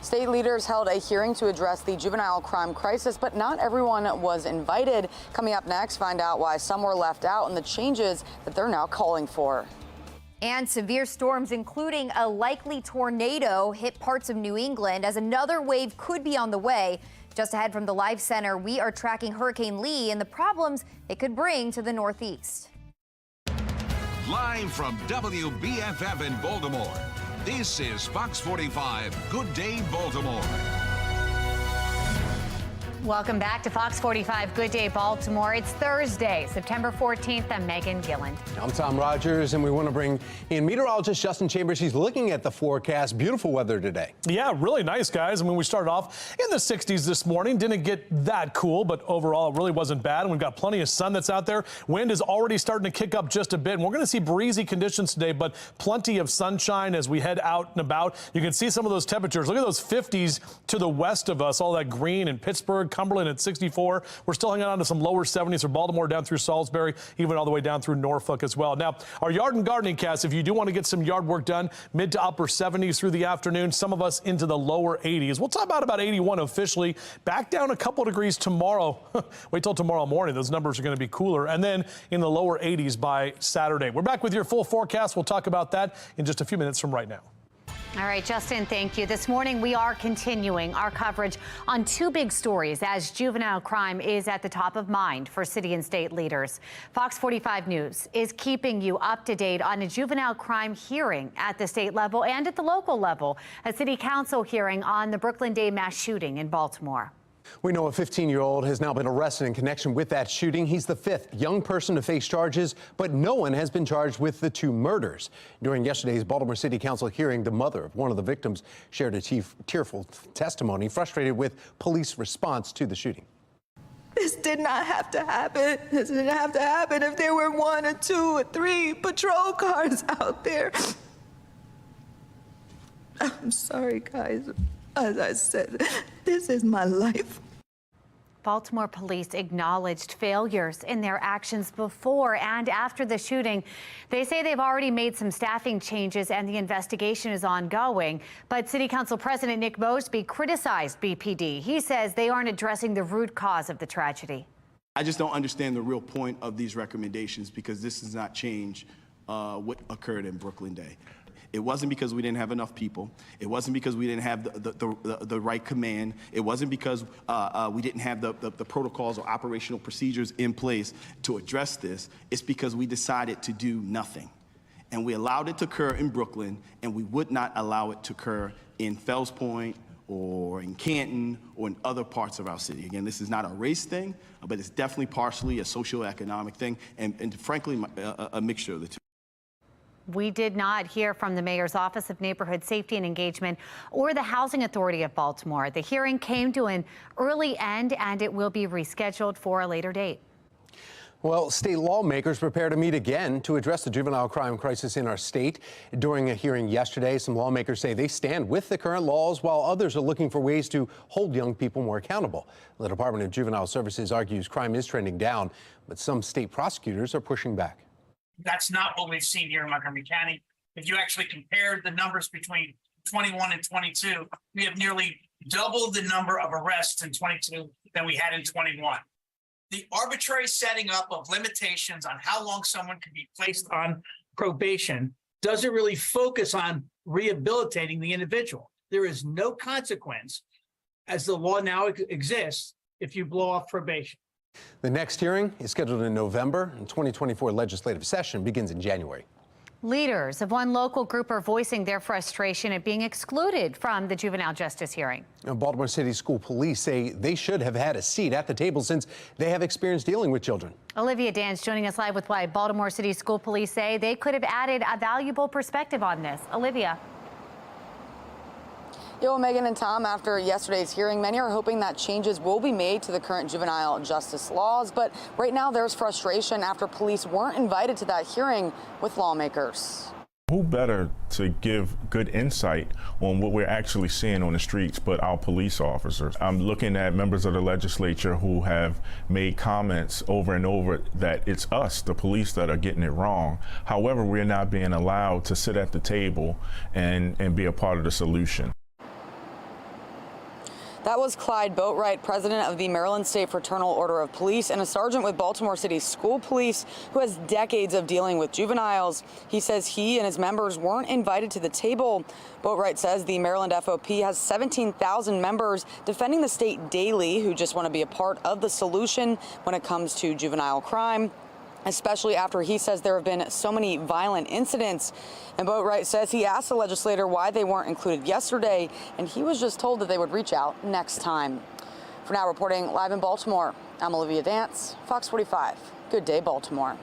State leaders held a hearing to address the juvenile crime crisis, but not everyone was invited. Coming up next, find out why some were left out and the changes that they're now calling for. And severe storms, including a likely tornado, hit parts of New England as another wave could be on the way. Just ahead from the Live Center, we are tracking Hurricane Lee and the problems it could bring to the Northeast. Live from WBFF in Baltimore, this is Fox 45 Good Day Baltimore. Welcome back to Fox 45 Good Day Baltimore. It's Thursday, September 14th. I'm Megan Gilland. I'm Tom Rogers, and we want to bring in meteorologist Justin Chambers. He's looking at the forecast. Beautiful weather today. Yeah, really nice, guys. I mean, we started off in the 60s this morning. Didn't get that cool, but overall, it really wasn't bad. And we've got plenty of sun that's out there. Wind is already starting to kick up just a bit. And we're going to see breezy conditions today, but plenty of sunshine as we head out and about. You can see some of those temperatures. Look at those 50s to the west of us, all that green in Pittsburgh, Cumberland at 64. We're still hanging on to some lower 70s for Baltimore down through Salisbury, even all the way down through Norfolk as well. Now, our yard and gardening cast, if you do want to get some yard work done, mid to upper 70s through the afternoon, some of us into the lower 80s. We'll talk about 81 officially. Back down a couple degrees tomorrow. Wait till tomorrow morning. Those numbers are going to be cooler. And then in the lower 80s by Saturday. We're back with your full forecast. We'll talk about that in just a few minutes from right now. All right, Justin, thank you. This morning, we are continuing our coverage on two big stories as juvenile crime is at the top of mind for city and state leaders. Fox 45 News is keeping you up to date on a juvenile crime hearing at the state level and at the local level, a city council hearing on the Brooklyn Day mass shooting in Baltimore. We know a 15-year-old has now been arrested in connection with that shooting. He's the fifth young person to face charges, but no one has been charged with the two murders. During yesterday's Baltimore City Council hearing, the mother of one of the victims shared a tearful testimony, frustrated with police response to the shooting. This did not have to happen. This didn't have to happen if there were 1 or 2 or 3 patrol cars out there. I'm sorry, guys. As I said, this is my life. Baltimore police acknowledged failures in their actions before and after the shooting. They say they've already made some staffing changes and the investigation is ongoing. But City Council President Nick Mosby criticized BPD. He says they aren't addressing the root cause of the tragedy. I just don't understand the real point of these recommendations because this does not change what occurred in Brooklyn Day. It wasn't because we didn't have enough people. It wasn't because we didn't have the right command. It wasn't because we didn't have the protocols or operational procedures in place to address this. It's because we decided to do nothing. And we allowed it to occur in Brooklyn, and we would not allow it to occur in Fells Point or in Canton or in other parts of our city. Again, this is not a race thing, but it's definitely partially a socioeconomic thing, and frankly, a mixture of the two. We did not hear from the mayor's Office of Neighborhood Safety and Engagement or the Housing Authority of Baltimore. The hearing came to an early end and it will be rescheduled for a later date. Well, state lawmakers prepare to meet again to address the juvenile crime crisis in our state. During a hearing yesterday, some lawmakers say they stand with the current laws while others are looking for ways to hold young people more accountable. The Department of Juvenile Services argues crime is trending down, but some state prosecutors are pushing back. That's not what we've seen here in Montgomery County. If you actually compare the numbers between 21 and 22, we have nearly double the number of arrests in 22 than we had in 21. The arbitrary setting up of limitations on how long someone can be placed on probation doesn't really focus on rehabilitating the individual. There is no consequence, as the law now exists, if you blow off probation. The next hearing is scheduled in November, and 2024 legislative session begins in January. Leaders of one local group are voicing their frustration at being excluded from the juvenile justice hearing. Now, Baltimore City School Police say they should have had a seat at the table since they have experience dealing with children. Olivia Dance joining us live with why Baltimore City School Police say they could have added a valuable perspective on this. Olivia. Well, Megan and Tom, after yesterday's hearing, many are hoping that changes will be made to the current juvenile justice laws. But right now, there's frustration after police weren't invited to that hearing with lawmakers. Who better to give good insight on what we're actually seeing on the streets but our police officers? I'm looking at members of the legislature who have made comments over and over that it's us, the police, that are getting it wrong. However, we're not being allowed to sit at the table and be a part of the solution. That was Clyde Boatwright, president of the Maryland State Fraternal Order of Police and a sergeant with Baltimore City School Police who has decades of dealing with juveniles. He says he and his members weren't invited to the table. Boatwright says the Maryland FOP has 17,000 members defending the state daily who just want to be a part of the solution when it comes to juvenile crime, especially after he says there have been so many violent incidents. And Boatwright says he asked the legislator why they weren't included yesterday, and he was just told that they would reach out next time. For now, reporting live in Baltimore, I'm Olivia Dance, Fox 45. Good day, Baltimore.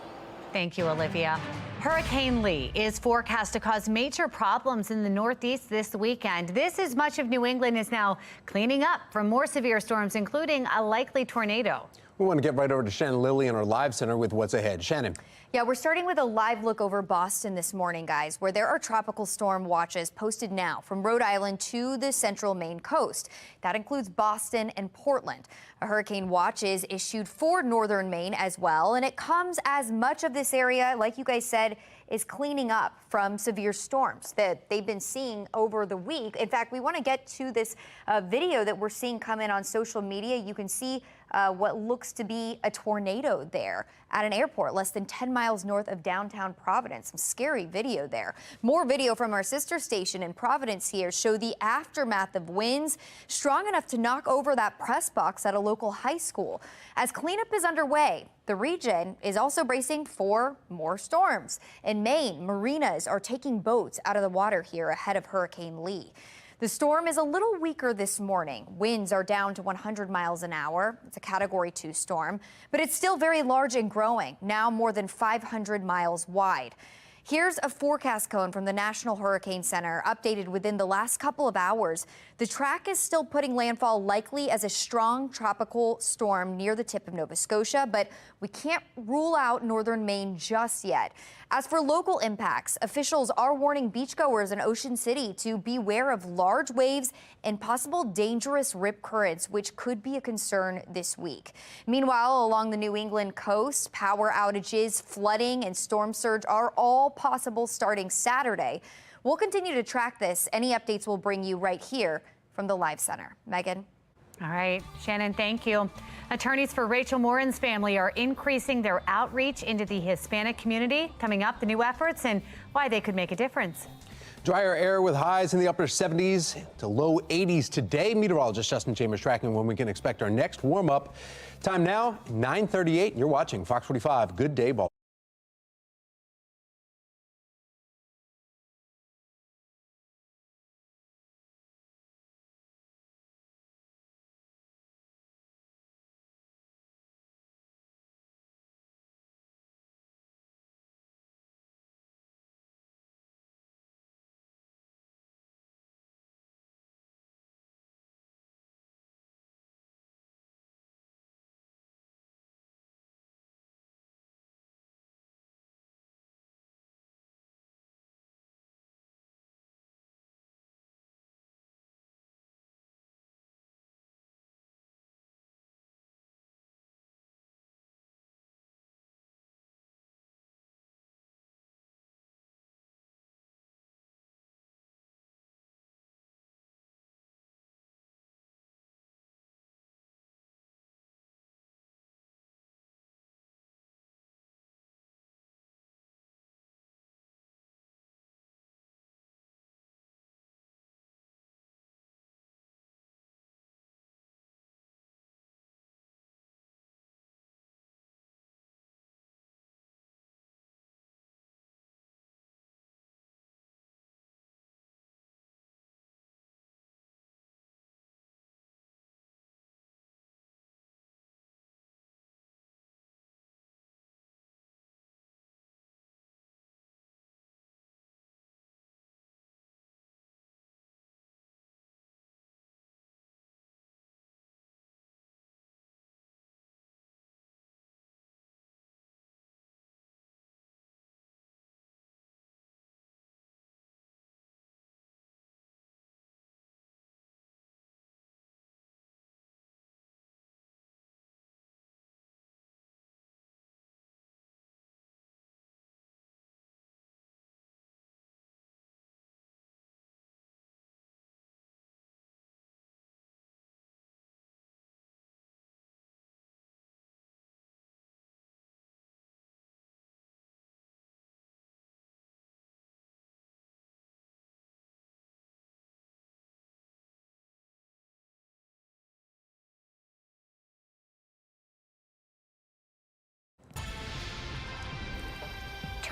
Thank you, Olivia. Hurricane Lee is forecast to cause major problems in the Northeast this weekend. This is much of New England is now cleaning up from more severe storms, including a likely tornado. We want to get right over to Shannon Lilly in our live center with what's ahead. Shannon. Yeah, we're starting with a live look over Boston this morning, guys, where there are tropical storm watches posted now from Rhode Island to the central Maine coast. That includes Boston and Portland. A hurricane watch is issued for northern Maine as well, and it comes as much of this area, like you guys said, is cleaning up from severe storms that they've been seeing over the week. In fact, we want to get to this video that we're seeing come in on social media. You can see what looks to be a tornado there at an airport less than 10 miles north of downtown Providence. Some scary video there. More video from our sister station in Providence here show the aftermath of winds strong enough to knock over that press box at a local high school. As cleanup is underway, the region is also bracing for more storms. In Maine, marinas are taking boats out of the water here ahead of Hurricane Lee. The storm is a little weaker this morning. Winds are down to 100 miles an hour. It's a Category 2 storm, but it's still very large and growing, now more than 500 miles wide. Here's a forecast cone from the National Hurricane Center, updated within the last couple of hours. The track is still putting landfall likely as a strong tropical storm near the tip of Nova Scotia, but we can't rule out northern Maine just yet. As for local impacts, officials are warning beachgoers in Ocean City to beware of large waves and possible dangerous rip currents, which could be a concern this week. Meanwhile, along the New England coast, power outages, flooding, and storm surge are all possible starting Saturday. We'll continue to track this. Any updates we'll bring you right here from the Live Center. Megan. All right, Shannon, thank you. Attorneys for Rachel Morin's family are increasing their outreach into the Hispanic community. Coming up, the new efforts and why they could make a difference. Drier air with highs in the upper 70s to low 80s today. Meteorologist Justin Chambers tracking when we can expect our next warm up. Time now, 9:38. You're watching Fox 45. Good day, Baltimore.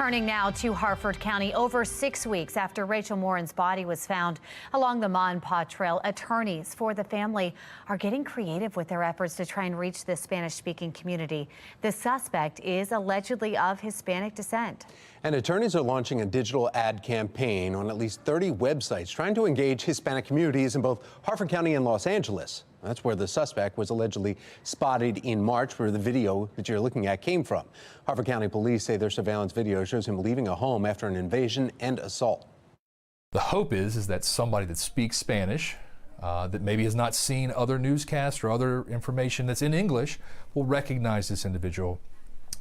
Turning now to Harford County, over 6 weeks after Rachel Morin's body was found along the Mon Pa Trail, attorneys for the family are getting creative with their efforts to try and reach the Spanish-speaking community. The suspect is allegedly of Hispanic descent. And attorneys are launching a digital ad campaign on at least 30 websites trying to engage Hispanic communities in both Harford County and Los Angeles. That's where the suspect was allegedly spotted in March, where the video that you're looking at came from. Harford County police say their surveillance video shows him leaving a home after an invasion and assault. The hope is that somebody that speaks Spanish, that maybe has not seen other newscasts or other information that's in English, will recognize this individual,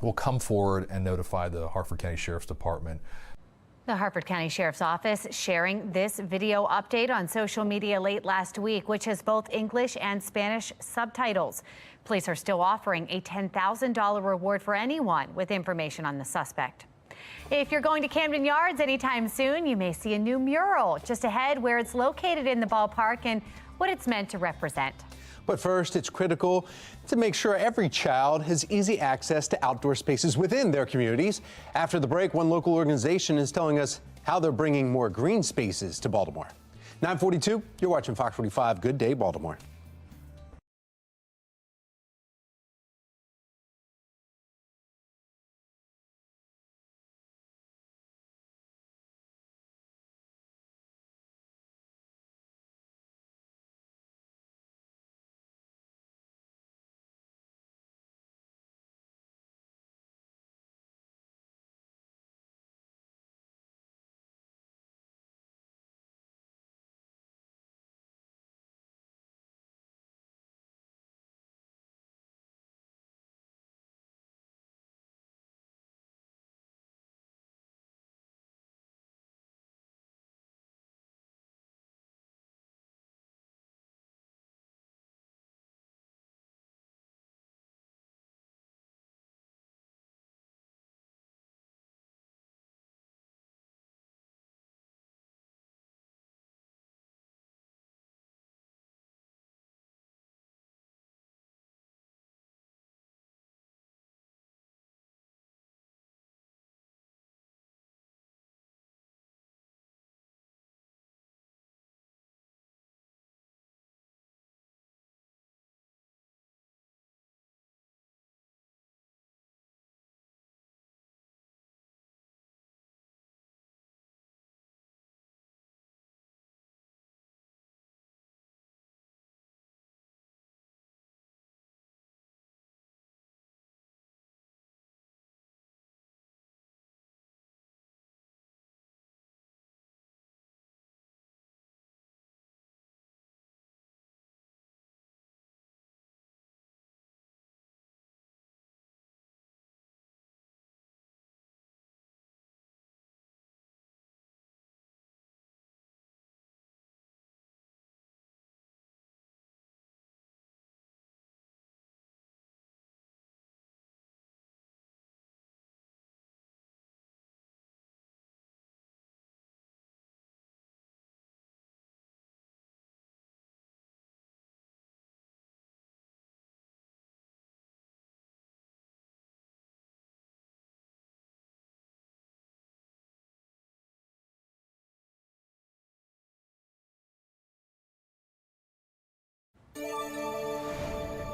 will come forward and notify the Harford County Sheriff's Department. The Harford County Sheriff's Office sharing this video update on social media late last week, which has both English and Spanish subtitles. Police are still offering a $10,000 reward for anyone with information on the suspect. If you're going to Camden Yards anytime soon, you may see a new mural just ahead where it's located in the ballpark and what it's meant to represent. But first, it's critical to make sure every child has easy access to outdoor spaces within their communities. After the break, one local organization is telling us how they're bringing more green spaces to Baltimore. 9:42, you're watching Fox 45. Good day, Baltimore.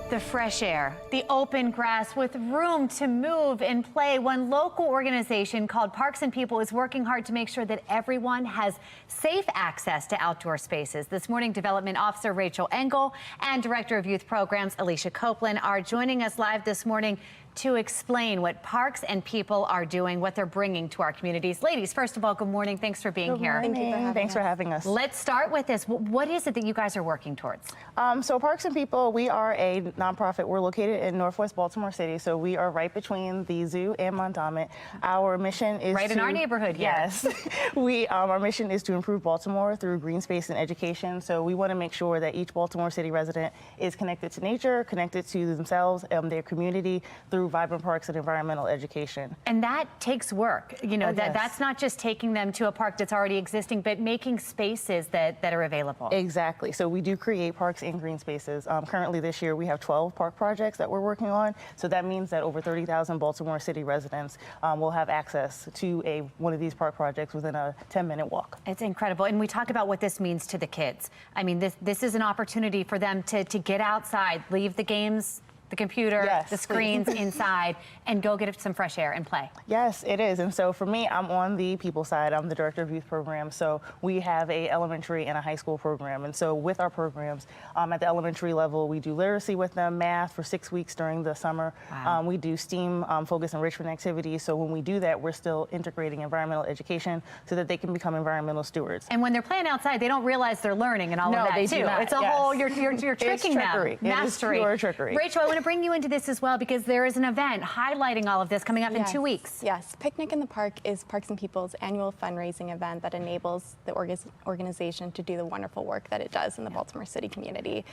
The fresh air, the open grass with room to move and play. One local organization called Parks and People is working hard to make sure that everyone has safe access to outdoor spaces. This morning, Development Officer Rachel Engel and Director of Youth Programs Alicia Copeland are joining us live this morning to explain what Parks and People are doing, what they're bringing to our communities. Ladies, first of all, good morning. Thanks for being here. Thank you for having us. Thanks for having us. Let's start with this. What is it that you guys are working towards? So Parks and People, we are a nonprofit. We're located in Northwest Baltimore City, so we are right between the zoo and Mondawmin. Our mission is right in our neighborhood. Yes. Our mission is to improve Baltimore through green space and education. So we want to make sure that each Baltimore City resident is connected to nature, connected to themselves and their community through through vibrant parks and environmental education. And that takes work. You know, Oh, yes. that's not just taking them to a park that's already existing, but making spaces that are available. Exactly. So we do create parks and green spaces. Currently this year, we have 12 park projects that we're working on. So that means that over 30,000 Baltimore City residents will have access to one of these park projects within a 10-minute walk. It's incredible. And we talk about what this means to the kids. I mean, this is an opportunity for them to get outside, leave the games, the computer, Yes, the screens inside, and go get some fresh air and play. Yes, it is. And so for me, I'm on the people side. I'm the director of youth programs. So we have a elementary and a high school program. And so with our programs, at the elementary level, we do literacy with them, math for 6 weeks during the summer. Wow. We do STEAM focused enrichment activities. So when we do that, we're still integrating environmental education so that they can become environmental stewards. And when they're playing outside, they don't realize they're learning and all No, of that they too. do not. It's a Yes. whole, you're tricking them. trickery. It is Mastery. pure trickery. Rachel, I want to bring you into this as well because there is an event highlighting all of this coming up in 2 weeks. Yes, Picnic in the Park is Parks and People's annual fundraising event that enables the organization to do the wonderful work that it does in the Baltimore City community.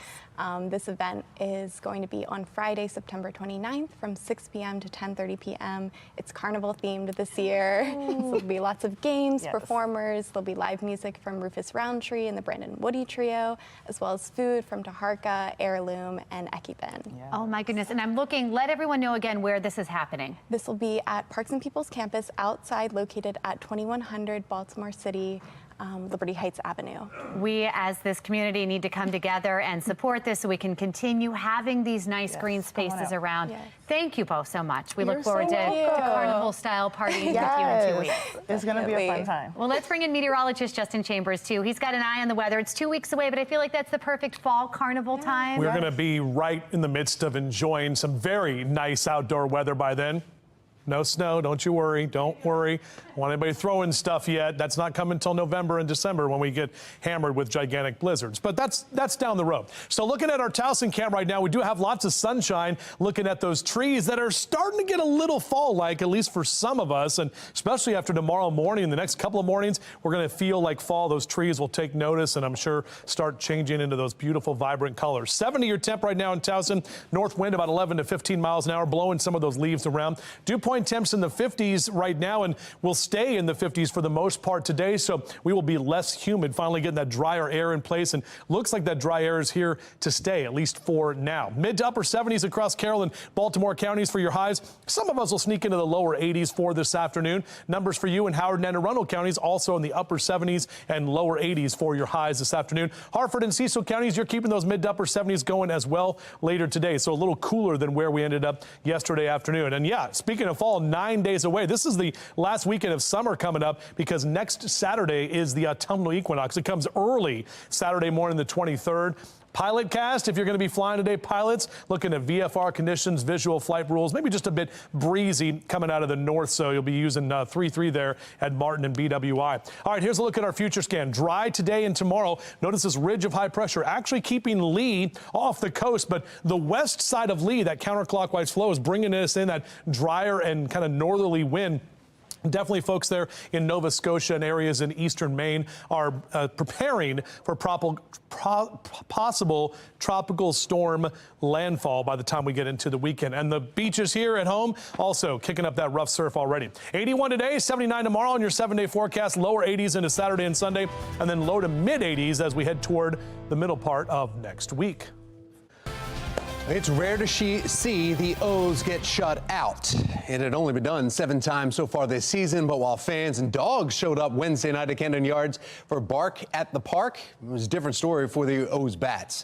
This event is going to be on Friday, September 29th from 6 p.m. to 10:30 p.m. It's carnival themed this year. So there'll be lots of games, performers, there'll be live music from Rufus Roundtree and the Brandon Woody Trio, as well as food from Taharka, Heirloom, and Ekibin. Oh my goodness. And I'm looking, let everyone know again where this is happening. This will be at Parks and People's campus outside, located at 2100 Baltimore City, Liberty Heights Avenue. We as this community need to come together and support this so we can continue having these nice green spaces around. Yes. Thank you both so much. We You're look forward so to welcome. carnival style parties with you in 2 Yes. weeks. It's going to be a fun time. Well, let's bring in meteorologist Justin Chambers too. He's got an eye on the weather. It's 2 weeks away, but I feel like that's the perfect fall carnival time. We're going to be right in the midst of enjoying some very nice outdoor weather by then. No snow, don't you worry, don't worry. I want anybody throwing stuff yet. That's not coming until November and December when we get hammered with gigantic blizzards. But that's down the road. So looking at our Towson camp right now, we do have lots of sunshine, looking at those trees that are starting to get a little fall-like, at least for some of us, and especially after tomorrow morning, the next couple of mornings, we're going to feel like fall. Those trees will take notice and I'm sure start changing into those beautiful, vibrant colors. 70 your temp right now in Towson, north wind about 11 to 15 miles an hour, blowing some of those leaves around. Dew point temps in the 50s right now, and we'll stay in the 50s for the most part today, so we will be less humid, finally getting that drier air in place, and looks like that dry air is here to stay, at least for now. Mid to upper 70s across Carroll and Baltimore counties for your highs. Some of us will sneak into the lower 80s for this afternoon. Numbers for you in Howard and Anne Arundel counties also in the upper 70s and lower 80s for your highs this afternoon. Hartford and Cecil counties, you're keeping those mid to upper 70s going as well later today, so a little cooler than where we ended up yesterday afternoon. And yeah, speaking of fall, 9 days away. This is the last weekend of summer coming up because next Saturday is the autumnal equinox. It comes early Saturday morning, the 23rd. Pilot cast, if you're going to be flying today, pilots, looking at VFR conditions, visual flight rules, maybe just a bit breezy coming out of the north, so you'll be using 3-3 there at Martin and BWI. All right, here's a look at our future scan. Dry today and tomorrow. Notice this ridge of high pressure actually keeping Lee off the coast, but the west side of Lee, that counterclockwise flow is bringing us in that drier and kind of northerly wind. Definitely folks there in Nova Scotia and areas in eastern Maine are preparing for possible tropical storm landfall by the time we get into the weekend. And the beaches here at home also kicking up that rough surf already. 81 today, 79 tomorrow on your 7-day forecast, lower 80s into Saturday and Sunday, and then low to mid 80s as we head toward the middle part of next week. It's rare to see the O's get shut out. It had only been done 7 times so far this season, but while fans and dogs showed up Wednesday night at Camden Yards for Bark at the Park, it was a different story for the O's bats.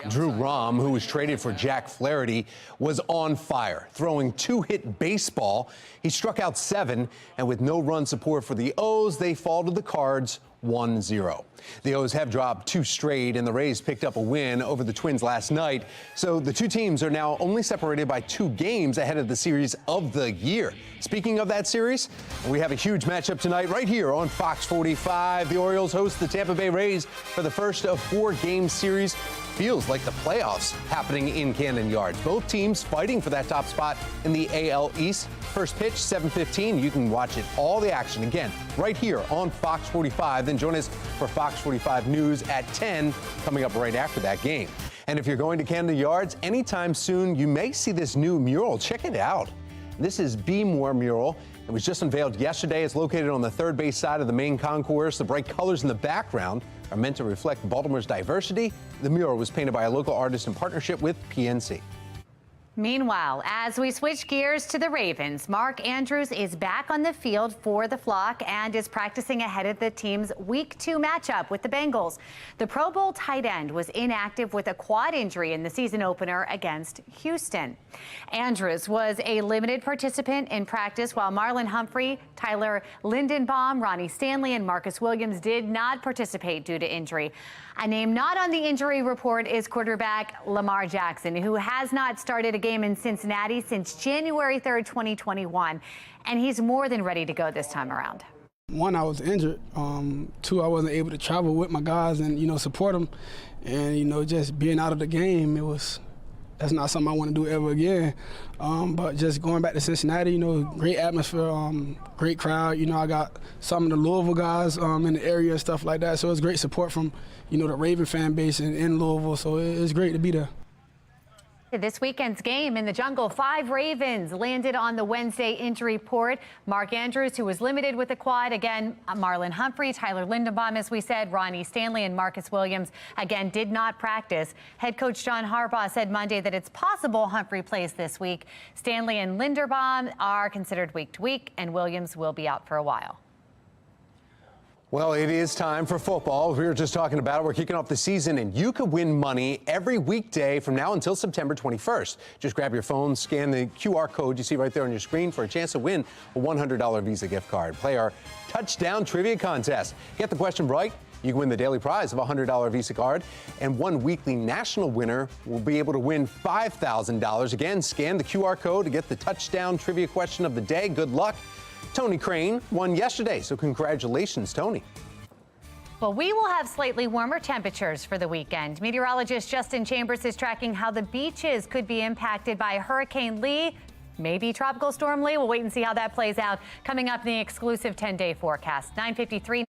Drew Rom, who was traded for Jack Flaherty, was on fire, throwing 2-hit baseball. He struck out 7, and with no run support for the O's, they fall to the Cards 1-0. The O's have dropped 2 straight, and the Rays picked up a win over the Twins last night. So the two teams are now only separated by 2 games ahead of the series of the year. Speaking of that series, we have a huge matchup tonight right here on Fox 45. The Orioles host the Tampa Bay Rays for the first of 4-game series. Feels like the playoffs happening in Camden Yards. Both teams fighting for that top spot in the AL East. First pitch, 7:15. You can watch it, all the action, again, right here on Fox 45. Then join us for Fox 45 News at 10, coming up right after that game. And if you're going to Camden Yards anytime soon, you may see this new mural. Check it out. This is Be More mural. It was just unveiled yesterday. It's located on the third base side of the main concourse. The bright colors in the background are meant to reflect Baltimore's diversity. The mural was painted by a local artist in partnership with PNC. Meanwhile, as we switch gears to the Ravens, Mark Andrews is back on the field for the Flock and is practicing ahead of the team's Week 2 matchup with the Bengals. The Pro Bowl tight end was inactive with a quad injury in the season opener against Houston. Andrews was a limited participant in practice, while Marlon Humphrey, Tyler Lindenbaum, Ronnie Stanley, and Marcus Williams did not participate due to injury. A name not on the injury report is quarterback Lamar Jackson, who has not started a game in Cincinnati since January 3rd, 2021, and he's more than ready to go this time around. One, I was injured. Two, I wasn't able to travel with my guys and, support them. And, just being out of the game, that's not something I want to do ever again. But just going back to Cincinnati, great atmosphere, great crowd. I got some of the Louisville guys in the area and stuff like that. So it's great support from, the Raven fan base in Louisville. So it's great to be there. This weekend's game in the Jungle, 5 Ravens landed on the Wednesday injury report. Mark Andrews, who was limited with a quad. Again, Marlon Humphrey, Tyler Lindenbaum, as we said, Ronnie Stanley, and Marcus Williams, again, did not practice. Head coach John Harbaugh said Monday that it's possible Humphrey plays this week. Stanley and Lindenbaum are considered week to week, and Williams will be out for a while. Well, it is time for football. We were just talking about it. We're kicking off the season, and you could win money every weekday from now until September 21st. Just grab your phone, scan the QR code you see right there on your screen for a chance to win a $100 Visa gift card. Play our touchdown trivia contest. Get the question right, you can win the daily prize of a $100 Visa card, and one weekly national winner will be able to win $5,000. Again, scan the QR code to get the touchdown trivia question of the day. Good luck. Tony Crane won yesterday, so congratulations, Tony. Well, we will have slightly warmer temperatures for the weekend. Meteorologist Justin Chambers is tracking how the beaches could be impacted by Hurricane Lee, maybe Tropical Storm Lee. We'll wait and see how that plays out. Coming up in the exclusive 10-day forecast. 9:53.